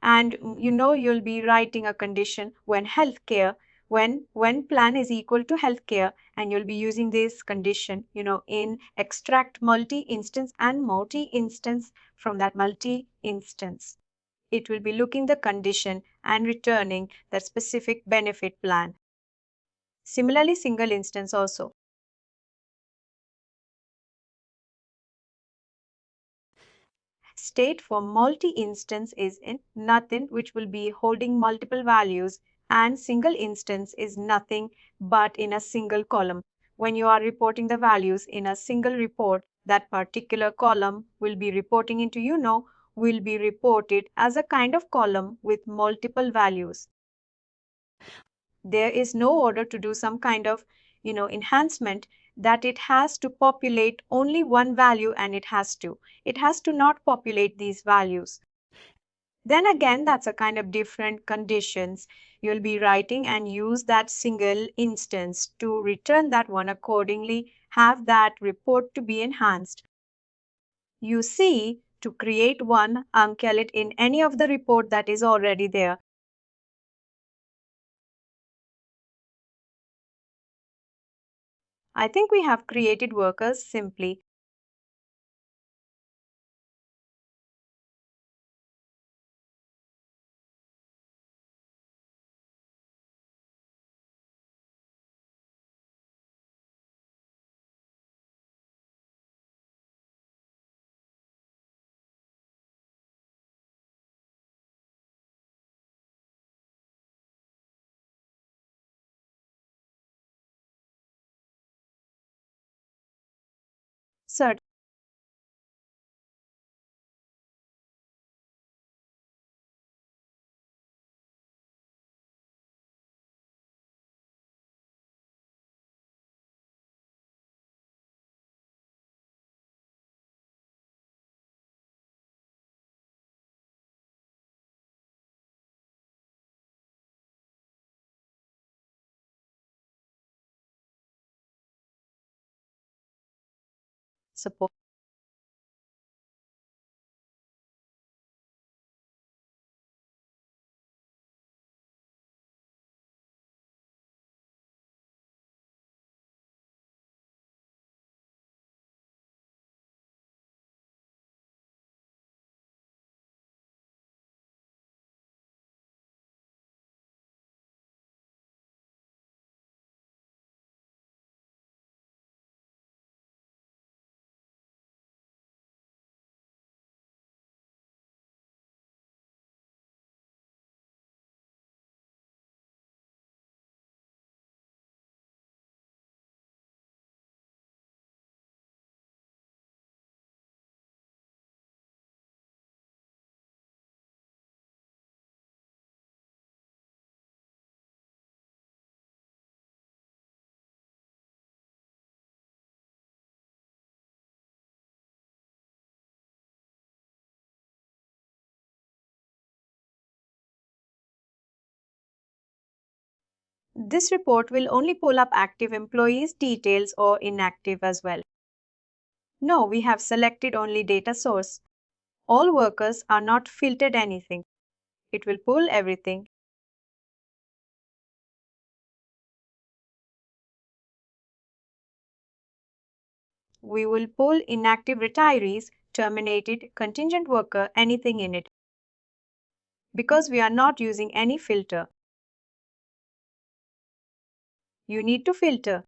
B: And you'll be writing a condition when healthcare, when plan is equal to healthcare, and you'll be using this condition, in extract multi-instance and multi-instance from that multi-instance. It will be looking the condition and returning that specific benefit plan. Similarly, single instance also. State for multi-instance is in nothing, which will be holding multiple values, and single instance is nothing but in a single column. When you are reporting the values in a single report, that particular column will be reporting into, will be reported as a kind of column with multiple values. There is no order to do some kind of, enhancement that it has to populate only one value, and it has to not populate these values. Then again, that's a kind of different conditions you'll be writing, and use that single instance to return that one accordingly, have that report to be enhanced. You see, to create one, uncal it in any of the report that is already there. I think we have created workers simply. Certainly. Support. This report will only pull up active employees' details or inactive as well. No, we have selected only data source. All workers are not filtered anything. It will pull everything. We will pull inactive retirees, terminated, contingent worker, anything in it. Because we are not using any filter. You need to filter.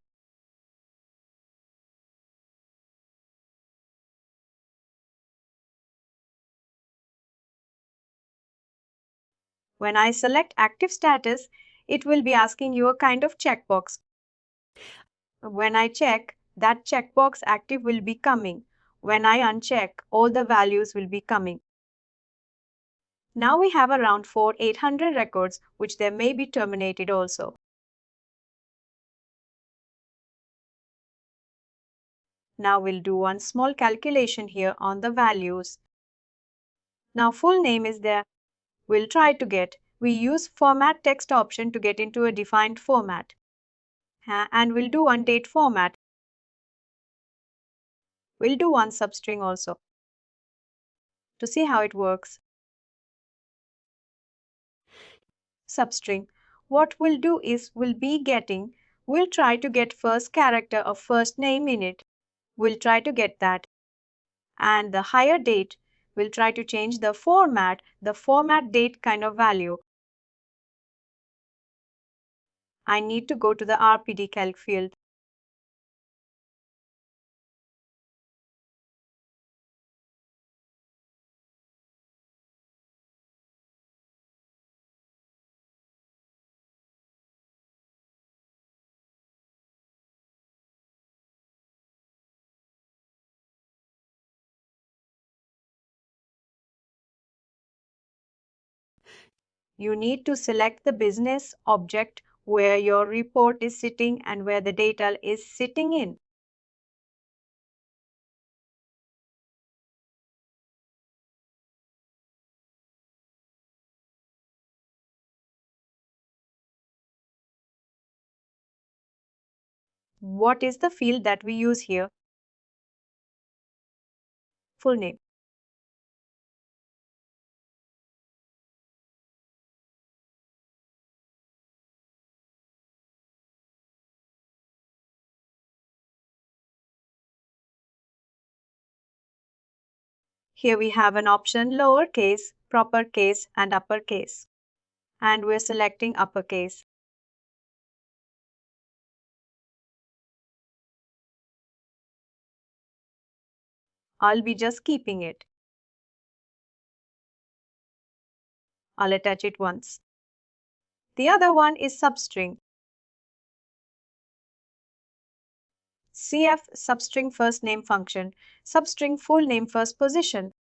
B: When I select active status, it will be asking you a kind of checkbox. When I check, that checkbox active will be coming. When I uncheck, all the values will be coming. Now we have around 800 records, which they may be terminated also. Now we'll do one small calculation here on the values. Now full name is there. We'll try to get. We use format text option to get into a defined format. And we'll do one date format. We'll do one substring also to see how it works. Substring. What we'll do is we'll try to get first character of first name in it. We'll try to get that. And the higher date, we'll try to change the format date kind of value. I need to go to the RPD calc field. You need to select the business object where your report is sitting and where the data is sitting in. What is the field that we use here? Full name. Here we have an option lowercase, proper case, and uppercase. And we're selecting uppercase. I'll be just keeping it. I'll attach it once. The other one is substring. CF substring first name function, substring full name first position.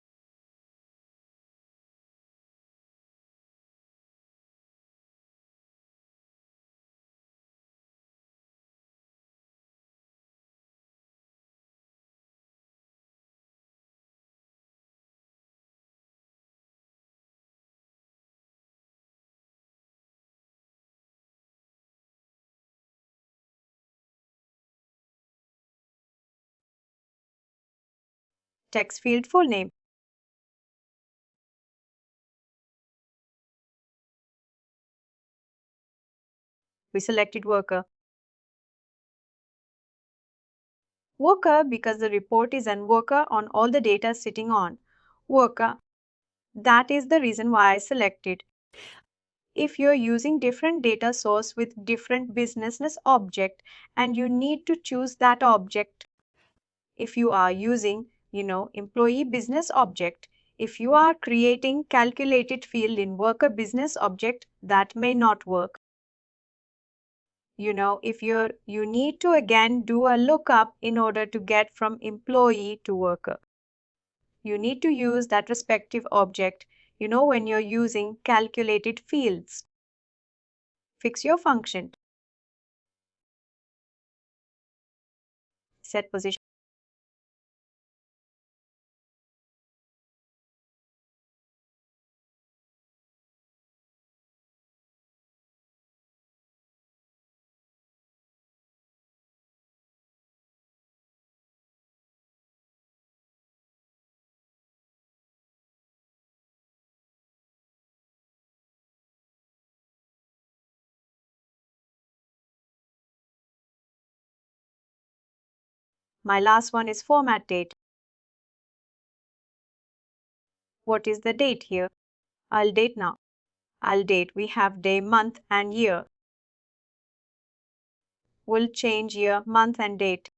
B: Text field full name. We selected worker. Worker because the report is an worker on all the data sitting on. Worker. That is the reason why I selected. If you're using different data source with different business object and you need to choose that object, if you are using, employee business object, if you are creating calculated field in worker business object, that may not work. If you need to again do a lookup in order to get from employee to worker. You need to use that respective object, when you're using calculated fields. Fix your function. Set position. My last one is format date. What is the date here? I'll date now. I'll date. We have day, month, and year. We'll change year, month, and date.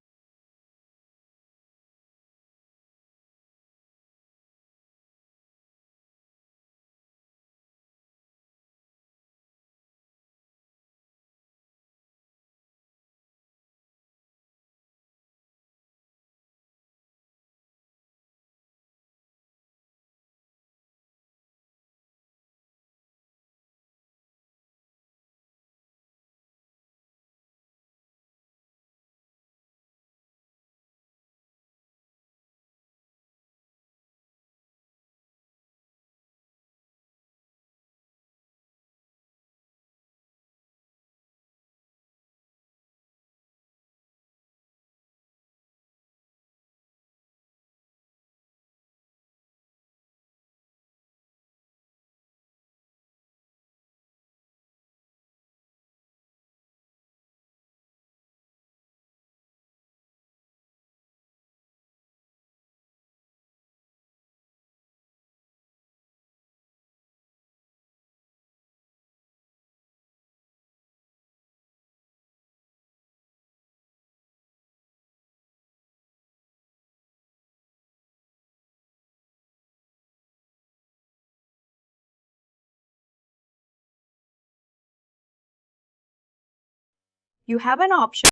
B: You have an option.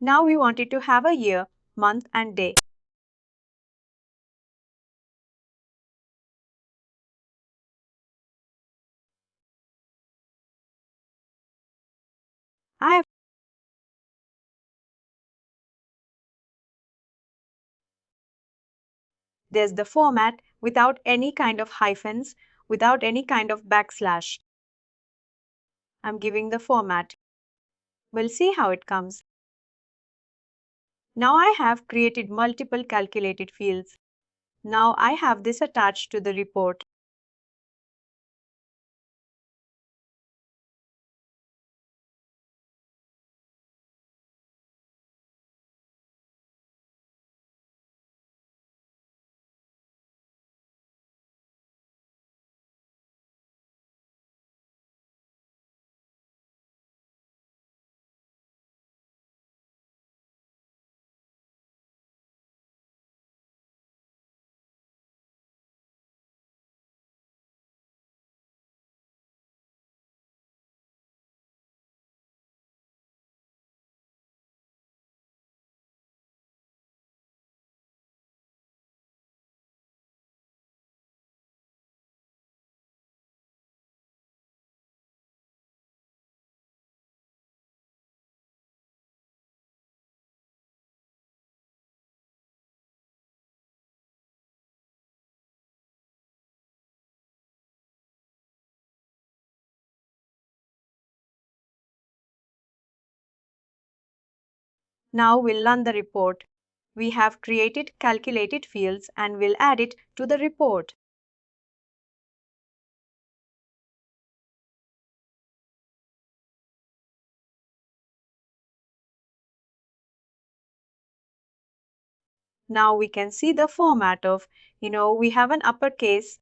B: Now we want it to have a year, month, and day. I have There's the format without any kind of hyphens, without any kind of backslash. I'm giving the format. We'll see how it comes. Now I have created multiple calculated fields. Now I have this attached to the report. Now we'll run the report. We have created calculated fields and we'll add it to the report. Now we can see the format of, we have an uppercase.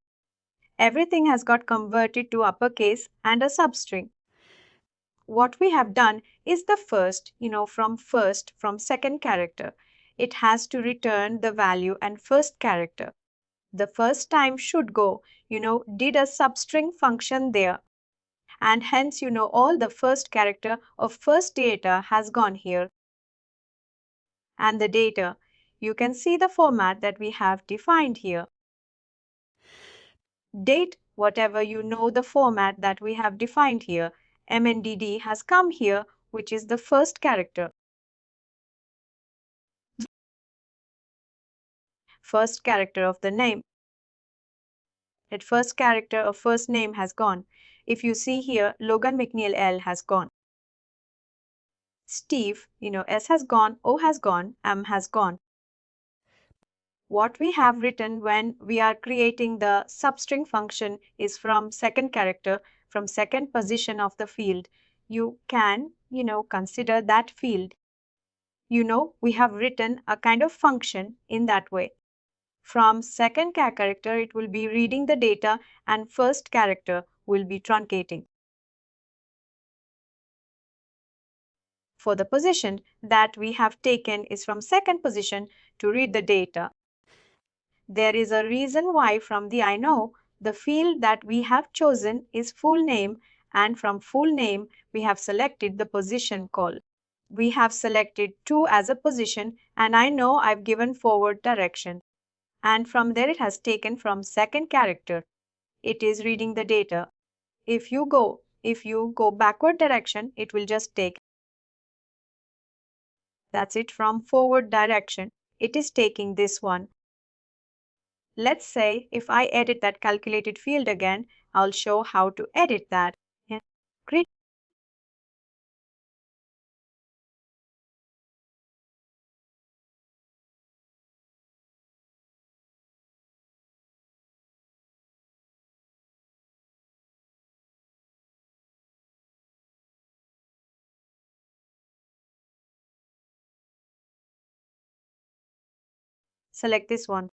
B: Everything has got converted to uppercase and a substring. What we have done is the from second character. It has to return the value and first character. The first time should go, did a substring function there. And hence, all the first character of first data has gone here. And the data, you can see the format that we have defined here. Date, whatever the format that we have defined here. MNDD has come here, which is the first character. First character of the name. That first character of first name has gone. If you see here, Logan McNeil L has gone. Steve, S has gone, O has gone, M has gone. What we have written when we are creating the substring function is from second character, from second position of the field. You can, consider that field. We have written a kind of function in that way. From second character, it will be reading the data, and first character will be truncating. For the position that we have taken is from second position to read the data. There is a reason why from the I know, the field that we have chosen is full name, and from full name we have selected the position call. We have selected to as a position, and I know I've given forward direction. And from there it has taken from second character. It is reading the data. If you go backward direction, it will just take. That's it. From forward direction, it is taking this one. Let's say if I edit that calculated field again, I'll show how to edit that. Yeah. Great. Select this one.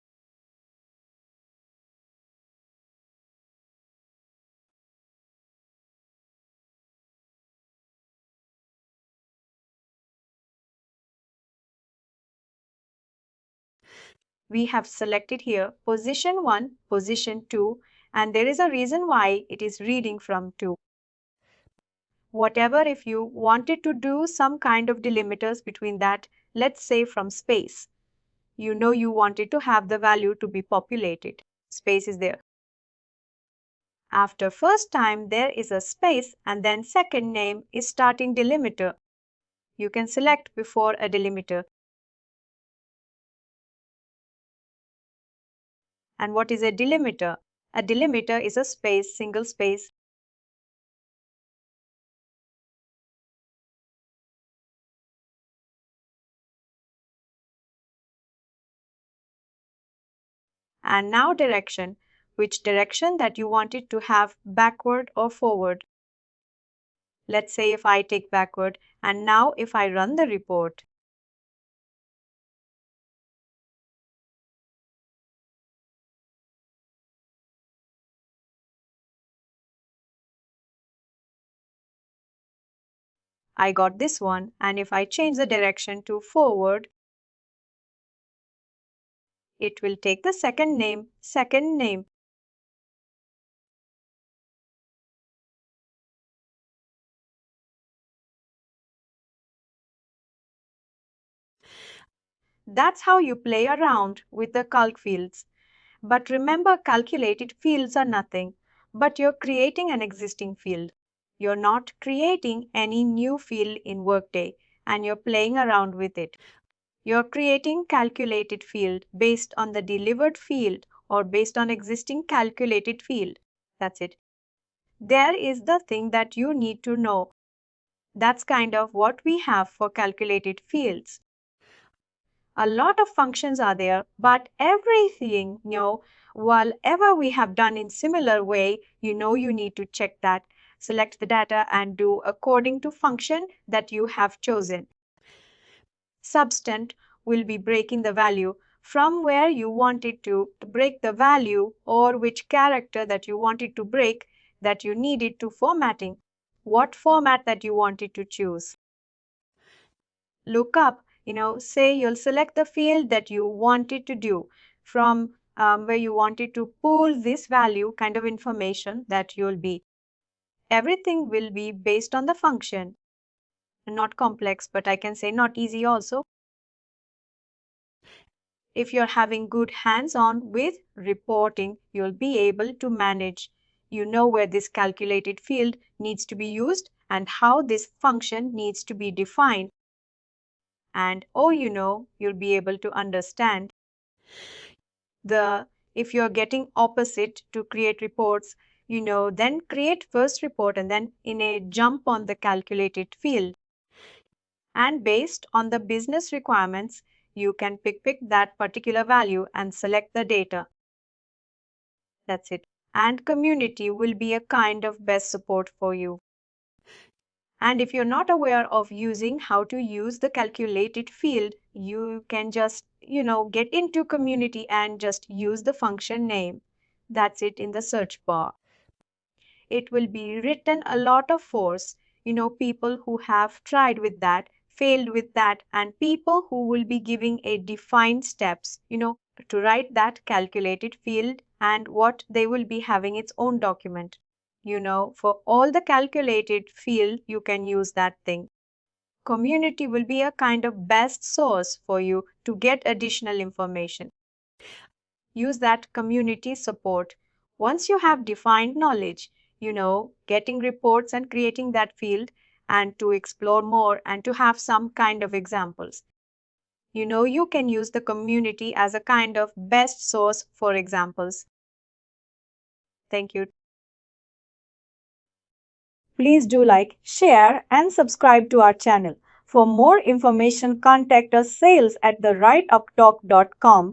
B: We have selected here position 1, position 2, and there is a reason why it is reading from 2. Whatever, if you wanted to do some kind of delimiters between that, let's say from space. You wanted to have the value to be populated. Space is there. After first time, there is a space, and then second name is starting delimiter. You can select before a delimiter. And what is a delimiter? A delimiter is a space, single space. And now direction, which direction that you want it to have, backward or forward. Let's say if I take backward, and now if I run the report, I got this one, and if I change the direction to forward, it will take the second name, second name. That's how you play around with the calc fields. But remember, calculated fields are nothing, but you're creating an existing field. You're not creating any new field in Workday, and you're playing around with it. You're creating calculated field based on the delivered field or based on existing calculated field. That's it. There is the thing that you need to know. That's kind of what we have for calculated fields. A lot of functions are there, but everything, whatever we have done in similar way, you need to check that, select the data and do according to function that you have chosen. Substant will be breaking the value from where you want it to break the value, or which character that you want it to break, that you need it to formatting, what format that you want it to choose. Look up, say you'll select the field that you wanted to do from where you wanted to pull this value kind of information that you'll be. Everything will be based on the function. Not complex, but I can say not easy also. If you're having good hands-on with reporting, you'll be able to manage. You know where this calculated field needs to be used and how this function needs to be defined. And you'll be able to understand the if you're getting opposite to create reports, then create first report and then in a jump on the calculated field. And based on the business requirements, you can pick that particular value and select the data. That's it. And community will be a kind of best support for you. And if you're not aware of using how to use the calculated field, you can just, get into community and just use the function name. That's it in the search bar. It will be written a lot of force, people who have tried with that, failed with that, and people who will be giving a defined steps, to write that calculated field and what they will be having its own document. For all the calculated field, you can use that thing. Community will be a kind of best source for you to get additional information. Use that community support. Once you have defined knowledge, getting reports and creating that field, and to explore more and to have some kind of examples. You can use the community as a kind of best source for examples. Thank you. Please do like, share, and subscribe to our channel. For more information, contact us sales@therightuptalk.com.